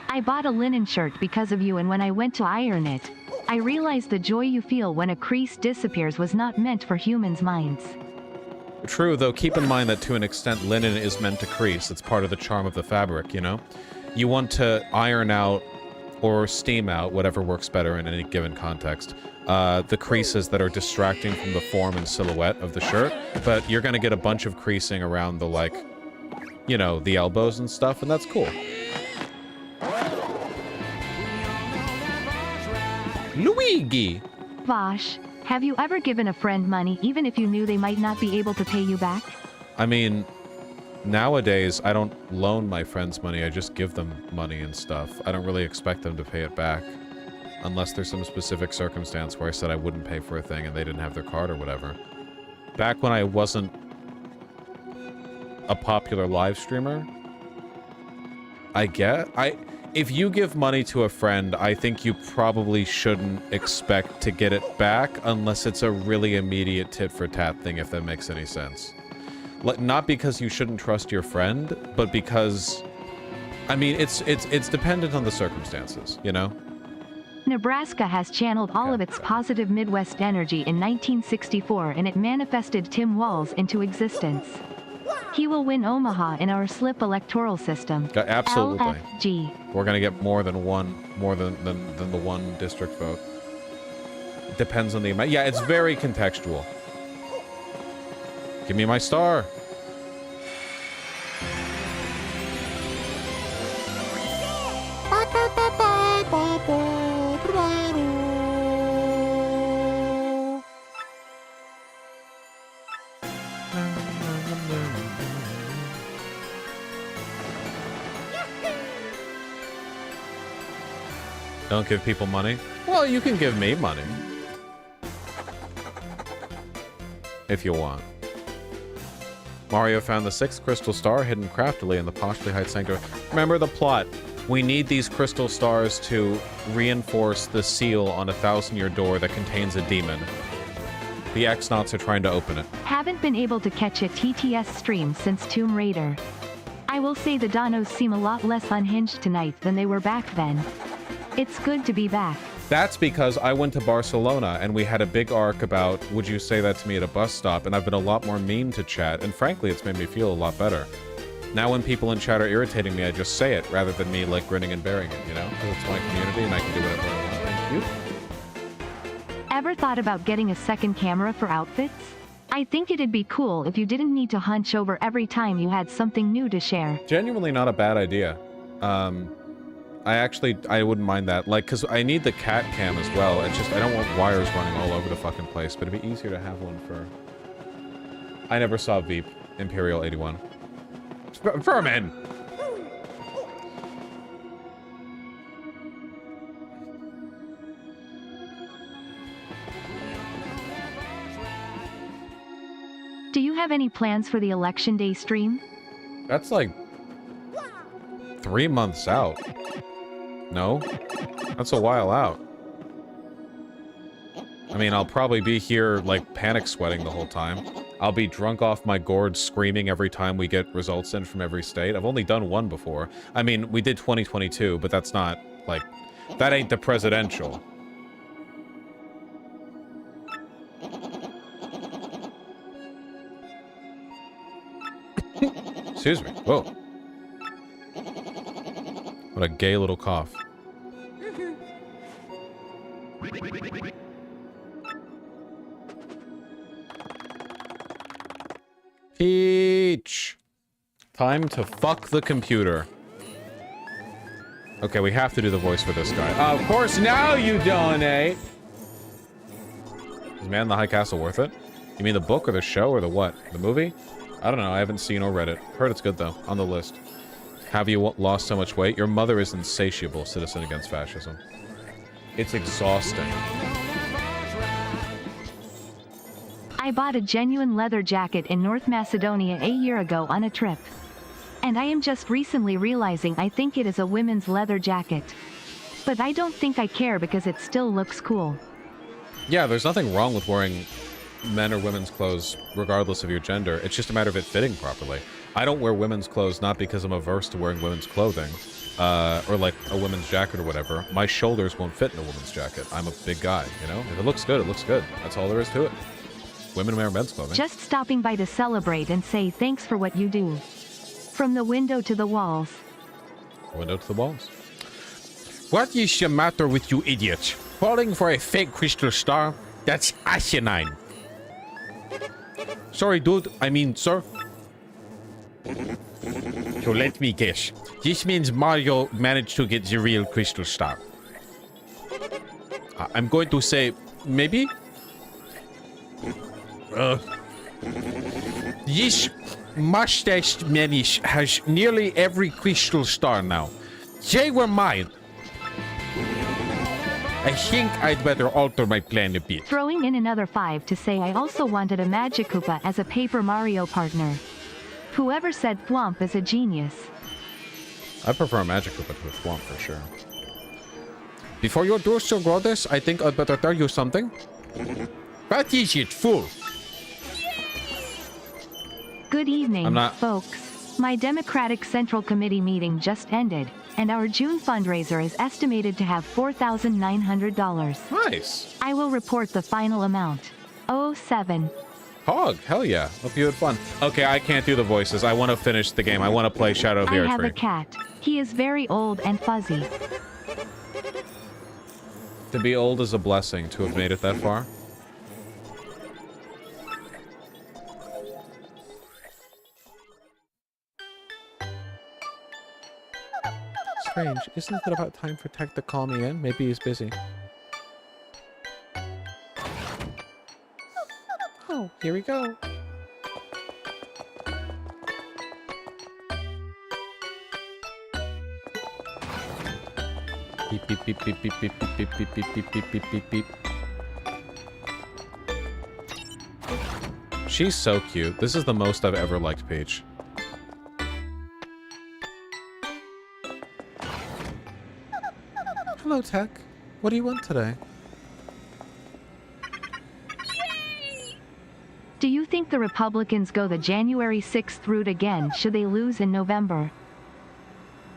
E: I bought a linen shirt because of you, and when I went to iron it, I realized the joy you feel when a crease disappears was not meant for humans' minds.
A: True, though keep in mind that to an extent linen is meant to crease. It's part of the charm of the fabric, you know? You want to iron out or steam out, whatever works better in any given context, the creases that are distracting from the form and silhouette of the shirt, but you're gonna get a bunch of creasing around the, like, you know, the elbows and stuff, and that's cool. Luigi!
E: Vosh, have you ever given a friend money even if you knew they might not be able to pay you back?
A: I mean, nowadays, I don't loan my friends money, I just give them money and stuff. I don't really expect them to pay it back. Unless there's some specific circumstance where I said I wouldn't pay for a thing and they didn't have their card or whatever. Back when I wasn't a popular live streamer, if you give money to a friend, I think you probably shouldn't expect to get it back unless it's a really immediate tit-for-tat thing, if that makes any sense. Like, not because you shouldn't trust your friend, but because, I mean, it's dependent on the circumstances, you know?
E: Nebraska has channeled all of its positive Midwest energy in 1964, and it manifested Tim Walz into existence. He will win Omaha in our slip electoral system.
A: Absolutely.
E: LFG.
A: We're gonna get more than the one district vote. Depends on the amount. Yeah, it's very contextual. Give me my star. Don't give people money? Well, you can give me money. If you want. Mario found the 6th crystal star hidden craftily in the Poshly Heights Sanctuary. Remember the plot. We need these crystal stars to reinforce the seal on a 1,000-year door that contains a demon. The X-Nauts are trying to open it.
E: Haven't been able to catch a TTS stream since Tomb Raider. I will say the Donos seem a lot less unhinged tonight than they were back then. It's good to be back.
A: That's because I went to Barcelona and we had a big arc about, would you say that to me at a bus stop? And I've been a lot more mean to chat, and frankly, it's made me feel a lot better. Now when people in chat are irritating me, I just say it, rather than me, like, grinning and bearing it, you know? Because it's my community and I can do whatever I want. Thank you.
E: Ever thought about getting a second camera for outfits? I think it'd be cool if you didn't need to hunch over every time you had something new to share.
A: Genuinely not a bad idea. I wouldn't mind that. Like, because I need the cat cam as well. It's just, I don't want wires running all over the fucking place, but it'd be easier to have one for... I never saw Veep, Imperial 81. Vermin!
E: Do you have any plans for the Election Day stream?
A: That's like 3 months out. No? That's a while out. I mean, I'll probably be here, like, panic sweating the whole time. I'll be drunk off my gourd screaming every time we get results in from every state. I've only done one before. I mean, we did 2022, but that's not, like... That ain't the presidential. Excuse me. Whoa. What a gay little cough. Peach! Time to fuck the computer. Okay, we have to do the voice for this guy. Of course, now you donate! Is Man in the High Castle worth it? You mean the book or the show or the what? The movie? I don't know. I haven't seen or read it. Heard it's good, though. On the list. Have you lost so much weight? Your mother is insatiable, Citizen Against Fascism. It's exhausting.
E: I bought a genuine leather jacket in North Macedonia a year ago on a trip. And I am just recently realizing I think it is a women's leather jacket. But I don't think I care because it still looks cool.
A: Yeah, there's nothing wrong with wearing men or women's clothes regardless of your gender. It's just a matter of it fitting properly. I don't wear women's clothes not because I'm averse to wearing women's clothing, or like a women's jacket or whatever. My shoulders won't fit in a woman's jacket. I'm a big guy, you know? If it looks good, it looks good. That's all there is to it. Women wear men's clothing.
E: Just stopping by to celebrate and say thanks for what you do. From the window to the walls.
A: Window to the walls. What is the matter with you idiots? Falling for a fake crystal star? That's asinine. Sorry, dude. I mean, sir. So let me guess. This means Mario managed to get the real crystal star. I'm going to say, maybe? This mustached menace has nearly every crystal star now. They were mine. I think I'd better alter my plan a bit.
E: Throwing in another 5 to say I also wanted a Magikoopa as a Paper Mario partner. Whoever said Thwomp is a genius.
A: I prefer a Magikoopa to a Thwomp for sure. Before you do so this, I think I'd better tell you something. What is it, fool?
E: Good evening,
A: not-
E: folks. My Democratic Central Committee meeting just ended, and our June fundraiser is estimated to have $4,900.
A: Nice.
E: I will report the final amount. 07.
A: Hog, hell yeah. Hope you had fun. Okay, I can't do the voices. I want to finish the game. I want to play Shadow of the
E: I
A: Earth
E: have
A: Tree.
E: a cat. He is very old and fuzzy.
A: To be old is a blessing to have made it that far. Strange. Isn't it about time for Tech to call me in? Maybe he's busy. Oh, here we go. Beep, beep, beep, beep, beep, beep, beep, beep, beep, beep, beep, beep, beep, beep, beep. She's so cute. This is the most I've ever liked Peach. Hello, Tech. What do you want today?
E: Do you think the Republicans go the January 6th route again should they lose in November?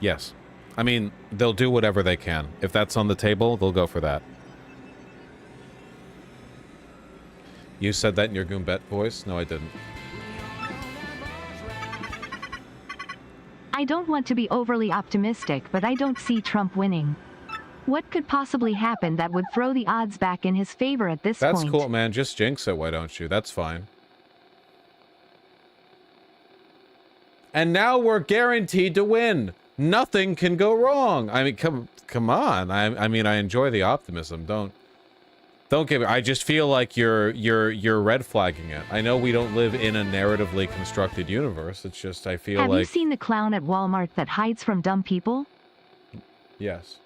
A: Yes. I mean, they'll do whatever they can. If that's on the table, they'll go for that. You said that in your Goombet voice? No, I didn't.
E: I don't want to be overly optimistic, but I don't see Trump winning. What could possibly happen that would throw the odds back in his favor at this point?
A: That's cool, man. Just jinx it, why don't you? That's fine. And now we're guaranteed to win. Nothing can go wrong. I mean, come on. I mean, I enjoy the optimism. Don't give it. I just feel like you're red flagging it. I know we don't live in a narratively constructed universe. It's just I feel like.
E: Have you seen the clown at Walmart that hides from dumb people?
A: Yes.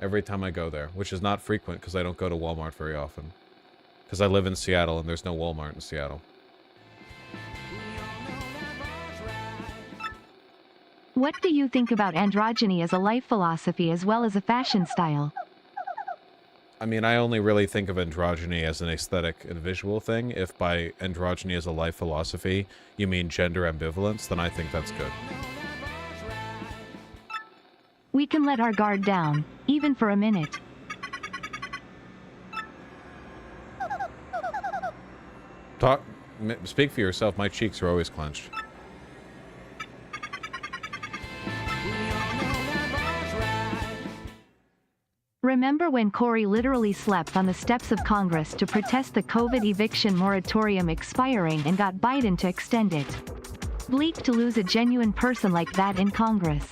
A: Every time I go there, which is not frequent because I don't go to Walmart very often. Because I live in Seattle and there's no Walmart in Seattle.
E: What do you think about androgyny as a life philosophy as well as a fashion style?
A: I mean, I only really think of androgyny as an aesthetic and visual thing. If by androgyny as a life philosophy, you mean gender ambivalence, then I think that's good.
E: We can let our guard down, even for a minute.
A: Speak for yourself, my cheeks are always clenched.
E: Remember when Cory literally slept on the steps of Congress to protest the COVID eviction moratorium expiring and got Biden to extend it? Bleak to lose a genuine person like that in Congress.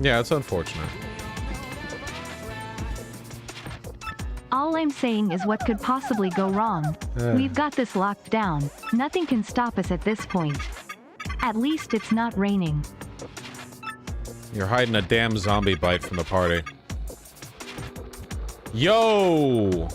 A: Yeah, it's unfortunate.
E: All I'm saying is what could possibly go wrong. We've got this locked down. Nothing can stop us at this point. At least it's not raining.
A: You're hiding a damn zombie bite from the party. Yo!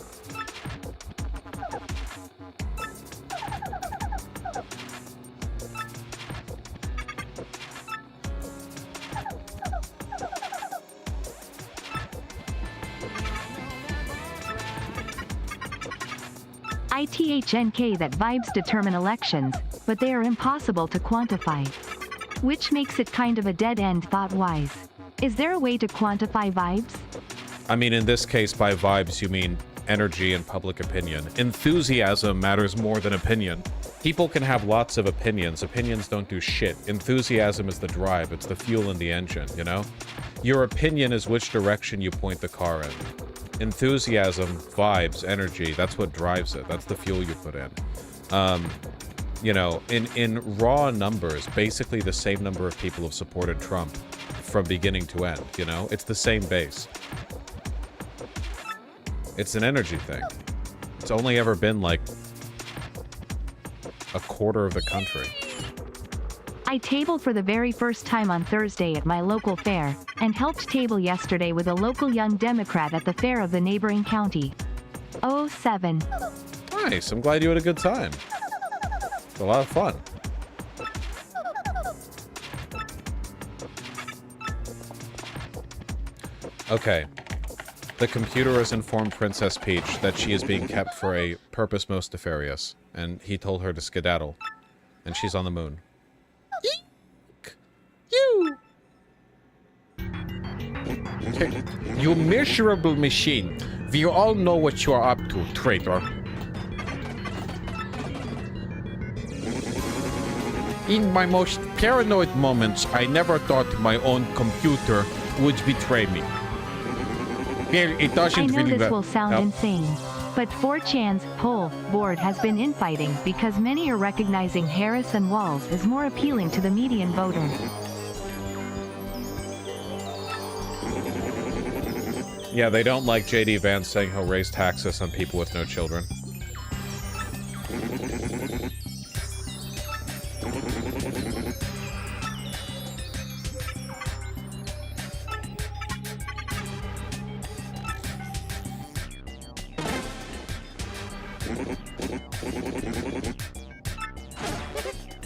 E: ITHNK that vibes determine elections, but they are impossible to quantify. Which makes it kind of a dead-end thought-wise. Is there a way to quantify vibes?
A: I mean, in this case, by vibes, you mean energy and public opinion. Enthusiasm matters more than opinion. People can have lots of opinions. Opinions don't do shit. Enthusiasm is the drive. It's the fuel in the engine, you know? Your opinion is which direction you point the car in. Enthusiasm, vibes, energy, that's what drives it. That's the fuel you put in. You know, in raw numbers, basically the same number of people have supported Trump from beginning to end, you know? It's the same base. It's an energy thing. It's only ever been like a quarter of the country.
E: I tabled for the very first time on Thursday at my local fair, and helped table yesterday with a local young Democrat at the fair of the neighboring county. 07.
A: Nice, I'm glad you had a good time. It's a lot of fun. Okay. The computer has informed Princess Peach that she is being kept for a purpose most nefarious, and he told her to skedaddle. And she's on the moon. Eek! You! You miserable machine. We all know what you are up to, traitor. In my most paranoid moments, I never thought my own computer would betray me. Well, it doesn't
E: I know
A: really
E: this will sound insane, but 4chan's poll board has been infighting because many are recognizing Harris and WALZ as more appealing to the median voter.
A: Yeah, they don't like J.D. Vance saying he'll raise taxes on people with no children.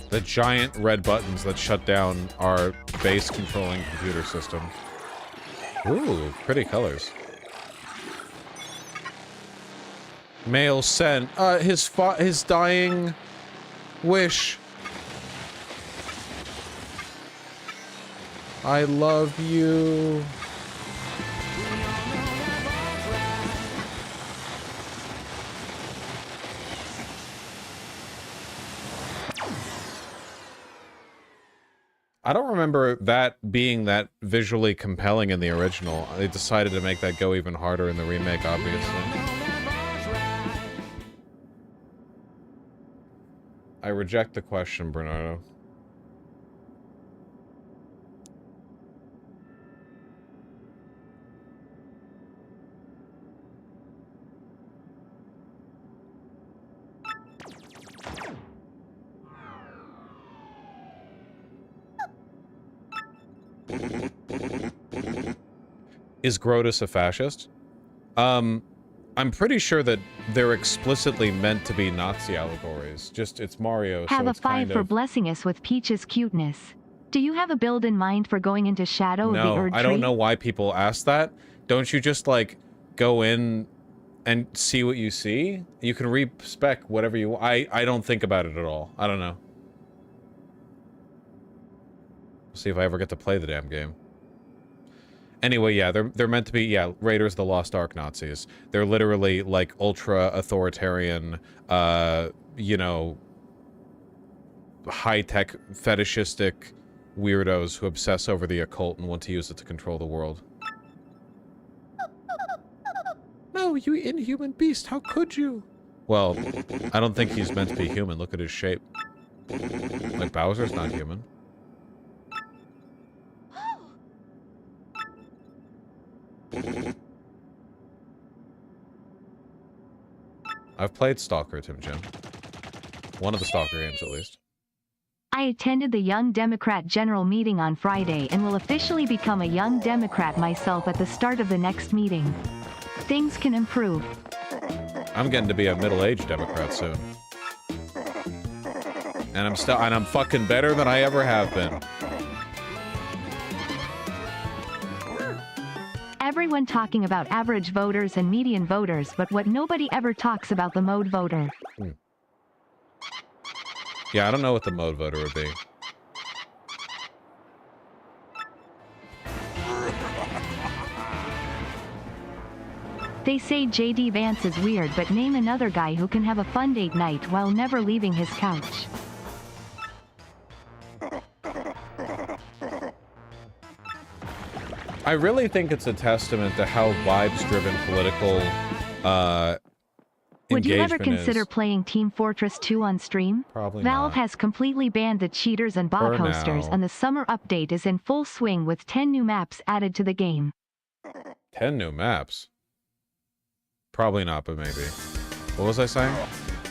A: The giant red buttons that shut down our base controlling computer system. Ooh, pretty colors. Mail sent. His dying wish. I love you. I don't remember that being that visually compelling in the original. They decided to make that go even harder in the remake, obviously. I reject the question, Bernardo. Is Grotus a fascist? I'm pretty sure that they're explicitly meant to be Nazi allegories. Just, it's Mario,
E: Have
A: so
E: a
A: it's
E: 5
A: kind
E: for
A: of...
E: blessing us with Peach's cuteness. Do you have a build in mind for going into Shadow of the
A: No,
E: Erd
A: I don't
E: Tree?
A: know why people ask that. Don't you just, like, go in and see what you see? You can respec whatever you... I don't think about it at all. I don't know. See if I ever get to play the damn game. Anyway, yeah, they're meant to be, yeah, Raiders of the Lost Ark Nazis. They're literally, like, ultra-authoritarian, you know, high-tech, fetishistic weirdos who obsess over the occult and want to use it to control the world. No, you inhuman beast, how could you? Well, I don't think he's meant to be human. Look at his shape. Like, Bowser's not human. I've played Stalker, Tim Jim. One of the Stalker games, at least.
E: I attended the Young Democrat General Meeting on Friday and will officially become a Young Democrat myself at the start of the next meeting. Things can improve.
A: I'm getting to be a middle-aged Democrat soon. And I'm fucking better than I ever have been.
E: Everyone talking about average voters and median voters, but what nobody ever talks about the mode voter.
A: Yeah, I don't know what the mode voter would be.
E: They say JD Vance is weird, but name another guy who can have a fun date night while never leaving his couch.
A: I really think it's a testament to how vibes-driven political
E: Would you ever
A: engagement
E: consider
A: is.
E: playing Team Fortress 2 on stream?
A: Probably
E: Valve
A: not.
E: has completely banned the cheaters and bot
A: For
E: hosters,
A: now.
E: and the summer update is in full swing with 10 new maps added to the game.
A: 10 new maps. Probably not, but maybe. What was I saying?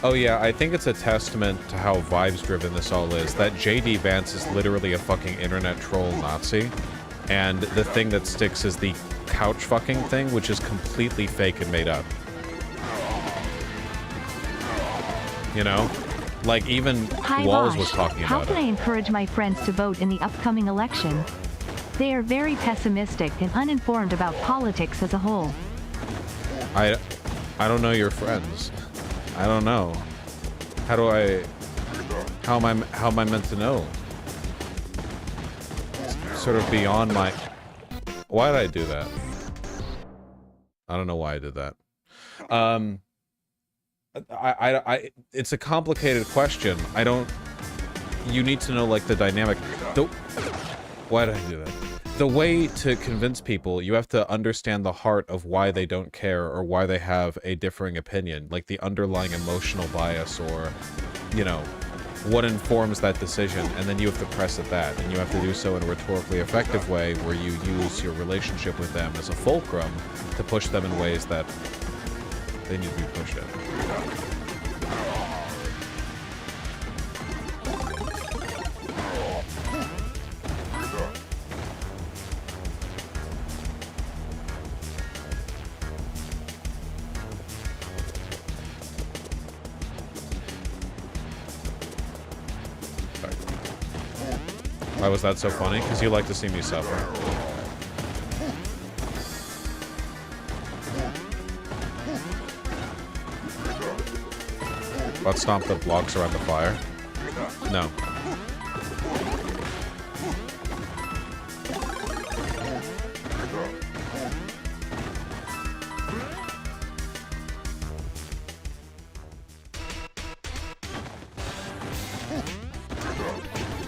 A: Oh yeah, I think it's a testament to how vibes-driven this all is, that JD Vance is literally a fucking internet troll Nazi, and the thing that sticks is the couch fucking thing, which is completely fake and made up. You know? Like, even
E: Hi
A: WALZ
E: Bosch,
A: was talking
E: how
A: about
E: can I
A: it.
E: encourage my friends to vote in the upcoming election? They are very pessimistic and uninformed about politics as a whole.
A: I don't know your friends. I don't know. How am I meant to know? It's sort of beyond my... Why did I do that? I don't know why I did that. It's a complicated question. You need to know, like, the dynamic. Why did I do that? The way to convince people, you have to understand the heart of why they don't care or why they have a differing opinion, like the underlying emotional bias or, you know, what informs that decision, and then you have to press at that, and you have to do so in a rhetorically effective way where you use your relationship with them as a fulcrum to push them in ways that they need to be pushed in. Why was that so funny? Because you like to see me suffer. Let's stomp the blocks around the fire. No.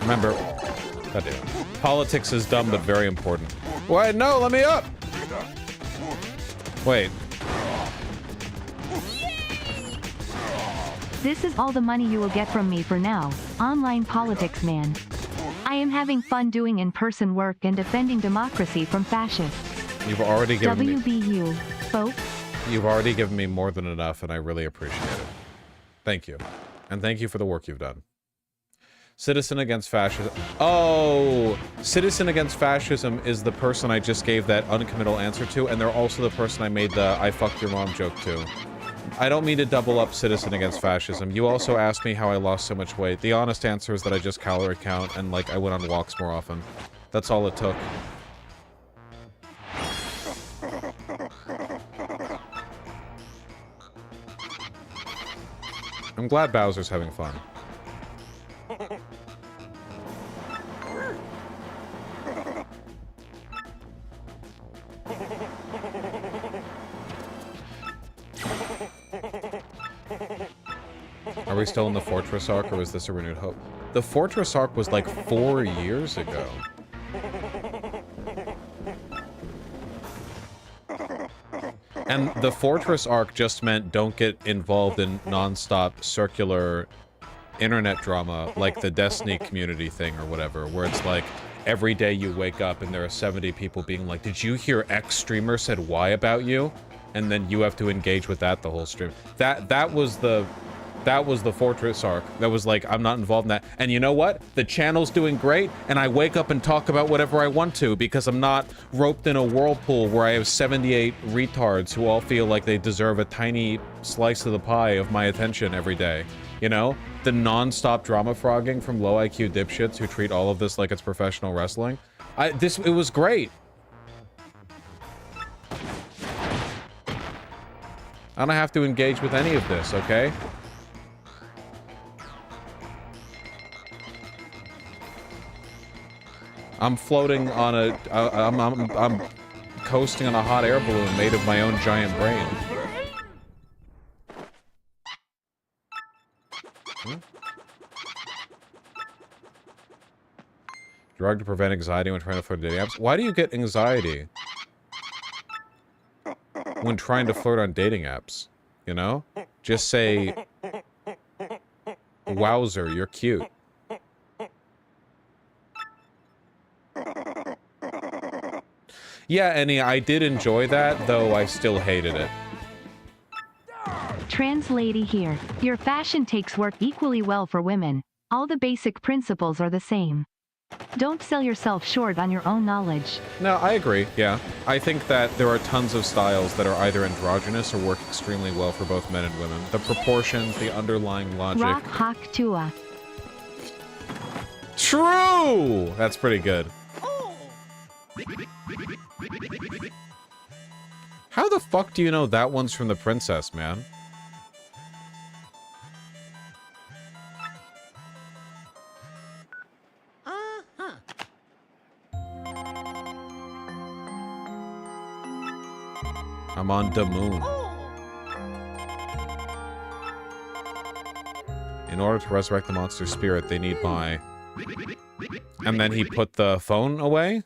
A: Remember, God damn it. Politics is dumb but very important. Wait, no, let me up! Wait.
E: This is all the money you will get from me for now, online politics man. I am having fun doing in-person work and defending democracy from fascists.
A: You've already given me...
E: WBU, folks.
A: You've already given me more than enough, and I really appreciate it. Thank you. And thank you for the work you've done. Citizen Against Fascism. Oh! Citizen Against Fascism is the person I just gave that uncommittal answer to, and they're also the person I made the I fucked your mom joke to. I don't mean to double up Citizen Against Fascism. You also asked me how I lost so much weight. The honest answer is that I just calorie count and, like, I went on walks more often. That's all it took. I'm glad Bowser's having fun. Are we still in the Fortress arc, or is this a renewed hope? The Fortress arc was like 4 years ago. And the Fortress arc just meant don't get involved in non-stop circular internet drama like the Destiny community thing or whatever, where it's like every day you wake up and there are 70 people being like, did you hear X streamer said Y about you? And then you have to engage with that the whole stream. That was the Fortress arc. That was like, I'm not involved in that. And you know what? The channel's doing great, and I wake up and talk about whatever I want to because I'm not roped in a whirlpool where I have 78 retards who all feel like they deserve a tiny slice of the pie of my attention every day. You know? The non-stop drama frogging from low IQ dipshits who treat all of this like it's professional wrestling. It was great. I don't have to engage with any of this, okay? I'm floating on a... I'm coasting on a hot air balloon made of my own giant brain. Drug to prevent anxiety when trying to flirt on dating apps. Why do you get anxiety when trying to flirt on dating apps? You know? Just say, wowzer, you're cute. Yeah, Annie, I did enjoy that, though I still hated it.
E: Trans lady here. Your fashion takes work equally well for women. All the basic principles are the same. Don't sell yourself short on your own knowledge.
A: No, I agree, yeah. I think that there are tons of styles that are either androgynous or work extremely well for both men and women. The proportions, the underlying logic.
E: Rock Hawk Tua.
A: True! That's pretty good. How the fuck do you know that one's from the princess, man? I'm on the moon. In order to resurrect the monster spirit, they need my... And then he put the phone away?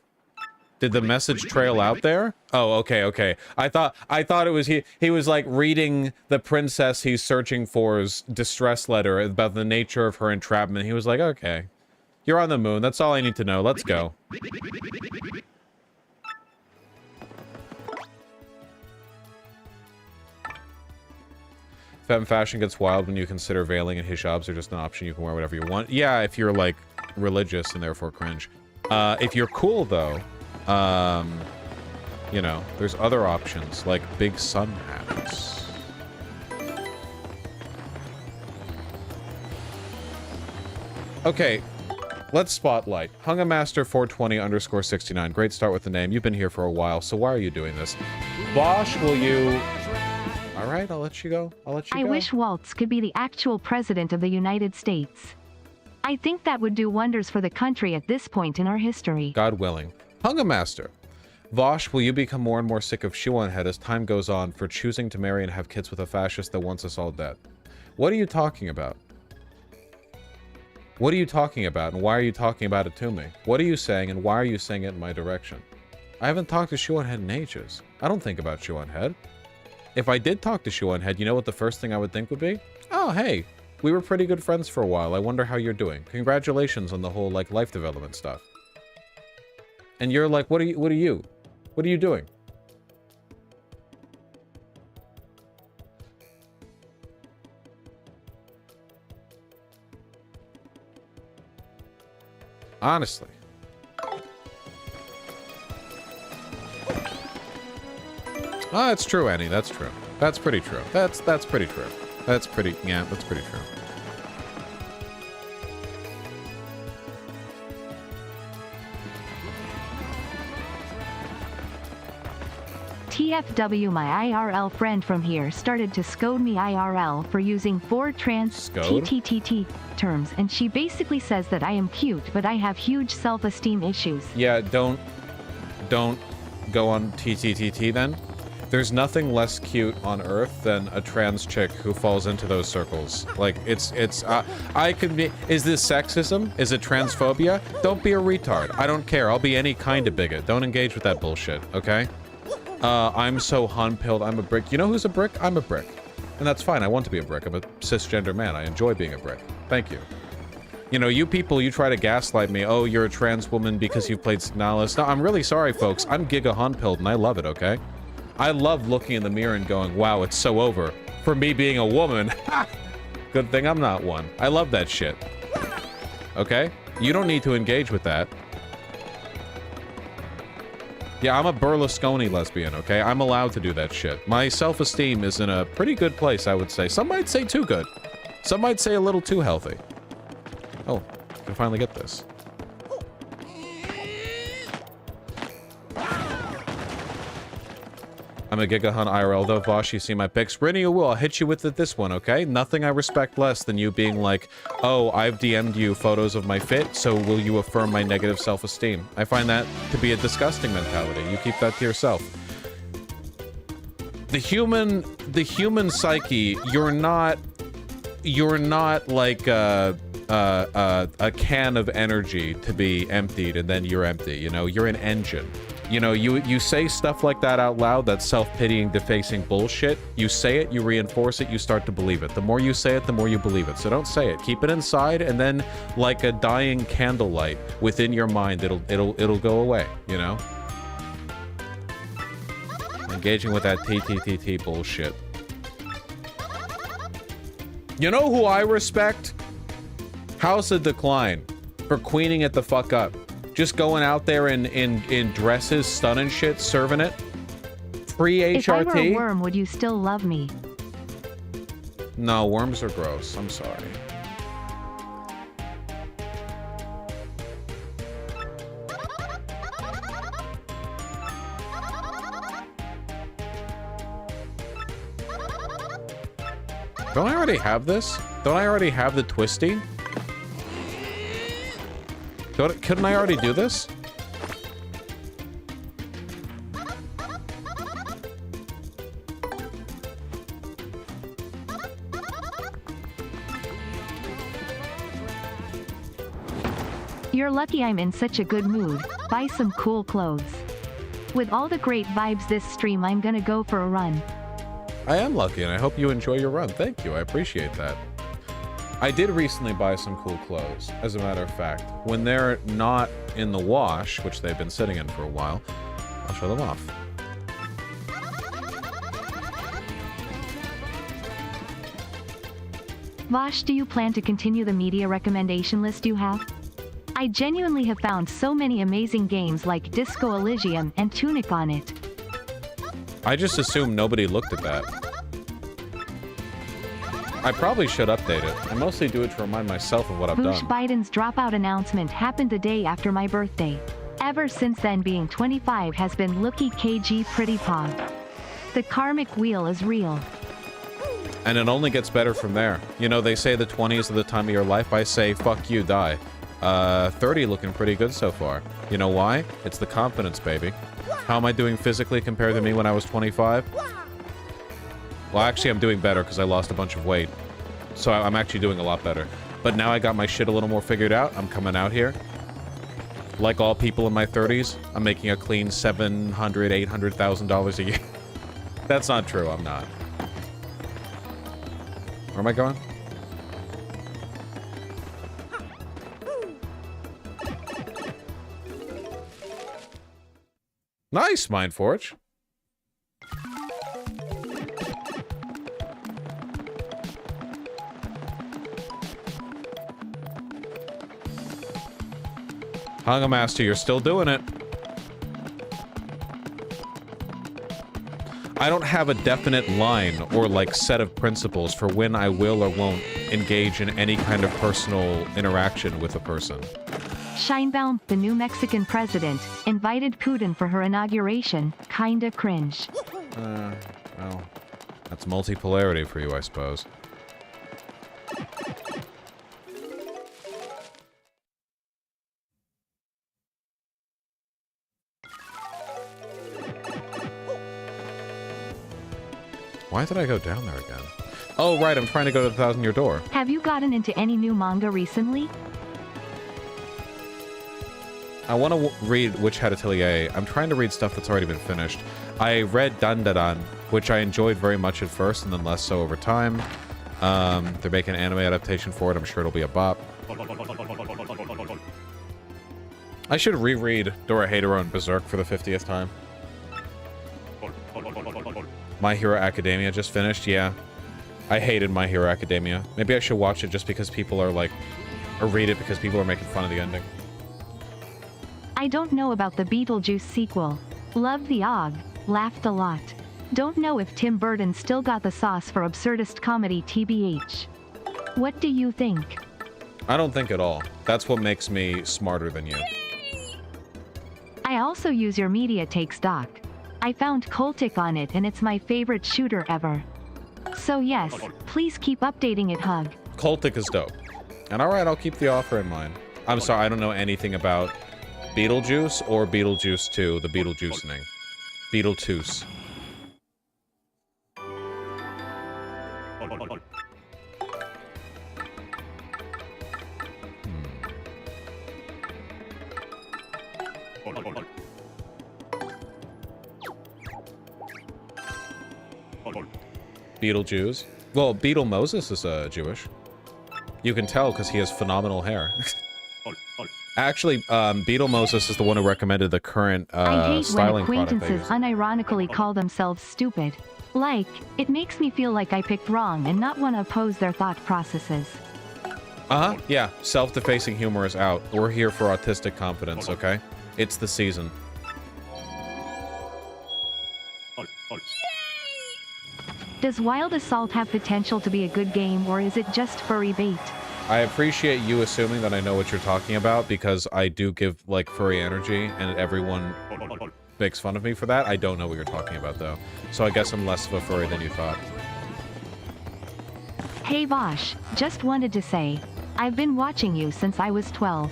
A: Did the message trail out there? Oh, okay, okay. I thought it was he was like reading the princess he's searching for's distress letter about the nature of her entrapment. He was like, okay, you're on the moon. That's all I need to know. Let's go. Femme fashion gets wild when you consider veiling and hijabs are just an option. You can wear whatever you want. Yeah, if you're like religious and therefore cringe. If you're cool though, you know, there's other options like big sun hats. Okay, Let's spotlight. Hungamaster420_69. Great start with the name. You've been here for a while, so why are you doing this? Bosch, will you... Alright, I'll let you go. I'll let you go.
E: I wish WALZ could be the actual president of the United States. I think that would do wonders for the country at this point in our history.
A: God willing. Hungamaster. Vosh, will you become more and more sick of Shuan Head as time goes on for choosing to marry and have kids with a fascist that wants us all dead? What are you talking about? What are you talking about, and why are you talking about it to me? What are you saying, and why are you saying it in my direction? I haven't talked to Shuan Head in ages. I don't think about Shuan Head. If I did talk to Shuan Head, you know what the first thing I would think would be? Oh, hey, we were pretty good friends for a while. I wonder how you're doing. Congratulations on the whole, like, life development stuff. And you're like, what are you doing? Honestly. Oh, that's true, Annie. That's true. That's pretty true. That's pretty true. That's pretty true.
E: TFW, my IRL friend from here started to scold me IRL for using 4 trans TTTT terms, and she basically says that I am cute, but I have huge self-esteem issues.
A: Yeah, don't go on TTTT then. There's nothing less cute on Earth than a trans chick who falls into those circles. Like, I could be... Is this sexism? Is it transphobia? Don't be a retard. I don't care. I'll be any kind of bigot. Don't engage with that bullshit, okay? I'm so hun-pilled. I'm a brick. You know who's a brick? I'm a brick. And that's fine. I want to be a brick. I'm a cisgender man. I enjoy being a brick. Thank you. You know, you people, you try to gaslight me. Oh, you're a trans woman because you've played Signalis. No, I'm really sorry, folks. I'm giga hun-pilled, and I love it, okay? I love looking in the mirror and going, wow, it's so over. For me being a woman, good thing I'm not one. I love that shit. Okay? You don't need to engage with that. Yeah, I'm a Berlusconi lesbian, okay? I'm allowed to do that shit. My self-esteem is in a pretty good place, I would say. Some might say too good. Some might say a little too healthy. Oh, I can finally get this. I'm a Gigahun IRL though, Vosh, you see my pics. Rennie, you will. I'll hit you with this one, okay? Nothing I respect less than you being like, oh, I've DM'd you photos of my fit, so will you affirm my negative self-esteem? I find that to be a disgusting mentality. You keep that to yourself. The human psyche, you're not like a can of energy to be emptied and then you're empty, you know? You're an engine. You know, you say stuff like that out loud, that's self-pitying, defacing bullshit. You say it, you reinforce it, you start to believe it. The more you say it, the more you believe it. So don't say it. Keep it inside, and then, like a dying candlelight within your mind, it'll go away, you know? Engaging with that TTTT bullshit. You know who I respect? House of Decline. For queening it the fuck up. Just going out there in dresses, stunning shit, serving it. Free HRT.
E: If I were a worm, would you still love me?
A: No, worms are gross. I'm sorry. Don't I already have this? Don't I already have the twisty? Couldn't I already do this?
E: You're lucky I'm in such a good mood. Buy some cool clothes. With all the great vibes this stream, I'm gonna go for a run.
A: I am lucky, and I hope you enjoy your run. Thank you. I appreciate that. I did recently buy some cool clothes, as a matter of fact. When they're not in the wash, which they've been sitting in for a while, I'll show them off.
E: Vosh, do you plan to continue the media recommendation list you have? I genuinely have found so many amazing games like Disco Elysium and Tunic on it.
A: I just assumed nobody looked at that. I probably should update it. I mostly do it to remind myself of what I've
E: Bush
A: done.
E: Biden's dropout announcement happened the day after my birthday. Ever since then, being 25 has been looky KG pretty pog. The karmic wheel is real.
A: And it only gets better from there. You know, they say the 20s are the time of your life. I say, fuck you, die. 30 looking pretty good so far. You know why? It's the confidence, baby. How am I doing physically compared to me when I was 25? Well, actually, I'm doing better because I lost a bunch of weight. So I'm actually doing a lot better. But now I got my shit a little more figured out. I'm coming out here. Like all people in my 30s, I'm making a clean $700,000, $800,000 a year. That's not true. I'm not. Where am I going? Nice, Mindforge. Hanga Master, you're still doing it. I don't have a definite line or like set of principles for when I will or won't engage in any kind of personal interaction with a person.
E: Sheinbaum, the new Mexican president, invited Putin for her inauguration. Kinda cringe.
A: Well, that's multipolarity for you, I suppose. Why did I go down there again? Oh, right, I'm trying to go to the 1,000-Year Door.
E: Have you gotten into any new manga recently?
A: I want to read Witch Hat Atelier. I'm trying to read stuff that's already been finished. I read Dandadan, which I enjoyed very much at first and then less so over time. They're making an anime adaptation for it. I'm sure it'll be a bop. I should reread Dorohedoro and Berserk for the 50th time. My Hero Academia just finished, yeah. I hated My Hero Academia. Maybe I should watch it just because people are like... Or read it because people are making fun of the ending.
E: I don't know about the Beetlejuice sequel. Love the OG. Laughed a lot. Don't know if Tim Burton still got the sauce for absurdist comedy TBH. What do you think?
A: I don't think at all. That's what makes me smarter than you.
E: I also use your Media Takes doc. I found Cultic on it and it's my favorite shooter ever. So yes, please keep updating it, Hug.
A: Cultic is dope. And alright, I'll keep the offer in mind. I'm sorry, I don't know anything about Beetlejuice or Beetlejuice 2, the Beetlejuicing. Beetlejuice. Beetlejuice. Well, Beetle Moses is Jewish. You can tell because he has phenomenal hair. Actually, Beetle Moses is the one who recommended the current
E: I hate when
A: styling product.
E: acquaintances unironically call themselves stupid. Like, it makes me feel like I picked wrong and not want to oppose their thought processes.
A: Uh-huh, yeah. Self-defacing humor is out. We're here for autistic confidence, okay? It's the season.
E: Does Wild Assault have potential to be a good game, or is it just furry bait?
A: I appreciate you assuming that I know what you're talking about, because I do give, like, furry energy, and everyone makes fun of me for that. I don't know what you're talking about, though. So I guess I'm less of a furry than you thought.
E: Hey Vosh, just wanted to say, I've been watching you since I was 12.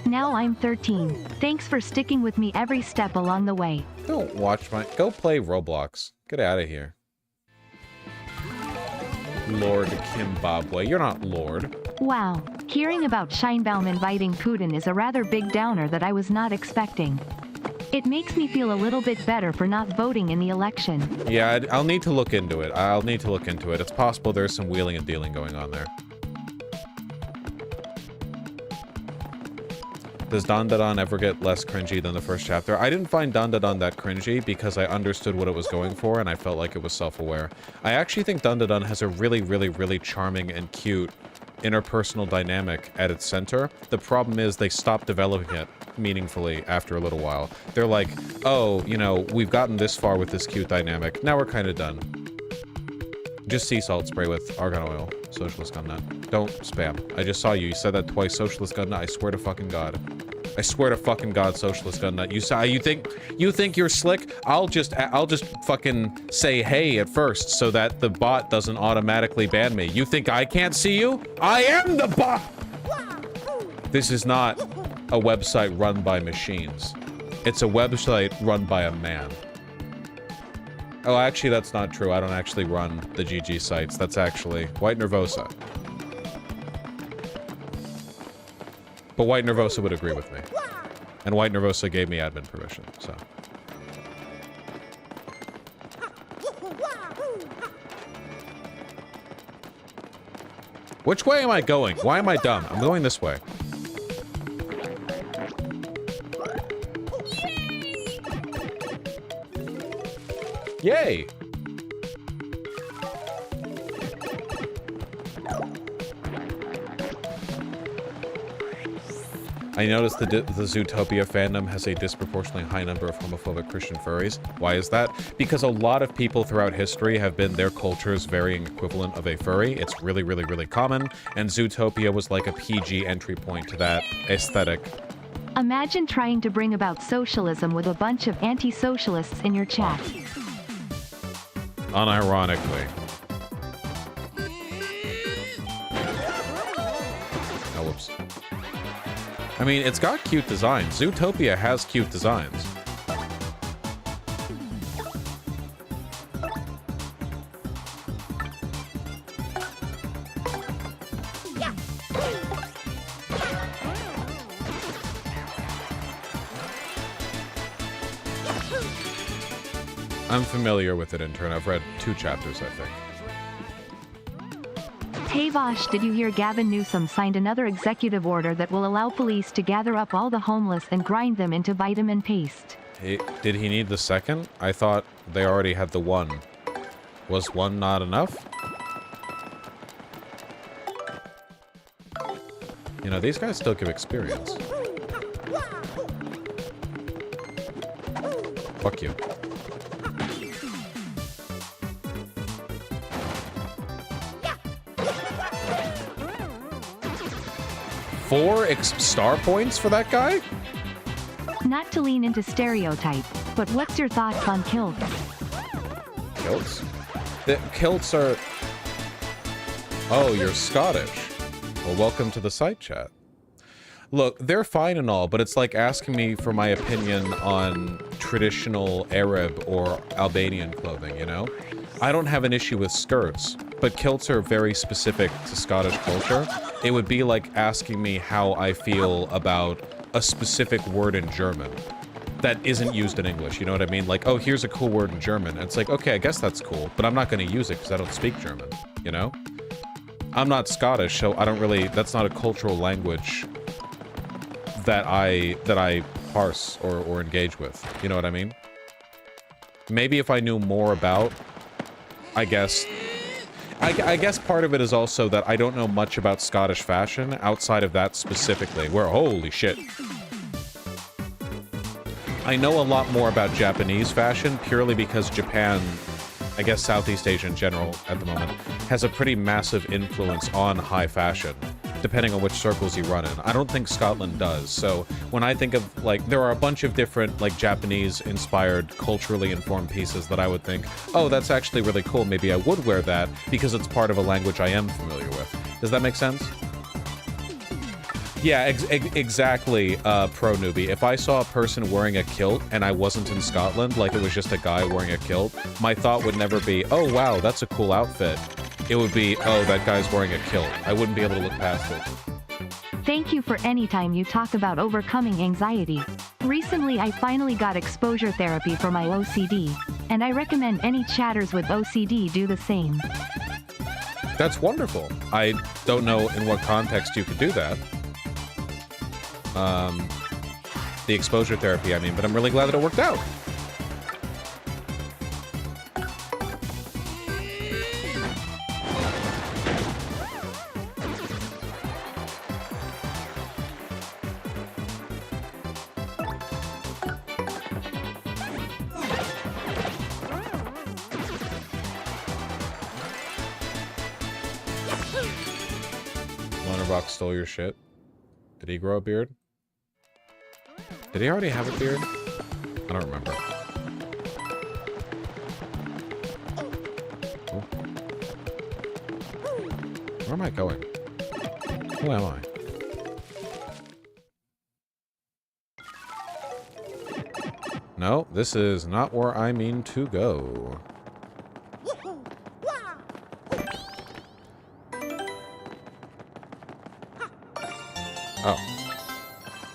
E: Now I'm 13. Thanks for sticking with me every step along the way.
A: Don't watch my... Go play Roblox. Get out of here. Lord Kimbabwe. You're not Lord.
E: Wow, hearing about Sheinbaum inviting Putin is a rather big downer that I was not expecting. It makes me feel a little bit better for not voting in the election.
A: Yeah, I'll need to look into it. I'll need to look into it. It's possible there's some wheeling and dealing going on there. Does Dandadan ever get less cringy than the first chapter? I didn't find Dandadan that cringy because I understood what it was going for and I felt like it was self-aware. I actually think Dandadan has a really, really, really charming and cute interpersonal dynamic at its center. The problem is they stop developing it meaningfully after a little while. They're like, oh, you know, we've gotten this far with this cute dynamic. Now we're kind of done. Just sea salt spray with argan oil. Socialist gun nut. Don't spam. I just saw you. You said that twice. Socialist gun nut. I swear to fucking God. I swear to fucking God, socialist gun nut. You think you're slick? I'll just fucking say hey at first so that the bot doesn't automatically ban me. You think I can't see you? I am the bot. This is not a website run by machines. It's a website run by a man. Oh, actually, that's not true. I don't actually run the GG sites. That's actually White Nervosa. But White Nervosa would agree with me. And White Nervosa gave me admin permission, so. Which way am I going? Why am I dumb? I'm going this way. Yay! I noticed the Zootopia fandom has a disproportionately high number of homophobic Christian furries. Why is that? Because a lot of people throughout history have been their culture's varying equivalent of a furry. It's really, really, really common, and Zootopia was like a PG entry point to that aesthetic.
E: Imagine trying to bring about socialism with a bunch of anti-socialists in your chat.
A: Unironically. Oh, whoops. I mean, it's got cute designs. Zootopia has cute designs. I'm familiar with it, intern. I've read 2 chapters, I think.
E: Hey Vosh, did you hear Gavin Newsom signed another executive order that will allow police to gather up all the homeless and grind them into vitamin paste?
A: Did he need the second? I thought they already had the one. Was one not enough? You know, these guys still give experience. Fuck you. Four star points for that guy?
E: Not to lean into stereotype, but what's your thoughts on kilts?
A: Kilts? The kilts are... Oh, you're Scottish. Well, welcome to the site chat. Look, they're fine and all, but it's like asking me for my opinion on traditional Arab or Albanian clothing, you know? I don't have an issue with skirts, but kilts are very specific to Scottish culture. It would be like asking me how I feel about a specific word in German that isn't used in English, you know what I mean? Like, oh, here's a cool word in German. And it's like, okay, I guess that's cool, but I'm not going to use it because I don't speak German, you know? I'm not Scottish, so I don't really... That's not a cultural language that I parse or engage with, you know what I mean? Maybe if I knew more about... I guess part of it is also that I don't know much about Scottish fashion outside of that specifically, where, holy shit. I know a lot more about Japanese fashion purely because Japan, I guess Southeast Asia in general at the moment, has a pretty massive influence on high fashion, depending on which circles you run in. I don't think Scotland does, so when I think of, like, there are a bunch of different, like, Japanese-inspired, culturally informed pieces that I would think, oh, that's actually really cool, maybe I would wear that, because it's part of a language I am familiar with. Does that make sense? Yeah, exactly, pro newbie. If I saw a person wearing a kilt and I wasn't in Scotland, like it was just a guy wearing a kilt, my thought would never be, oh, wow, that's a cool outfit. It would be, oh, that guy's wearing a kilt. I wouldn't be able to look past it.
E: Thank you for any time you talk about overcoming anxiety. Recently I finally got exposure therapy for my OCD, and I recommend any chatters with OCD do the same.
A: That's wonderful. I don't know in what context you could do that. The exposure therapy, I mean, but I'm really glad that it worked out. Starbucks stole your shit. Did he grow a beard? Did he already have a beard? I don't remember. Oh. Where am I going? Who am I? No, this is not where I mean to go. Oh.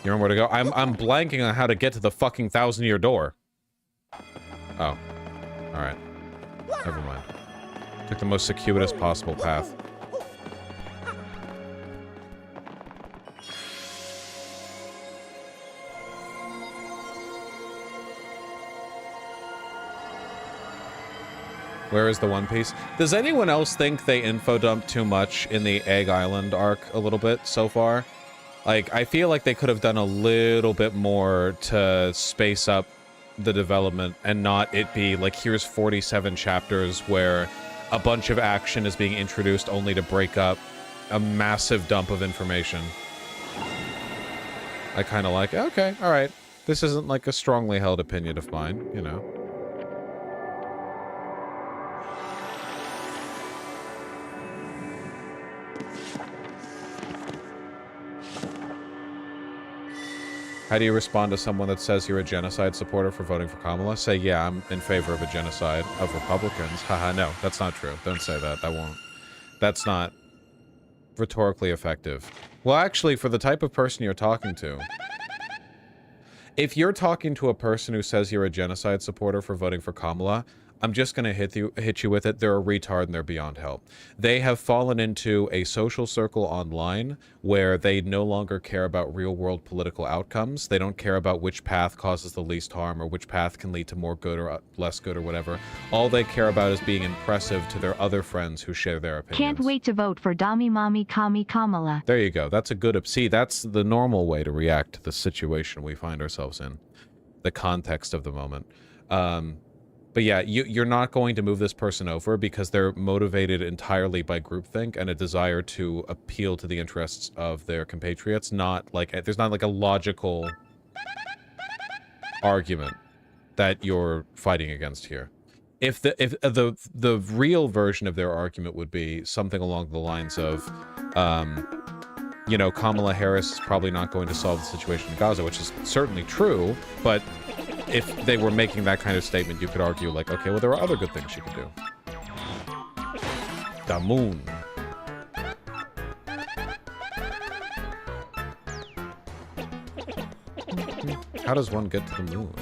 A: You remember where to go? I'm blanking on how to get to the fucking 1,000-year door. Oh. Alright. Never mind. Took the most circuitous possible path. Where is the One Piece? Does anyone else think they info dumped too much in the Egg Island arc a little bit so far? Like, I feel like they could have done a little bit more to space up the development and not it be like, here's 47 chapters where a bunch of action is being introduced only to break up a massive dump of information. I kind of like, okay, all right. This isn't like a strongly held opinion of mine, you know. How do you respond to someone that says you're a genocide supporter for voting for Kamala? Say, yeah, I'm in favor of a genocide of Republicans. Haha, no, that's not true. Don't say that. That won't. That's not rhetorically effective. Well, actually, for the type of person you're talking to, if you're talking to a person who says you're a genocide supporter for voting for Kamala, I'm just going to hit you with it. They're a retard and they're beyond help. They have fallen into a social circle online where they no longer care about real-world political outcomes. They don't care about which path causes the least harm or which path can lead to more good or less good or whatever. All they care about is being impressive to their other friends who share their opinions.
E: Can't wait to vote for Dami Mami Kami Kamala.
A: There you go. That's a good... See, that's the normal way to react to the situation we find ourselves in. The context of the moment. But yeah, you're not going to move this person over because they're motivated entirely by groupthink and a desire to appeal to the interests of their compatriots. Not like there's not like a logical argument that you're fighting against here. If the real version of their argument would be something along the lines of, you know, Kamala Harris is probably not going to solve the situation in Gaza, which is certainly true, but if they were making that kind of statement, you could argue, like, okay, well, there are other good things she could do. The moon. How does one get to the moon?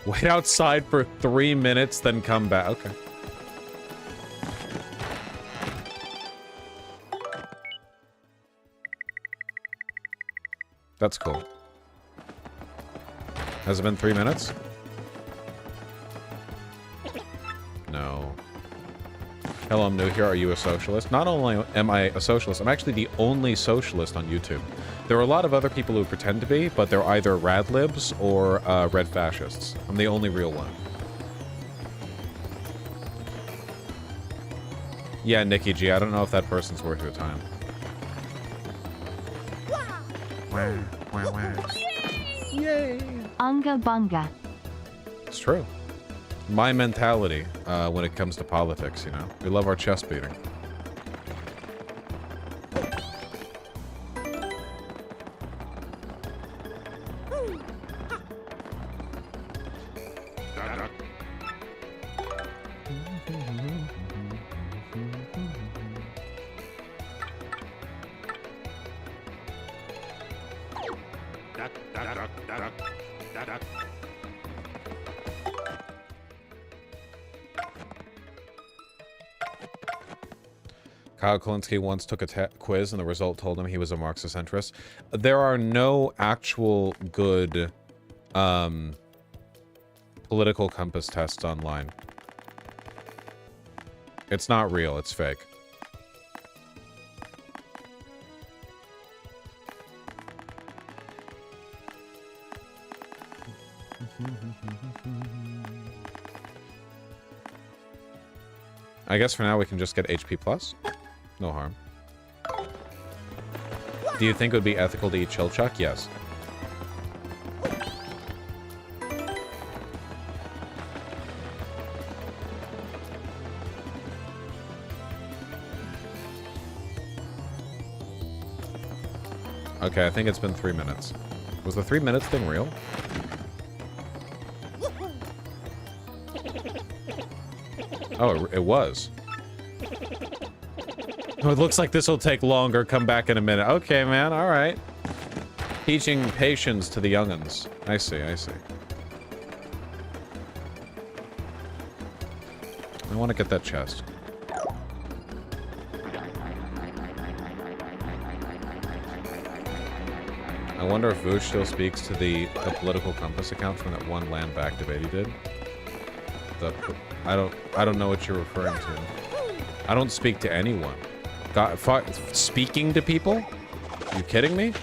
A: Wait outside for 3 minutes, then come back. Okay. That's cool. Has it been 3 minutes? No. Hello, I'm new here. Are you a socialist? Not only am I a socialist, I'm actually the only socialist on YouTube. There are a lot of other people who pretend to be, but they're either rad libs or red fascists. I'm the only real one. Yeah, Nikki G, I don't know if that person's worth your time. Yay!
E: Unga bunga.
A: It's true. My mentality when it comes to politics, you know. We love our chest beating. Kyle Kulinski once took a quiz and the result told him he was a Marxist centrist. There are no actual good political compass tests online. It's not real. It's fake. I guess for now we can just get HP plus. No harm. Do you think it would be ethical to eat Chilchuck? Yes. Okay, I think it's been 3 minutes. Was the 3 minutes thing real? Oh, it was. Oh, it looks like this will take longer. Come back in a minute. Okay, man. All right. Teaching patience to the young'uns. I see, I see. I want to get that chest. I wonder if Voosh still speaks to the political compass account from that one land back debate he did. I don't know what you're referring to. I don't speak to anyone. Speaking to people? You kidding me?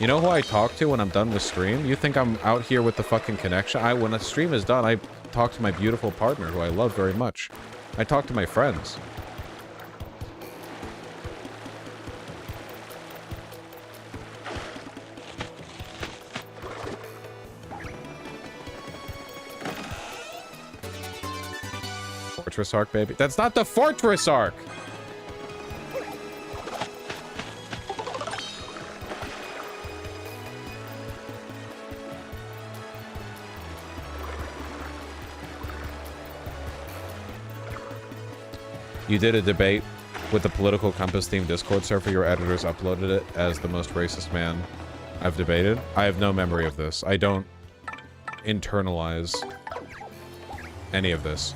A: You know who I talk to when I'm done with stream? You think I'm out here with the fucking connection? When the stream is done, I talk to my beautiful partner, who I love very much. I talk to my friends. Fortress Arc, baby. That's not the Fortress Arc! You did a debate with the political compass themed Discord server. Your editors uploaded it as the most racist man I've debated. I have no memory of this. I don't internalize any of this.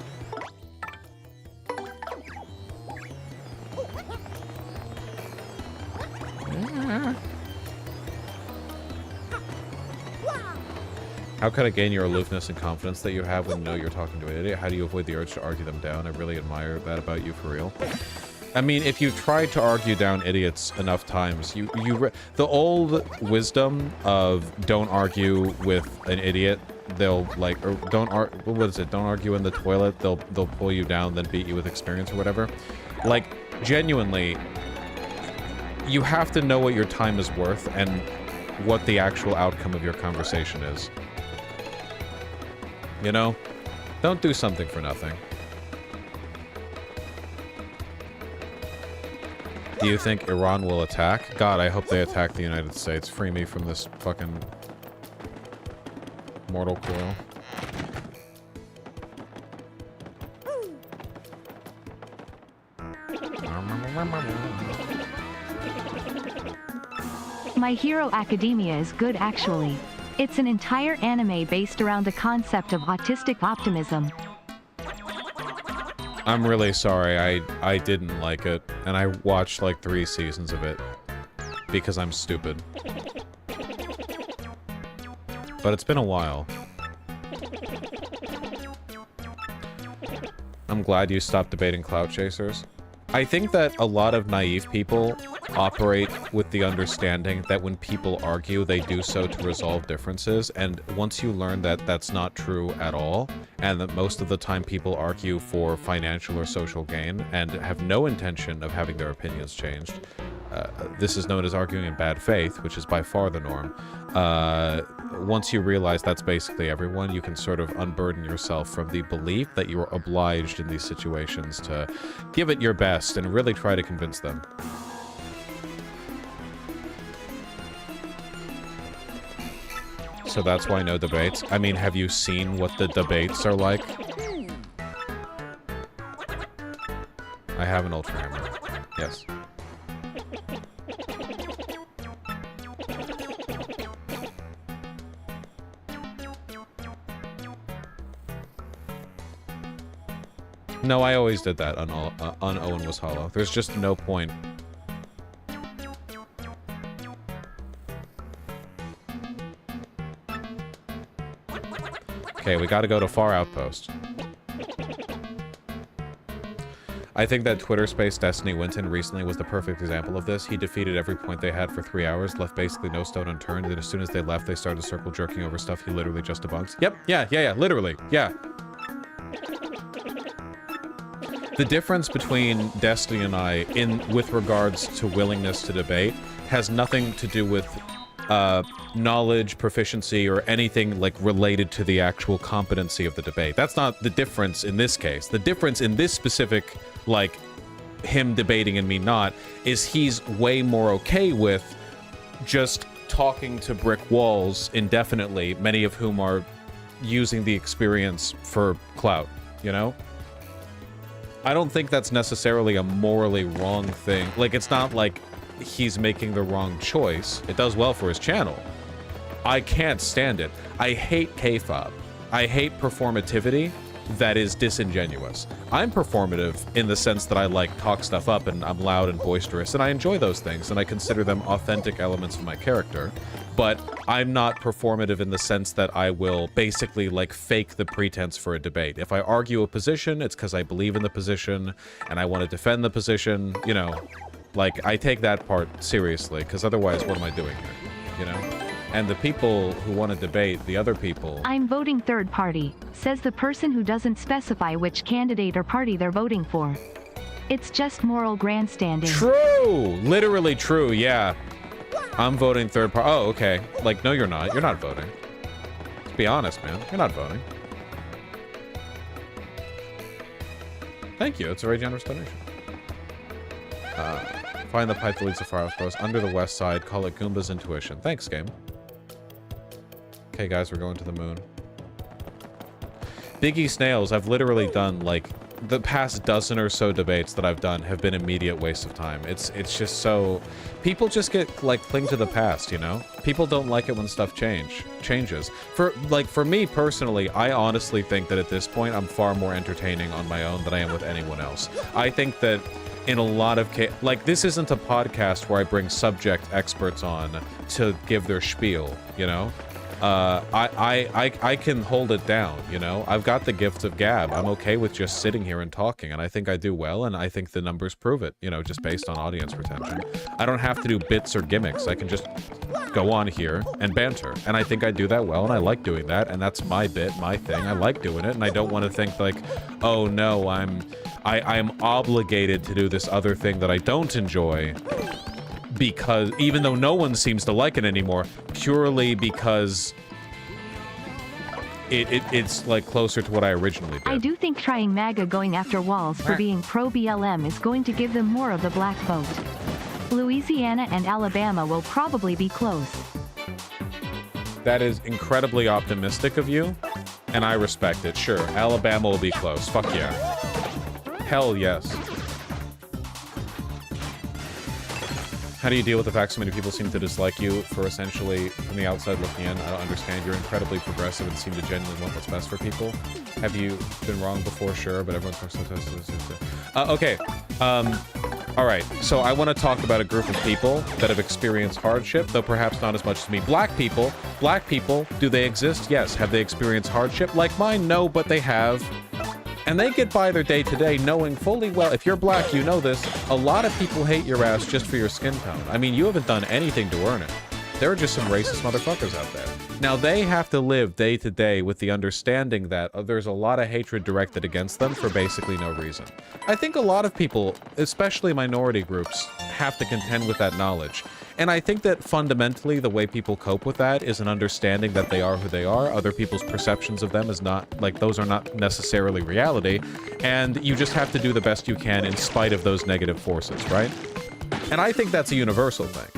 A: How could I gain your aloofness and confidence that you have when you know you're talking to an idiot? How do you avoid the urge to argue them down? I really admire that about you, for real. I mean, if you try to argue down idiots enough times, the old wisdom of don't argue with an idiot, they'll like, or what is it? Don't argue in the toilet, they'll pull you down, then beat you with experience or whatever. Like, genuinely, you have to know what your time is worth and what the actual outcome of your conversation is. You know? Don't do something for nothing. Do you think Iran will attack? God, I hope they attack the United States. Free me from this fucking mortal coil.
E: My Hero Academia is good actually. It's an entire anime based around the concept of autistic optimism.
A: I'm really sorry, I didn't like it, and I watched like 3 seasons of it, because I'm stupid. But it's been a while. I'm glad you stopped debating clout chasers. I think that a lot of naive people operate with the understanding that when people argue, they do so to resolve differences, and once you learn that that's not true at all, and that most of the time people argue for financial or social gain and have no intention of having their opinions changed, this is known as arguing in bad faith, which is by far the norm. Once you realize that's basically everyone, you can sort of unburden yourself from the belief that you are obliged in these situations to give it your best and really try to convince them. So that's why no debates. I mean, have you seen what the debates are like? I have an Ultra Hammer. Yes. No, I always did that on Owen Was Hollow. There's just no point. Okay, we gotta go to Far Outpost. I think that Twitter space Destiny Winton recently was the perfect example of this. He defeated every point they had for 3 hours, left basically no stone unturned, and as soon as they left, they started circle jerking over stuff he literally just debunked. Yep, yeah, literally, yeah. The difference between Destiny and I with regards to willingness to debate has nothing to do with knowledge, proficiency, or anything like related to the actual competency of the debate. That's not the difference in this case. The difference in this specific, like, him debating and me not, is he's way more okay with just talking to brick walls indefinitely, many of whom are using the experience for clout, you know? I don't think that's necessarily a morally wrong thing. Like, it's not like he's making the wrong choice. It does well for his channel. I can't stand it. I hate K-fob. I hate performativity that is disingenuous. I'm performative in the sense that I, like, talk stuff up and I'm loud and boisterous, and I enjoy those things, and I consider them authentic elements of my character. But I'm not performative in the sense that I will basically, like, fake the pretense for a debate. If I argue a position, it's because I believe in the position, and I want to defend the position, you know. Like, I take that part seriously, because otherwise, what am I doing here, you know? And the people who want to debate, the other people...
E: I'm voting third party, says the person who doesn't specify which candidate or party they're voting for. It's just moral grandstanding.
A: True! Literally true, yeah. I'm voting third party. Oh, okay. Like, no, you're not. You're not voting. Let's be honest, man. You're not voting. Thank you. It's a very generous donation. Find the pipe that leads to Firehouse Bros. Under the west side. Call it Goomba's Intuition. Thanks, game. Okay, guys, we're going to the moon. Biggie Snails, I've literally done, like, the past dozen or so debates that I've done have been immediate waste of time. It's just so... People just get, like, cling to the past, you know? People don't like it when stuff changes. For me personally, I honestly think that at this point, I'm far more entertaining on my own than I am with anyone else. I think that in a lot of cases... Like, this isn't a podcast where I bring subject experts on to give their spiel, you know? I can hold it down, you know? I've got the gift of gab. I'm okay with just sitting here and talking, and I think I do well, and I think the numbers prove it, you know, just based on audience retention. I don't have to do bits or gimmicks. I can just go on here and banter, and I think I do that well, and I like doing that, and that's my bit, my thing. I like doing it, and I don't want to think like, oh no, I'm obligated to do this other thing that I don't enjoy, because even though no one seems to like it anymore, purely because it's like closer to what I originally did.
E: I do think trying MAGA going after WALZ for being pro-BLM is going to give them more of the black vote. Louisiana and Alabama will probably be close.
A: That is incredibly optimistic of you, and I respect it. Sure, Alabama will be close. Fuck yeah. Hell yes. How do you deal with the fact so many people seem to dislike you for essentially, from the outside looking in? I don't understand. You're incredibly progressive and seem to genuinely want what's best for people. Have you been wrong before? Sure, but everyone's... Okay. All right. So I want to talk about a group of people that have experienced hardship, though perhaps not as much as me. Black people. Black people, do they exist? Yes. Have they experienced hardship? Like mine? No, but they have. And they get by their day-to-day knowing fully well, if you're black, you know this, a lot of people hate your ass just for your skin tone. I mean, you haven't done anything to earn it. There are just some racist motherfuckers out there. Now, they have to live day-to-day with the understanding that there's a lot of hatred directed against them for basically no reason. I think a lot of people, especially minority groups, have to contend with that knowledge. And I think that fundamentally the way people cope with that is an understanding that they are who they are. Other people's perceptions of them is not, like, those are not necessarily reality. And you just have to do the best you can in spite of those negative forces, right? And I think that's a universal thing.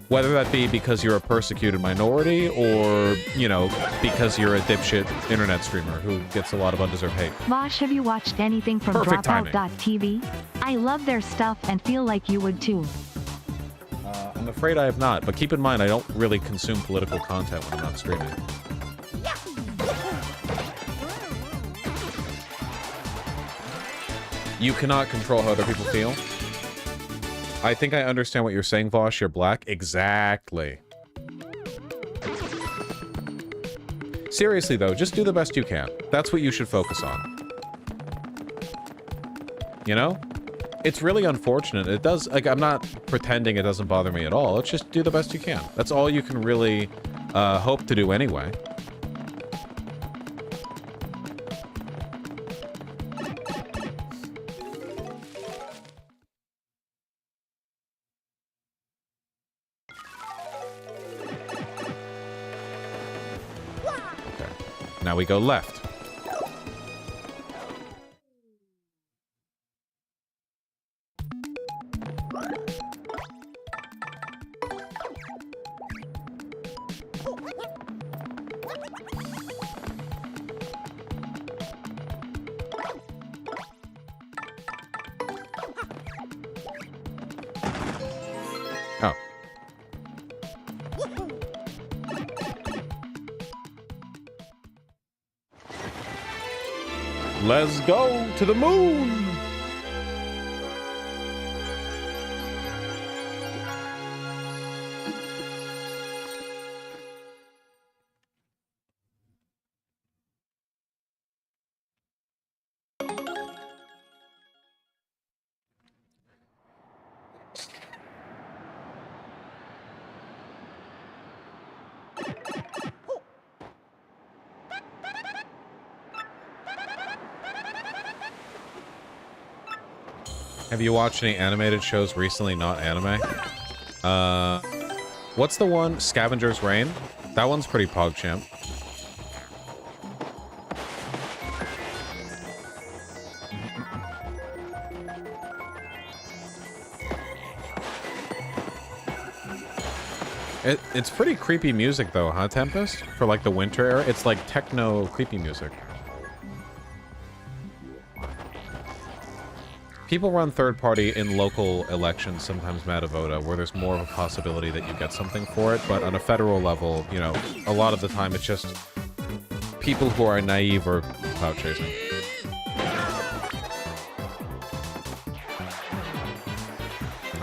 A: Whether that be because you're a persecuted minority or, you know, because you're a dipshit internet streamer who gets a lot of undeserved hate.
E: Vosh, have you watched anything from Dropout.tv? I love their stuff and feel like you would too.
A: I'm afraid I have not, but keep in mind I don't really consume political content when I'm not streaming. You cannot control how other people feel. I think I understand what you're saying, Vosh. You're black. Exactly. Seriously, though, just do the best you can. That's what you should focus on. You know? it's really unfortunate. It does, like, I'm not pretending it doesn't bother me at all. Let's just do the best you can. That's all you can really hope to do anyway. Okay. Now we go left. Oh. Let's go to the moon. Have you watched any animated shows recently not anime? What's the one? Scavenger's Reign? That one's pretty PogChamp. It's pretty creepy music though, huh, Tempest? For like the winter era? It's like techno creepy music. People run third-party in local elections, sometimes Matavoda, where there's more of a possibility that you get something for it, but on a federal level, you know, a lot of the time it's just people who are naive or clout chasing.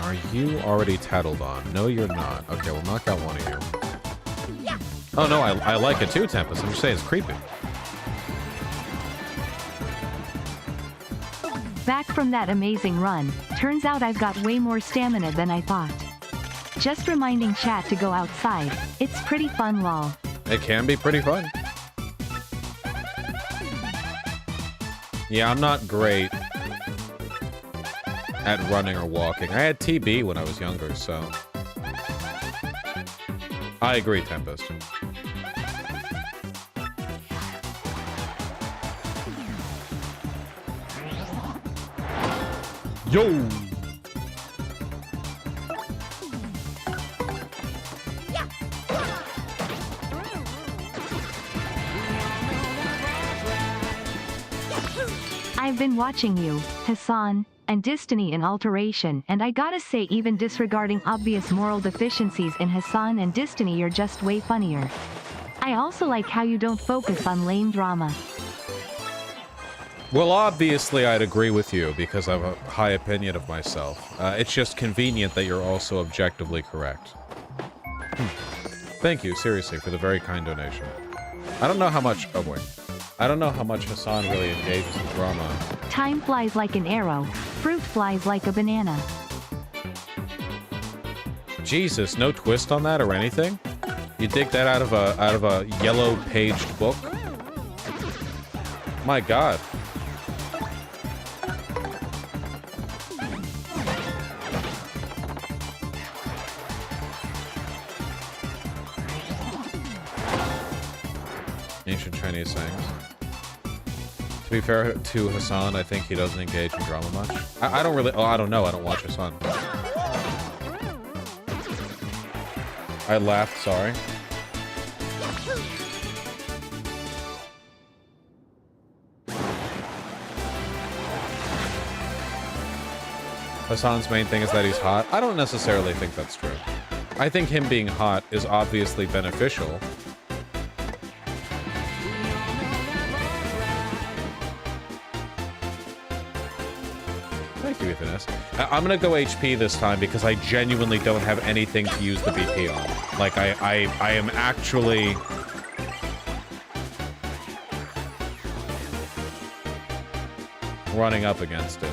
A: Are you already tattled on? No, you're not. Okay, we'll knock out one of you. Oh no, I like it too, Tempest. I'm just saying it's creepy.
E: Back from that amazing run, turns out I've got way more stamina than I thought. Just reminding chat to go outside, it's pretty fun lol.
A: It can be pretty fun. Yeah, I'm not great at running or walking. I had TB when I was younger, so... I agree, Tempest. Yo!
E: I've been watching you, Hassan, and Destiny in Alteration, and I gotta say, even disregarding obvious moral deficiencies in Hassan and Destiny, you're just way funnier. I also like how you don't focus on lame drama.
A: Well, obviously I'd agree with you because I have a high opinion of myself. It's just convenient that you're also objectively correct. Thank you, seriously, for the very kind donation. I don't know how much... Oh, wait. I don't know how much Hassan really engages in drama.
E: Time flies like an arrow. Fruit flies like a banana.
A: Jesus, no twist on that or anything? You dig that out of a yellow-paged book? My God. Ancient Chinese sayings. To be fair to Hassan, I think he doesn't engage in drama much. I don't really... Oh, I don't know. I don't watch Hassan. I laughed, sorry. Hassan's main thing is that he's hot. I don't necessarily think that's true. I think him being hot is obviously beneficial. Thank you, Ethan S. I'm gonna go HP this time because I genuinely don't have anything to use the BP on. Like, I am actually... running up against it.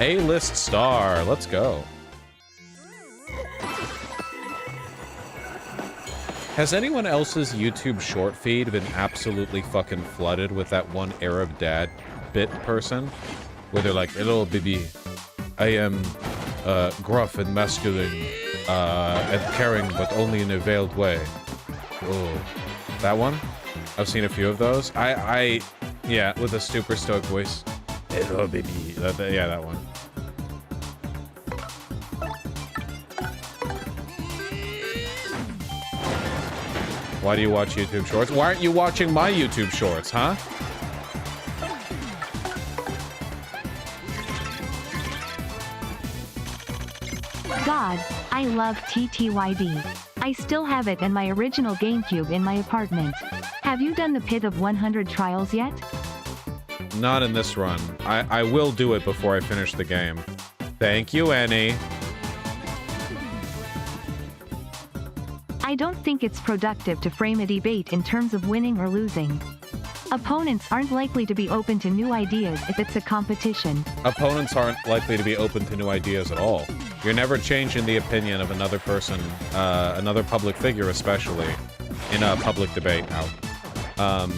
A: A-list star. Let's go. Has anyone else's YouTube short feed been absolutely fucking flooded with that one Arab dad bit person? Where they're like, hello, baby. I am gruff and masculine and caring, but only in a veiled way. Oh, that one? I've seen a few of those. Yeah, with a super stoic voice. Hello, baby. Yeah, that one. Why do you watch YouTube Shorts? Why aren't you watching my YouTube Shorts, huh?
E: God, I love TTYD. I still have it and my original GameCube in my apartment. Have you done the Pit of 100 trials yet?
A: Not in this run. I will do it before I finish the game. Thank you, Annie.
E: I don't think it's productive to frame a debate in terms of winning or losing. Opponents aren't likely to be open to new ideas if it's a competition.
A: Opponents aren't likely to be open to new ideas at all. You're never changing the opinion of another person, another public figure especially, in a public debate now.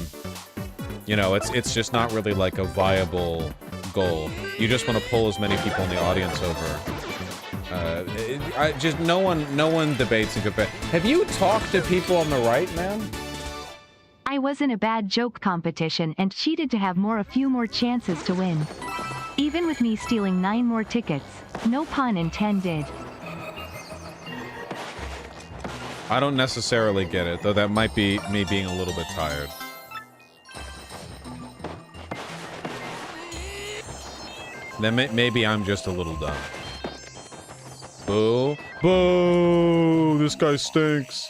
A: You know, it's just not really like a viable goal. You just want to pull as many people in the audience over. No one debates in good. Have you talked to people on the right, man?
E: I was in a bad joke competition and cheated to have a few more chances to win. Even with me stealing 9 more tickets, no pun intended.
A: I don't necessarily get it, though that might be me being a little bit tired. Then maybe I'm just a little dumb. Boo. Boo! This guy stinks.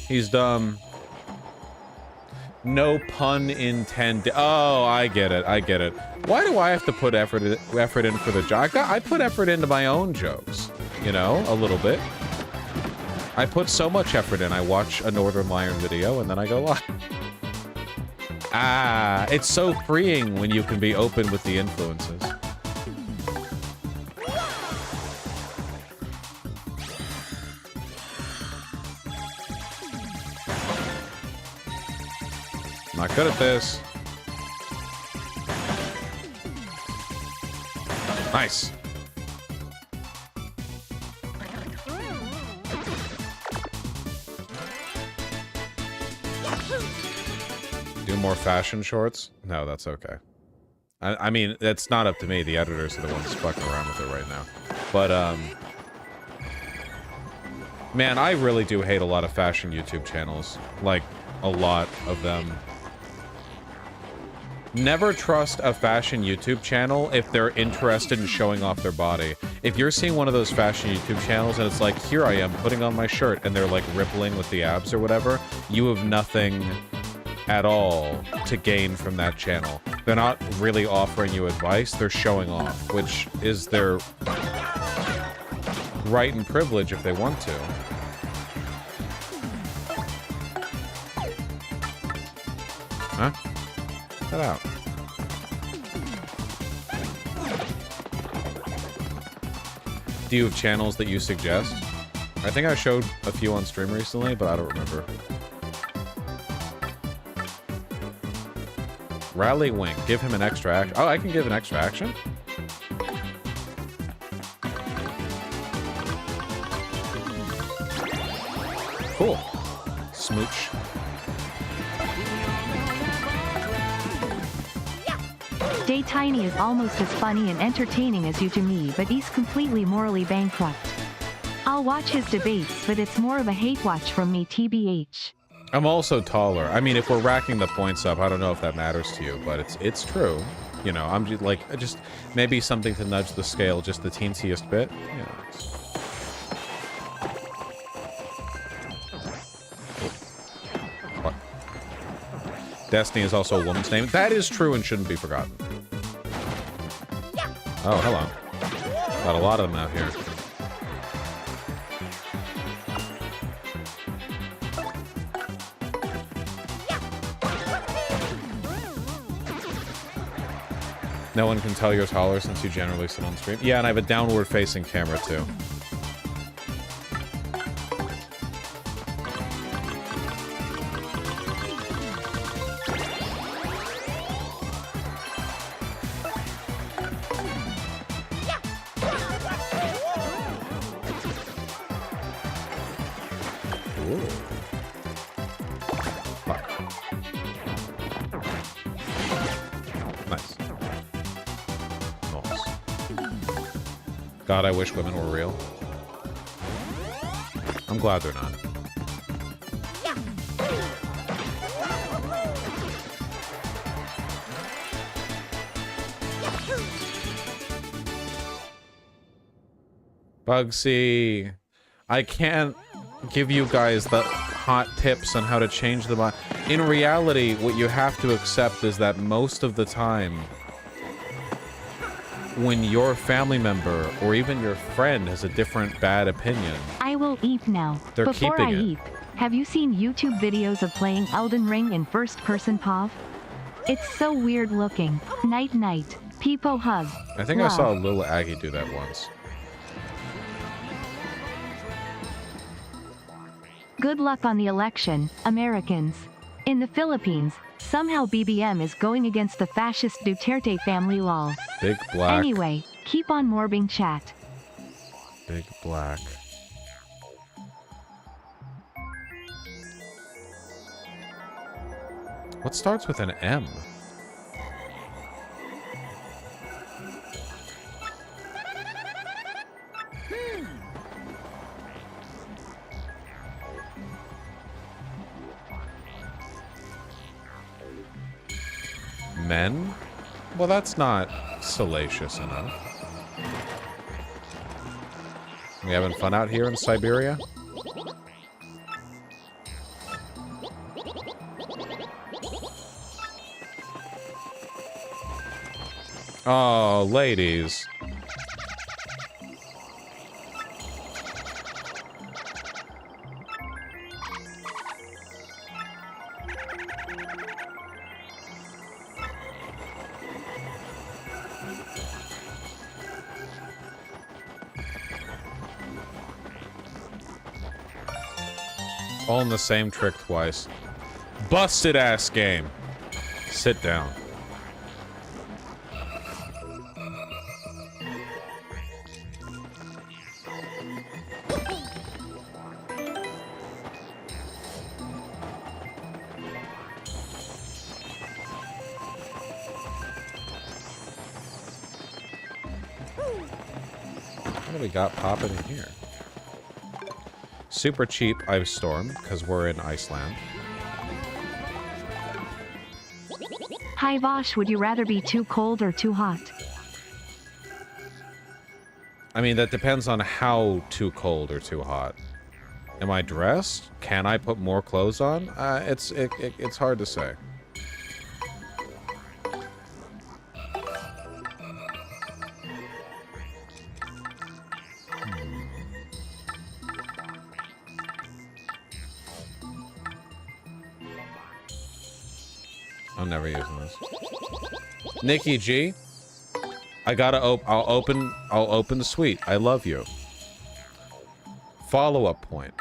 A: He's dumb. No pun intended. Oh, I get it. I get it. Why do I have to put effort in for the joke? I put effort into my own jokes. You know, a little bit. I put so much effort in. I watch a Northern Lion video and then I go live. Ah, it's so freeing when you can be open with the influences. Not good at this. Nice. Do more fashion shorts? No, that's okay. I mean, it's not up to me. The editors are the ones fucking around with it right now. But, man, I really do hate a lot of fashion YouTube channels. Like, a lot of them. Never trust a fashion YouTube channel if they're interested in showing off their body. If you're seeing one of those fashion YouTube channels and it's like, here I am putting on my shirt, and they're like rippling with the abs or whatever, you have nothing at all to gain from that channel. They're not really offering you advice, they're showing off, which is their right and privilege if they want to. Huh? Get out. Do you have channels that you suggest? I think I showed a few on stream recently, but I don't remember. Rally Wing. Give him an extra action. Oh, I can give an extra action? Cool. Smooch.
E: Day Tiny is almost as funny and entertaining as you to me, but he's completely morally bankrupt. I'll watch his debates, but it's more of a hate watch from me, TBH.
A: I'm also taller. I mean, if we're racking the points up, I don't know if that matters to you, but it's true. You know, I'm just like, just maybe something to nudge the scale just the teensiest bit. You know. What? Destiny is also a woman's name. That is true and shouldn't be forgotten. Oh, hello. Got a lot of them out here. No one can tell you're taller since you generally sit on stream. Yeah, and I have a downward-facing camera, too. Ooh. Fuck. Nice. Nice. God, I wish women were real. I'm glad they're not. Bugsy, I can't give you guys the hot tips on how to change the bot. In reality, what you have to accept is that most of the time, when your family member or even your friend has a different bad opinion,
E: I will eat now.
A: They're
E: Before
A: keeping
E: I
A: it.
E: eat, have you seen YouTube videos of playing Elden Ring in first-person POV? It's so weird looking. Night night. Peepo hug.
A: I think
E: Love.
A: I saw little Aggie do that once.
E: Good luck on the election, Americans. In the Philippines, somehow BBM is going against the fascist Duterte family lol.
A: Big black.
E: Anyway, keep on morbing chat.
A: Big black. What starts with an M? Men? Well, that's not salacious enough. We having fun out here in Siberia? Oh, ladies. All in the same trick twice. Busted ass game. Sit down. What do we got popping in here? Super cheap ice storm, because we're in Iceland.
E: Hi Vosh, would you rather be too cold or too hot?
A: I mean, that depends on how too cold or too hot. Am I dressed? Can I put more clothes on? It's hard to say. I'm never using this. Nikki G, I gotta I'll open the suite. I love you. Follow-up point.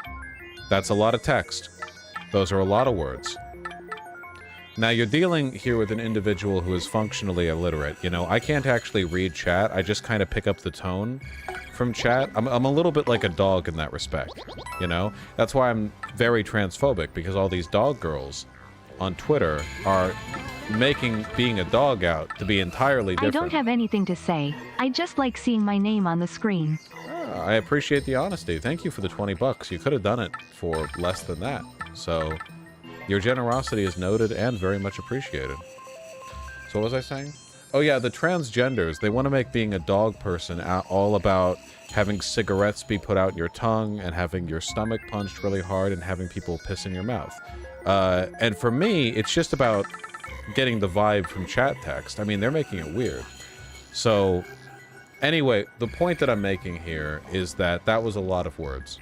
A: That's a lot of text. Those are a lot of words. Now you're dealing here with an individual who is functionally illiterate. You know, I can't actually read chat. I just kind of pick up the tone from chat. I'm a little bit like a dog in that respect. You know? That's why I'm very transphobic, because all these dog girls on Twitter are making being a dog out to be entirely different.
E: I don't have anything to say. I just like seeing my name on the screen.
A: I appreciate the honesty. Thank you for the 20 bucks. You could have done it for less than that. So, your generosity is noted and very much appreciated. So what was I saying? Oh yeah, the transgenders, they want to make being a dog person all about having cigarettes be put out your tongue and having your stomach punched really hard and having people piss in your mouth. And for me, it's just about getting the vibe from chat text. I mean, they're making it weird. So, anyway, the point that I'm making here is that that was a lot of words.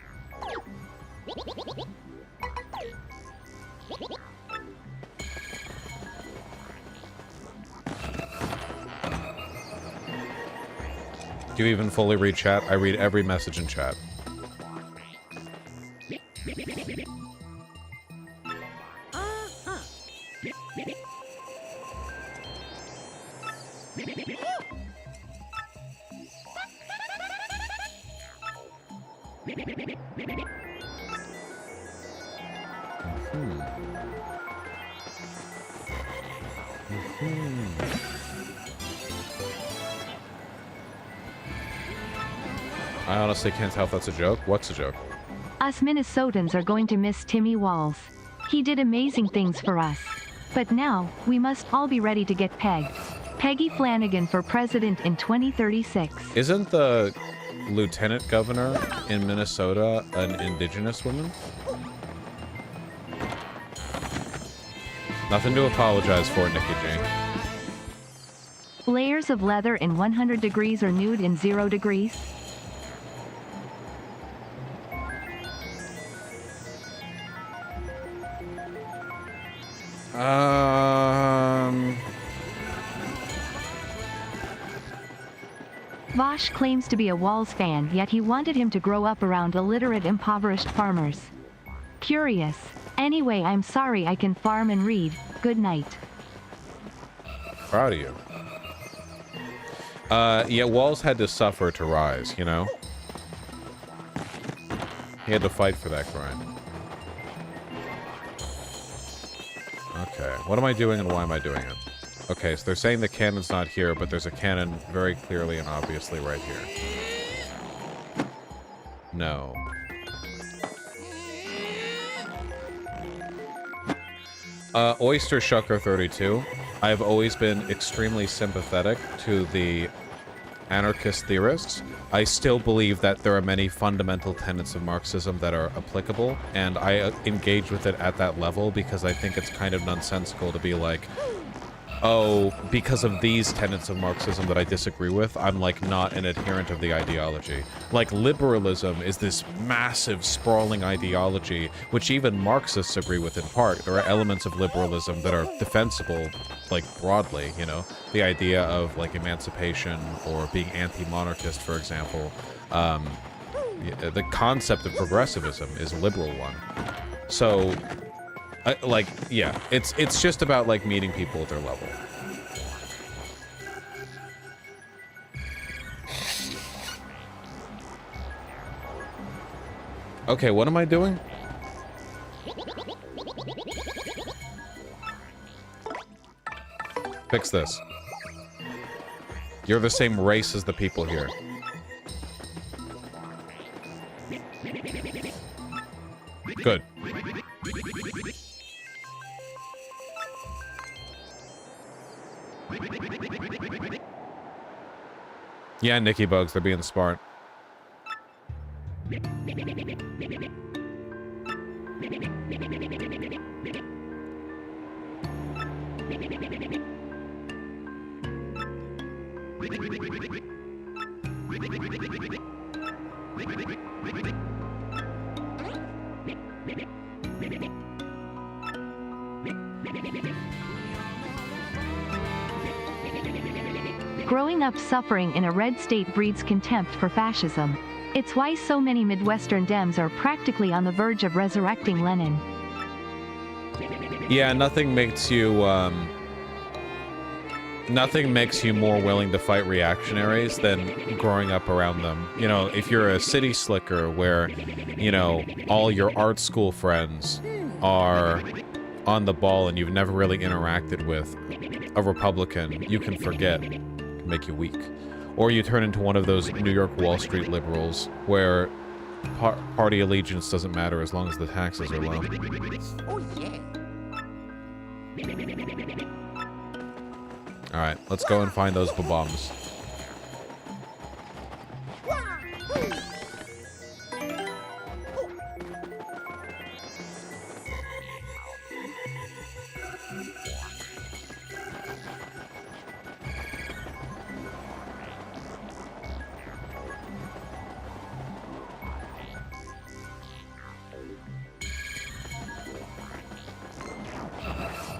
A: Do you even fully read chat? I read every message in chat. I honestly can't tell if that's a joke. What's a joke?
E: Us Minnesotans are going to miss Timmy WALZ. He did amazing things for us. But now, we must all be ready to get pegged. Peggy Flanagan for president in 2036.
A: Isn't the lieutenant governor in Minnesota an indigenous woman? Nothing to apologize for, Nikki G.
E: Layers of leather in 100 degrees or nude in 0 degrees? Vosh claims to be a WALZ fan, yet he wanted him to grow up around illiterate, impoverished farmers. Curious. Anyway, I'm sorry I can farm and read. Good night.
A: Proud of you. Yeah, WALZ had to suffer to rise, you know? He had to fight for that grind. Okay, what am I doing and why am I doing it? Okay, so they're saying the cannon's not here, but there's a cannon very clearly and obviously right here. No. Oyster Shucker 32. I've always been extremely sympathetic to the anarchist theorists. I still believe that there are many fundamental tenets of Marxism that are applicable, and I engage with it at that level because I think it's kind of nonsensical to be like, oh, because of these tenets of Marxism that I disagree with, I'm like not an adherent of the ideology. Like liberalism is this massive sprawling ideology, which even Marxists agree with in part. There are elements of liberalism that are defensible, like broadly, you know, the idea of like emancipation or being anti-monarchist, for example. The concept of progressivism is a liberal one. So, like, yeah, it's just about like meeting people at their level. Okay, what am I doing? Fix this. You're the same race as the people here. Good. Yeah, Nikki Bugs, they're being smart.
E: Growing up suffering in a red state breeds contempt for fascism. It's why so many Midwestern Dems are practically on the verge of resurrecting Lenin.
A: Yeah, nothing makes you more willing to fight reactionaries than growing up around them. You know, if you're a city slicker where, you know, all your art school friends are on the ball and you've never really interacted with a Republican, you can forget. It can make you weak. Or you turn into one of those New York Wall Street liberals where party allegiance doesn't matter as long as the taxes are low.
F: Oh, yeah.
A: Alright, let's go and find those bombs.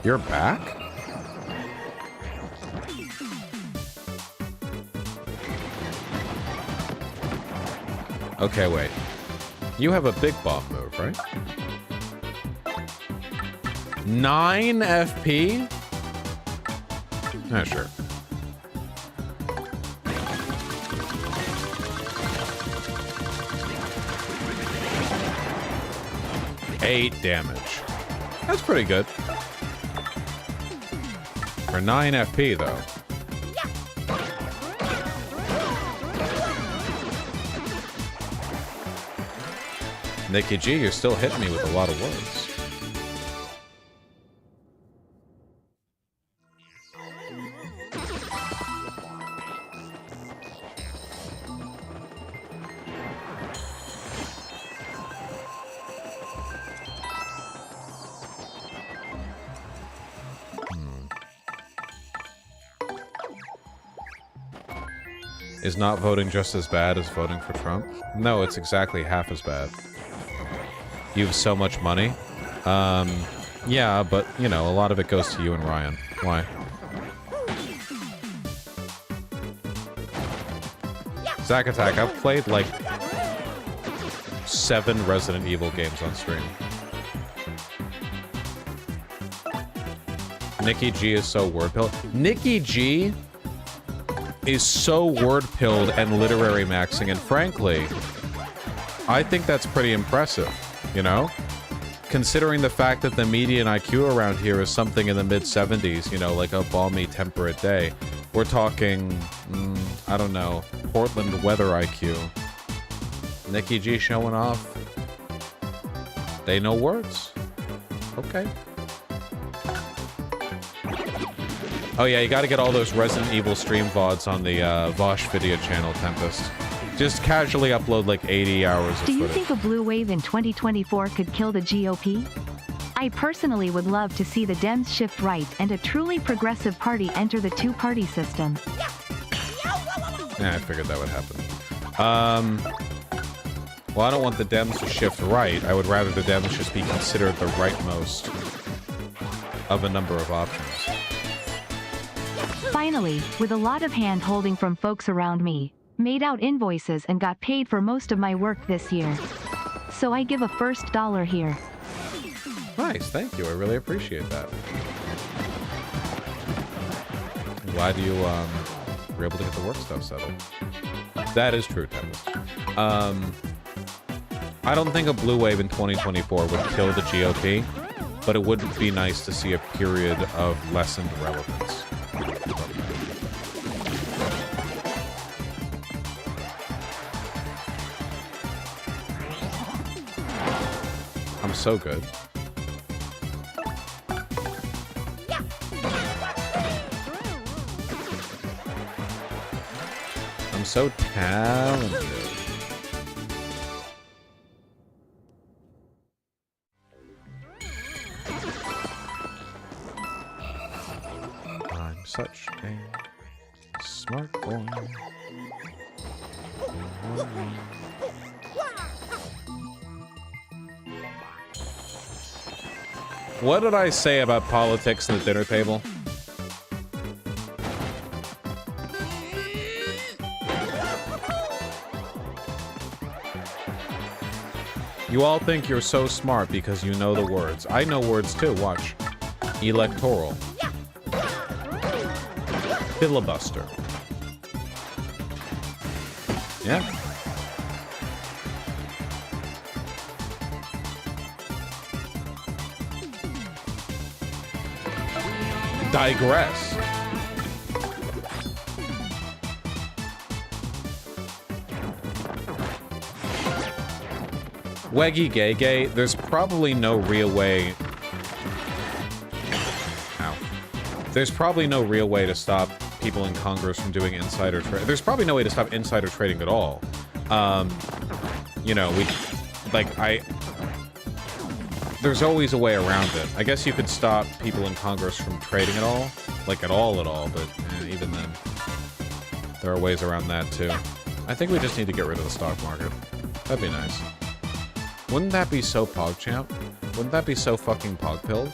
A: You're back? Okay, wait. You have a big bomb move, right? 9 FP? Ah, sure. Eight damage. That's pretty good. For 9 FP, though. Nikki G, you're still hitting me with a lot of words. Is not voting just as bad as voting for Trump? No, it's exactly half as bad. You have so much money. Yeah, but, you know, a lot of it goes to you and Ryan. Why? Zack Attack, I've played, like, 7 Resident Evil games on stream. Nikki G is so word-pilled. Nikki G is so word-pilled and literary maxing, and frankly, I think that's pretty impressive, you know? Considering the fact that the median IQ around here is something in the mid-70s, you know, like a balmy, temperate day. We're talking, I don't know, Portland weather IQ. Nikki G showing off. They know words. Okay. Oh yeah, you gotta get all those Resident Evil stream VODs on the Vosh video channel, Tempest. Just casually upload like 80 hours of footage.
E: Do you think a blue wave in 2024 could kill the GOP? I personally would love to see the Dems shift right and a truly progressive party enter the two-party system.
A: Yeah, I figured that would happen. Well, I don't want the Dems to shift right. I would rather the Dems just be considered the rightmost of a number of options.
E: Finally, with a lot of hand-holding from folks around me, made out invoices and got paid for most of my work this year. So I give a first dollar here.
A: Nice, thank you. I really appreciate that. I'm glad you were able to get the work stuff settled. That is true, Tempest. I don't think a blue wave in 2024 would kill the GOP, but it would be nice to see a period of lessened relevance. I'm so good. I'm so talented. I'm such a smart boy. What did I say about politics at the dinner table? You all think you're so smart because you know the words. I know words too, watch. Electoral. Filibuster. Yeah. Digress. Weggy Gay Gay, there's probably no real way... Ow. There's probably no real way to stop people in Congress from doing insider trading. There's probably no way to stop insider trading at all. You know, there's always a way around it. I guess you could stop people in Congress from trading at all. Like, at all, but even then. There are ways around that, too. I think we just need to get rid of the stock market. That'd be nice. Wouldn't that be so PogChamp? Wouldn't that be so fucking PogPilled?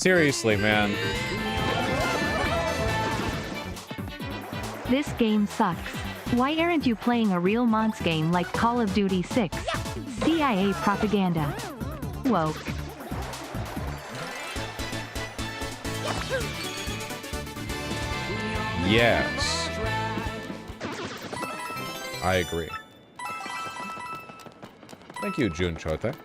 A: Seriously, man.
E: This game sucks. Why aren't you playing a real Mons game like Call of Duty 6? CIA propaganda. Woke.
A: Yes. I agree. Thank you, Jun Chote.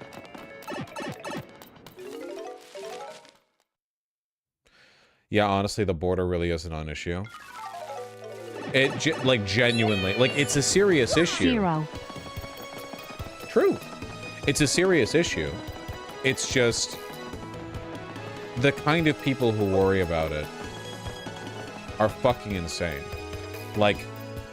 A: Yeah, honestly, the border really isn't an issue. It, like, genuinely, like, it's a serious issue.
E: Zero.
A: True. It's a serious issue. It's just the kind of people who worry about it are fucking insane. Like,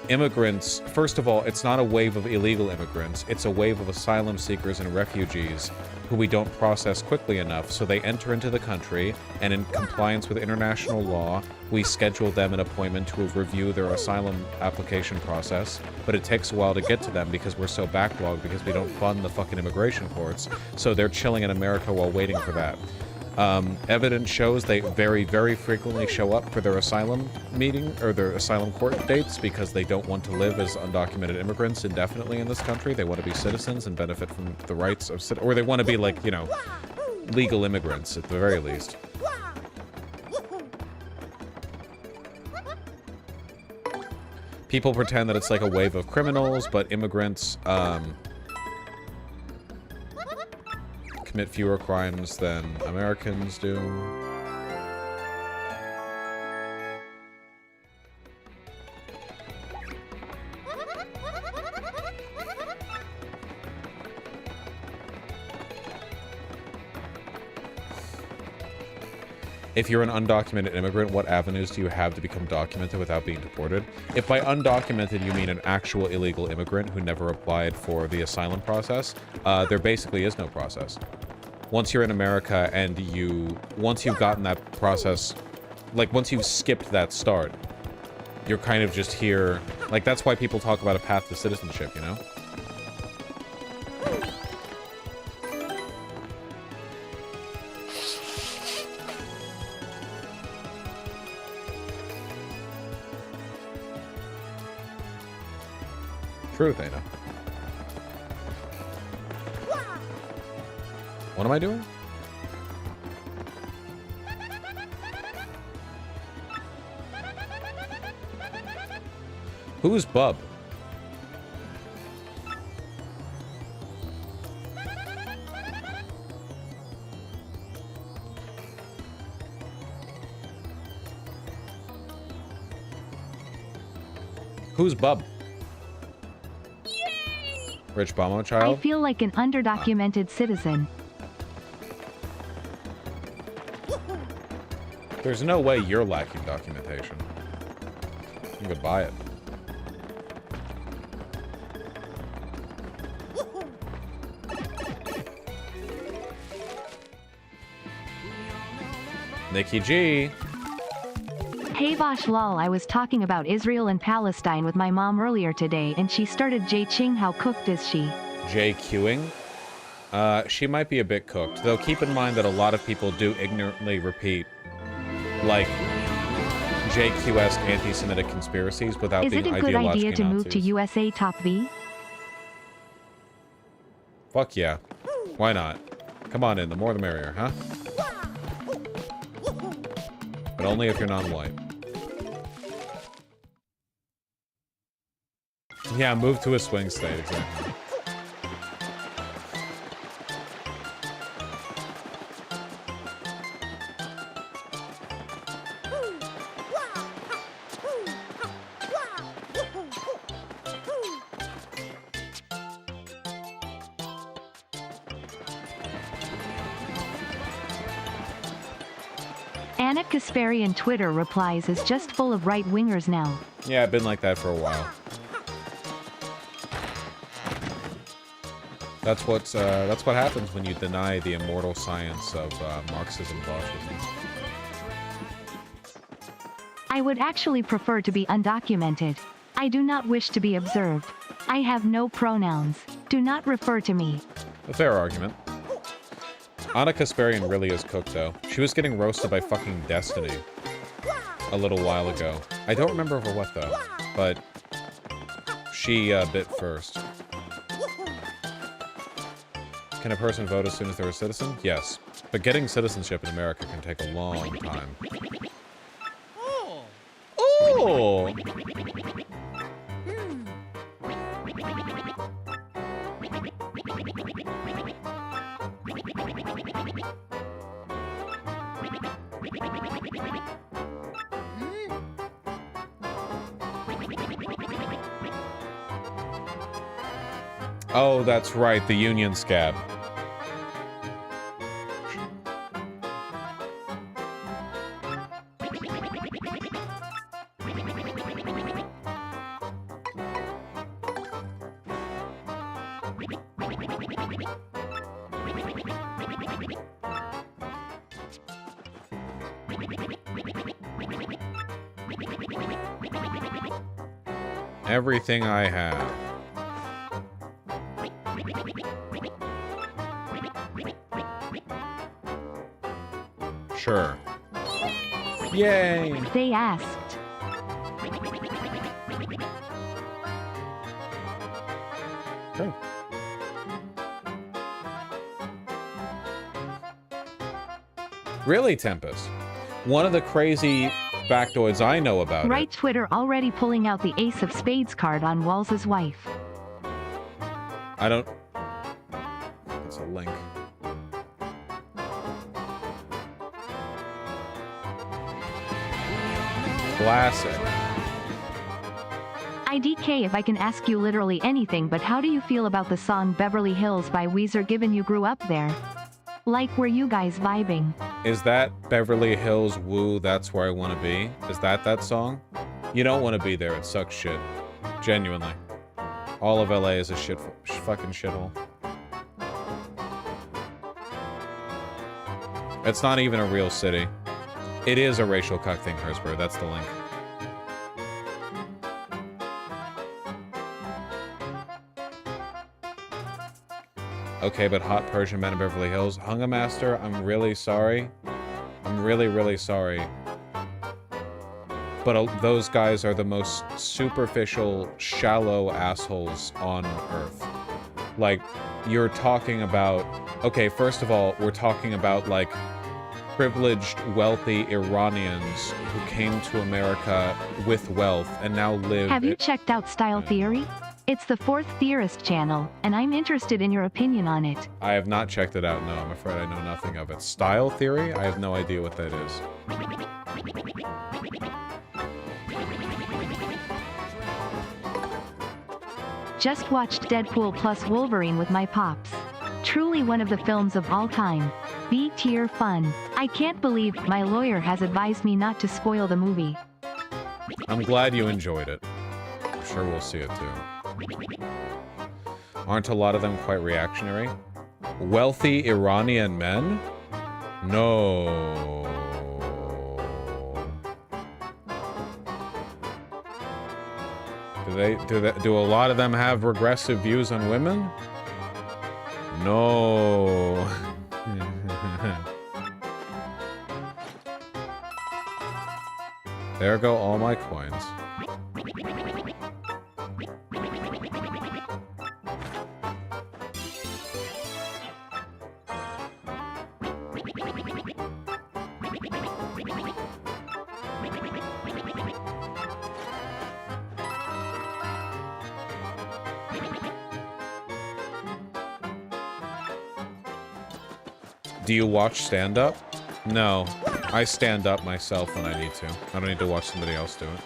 A: immigrants, first of all, it's not a wave of illegal immigrants. It's a wave of asylum seekers and refugees who we don't process quickly enough, so they enter into the country, and in compliance with international law, we schedule them an appointment to review their asylum application process, but it takes a while to get to them because we're so backlogged because we don't fund the fucking immigration courts, so they're chilling in America while waiting for that. Evidence shows they very, very frequently show up for their asylum meeting or their asylum court dates because they don't want to live as undocumented immigrants indefinitely in this country. They want to be citizens and benefit from the rights of or they want to be, like, you know, legal immigrants at the very least. People pretend that it's like a wave of criminals, but immigrants, commit fewer crimes than Americans do. If you're an undocumented immigrant, what avenues do you have to become documented without being deported? If by undocumented you mean an actual illegal immigrant who never applied for the asylum process, there basically is no process. Once you're in America and once you've gotten that process, like once you've skipped that start, you're kind of just here. Like, that's why people talk about a path to citizenship, you know? Truth, I know. What am I doing? Who's Bub? Who's Bub? Rich Bomo
E: I
A: child?
E: feel like an underdocumented citizen.
A: There's no way you're lacking documentation. You could buy it. Nikki G.
E: Hey Vosh lol, I was talking about Israel and Palestine with my mom earlier today and she started J-Ching. How cooked is she?
A: JQing? She might be a bit cooked, though keep in mind that a lot of people do ignorantly repeat, like, JQ-esque anti-Semitic conspiracies without being ideologically
E: Is it a good idea to move to
A: Nazis.
E: USA Top V?
A: Fuck yeah. Why not? Come on in, the more the merrier, huh? But only if you're non-white. Yeah, move to a swing state, exactly.
E: Anna Kasparian Twitter replies is just full of right-wingers now.
A: Yeah, I've been like that for a while. That's what happens when you deny the immortal science of Marxism fascism.
E: I would actually prefer to be undocumented. I do not wish to be observed. I have no pronouns. Do not refer to me.
A: A fair argument. Anna Kasparian really is cooked, though. She was getting roasted by fucking Destiny a little while ago. I don't remember for what, though. But she bit first. Can a person vote as soon as they're a citizen? Yes. But getting citizenship in America can take a long time. Oh! Oh, that's right, the Union Scab. Everything I have. Sure. Yay!
E: They asked.
A: Sure. Really, Tempest? One of the crazy factoids I know about
E: Right,
A: it.
E: Twitter already pulling out the Ace of Spades card on WALZ's wife.
A: I don't... It's a link. Classic.
E: IDK, if I can ask you literally anything, but how do you feel about the song Beverly Hills by Weezer, given you grew up there? Like, were you guys vibing?
A: Is that Beverly Hills Woo, That's Where I Want to Be? Is that song? You don't want to be there. It sucks shit. Genuinely. All of LA is a fucking shithole. It's not even a real city. It is a racial cuck thing, Hersberg. That's the link. Okay, but Hot Persian Men in Beverly Hills. Hunga Master, I'm really sorry. I'm really, really sorry. But those guys are the most superficial, shallow assholes on Earth. Like, you're talking about... Okay, first of all, we're talking about, like, privileged, wealthy Iranians who came to America with wealth and now live...
E: Have you checked out Style Theory? It's the 4th Theorist channel, and I'm interested in your opinion on it.
A: I have not checked it out, no. I'm afraid I know nothing of it. Style Theory? I have no idea what that is.
E: Just watched Deadpool plus Wolverine with my pops. Truly one of the films of all time. B-tier fun. I can't believe my lawyer has advised me not to spoil the movie.
A: I'm glad you enjoyed it. I'm sure we'll see it too. Aren't a lot of them quite reactionary? Wealthy Iranian men? No. Do a lot of them have regressive views on women? No. There go all my coins. Do you watch stand-up? No. I stand up myself when I need to. I don't need to watch somebody else do it.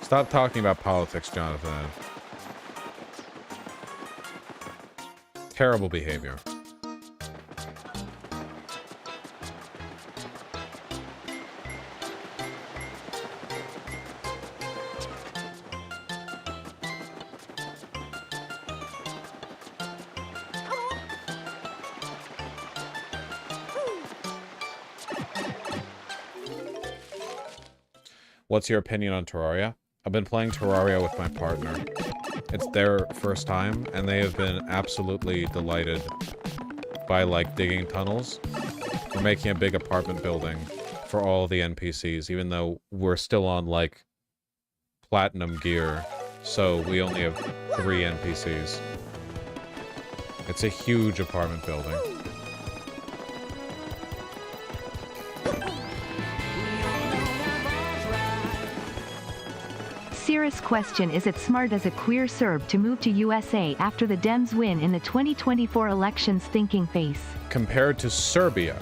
A: Stop talking about politics, Jonathan. Terrible behavior. What's your opinion on Terraria? I've been playing Terraria with my partner. It's their first time, and they have been absolutely delighted by, like, digging tunnels. We're making a big apartment building for all the NPCs, even though we're still on, like, platinum gear, so we only have 3 NPCs. It's a huge apartment building.
E: Serious question: is it smart as a queer Serb to move to USA after the Dems win in the 2024 elections? Thinking face.
A: Compared to Serbia.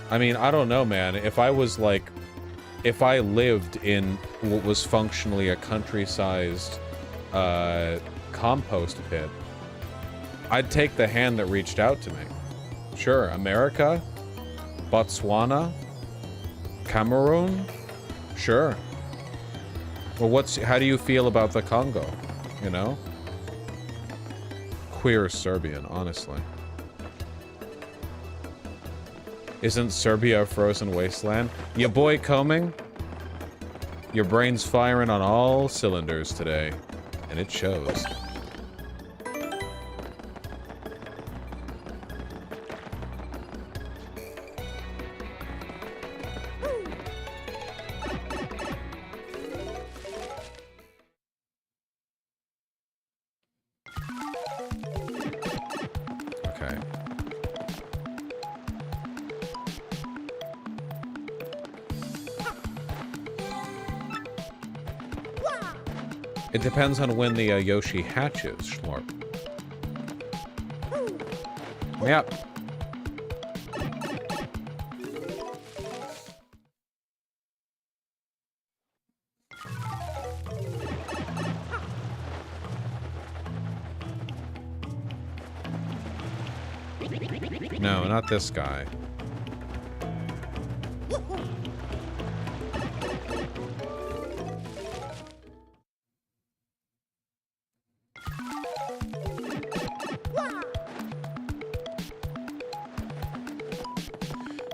A: I mean, I don't know, man. If I was like... If I lived in what was functionally a country-sized compost pit, I'd take the hand that reached out to me. Sure, America, Botswana, Cameroon, sure. Well, how do you feel about the Congo, you know? Queer Serbian, honestly. Isn't Serbia a frozen wasteland? Ya boy Combing? Your brain's firing on all cylinders today, and it shows. Okay. It depends on when the Yoshi hatches, Schlorp. Yep. No, not this guy.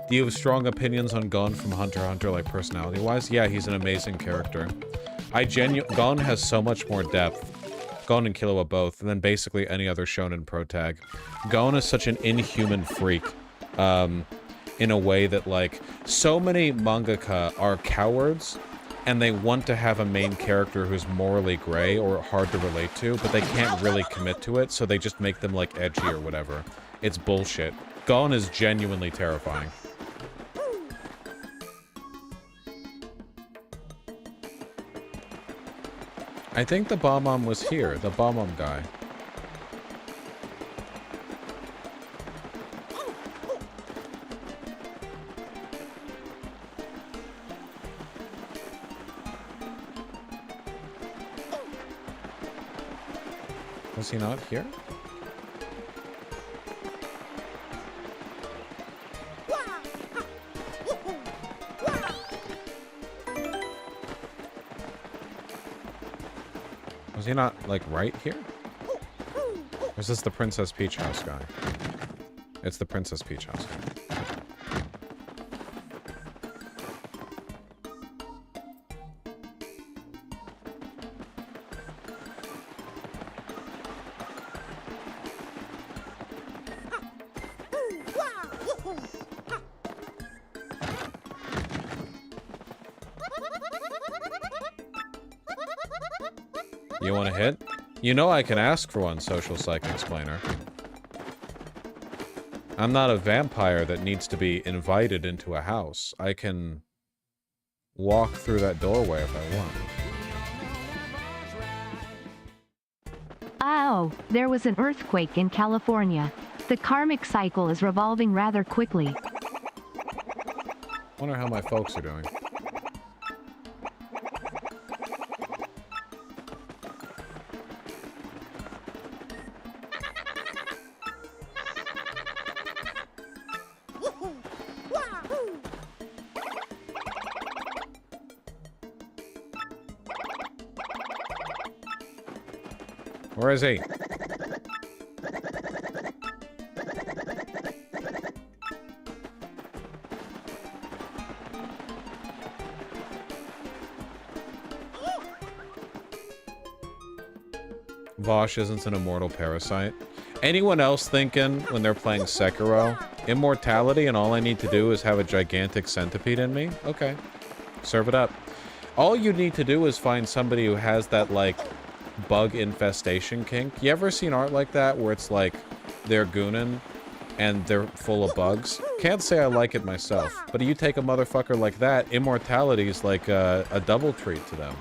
A: Do you have strong opinions on Gon from Hunter x Hunter, like personality-wise? Yeah, he's an amazing character. Gon has so much more depth. Gon and Killua both, and then basically any other shonen protag. Gon is such an inhuman freak, in a way that, like, so many mangaka are cowards, and they want to have a main character who's morally gray or hard to relate to, but they can't really commit to it, so they just make them, like, edgy or whatever. It's bullshit. Gon is genuinely terrifying. I think the Bomb-Omb was here, the Bomb-Omb guy. Was he not here? Was he not, like, right here? Or is this the Princess Peach House guy? It's the Princess Peach House guy. You want to hit? You know I can ask for one, Social Psych Explainer. I'm not a vampire that needs to be invited into a house. I can walk through that doorway if I want.
E: Oh, there was an earthquake in California. The karmic cycle is revolving rather quickly.
A: Wonder how my folks are doing. Where is he? Vosh isn't an immortal parasite. Anyone else thinking when they're playing Sekiro, immortality and all I need to do is have a gigantic centipede in me? Okay. Serve it up. All you need to do is find somebody who has that, like, bug infestation kink. You ever seen art like that where it's like they're goonin' and they're full of bugs? Can't say I like it myself, but you take a motherfucker like that, immortality is like a double treat to them.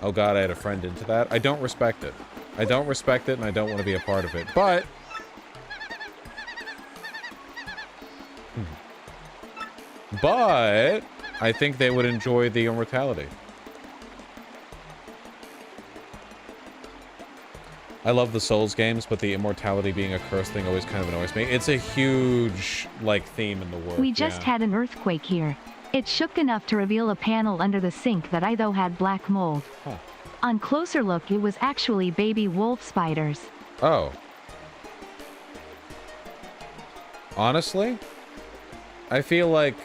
A: Oh god, I had a friend into that. I don't respect it. I don't respect it, and I don't want to be a part of it. But I think they would enjoy the immortality. I love the Souls games, but the immortality being a curse thing always kind of annoys me. It's a huge, like, theme in the world.
E: We just had an earthquake here. It shook enough to reveal a panel under the sink that I though had black mold.
A: Huh.
E: On closer look, it was actually baby wolf spiders.
A: Oh. Honestly, I feel like...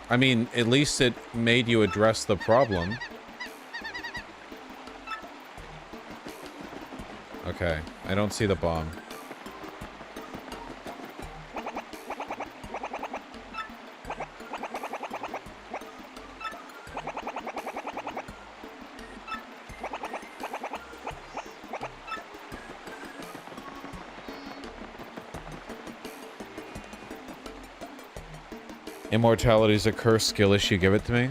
A: I mean, at least it made you address the problem. Okay, I don't see the bomb. Immortality is a curse skill issue. Give it to me.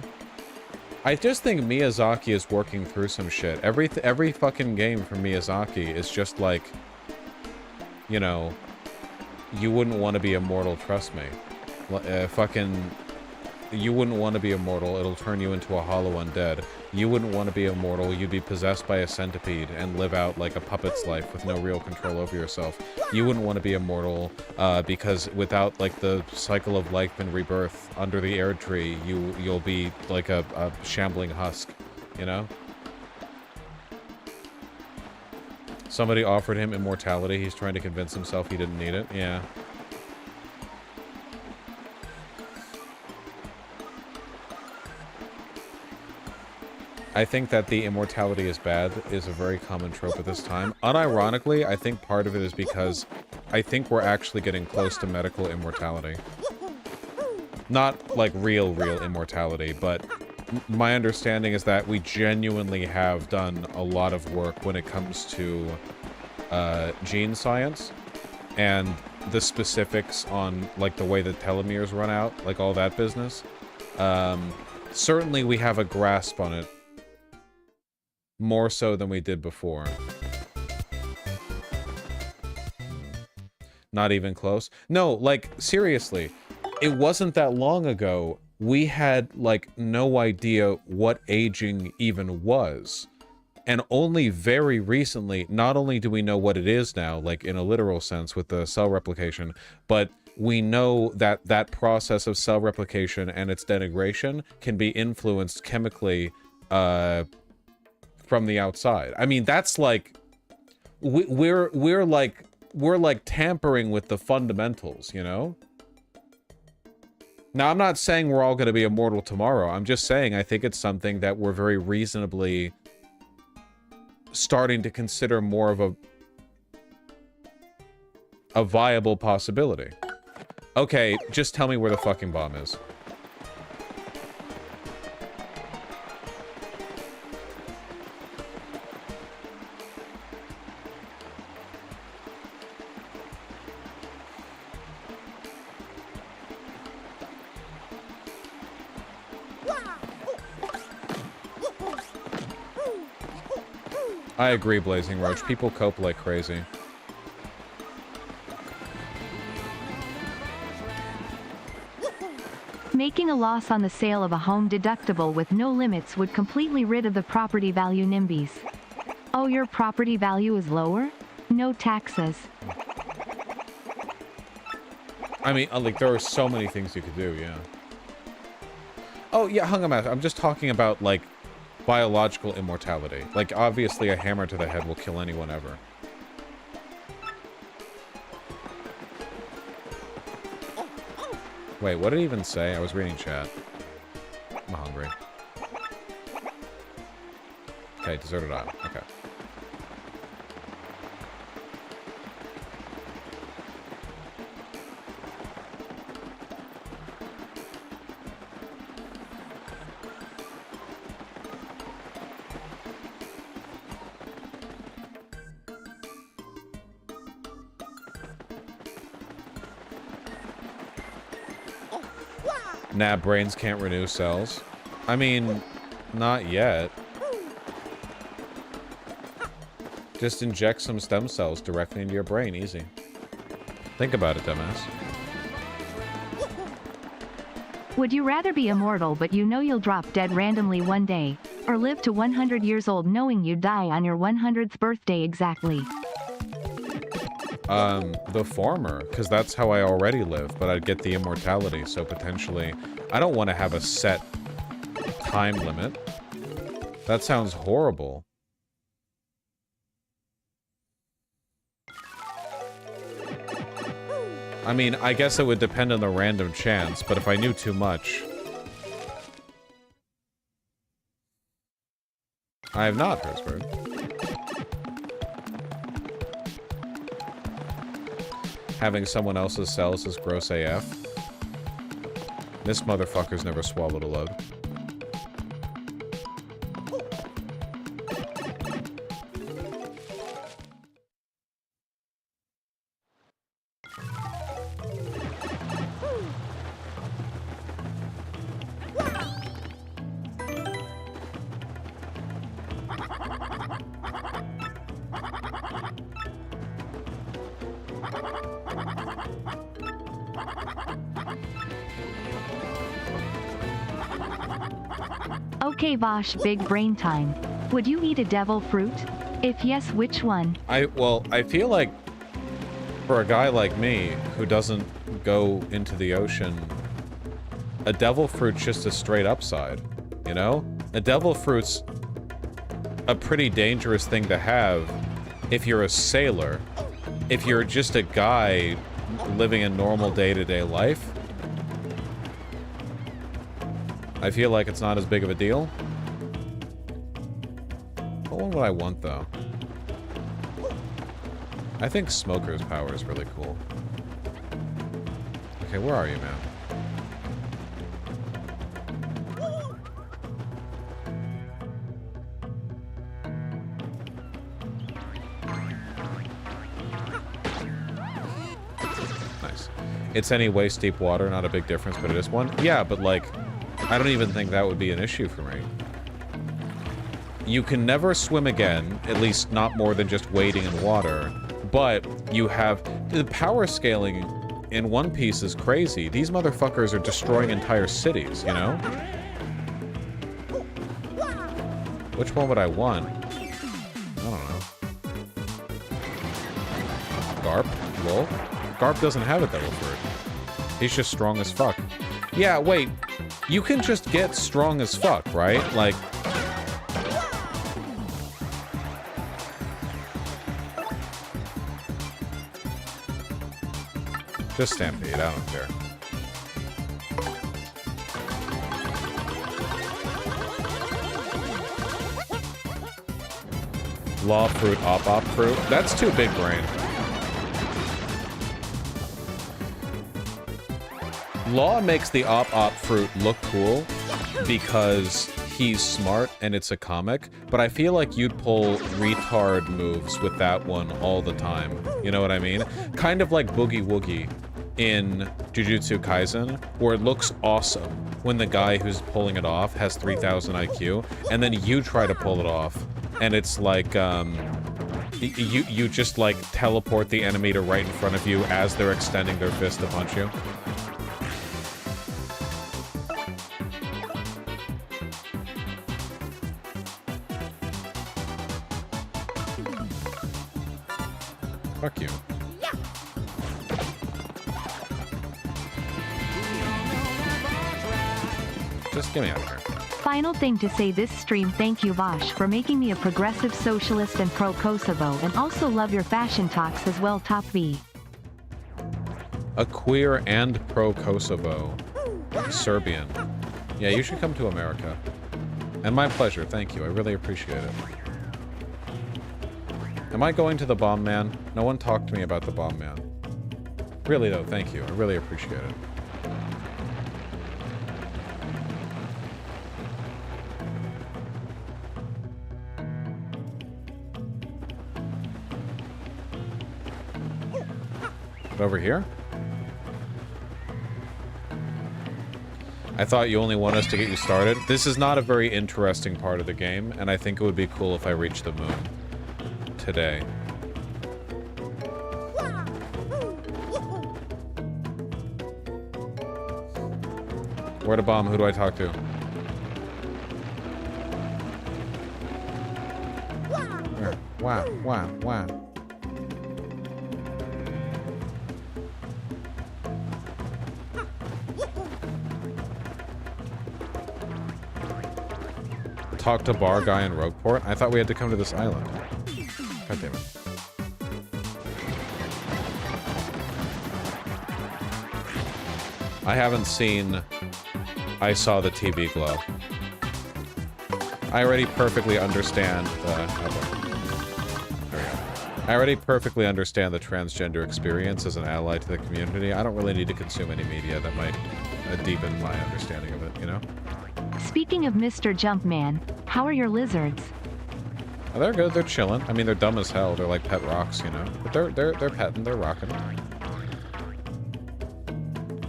A: I just think Miyazaki is working through some shit. Every fucking game from Miyazaki is just like, you know, you wouldn't want to be immortal, trust me. You wouldn't want to be immortal. It'll turn you into a hollow undead. You wouldn't want to be immortal. You'd be possessed by a centipede and live out like a puppet's life with no real control over yourself. You wouldn't want to be immortal because without like the cycle of life and rebirth under the air tree, you'll be like a shambling husk, you know? Somebody offered him immortality. He's trying to convince himself he didn't need it. Yeah. I think that the immortality is bad is a very common trope at this time. Unironically, I think part of it is because I think we're actually getting close to medical immortality. Not like real immortality, but my understanding is that we genuinely have done a lot of work when it comes to gene science and the specifics on like the way the telomeres run out, like all that business. Certainly we have a grasp on it. More so than we did before. Not even close. No, like, seriously. It wasn't that long ago we had, like, no idea what aging even was. And only very recently, not only do we know what it is now, like, in a literal sense with the cell replication, but we know that that process of cell replication and its denigration can be influenced chemically, from the outside. I mean, that's like we're like tampering with the fundamentals, you know? Now, I'm not saying we're all going to be immortal tomorrow. I'm just saying I think it's something that we're very reasonably starting to consider more of a viable possibility. Okay, just tell me where the fucking bomb is. I agree, Blazing Roach. People cope like crazy.
E: Making a loss on the sale of a home deductible with no limits would completely rid of the property value NIMBYs. Oh, your property value is lower? No taxes.
A: I mean, like, there are so many things you could do, yeah. Oh, yeah, hung on. I'm just talking about, like, biological immortality. Like, obviously a hammer to the head will kill anyone ever. Wait, what did it even say? I was reading chat. I'm hungry. Okay, deserted island. Okay. Nah, brains can't renew cells. I mean, not yet. Just inject some stem cells directly into your brain. Easy. Think about it, dumbass.
E: Would you rather be immortal but you know you'll drop dead randomly one day, or live to 100 years old knowing you die on your 100th birthday exactly?
A: The former, because that's how I already live, but I'd get the immortality, so potentially... I don't want to have a set time limit. That sounds horrible. I mean, I guess it would depend on the random chance, but if I knew too much... I have not, Hersberg. Having someone else's cells is gross AF. This motherfucker's never swallowed a load.
E: Okay, Vosh, big brain time. Would you eat a devil fruit? If yes, which one?
A: Well, I feel like for a guy like me who doesn't go into the ocean, a devil fruit's just a straight upside, you know? A devil fruit's a pretty dangerous thing to have if you're a sailor. If you're just a guy living a normal day-to-day life, I feel like it's not as big of a deal. What one would I want, though? I think Smoker's power is really cool. Okay, where are you, man? Nice. It's any waist deep water, not a big difference, but it is one. Yeah, but like... I don't even think that would be an issue for me. You can never swim again, at least not more than just wading in water, but you have... The power scaling in One Piece is crazy. These motherfuckers are destroying entire cities, you know? Which one would I want? I don't know. Garp? Lol? Garp doesn't have a devil fruit. He's just strong as fuck. Yeah, wait. You can just get strong as fuck, right? Like... Just Stampede, I don't care. Law fruit, op fruit. That's too big brain. Law makes the op fruit look cool because he's smart and it's a comic, but I feel like you'd pull retard moves with that one all the time. You know what I mean? Kind of like Boogie Woogie in Jujutsu Kaisen, where it looks awesome when the guy who's pulling it off has 3000 IQ, and then you try to pull it off, and it's like, you just like teleport the enemy to right in front of you as they're extending their fist to punch you. Fuck you. Just get me out of here.
E: Final thing to say this stream, thank you Vosh for making me a progressive socialist and pro-Kosovo, and also love your fashion talks as well, Top V.
A: A queer and pro-Kosovo Serbian. Yeah, you should come to America. And my pleasure, thank you. I really appreciate it. Am I going to the bomb man? No one talked to me about the bomb man. Really though, thank you. I really appreciate it. But over here? I thought you only want us to get you started. This is not a very interesting part of the game, and I think it would be cool if I reached the moon today. Where to bomb? Who do I talk to? Where? Wow. Talk to bar guy in Rogueport? I thought we had to come to this island. God damn it. I haven't seen I Saw the TV Glow. I already perfectly understand the... Oh, there we go. I already perfectly understand the transgender experience as an ally to the community. I don't really need to consume any media that might deepen my understanding of it, you know?
E: Speaking of Mr. Jumpman, how are your lizards?
A: Oh, they're good. They're chilling. I mean, they're dumb as hell. They're like pet rocks, you know? But they're petting. They're rocking.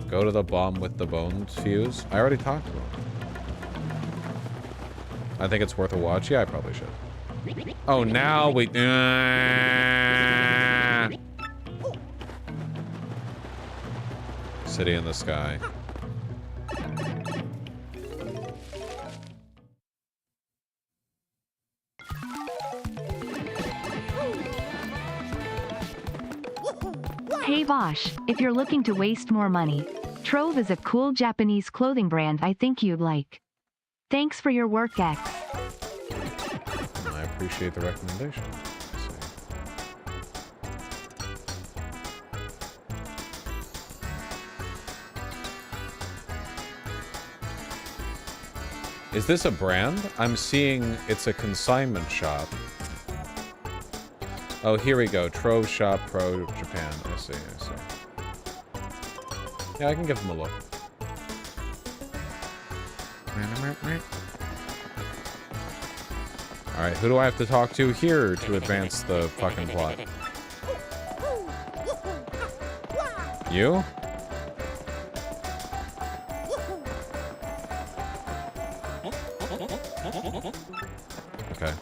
A: Go to the bomb with the bones fuse. I already talked to him. I think it's worth a watch. Yeah, I probably should. Oh, now we... City in the sky.
E: Hey Vosh, if you're looking to waste more money, Trove is a cool Japanese clothing brand I think you'd like. Thanks for your work, X.
A: I appreciate the recommendation. Is this a brand? I'm seeing it's a consignment shop. Oh, here we go. Trove Shop Pro Japan. I see. Yeah, I can give them a look. Alright, who do I have to talk to here to advance the fucking plot? You? Okay.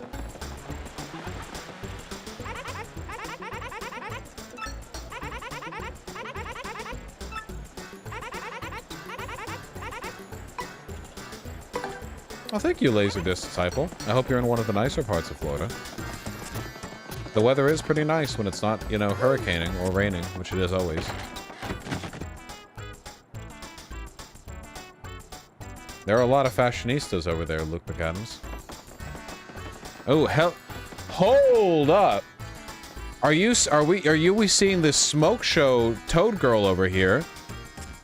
A: Well, thank you, Laserdisc Disciple. I hope you're in one of the nicer parts of Florida. The weather is pretty nice when it's not, you know, hurricaning or raining, which it is always. There are a lot of fashionistas over there, Luke McAdams. Oh, hell. Hold up. Are you seeing this smoke show Toad Girl over here?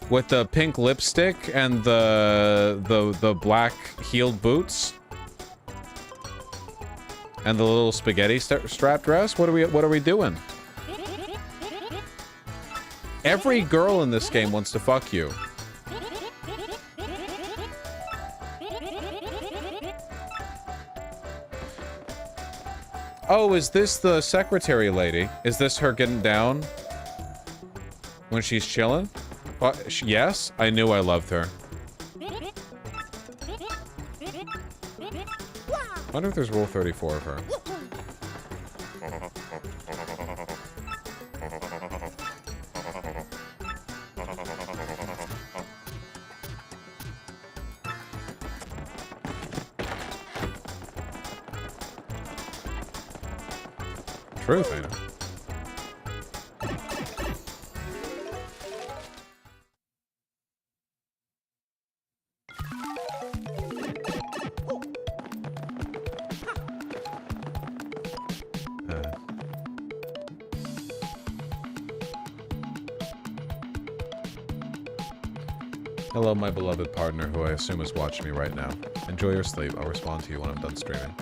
A: With the pink lipstick and the black heeled boots and the little spaghetti strap dress. What are we doing? Every girl in this game wants to fuck you. Oh, is this the secretary lady? Is this her getting down when she's chilling? Yes, I knew I loved her. I wonder if there's Rule 34 of her. Truth, I know. Hello, my beloved partner, who I assume is watching me right now. Enjoy your sleep. I'll respond to you when I'm done streaming.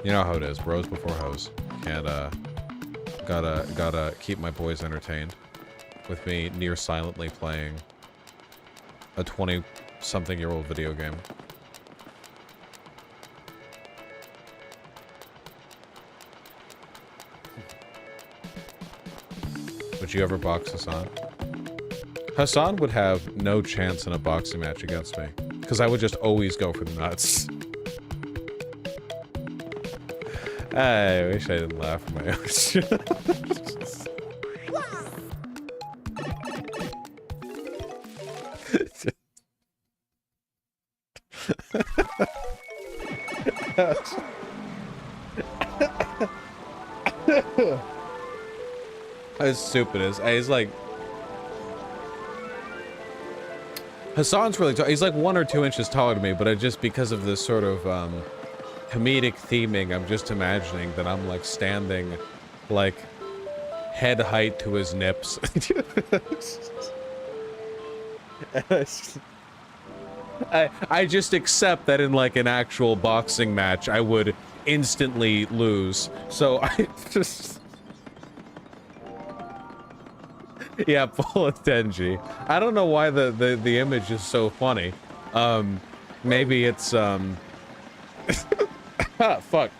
A: You know how it is. Bros before hoes. Can't, gotta keep my boys entertained. With me near silently playing a 20-something-year-old video game. Would you ever box Hassan? Hassan would have no chance in a boxing match against me. Because I would just always go for the nuts. I wish I didn't laugh at my own shit. As stupid as he's like Hassan's really tall. He's like 1 or 2 inches taller than me, but I just because of this sort of comedic theming, I'm just imagining that I'm like standing like head height to his nips. I just accept that in like an actual boxing match I would instantly lose. So I just yeah, full of Denji. I don't know why the image is so funny. Maybe it's ah, fuck.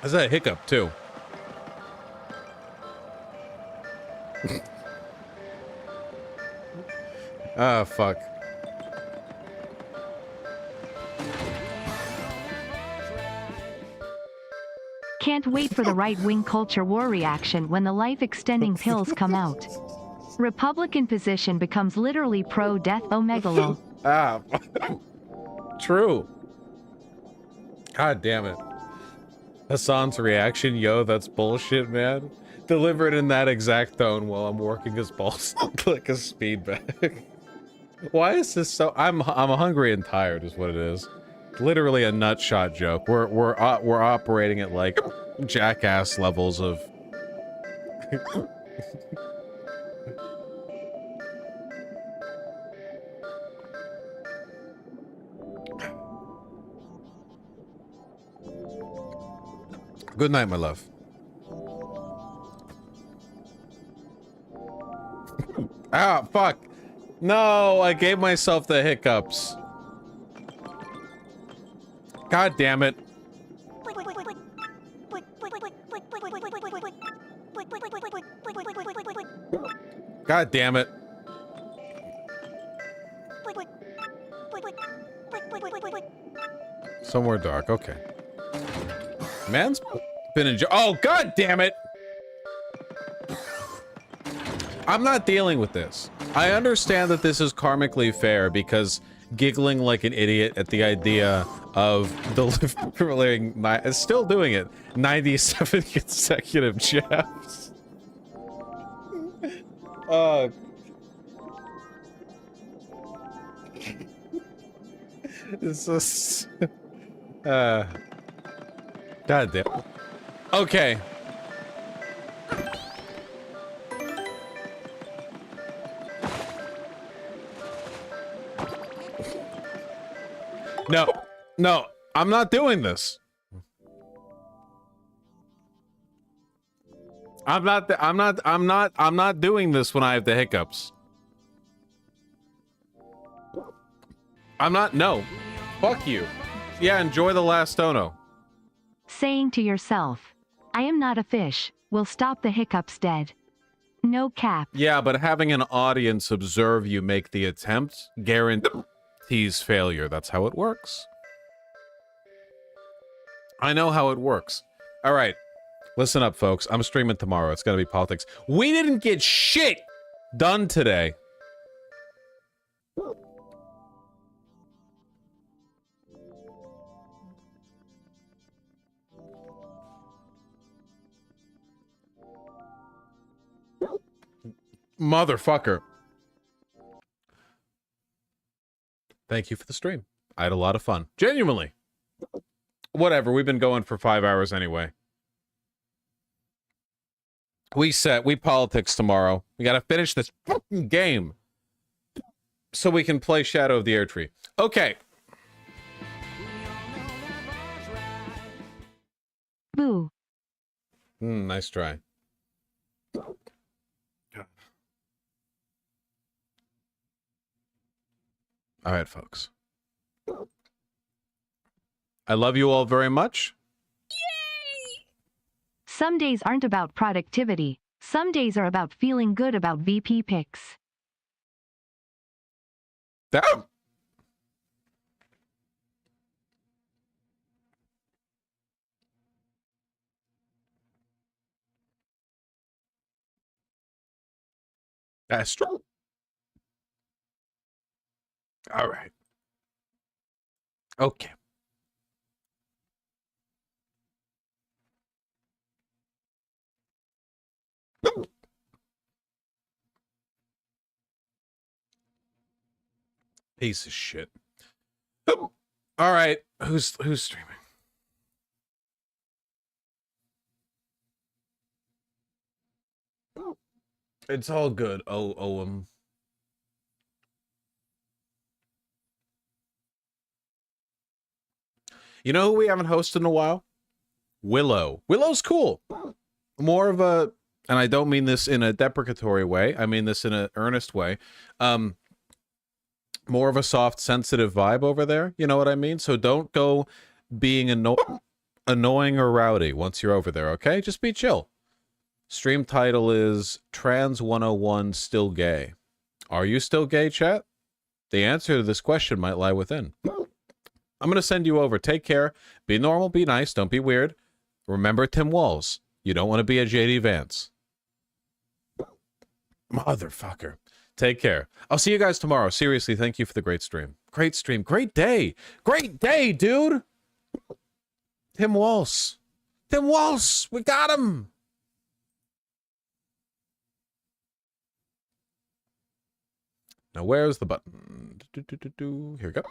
A: Is that a hiccup too? Ah, fuck.
E: Can't wait for the right-wing culture war reaction when the life-extending pills come out. Republican position becomes literally pro-death omegalo.
A: Ah. True. God damn it. Hassan's reaction, yo, that's bullshit, man. Deliver it in that exact tone while I'm working his balls like a speed bag. Why is this so? I'm hungry and tired, is what it is. Literally a nutshot joke. We're operating at like jackass levels of. Good night, my love. Ah, fuck. No, I gave myself the hiccups. God damn it. God damn it. Somewhere dark, okay. Man's been enjoying. Oh, god damn it! I'm not dealing with this. I understand that this is karmically fair because giggling like an idiot at the idea of delivering still doing it 97 consecutive jabs. This is god damn. Okay. No, no, I'm not doing this. I'm not doing this when I have the hiccups. No. Fuck you. Yeah, enjoy the last dono.
E: Saying to yourself, I am not a fish, will stop the hiccups dead. No cap.
A: Yeah, but having an audience observe you make the attempt guarantees failure. That's how it works. I know how it works. All right. Listen up, folks. I'm streaming tomorrow. It's going to be politics. We didn't get shit done today. Motherfucker. Thank you for the stream. I had a lot of fun. Genuinely. Whatever. We've been going for 5 hours anyway. We politics tomorrow. We gotta finish this fucking game so we can play Shadow of the Air Tree. Okay.
E: Boo.
A: Nice try. All right, folks. I love you all very much.
E: Some days aren't about productivity. Some days are about feeling good about VP picks.
A: Damn. That's true. All right. Okay. Piece of shit. All right. Who's streaming? It's all good. Oh, you know who we haven't hosted in a while? Willow. Willow's cool. More of a, and I don't mean this in a deprecatory way. I mean this in an earnest way. More of a soft, sensitive vibe over there. You know what I mean? So don't go being annoying or rowdy once you're over there, okay? Just be chill. Stream title is Trans 101 Still Gay. Are you still gay, chat? The answer to this question might lie within. I'm going to send you over. Take care. Be normal. Be nice. Don't be weird. Remember Tim WALZ. You don't want to be a JD Vance. Motherfucker. Take care. I'll see you guys tomorrow. Seriously, thank you for the great stream. Great stream. Great day. Great day, dude. Tim WALZ. Tim WALZ. We got him. Now, where's the button? Here we go.